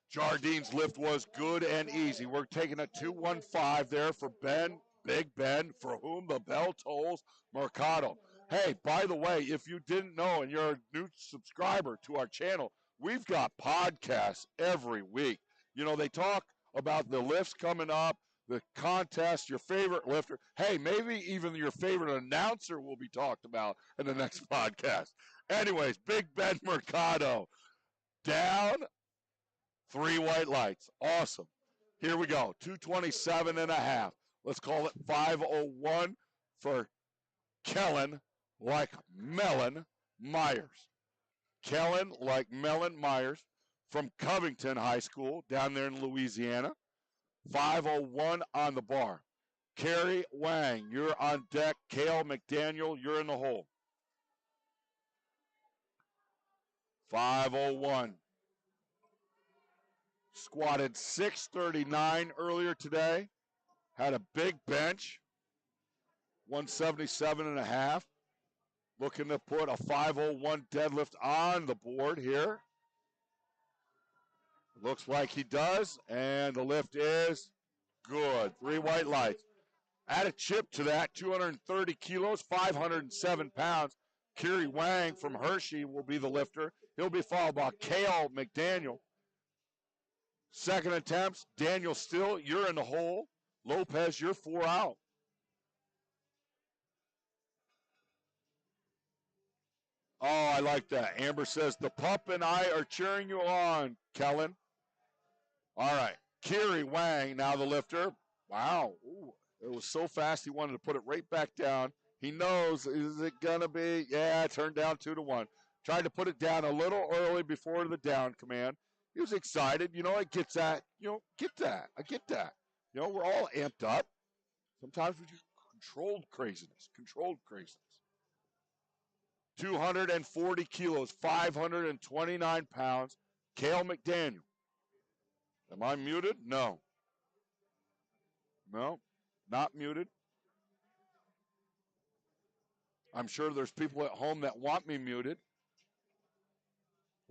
Jardine's lift was good and easy. We're taking a 215 there for Ben, Big Ben, for whom the bell tolls, Mercado. Hey, by the way, if you didn't know and you're a new subscriber to our channel, we've got podcasts every week. You know, they talk about the lifts coming up, the contest, your favorite lifter. Hey, maybe even your favorite announcer will be talked about in the next podcast. Anyways, Big Ben Mercado down. 3 white lights. Awesome. Here we go. 227 and a half. Let's call it 501 for Kellen like Melon Myers. Kellen like Melon Myers from Covington High School down there in Louisiana. 5:01 on the bar. Kerry Wang, you're on deck. Cale McDaniel, you're in the hole. 5:01. Squatted 639 earlier today. Had a big bench. 177.5. Looking to put a 5:01 deadlift on the board here. Looks like he does, and the lift is good. 3 white lights. Add a chip to that, 230 kilos, 507 pounds. Kerry Wang from Hershey will be the lifter. He'll be followed by Cale McDaniel. Second attempts, Daniel Still, you're in the hole. Lopez, you're 4 out. Oh, I like that. Amber says, the pup and I are cheering you on, Kellen. All right. Kerry Wang, now the lifter. Wow. Ooh, it was so fast he wanted to put it right back down. He knows, is it going to be? Yeah, it turned down 2-1. Tried to put it down a little early before the down command. He was excited. You know, I get that. Get that. I get that. We're all amped up. Sometimes we do controlled craziness. 240 kilos, 529 pounds. Cale McDaniel. Am I muted? No. No, not muted. I'm sure there's people at home that want me muted.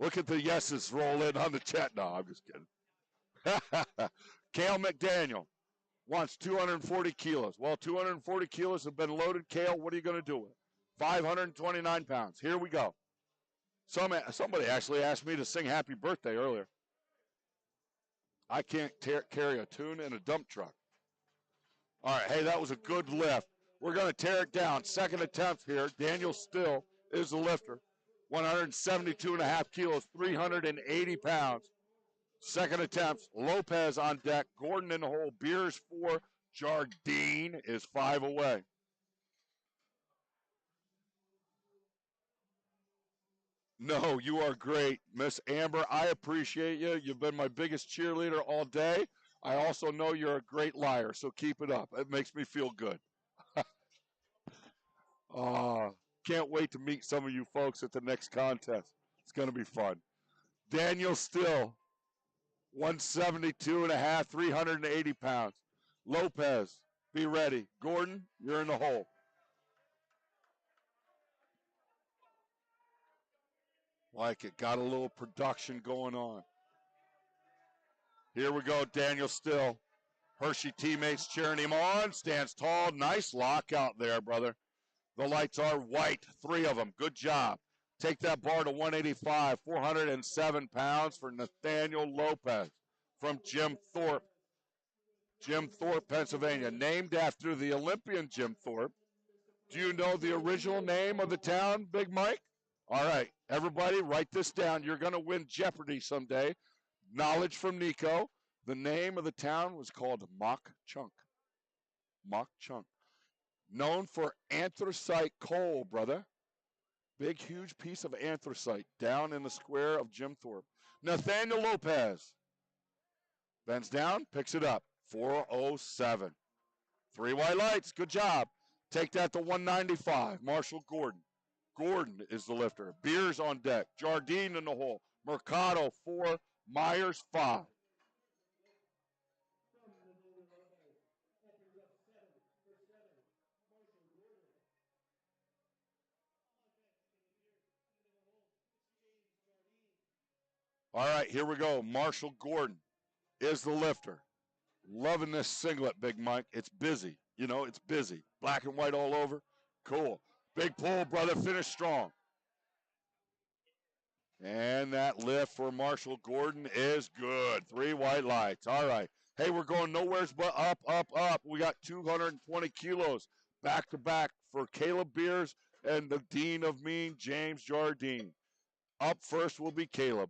Look at the yeses roll in on the chat. No, I'm just kidding. Cale McDaniel wants 240 kilos. Well, 240 kilos have been loaded. Cale, what are you going to do with it? 529 pounds. Here we go. Somebody actually asked me to sing happy birthday earlier. I can't carry a tune in a dump truck. All right, hey, that was a good lift. We're going to tear it down. Second attempt here. Daniel Still is the lifter. 172.5 kilos, 380 pounds. Second attempt. Lopez on deck. Gordon in the hole. Beers 4. Jardine is 5 away. No, you are great, Miss Amber. I appreciate you. You've been my biggest cheerleader all day. I also know you're a great liar, so keep it up. It makes me feel good. Can't wait to meet some of you folks at the next contest. It's going to be fun. Daniel Still, 172.5, 380 pounds. Lopez, be ready. Gordon, you're in the hole. Like it, got a little production going on. Here we go, Daniel Still. Hershey teammates cheering him on. Stands tall. Nice lockout there, brother. The lights are white, 3 of them. Good job. Take that bar to 185, 407 pounds for Nathaniel Lopez from Jim Thorpe. Jim Thorpe, Pennsylvania, named after the Olympian Jim Thorpe. Do you know the original name of the town, Big Mike? All right, everybody, write this down. You're going to win Jeopardy someday. Knowledge from Nico. The name of the town was called Mock Chunk. Mock Chunk. Known for anthracite coal, brother. Big, huge piece of anthracite down in the square of Jim Thorpe. Nathaniel Lopez. Bends down, picks it up. 407. 3 white lights. Good job. Take that to 195. Marshall Gordon. Gordon is the lifter. Beers on deck. Jardine in the hole. Mercado 4. Myers 5. All right, here we go. Marshall Gordon is the lifter. Loving this singlet, Big Mike. It's busy. It's busy. Black and white all over. Cool. Big pull, brother. Finish strong. And that lift for Marshall Gordon is good. 3 white lights. All right. Hey, we're going nowheres but up, up, up. We got 220 kilos back to back for Caleb Beers and the Dean of Mean, James Jardine. Up first will be Caleb.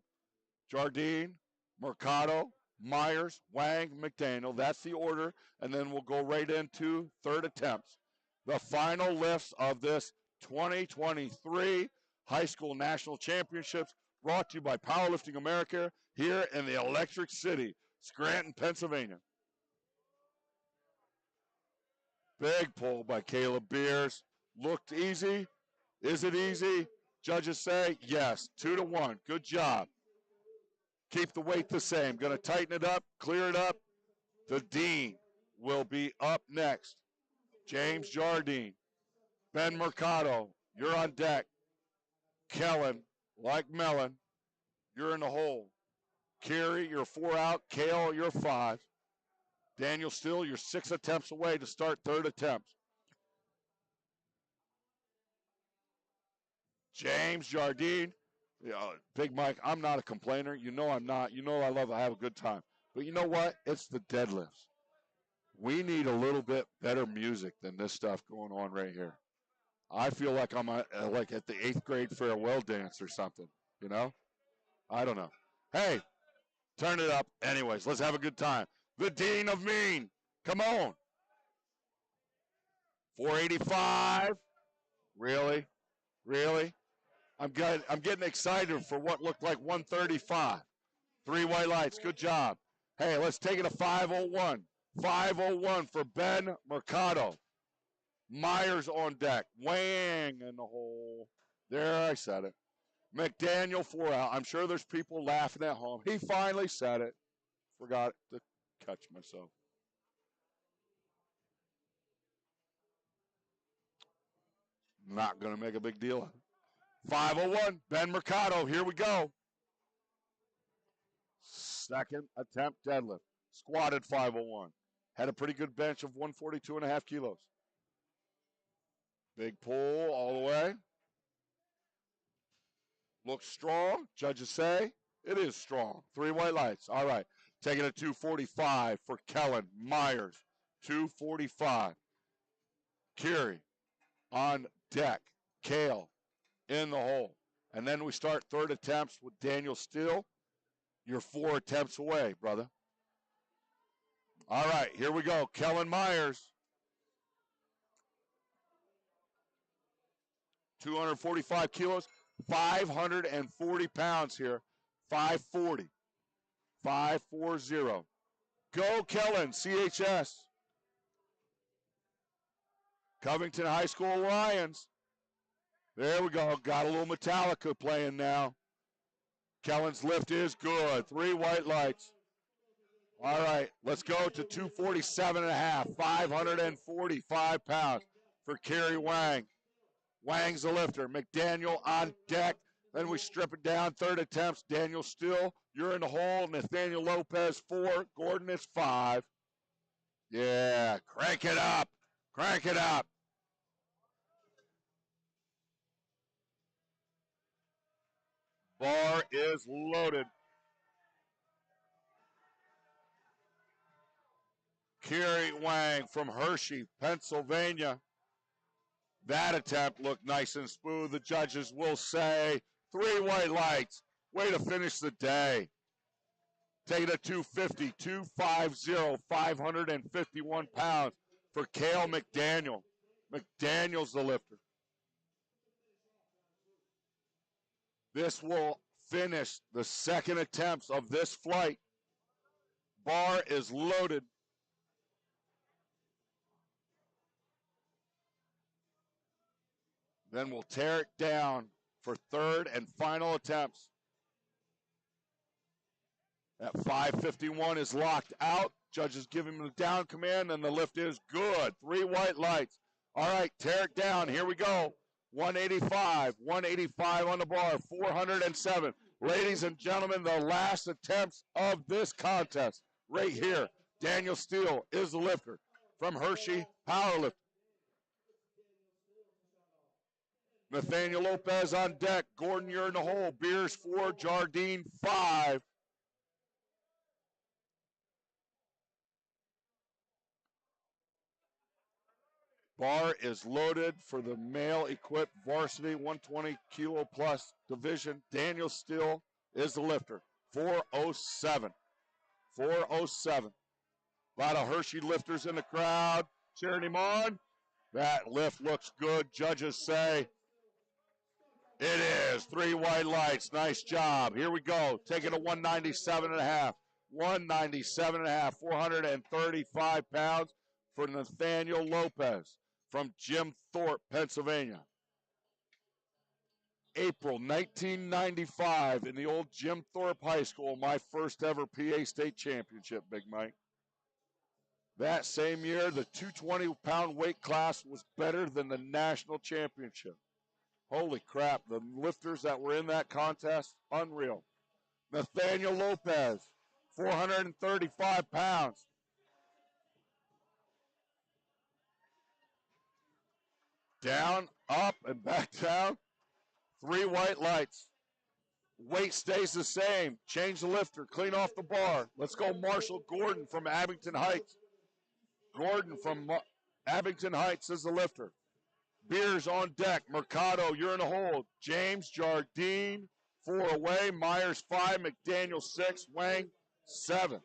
Jardine, Mercado, Myers, Wang, McDaniel. That's the order. And then we'll go right into third attempts. The final lifts of this 2023 High School National Championships, brought to you by Powerlifting America here in the Electric City, Scranton, Pennsylvania. Big pull by Caleb Beers. Looked easy. Is it easy? Judges say yes. 2-1. Good job. Keep the weight the same. Going to tighten it up, clear it up. The Dean will be up next. James Jardine. Ben Mercado, you're on deck. Kellen, like Mellon, you're in the hole. Carey, you're 4 out. Kale, you're 5. Daniel Still, you're 6 attempts away to start third attempts. James Jardine, Big Mike, I'm not a complainer. You know I'm not. You know I have a good time. But you know what? It's the deadlifts. We need a little bit better music than this stuff going on right here. I feel like I'm like at the 8th grade farewell dance or something, you know? I don't know. Hey, turn it up. Anyways, let's have a good time. The Dean of Mean. Come on. 485. Really? Really? I'm getting excited for what looked like 135. 3 white lights. Good job. Hey, let's take it to 501. 501 for Ben Mercado. Myers on deck. Wang in the hole. There, I said it. McDaniel 4 out. I'm sure there's people laughing at home. He finally said it. Forgot to catch myself. Not going to make a big deal of it. 501, Ben Mercado. Here we go. Second attempt deadlift. Squatted 501. Had a pretty good bench of 142.5 kilos. Big pull all the way. Looks strong. Judges say it is strong. 3 white lights. All right. Taking it 245 for Kellen Myers. 245. Carey on deck. Kale in the hole. And then we start third attempts with Daniel Still. You're 4 attempts away, brother. All right, here we go. Kellen Myers. 245 kilos, 540 pounds here. 540. 540. Go, Kellen, CHS. Covington High School Lions. There we go. Got a little Metallica playing now. Kellen's lift is good. 3 white lights. All right, let's go to 247.5. 545 pounds for Kerry Wang. Wang's the lifter. McDaniel on deck. Then we strip it down. Third attempts. Daniel Still, you're in the hole. Nathaniel Lopez, 4. Gordon is 5. Yeah, crank it up. Crank it up. Bar is loaded. Kerry Wang from Hershey, Pennsylvania. That attempt looked nice and smooth. The judges will say 3 white lights. Way to finish the day. Take it at 250, 250, 551 pounds for Cale McDaniel. McDaniel's the lifter. This will finish the second attempts of this flight. Bar is loaded. Then we'll tear it down for third and final attempts. At 551 is locked out. Judges give him the down command, and the lift is good. 3 white lights. All right, tear it down. Here we go. 185. 185 on the bar. 407. Ladies and gentlemen, the last attempts of this contest. Right here. Daniel Steele is the lifter from Hershey Powerlifting. Nathaniel Lopez on deck. Gordon, you're in the hole. Beers 4. Jardine 5. Bar is loaded for the male-equipped varsity 120 kilo plus division. Daniel Still is the lifter. 407. 407. A lot of Hershey lifters in the crowd cheering him on. That lift looks good. Judges say it is. 3 white lights. Nice job. Here we go. Take it to 197.5. 197.5. 435 pounds for Nathaniel Lopez from Jim Thorpe, Pennsylvania. April 1995 in the old Jim Thorpe High School, my first ever PA State Championship, Big Mike. That same year, the 220-pound weight class was better than the national championship. Holy crap, the lifters that were in that contest, unreal. Nathaniel Lopez, 435 pounds. Down, up, and back down. 3 white lights. Weight stays the same. Change the lifter. Clean off the bar. Let's go Marshall Gordon from Abington Heights. Gordon from Abington Heights is the lifter. Beers on deck. Mercado, you're in a hold. James Jardine, 4 away. Myers, 5. McDaniel, 6. Wang, 7.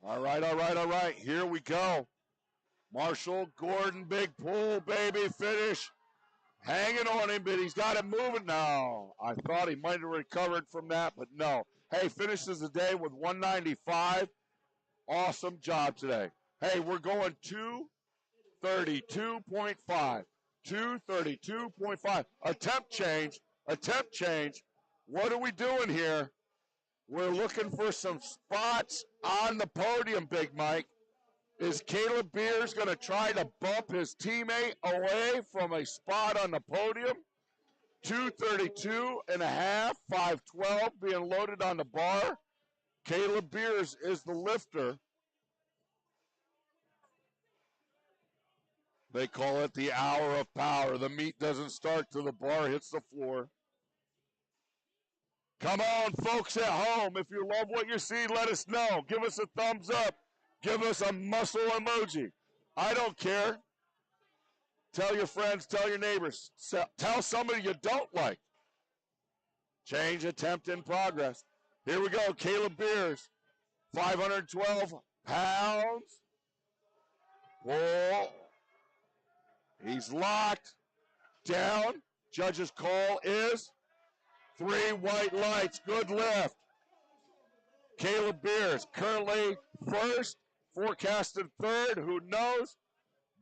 All right. Here we go. Marshall Gordon, big pull, baby, finish. Hanging on him, but he's got it moving now. I thought he might have recovered from that, but no. Hey, finishes the day with 195. Awesome job today. Hey, we're going 232.5. 232.5. Attempt change. What are we doing here? We're looking for some spots on the podium, Big Mike. Is Caleb Beers going to try to bump his teammate away from a spot on the podium? 232.5, 512 being loaded on the bar. Caleb Beers is the lifter. They call it the hour of power. The meet doesn't start till the bar hits the floor. Come on, folks at home. If you love what you see, let us know. Give us a thumbs up. Give us a muscle emoji. I don't care. Tell your friends, tell your neighbors. Tell somebody you don't like. Change attempt in progress. Here we go. Caleb Beers, 512 pounds. Pull. He's locked. Down. Judge's call is 3 white lights. Good lift. Caleb Beers currently first. Forecasted third, who knows?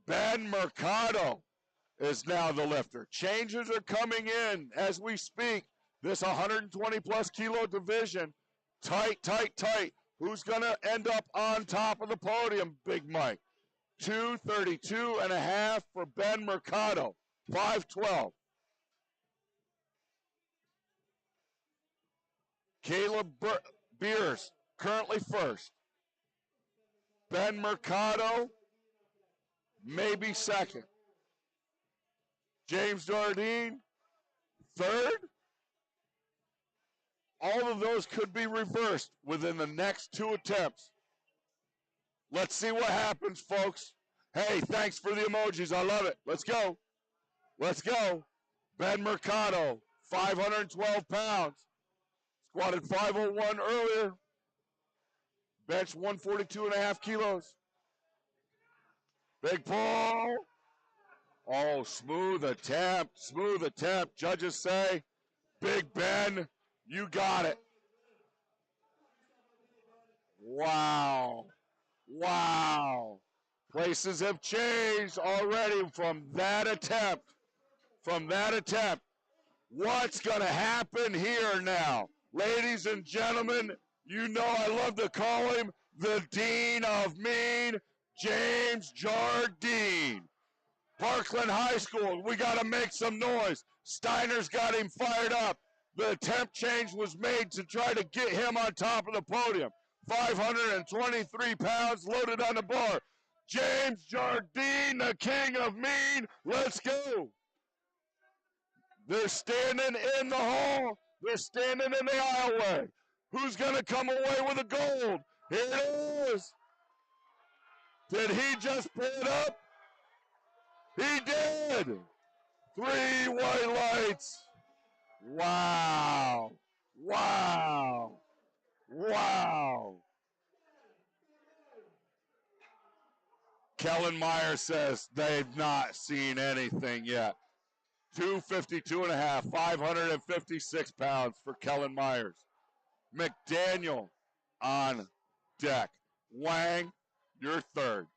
Ben Mercado is now the lifter. Changes are coming in as we speak. This 120-plus kilo division, tight. Who's going to end up on top of the podium, Big Mike? 232.5 for Ben Mercado, 512. Caleb Beers currently first. Ben Mercado, maybe second. James Jardine, third. All of those could be reversed within the next 2 attempts. Let's see what happens, folks. Hey, thanks for the emojis. I love it. Let's go. Ben Mercado, 512 pounds. Squatted 501 earlier. Bench 142.5 kilos. Big pull. Oh, smooth attempt. Judges say, Big Ben, you got it. Wow. Places have changed already from that attempt. What's going to happen here now? Ladies and gentlemen, you know I love to call him the Dean of Mean, James Jardine. Parkland High School, we got to make some noise. Steiner's got him fired up. The attempt change was made to try to get him on top of the podium. 523 pounds loaded on the bar. James Jardine, the King of Mean, let's go. They're standing in the hall. They're standing in the aisleway. Who's going to come away with the gold? Here it is. Did he just put it up? He did. 3 white lights. Wow. Kellen Meyer says they've not seen anything yet. 252.5, 556 pounds for Kellen Myers. McDaniel on deck. Wang, you're third.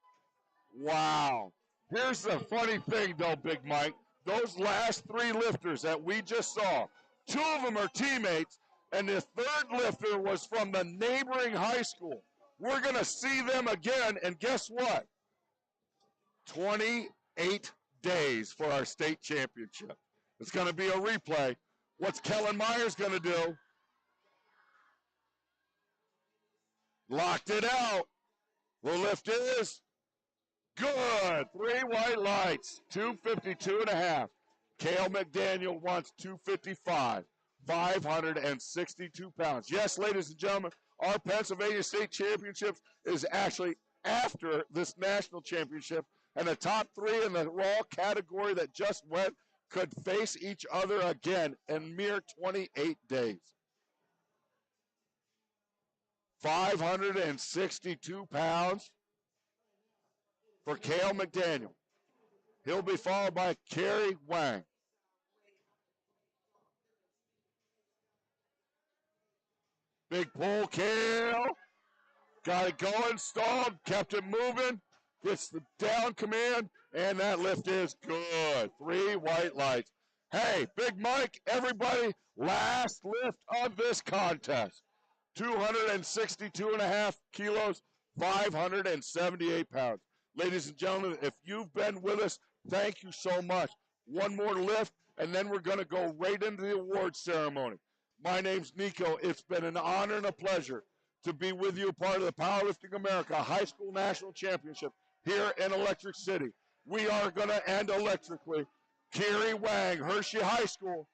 Wow. Here's the funny thing, though, Big Mike. Those last three lifters that we just saw, two of them are teammates, and the third lifter was from the neighboring high school. We're going to see them again, and guess what? 28 days for our state championship. It's going to be a replay. What's Kellen Myers going to do? Locked it out. The lift is good. 3 white lights. 252.5. Cale McDaniel wants 255. 562 pounds. Yes, ladies and gentlemen, our Pennsylvania State Championships is actually after this national championship, and the top three in the raw category that just went could face each other again in mere 28 days. 562 pounds for Cale McDaniel. He'll be followed by Kerry Wang. Big pull, Cale. Got it going, stalled, kept it moving. Gets the down command, and that lift is good. 3 white lights. Hey, Big Mike, everybody, last lift of this contest. 262.5 kilos, 578 pounds. Ladies and gentlemen, if you've been with us, thank you so much. One more lift, and then we're going to go right into the awards ceremony. My name's Nico. It's been an honor and a pleasure to be with you, part of the Powerlifting America High School National Championship here in Electric City. We are going to end electrically. Kerry Wang, Hershey High School.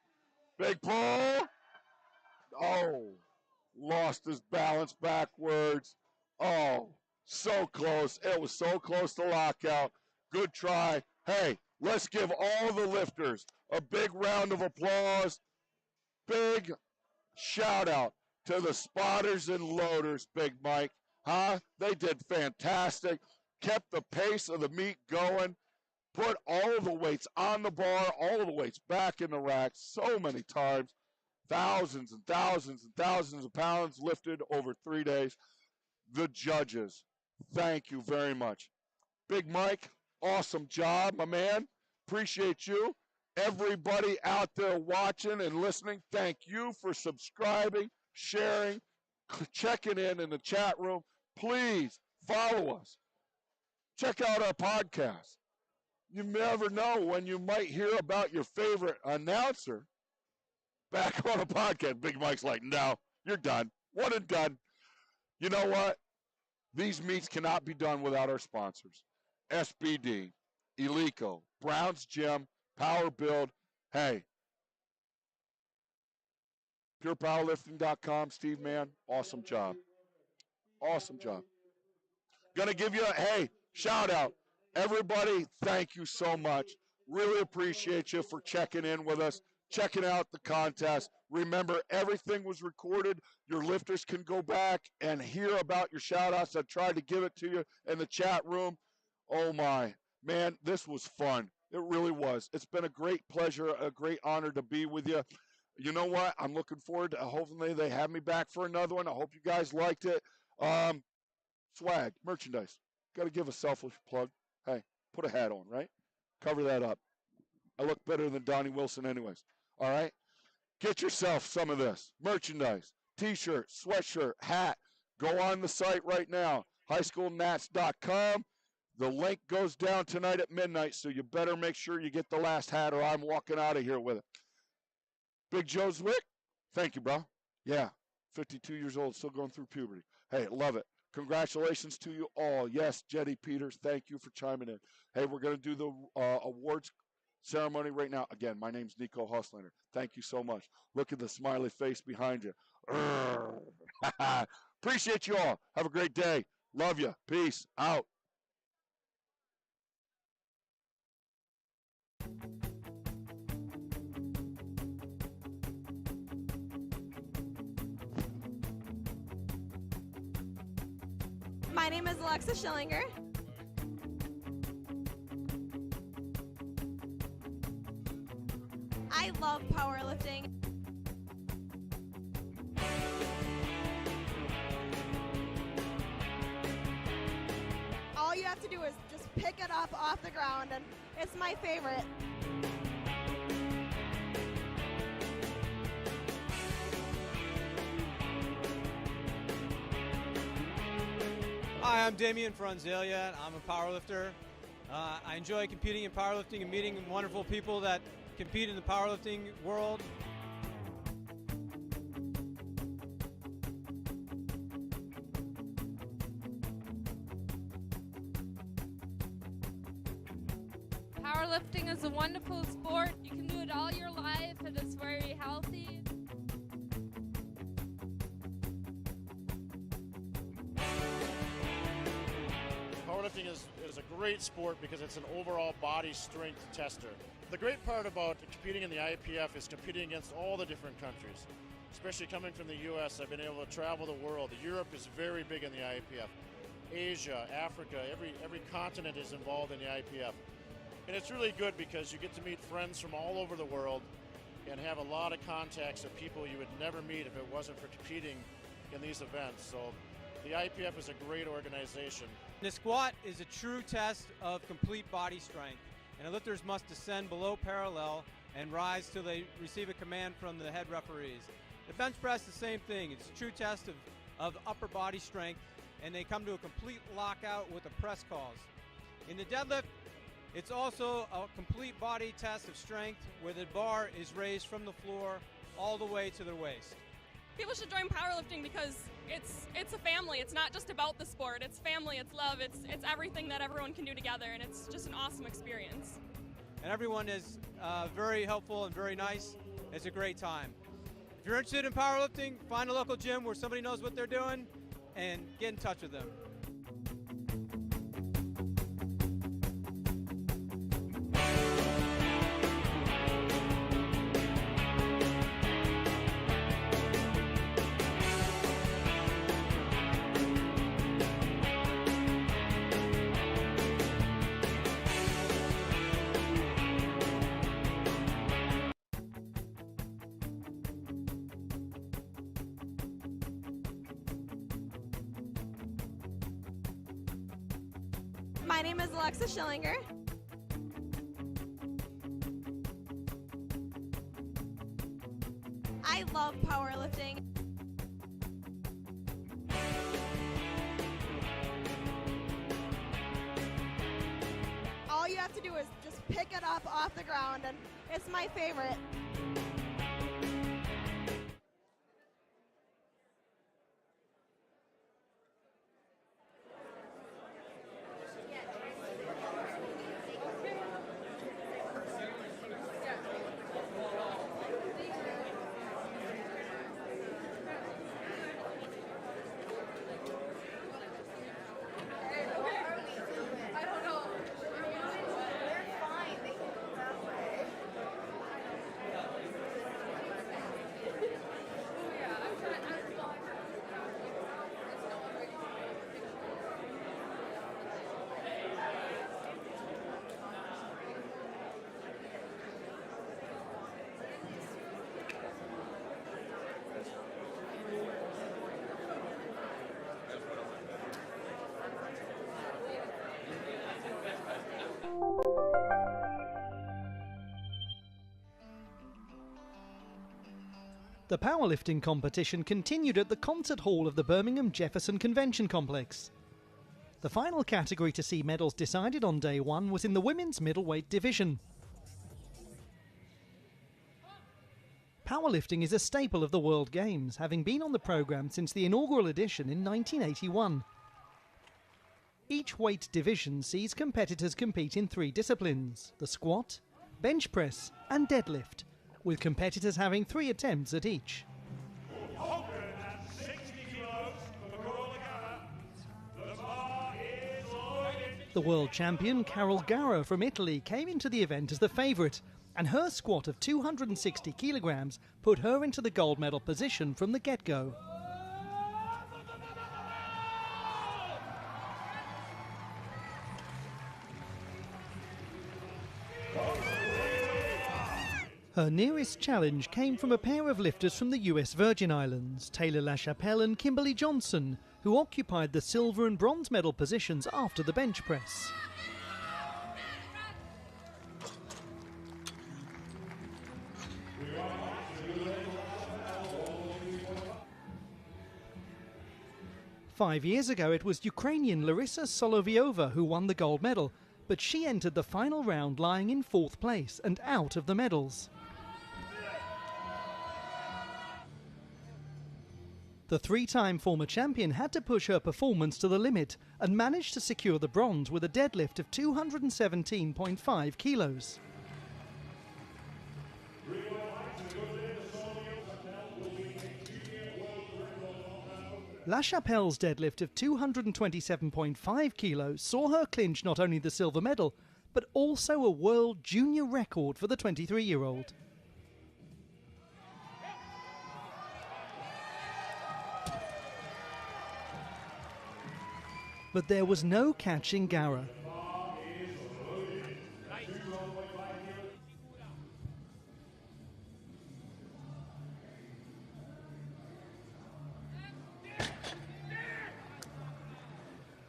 Big pull. Oh, lost his balance backwards. Oh, so close. It was so close to lockout. Good try. Hey, let's give all the lifters a big round of applause. Big shout out to the spotters and loaders, Big Mike. Huh? They did fantastic. Kept the pace of the meet going. Put all of the weights on the bar, all of the weights back in the rack so many times. Thousands and thousands and thousands of pounds lifted over 3 days. The judges, thank you very much. Big Mike, awesome job, my man. Appreciate you. Everybody out there watching and listening, thank you for subscribing, sharing, checking in the chat room. Please follow us. Check out our podcast. You never know when you might hear about your favorite announcer back on a podcast. Big Mike's like, no, you're done. One and done. You know what? These meets cannot be done without our sponsors. SBD, Eleco, Brown's Gym, Power Build. Hey, purepowerlifting.com, Steve Mann, awesome job. Awesome job. Gonna give you a, hey, shout out. Everybody, thank you so much. Really appreciate you for checking in with us, checking out the contest. Remember, everything was recorded. Your lifters can go back and hear about your shout outs. I tried to give it to you in the chat room. Oh my, man, this was fun. It really was. It's been a great pleasure, a great honor to be with you. You know what? I'm looking forward to, hopefully they have me back for another one. I hope you guys liked it. Swag, merchandise. Got to give a selfish plug. Hey, put a hat on, right? Cover that up. I look better than Donnie Wilson anyways. All right? Get yourself some of this. Merchandise, T-shirt, sweatshirt, hat. Go on the site right now, highschoolnats.com. The link goes down tonight at midnight, so you better make sure you get the last hat or I'm walking out of here with it. Big Joe Zwick, thank you, bro. Yeah, 52 years old, still going through puberty. Hey, love it. Congratulations to you all. Yes, Jetty Peters, thank you for chiming in. Hey, we're going to do the awards ceremony right now. Again, my name's Nico Husslander. Thank you so much. Look at the smiley face behind you. Appreciate you all. Have a great day. Love you. Peace out. My name is Alexa Schillinger. just pick it up off the ground, and it's my favorite. Hi, I'm Damian Franzelia. I'm a powerlifter. I enjoy competing in powerlifting and meeting wonderful people that compete in the powerlifting world. Powerlifting is a wonderful sport. You can do it all your life. It is very healthy. Powerlifting is a great sport because it's an overall body strength tester. The great part about competing in the IPF is competing against all the different countries. Especially coming from the US, I've been able to travel the world. Europe is very big in the IPF. Asia, Africa, every continent is involved in the IPF. And it's really good because you get to meet friends from all over the world and have a lot of contacts of people you would never meet if it wasn't for competing in these events. So the IPF is a great organization. The squat is a true test of complete body strength, and lifters must descend below parallel and rise till they receive a command from the head referees. The bench press is the same thing. It's a true test of upper body strength, and they come to a complete lockout with the press calls. In the deadlift, it's also a complete body test of strength where the bar is raised from the floor all the way to their waist. People should join powerlifting because it's a family. It's not just about the sport. It's family, it's love, it's everything that everyone can do together, and it's just an awesome experience. And everyone is very helpful and very nice. It's a great time. If you're interested in powerlifting, find a local gym where somebody knows what they're doing and get in touch with them. My name is Alexa Schillinger. I love powerlifting. All you have to do is just pick it up off the ground, and it's my favorite. The powerlifting competition continued at the concert hall of the Birmingham Jefferson Convention Complex. The final category to see medals decided on day one was in the women's middleweight division. Powerlifting is a staple of the World Games, having been on the programme since the inaugural edition in 1981. Each weight division sees competitors compete in 3 disciplines: the squat, bench press and deadlift, with competitors having 3 attempts at each. The world champion Carol Gara from Italy came into the event as the favourite, and her squat of 260 kilograms put her into the gold medal position from the get-go. Her nearest challenge came from a pair of lifters from the US Virgin Islands, Taylor LaChapelle and Kimberly Johnson, who occupied the silver and bronze medal positions after the bench press. Five years ago, it was Ukrainian Larissa Solovyova who won the gold medal, but she entered the final round lying in fourth place and out of the medals. The three-time former champion had to push her performance to the limit and managed to secure the bronze with a deadlift of 217.5 kilos. La Chapelle's deadlift of 227.5 kilos saw her clinch not only the silver medal, but also a world junior record for the 23-year-old. But there was no catching Gara.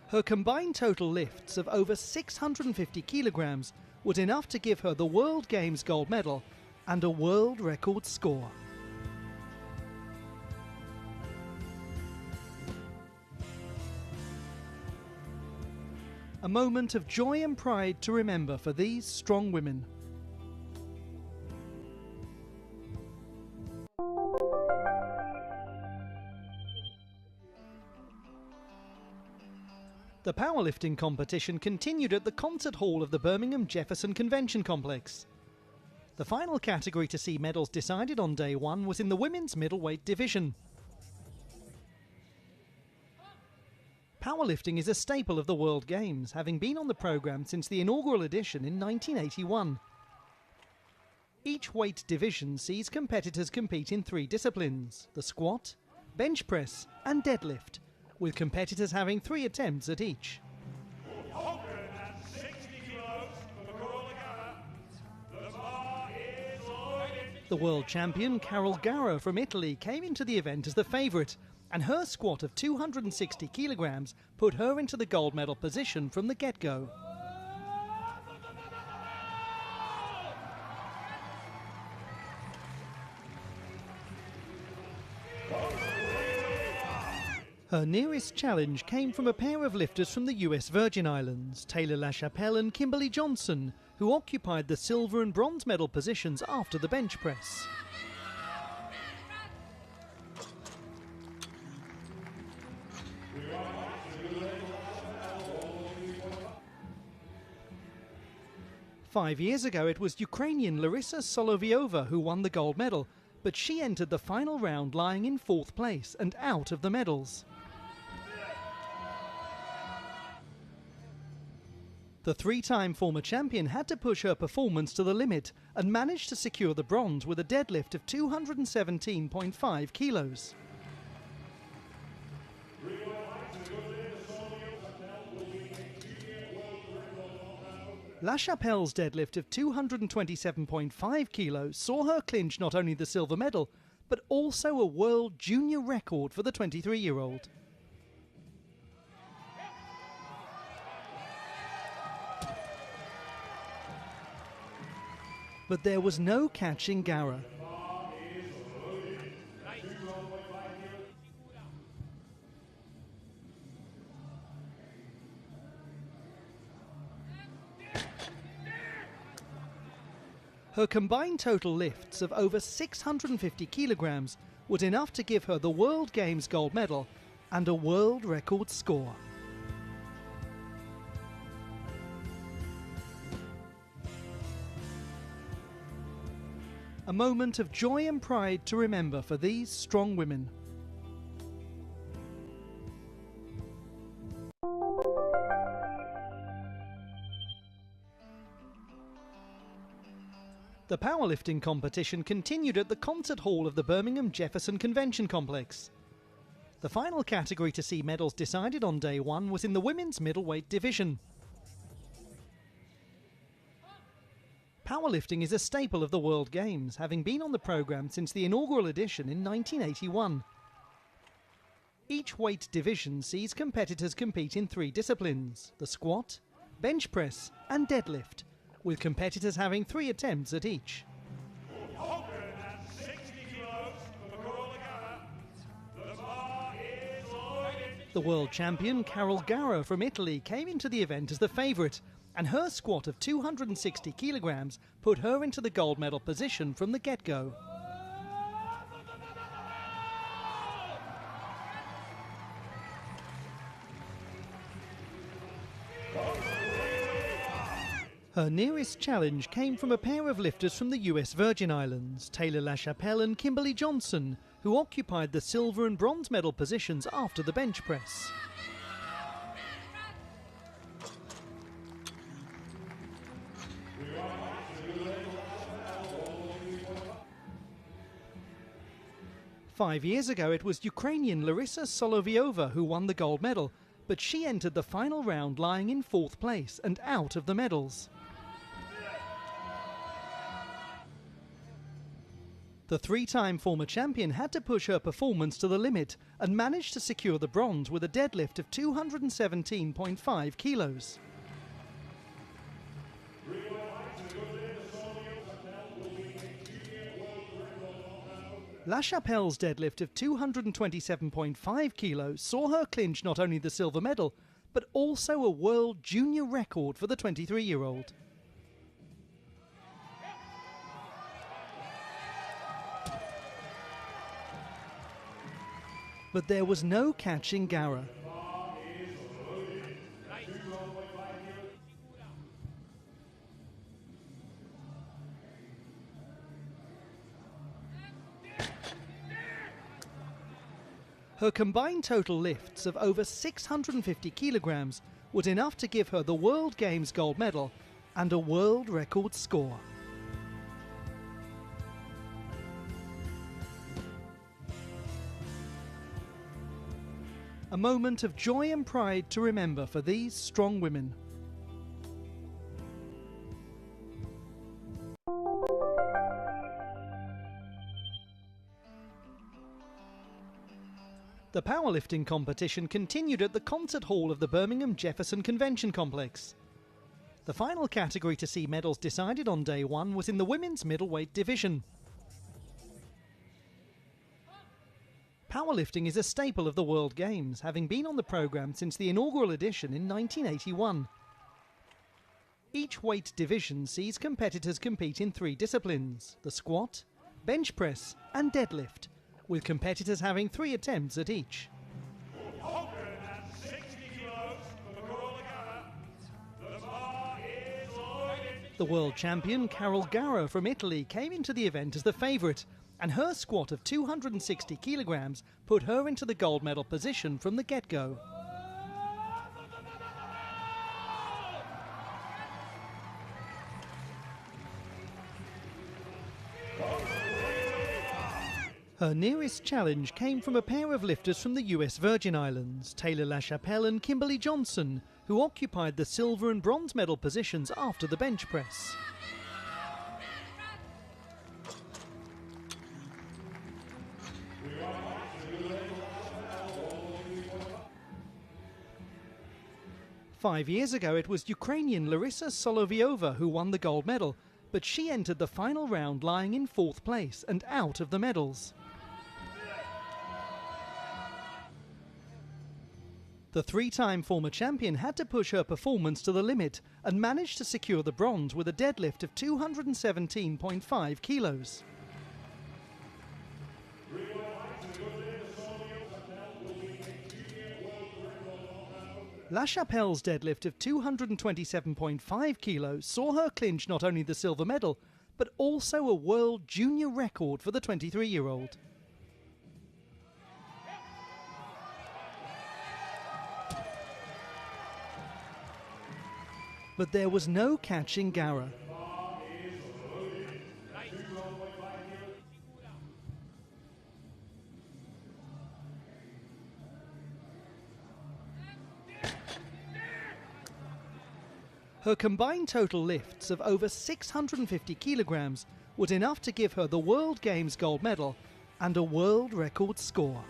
Her combined total lifts of over 650 kilograms was enough to give her the World Games gold medal and a world record score. A moment of joy and pride to remember for these strong women. The powerlifting competition continued at the concert hall of the Birmingham Jefferson Convention Complex. The final category to see medals decided on day one was in the women's middleweight division. Powerlifting is a staple of the World Games, having been on the programme since the inaugural edition in 1981. Each weight division sees competitors compete in three disciplines: the squat, bench press and deadlift, with competitors having 3 attempts at each. The world champion Carol Gara from Italy came into the event as the favourite, and her squat of 260 kilograms put her into the gold medal position from the get-go. Her nearest challenge came from a pair of lifters from the US Virgin Islands, Taylor LaChapelle and Kimberly Johnson, who occupied the silver and bronze medal positions after the bench press. Five years ago, it was Ukrainian Larissa Solovyova who won the gold medal, but she entered the final round lying in fourth place and out of the medals. The three-time former champion had to push her performance to the limit and managed to secure the bronze with a deadlift of 217.5 kilos. La Chapelle's deadlift of 227.5 kilos saw her clinch not only the silver medal, but also a world junior record for the 23-year-old. But there was no catching Gara. Her combined total lifts of over 650 kilograms was enough to give her the World Games gold medal and a world record score. A moment of joy and pride to remember for these strong women. The powerlifting competition continued at the concert hall of the Birmingham Jefferson Convention Complex. The final category to see medals decided on day one was in the women's middleweight division. Powerlifting is a staple of the World Games, having been on the programme since the inaugural edition in 1981. Each weight division sees competitors compete in 3 disciplines: the squat, bench press and deadlift, with competitors having 3 attempts at each. The world champion Carol Gara from Italy came into the event as the favourite, and her squat of 260 kilograms put her into the gold medal position from the get-go. Her nearest challenge came from a pair of lifters from the US Virgin Islands, Taylor LaChapelle and Kimberly Johnson, who occupied the silver and bronze medal positions after the bench press. Five years ago, it was Ukrainian Larissa Solovyova who won the gold medal, but she entered the final round lying in fourth place and out of the medals. The three-time former champion had to push her performance to the limit and managed to secure the bronze with a deadlift of 217.5 kilos. LaChapelle's deadlift of 227.5 kilos saw her clinch not only the silver medal, but also a world junior record for the 23-year-old. But there was no catching Gara. Her combined total lifts of over 650 kilograms was enough to give her the World Games gold medal and a world record score. A moment of joy and pride to remember for these strong women. The powerlifting competition continued at the concert hall of the Birmingham Jefferson Convention Complex. The final category to see medals decided on day one was in the women's middleweight division. Powerlifting is a staple of the World Games, having been on the programme since the inaugural edition in 1981. Each weight division sees competitors compete in three disciplines: the squat, bench press and deadlift, with competitors having 3 attempts at each. The world champion Carol Gara from Italy came into the event as the favourite, and her squat of 260 kilograms put her into the gold medal position from the get-go. Her nearest challenge came from a pair of lifters from the US Virgin Islands, Taylor LaChapelle and Kimberly Johnson, who occupied the silver and bronze medal positions after the bench press. Five years ago, it was Ukrainian Larissa Solovyova who won the gold medal, but she entered the final round lying in fourth place and out of the medals. The three-time former champion had to push her performance to the limit and managed to secure the bronze with a deadlift of 217.5 kilos. LaChapelle's deadlift of 227.5 kilos saw her clinch not only the silver medal, but also a world junior record for the 23-year-old. But there was no catching Gara. Her combined total lifts of over 650 kilograms was enough to give her the World Games gold medal and a world record score.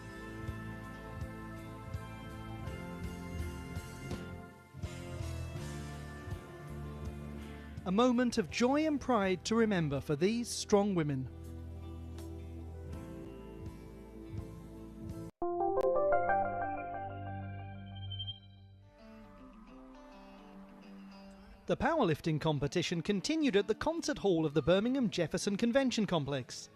A moment of joy and pride to remember for these strong women. The powerlifting competition continued at the concert hall of the Birmingham Jefferson Convention Complex.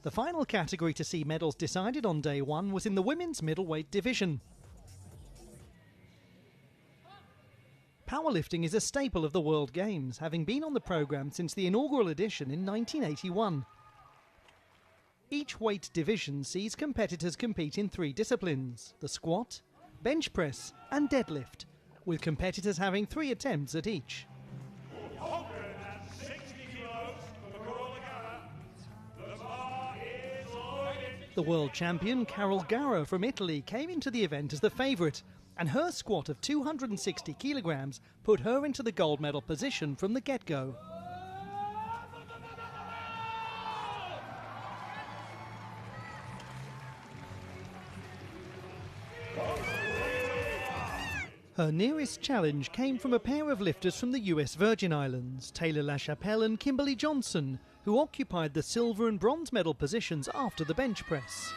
The final category to see medals decided on day one was in the women's middleweight division. Powerlifting is a staple of the World Games, having been on the programme since the inaugural edition in 1981. Each weight division sees competitors compete in 3 disciplines: the squat, bench press and deadlift, with competitors having 3 attempts at each. The world champion Carol Gara from Italy came into the event as the favourite, and her squat of 260 kilograms put her into the gold medal position from the get-go. Her nearest challenge came from a pair of lifters from the US Virgin Islands, Taylor LaChapelle and Kimberly Johnson, who occupied the silver and bronze medal positions after the bench press.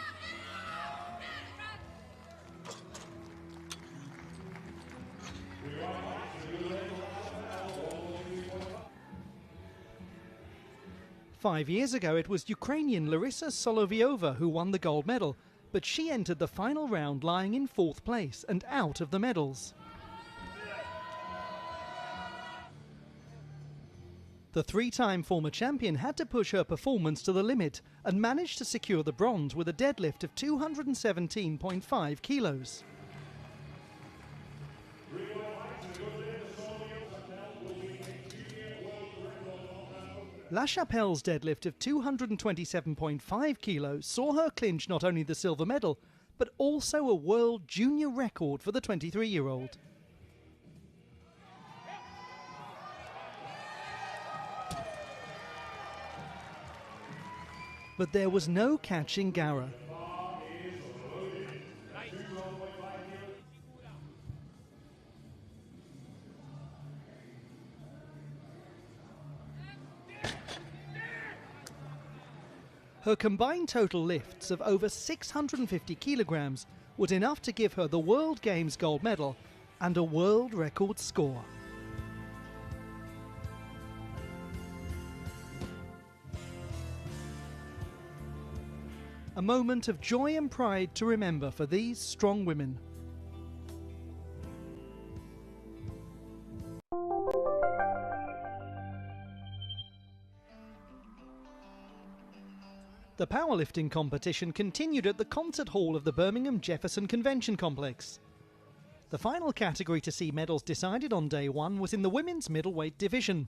Five years ago, it was Ukrainian Larissa Solovyova who won the gold medal, but she entered the final round lying in 4th place and out of the medals. The 3-time former champion had to push her performance to the limit and managed to secure the bronze with a deadlift of 217.5 kilos. LaChapelle's deadlift of 227.5 kilos saw her clinch not only the silver medal, but also a world junior record for the 23-year-old. But there was no catching Gara. Her combined total lifts of over 650 kilograms was enough to give her the World Games gold medal and a world record score. A moment of joy and pride to remember for these strong women. The powerlifting competition continued at the concert hall of the Birmingham Jefferson Convention Complex. The final category to see medals decided on day one was in the women's middleweight division.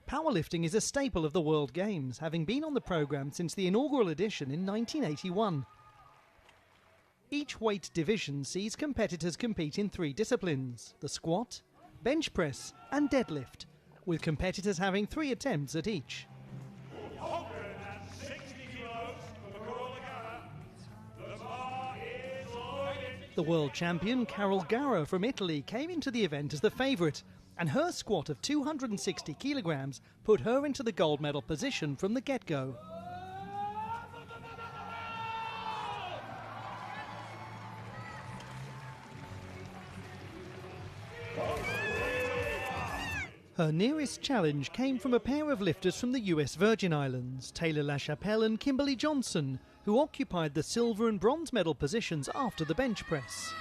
Powerlifting is a staple of the World Games, having been on the programme since the inaugural edition in 1981. Each weight division sees competitors compete in 3 disciplines: the squat, bench press and deadlift, with competitors having 3 attempts at each. The world champion Carol Gara from Italy came into the event as the favourite, and her squat of 260 kilograms put her into the gold medal position from the get-go. Her nearest challenge came from a pair of lifters from the US Virgin Islands, Taylor LaChapelle and Kimberly Johnson, who occupied the silver and bronze medal positions after the bench press.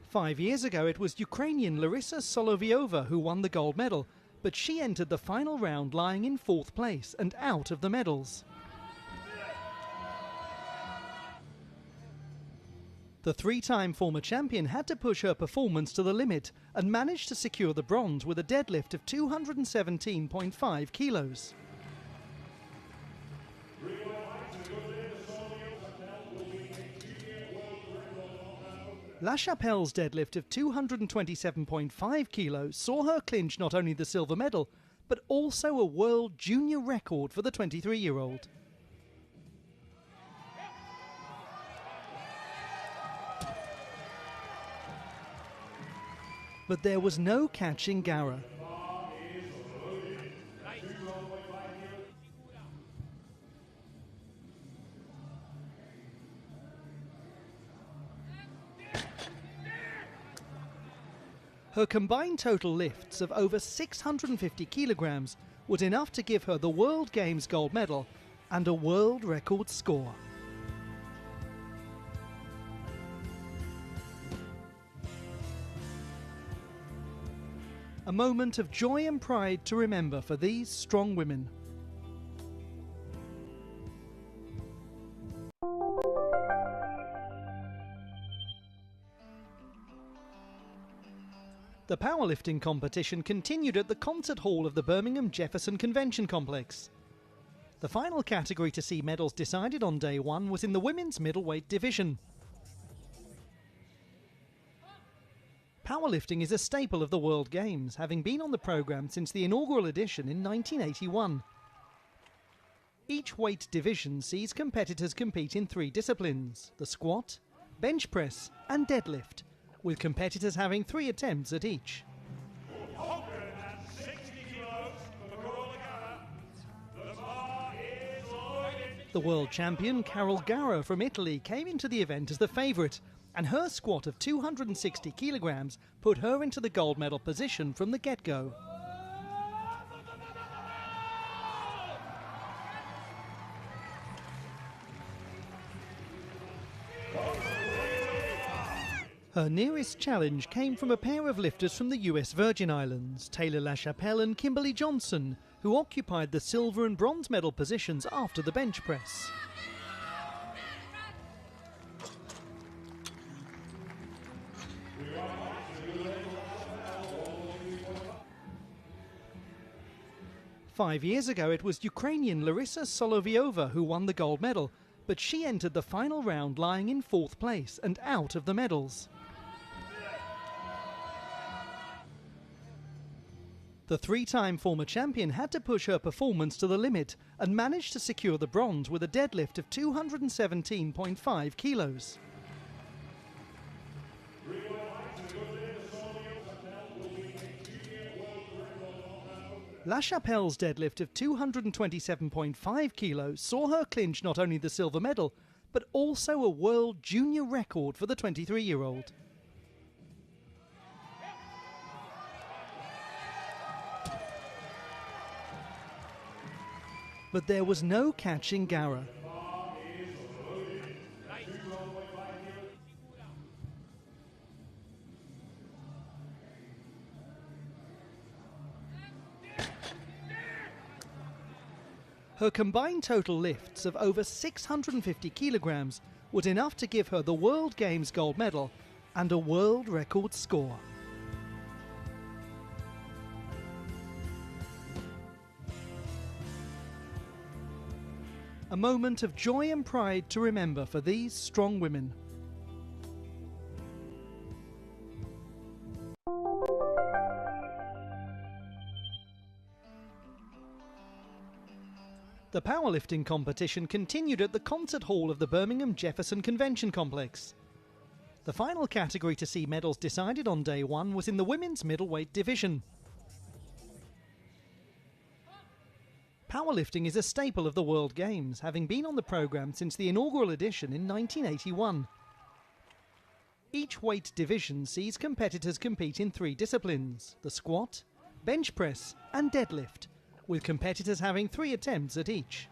Five years ago, it was Ukrainian Larissa Solovyova who won the gold medal, but she entered the final round lying in 4th place and out of the medals. The 3-time former champion had to push her performance to the limit and managed to secure the bronze with a deadlift of 217.5 kilos. LaChapelle's deadlift of 227.5 kilos saw her clinch not only the silver medal, but also a world junior record for the 23-year-old. But there was no catching Gara. Her combined total lifts of over 650 kilograms was enough to give her the World Games gold medal and a world record score. A moment of joy and pride to remember for these strong women. The powerlifting competition continued at the concert hall of the Birmingham Jefferson Convention Complex. The final category to see medals decided on day one was in the women's middleweight division. Powerlifting is a staple of the World Games, having been on the programme since the inaugural edition in 1981. Each weight division sees competitors compete in 3 disciplines: the squat, bench press and deadlift, with competitors having 3 attempts at each. The world champion Carol Gara from Italy came into the event as the favourite, and her squat of 260 kilograms put her into the gold medal position from the get-go. Her nearest challenge came from a pair of lifters from the US Virgin Islands, Taylor LaChapelle and Kimberly Johnson, who occupied the silver and bronze medal positions after the bench press. Five years ago, it was Ukrainian Larissa Solovyova who won the gold medal, but she entered the final round lying in 4th place and out of the medals. The 3-time former champion had to push her performance to the limit and managed to secure the bronze with a deadlift of 217.5 kilos. LaChapelle's deadlift of 227.5 kilos saw her clinch not only the silver medal, but also a world junior record for the 23-year-old. But there was no catching Gara. Her combined total lifts of over 650 kilograms was enough to give her the World Games gold medal and a world record score. A moment of joy and pride to remember for these strong women. The powerlifting competition continued at the concert hall of the Birmingham Jefferson Convention Complex. The final category to see medals decided on day one was in the women's middleweight division. Powerlifting is a staple of the World Games, having been on the programme since the inaugural edition in 1981. Each weight division sees competitors compete in 3 disciplines: the squat, bench press and deadlift, with competitors having 3 attempts at each.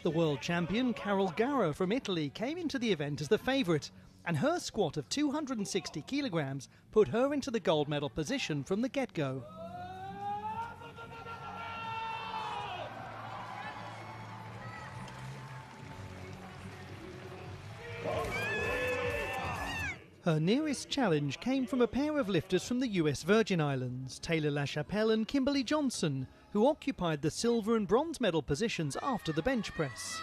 The world champion Carol Gara from Italy came into the event as the favourite, and her squat of 260 kilograms put her into the gold medal position from the get-go. Her nearest challenge came from a pair of lifters from the US Virgin Islands, Taylor LaChapelle and Kimberly Johnson, who occupied the silver and bronze medal positions after the bench press.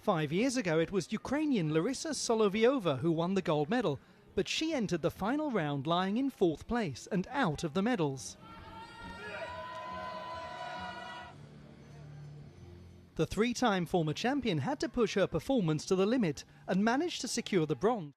Five years ago, it was Ukrainian Larissa Solovyova who won the gold medal, but she entered the final round lying in 4th place and out of the medals. The 3-time former champion had to push her performance to the limit and managed to secure the bronze.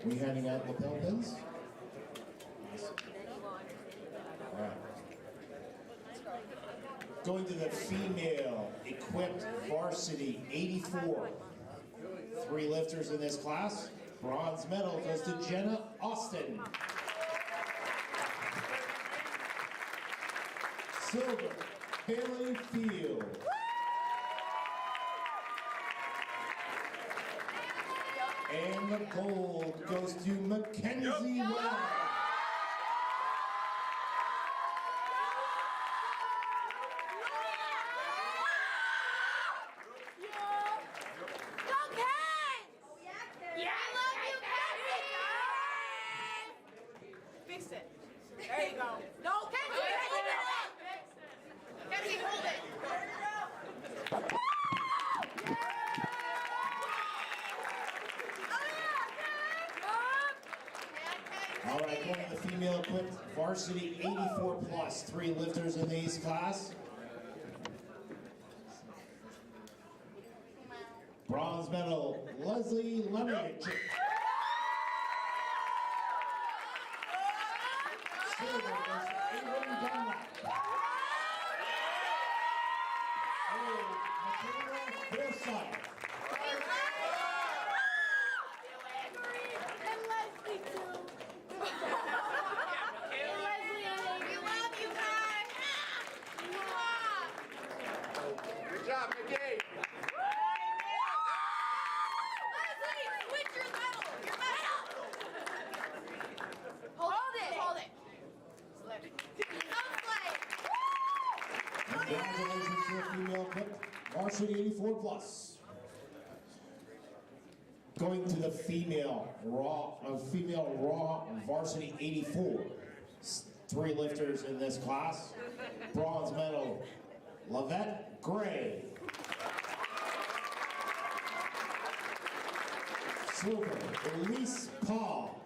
We handing out lapel pins? All right. Going to the female equipped varsity 84. 3 lifters in this class. Bronze medal goes to Jenna Austin. Silver, Bailey Field. And the gold goes to Mackenzie Webb. Fix it. There you go. No, Kenzie, hold it up. Kenzie, hold it. All right, going to the female equipped varsity 84 plus. 3 lifters in these class. Bronze medal, Leslie Lemonade. Silver goes to Ingram Dunlap. Gold, Michaela Forsyth. And Leslie too. Leslie, we love you guys. Good job, Mickey. Leslie, switch your medal. Your medal. Hold it. Hold it. Congratulations to the female equipped varsity 84 plus. Going to the female raw varsity 84. 3 lifters in this class. Bronze medal, Lavette Gray. Silver, Elise Paul.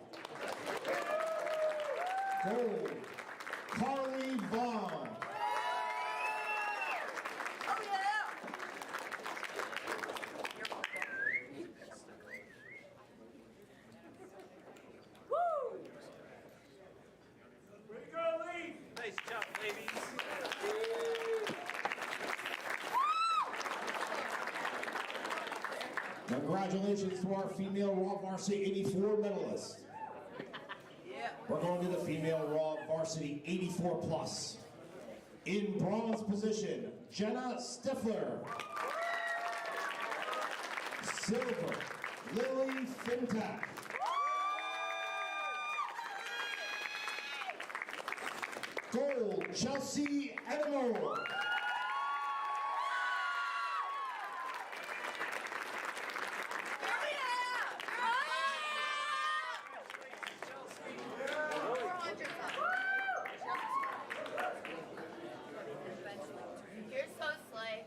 Gold, Carly Vaughn. Nice job, ladies. Congratulations to our female raw varsity 84 medalists. We're going to the female raw varsity 84 plus. In bronze position, Jenna Stifler. Silver, Lily Fintak. Gold, Chelsea Edamore. You're so slick.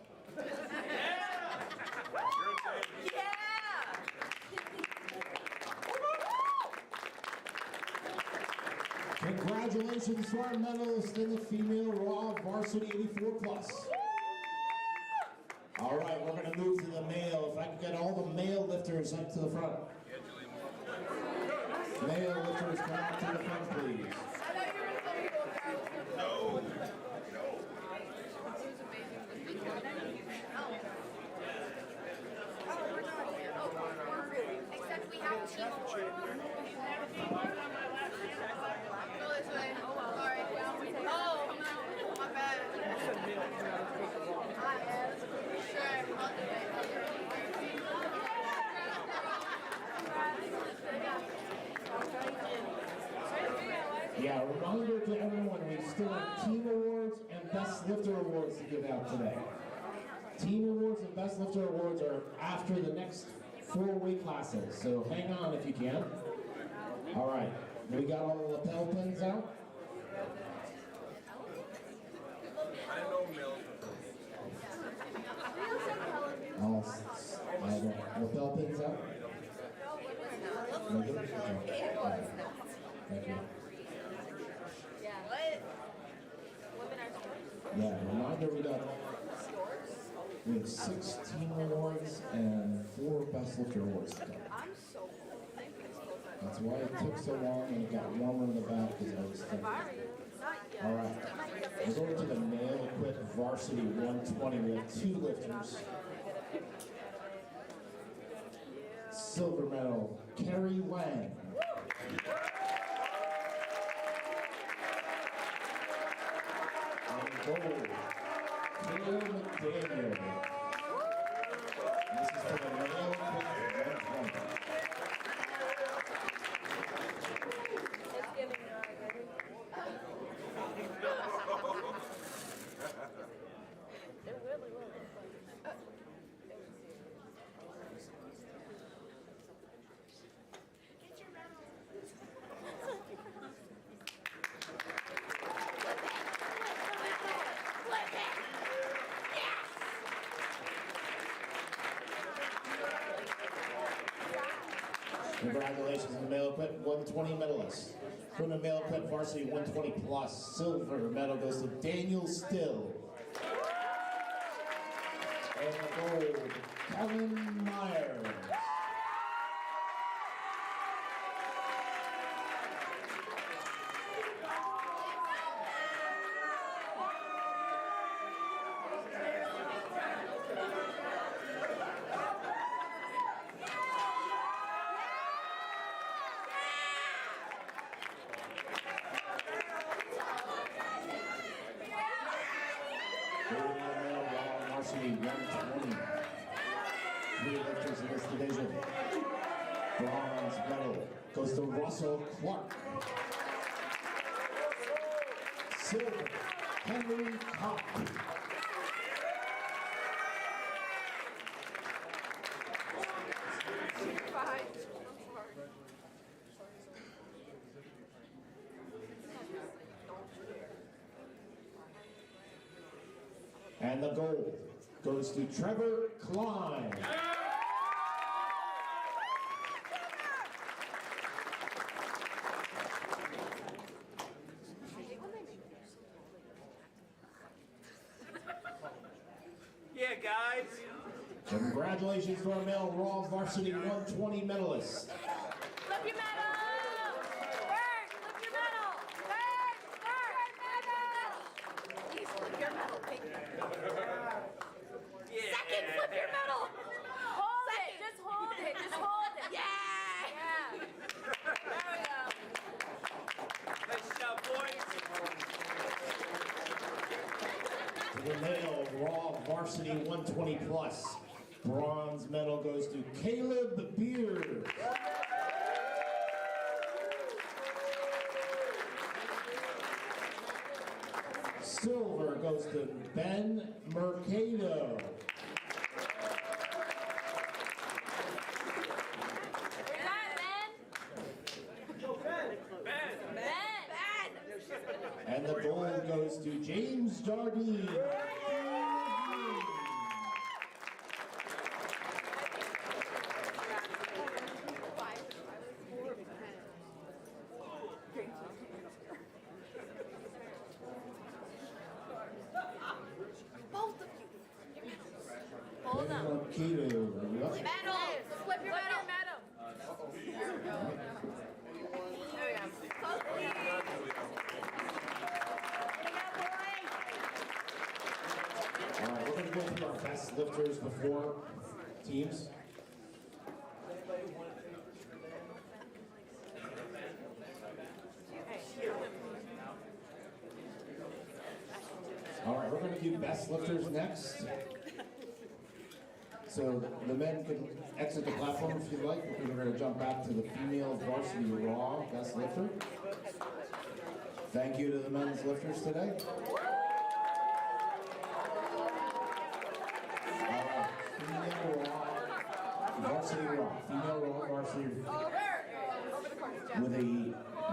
Congratulations to our medalists in the female raw varsity 84 plus. All right, we're going to move to the male. If I can get all the male lifters up to the front. Male lifters, come up to the front, please. Except we have team award. Go this way. Sorry. Oh, my bad. Sure, I'll do it. Yeah, reminder to everyone, we still have team awards and best lifter awards to give out today. Team awards and best lifter awards are after the next 4 weight classes, so hang on if you can. All right, we got all the lapel pins out. Lapel pins out. Okay. Thank you. Yeah, reminder we have 6 team awards and 4 best lifter awards to come. That's why it took so long and it got warmer in the back because I was thinking. All right, we're going to the male equipped varsity 120. We have 2 lifters. Silver medal, Carrie Wang. And gold, Caleb McDaniel. This is for the male equipped 120. Congratulations to the male equipped 120 medalists. From the male equipped varsity 120 plus, silver medal goes to Daniel Still. And gold, Kevin Meyer. Varsity 120. 3 lifters in this division. Bronze medal goes to Russell Clark. Silver, Henry Kopp. And the gold goes to Trevor Klein. Yeah, guys. Congratulations to our male Raw Varsity 120 medalists. Flip your medal! Bird, flip your medal! Bird, medal! Please flip your medal, thank you. Yeah. Second, flip your medal! Hold it, just hold it, just hold it. Yeah! There we go. Nice job, boys. To the male Raw Varsity 120 plus, bronze medal goes to Caleb Beard. Silver goes to Ben Mercado. And the gold goes to James Jardine. Both of you. Hold on. Mercado. Yep. Medal! Flip your medal. There we go. All right, we're going to go through our best lifters before teams. All right, we're going to do best lifters next. So the men can exit the platform if you'd like. We're going to jump back to the female varsity raw best lifter. Thank you to the men's lifters today. Female raw varsity with a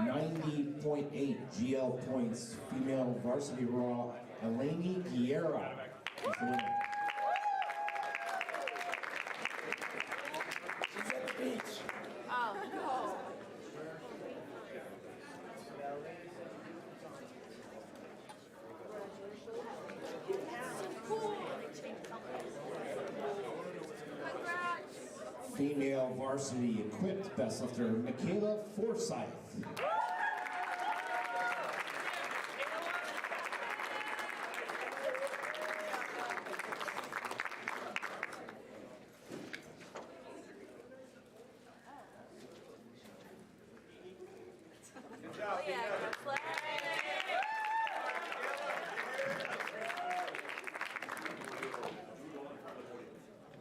90.8 GL points. Female varsity raw, Eleni Guerra is the winner. Oh, no. female varsity equipped best lifter Michaela Forsyth.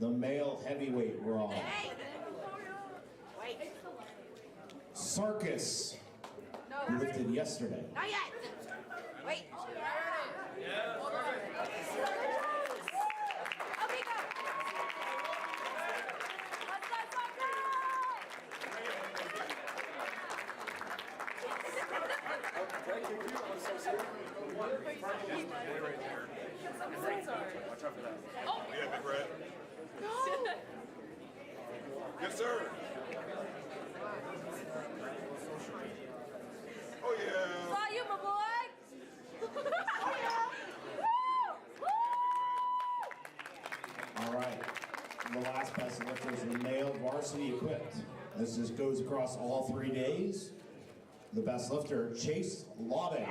The male heavyweight raw. Sarkis, who lifted yesterday. Not yet. Wait. Okay, go. Watch out for that. Oh. Yeah, big red. No. Yes, sir. Oh, yeah. Saw you, my boy. Oh, yeah. Woo! All right. The last best lifter is the male varsity equipped. This just goes across all 3 days. The best lifter, Chase Lawton.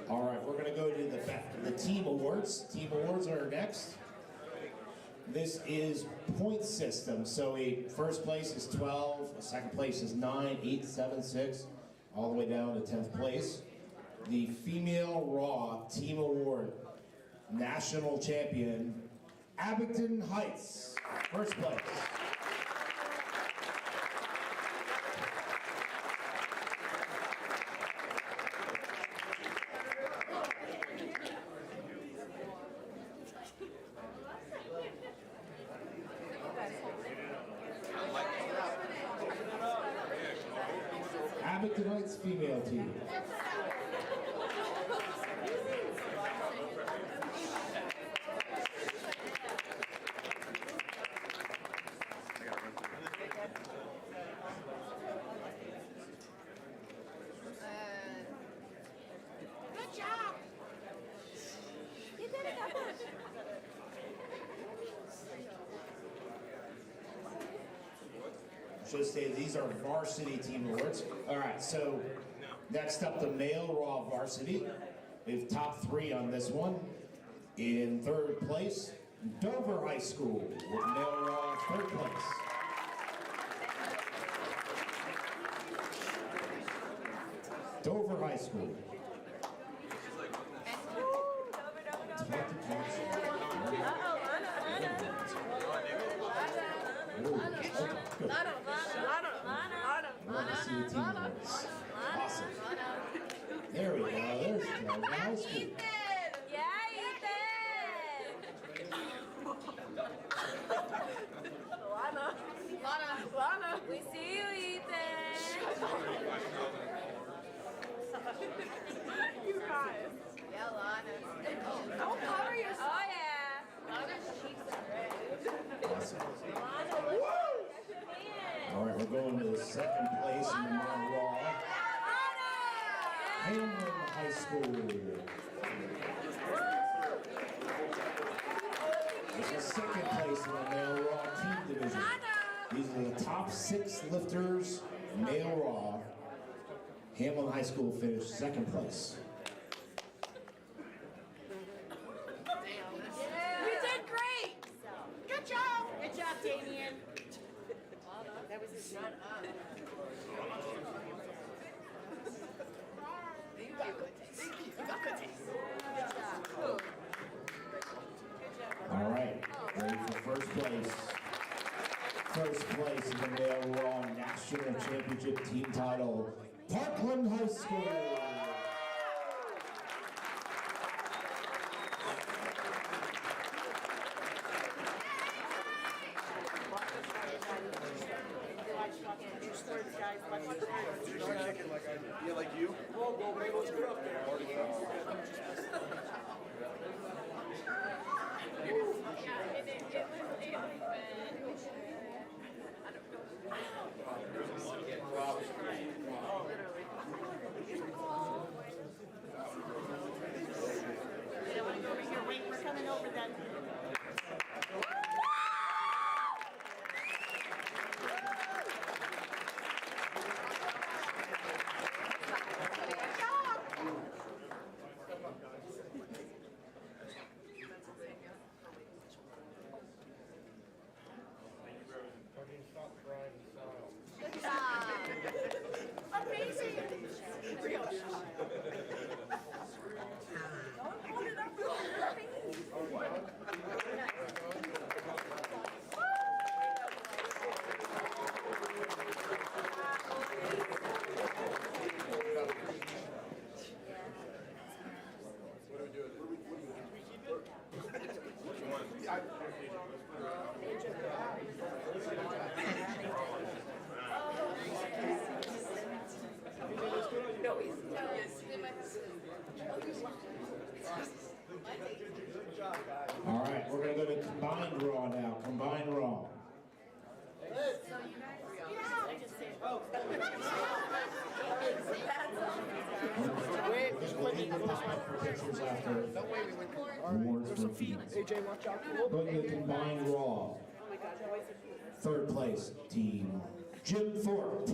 All right, we're going to go to the team awards. Team awards are next. This is point system. So a first place is 12, a second place is 9, 8, 7, 6, all the way down to 10th place. The female raw team award, national champion, Abington Heights, first place. Abington Heights female team. Good job. You did it, Papa. Should say these are varsity team awards. All right, so next up, the male raw varsity. We have top 3 on this one. In 3rd place, Dover High School with male raw 3rd place. Dover High School. Awesome. There we go. There's Dover High School. Yeah, Ethan. Lana. We see you, Ethan. You guys. Yeah, Lana. Don't cover yourself. Oh, yeah. Lana's cheeks are red. Awesome. Lana, look. All right, we're going to the 2nd place in the male raw. Hamlin High School. This is 2nd place in the male raw team division. These are the top 6 lifters, male raw. Hamlin High School finished 2nd place. You did great. Good job. Good job, Damien. That was his run up. You got good taste. You got good taste. Good job. All right, ready for 1st place. 1st place in the male raw national championship team title, Parkland High School. go, man. Let's get up there. Wait, we're coming over then. Good job. Amazing. Real shot. Don't hold it up real All right, we're going to go to combined raw now. Combined raw. We'll leave the time for pictures after awards for teams. Going to combined raw. Third place, team Jim Thorpe.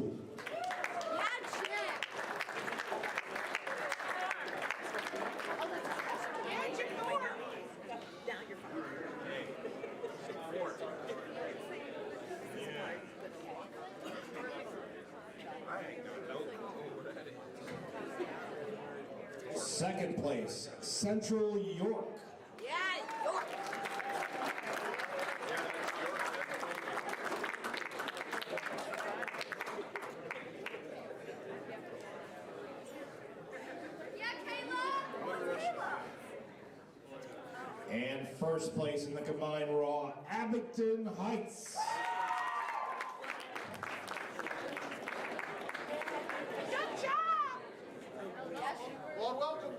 Second place, Central York. Yeah, York. And first place in the combined raw, Abington Heights. Good job. Well, welcome.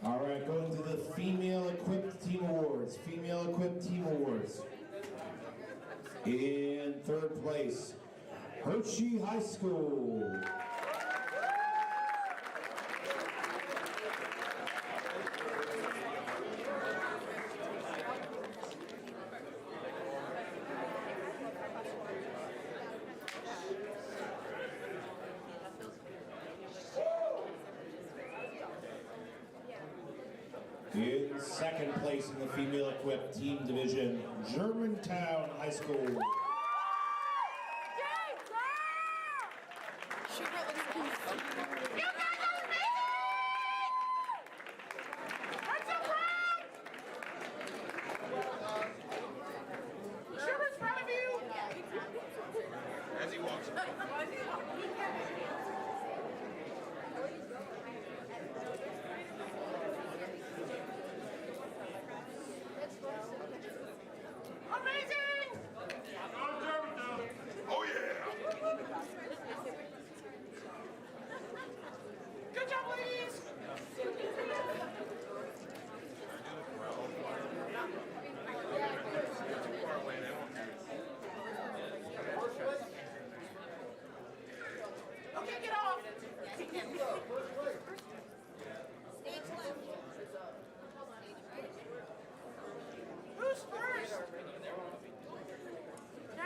All right, going to the Female Equipped Team Awards. Female Equipped Team Awards. In third place, Hershey High School. In second place in the female equipped team division, Germantown High School. As he walks. Oh yeah! Good job, ladies. Okay, get off. Stage left. Who's first?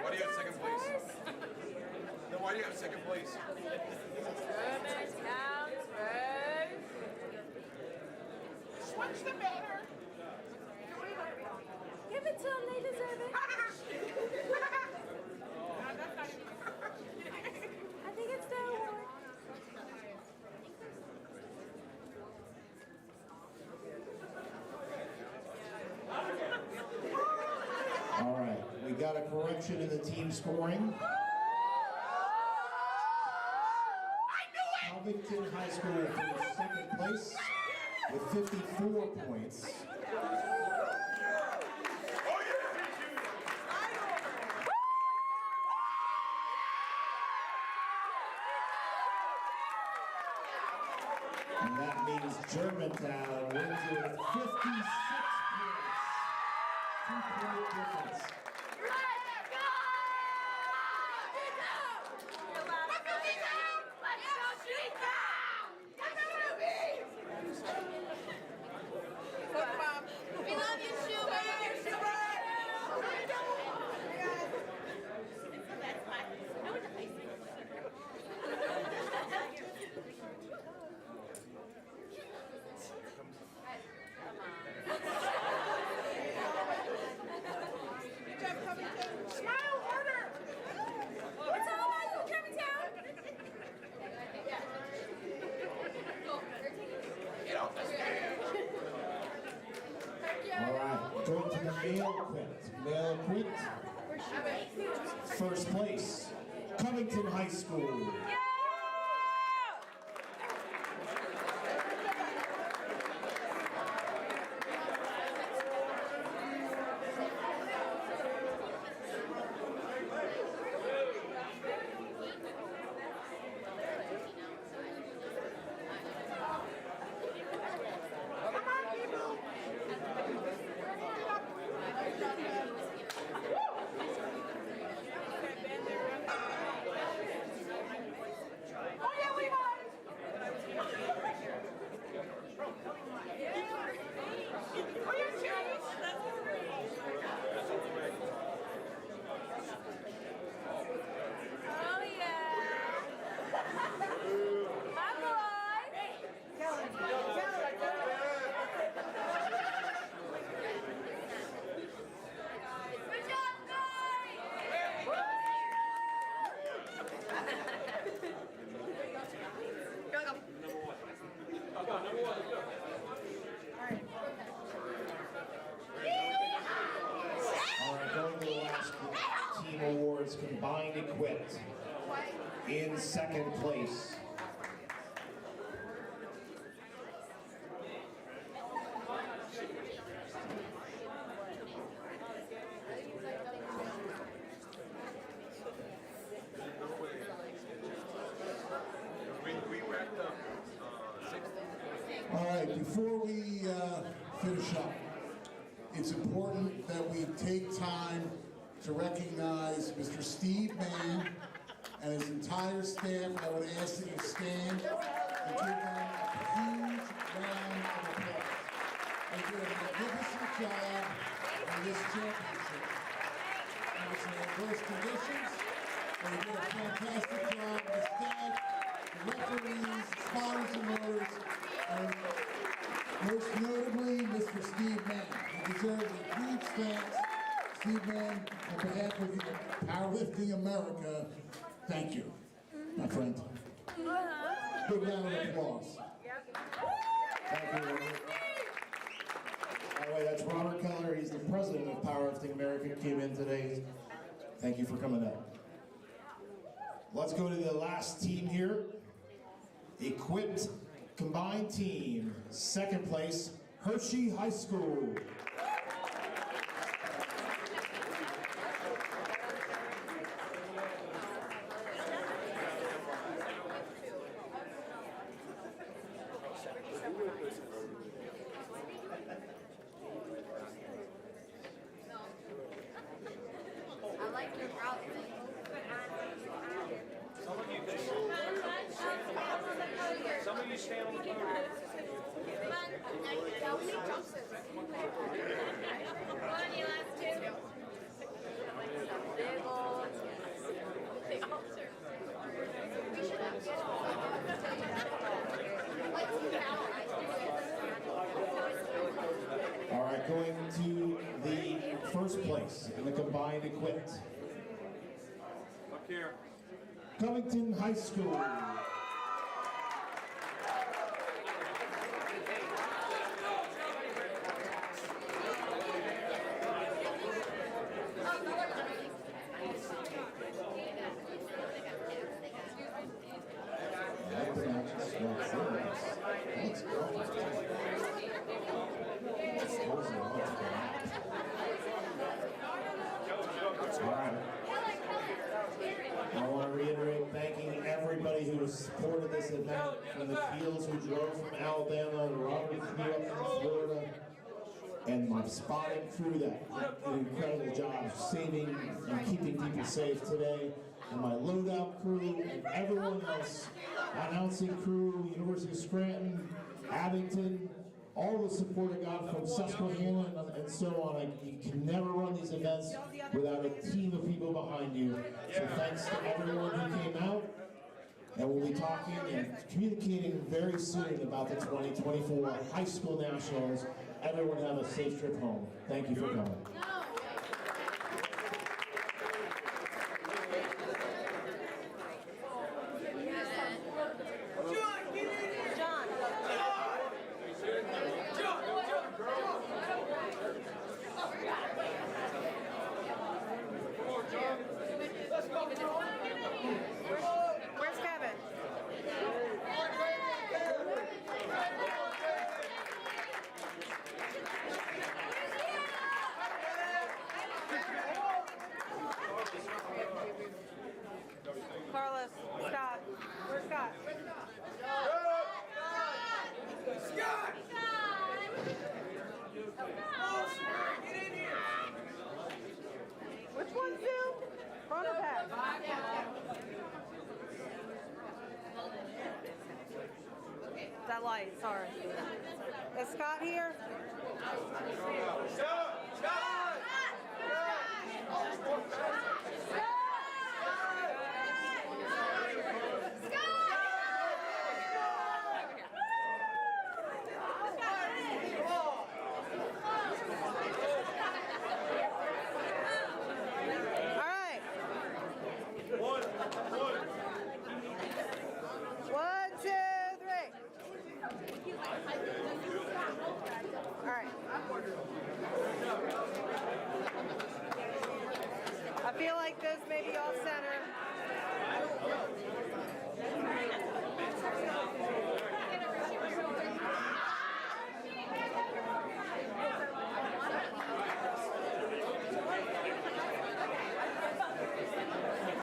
Why do you have second place? No, why do you have second place? Switch the banner. Give it to them, they deserve it. reduction in the team scoring. Covington High School finished second place with 54 points. And that means Germantown wins it with 56 points. 2-point difference. We love you, Schubert! Smile harder! It's all about you, Germantown! All right, going to the male quint. Male quint, first place, Covington High School. Awards combined equipped in second place. All right, before we finish up, it's important that we take time to recognize Mr. Steve Mann and his entire staff. I would ask that you stand and give them a huge round of applause. They did a magnificent job on this championship. It was in adverse conditions. They did a fantastic job. The staff, the referees, spotters and motors, and most notably, Mr. Steve Mann. He deserves a huge thanks. Steve Mann, on behalf of Powerlifting America, thank you, my friend. Good round of applause. Thank you, Robert. By the way, that's Robert Keller. He's the president of Powerlifting America. Came in today. Thank you for coming up. Let's go to the last team here. Equipped combined team, second place, Hershey High School. All right, going to the first place in the combined equipped. Up here. Covington High School. event for the Keels who drove from Alabama, the Robert crew up from Florida, and my spotting crew that did an incredible job saving and keeping people safe today, and my loadout crew, and everyone else, announcing crew, University of Scranton, Abington, all the support I got from Susquehanna and so on. You can never run these events without a team of people behind you. So thanks to everyone who came out. And we'll be talking and communicating very soon about the 2024 High School Nationals. Everyone have a safe trip home. Thank you for coming. Where's Kevin? Carlos, Scott. Where's Scott? Scott! Which one's Zoom? Front or back? That light, sorry. Is Scott here? All right. One, two, three. All right. I feel like this may be off center.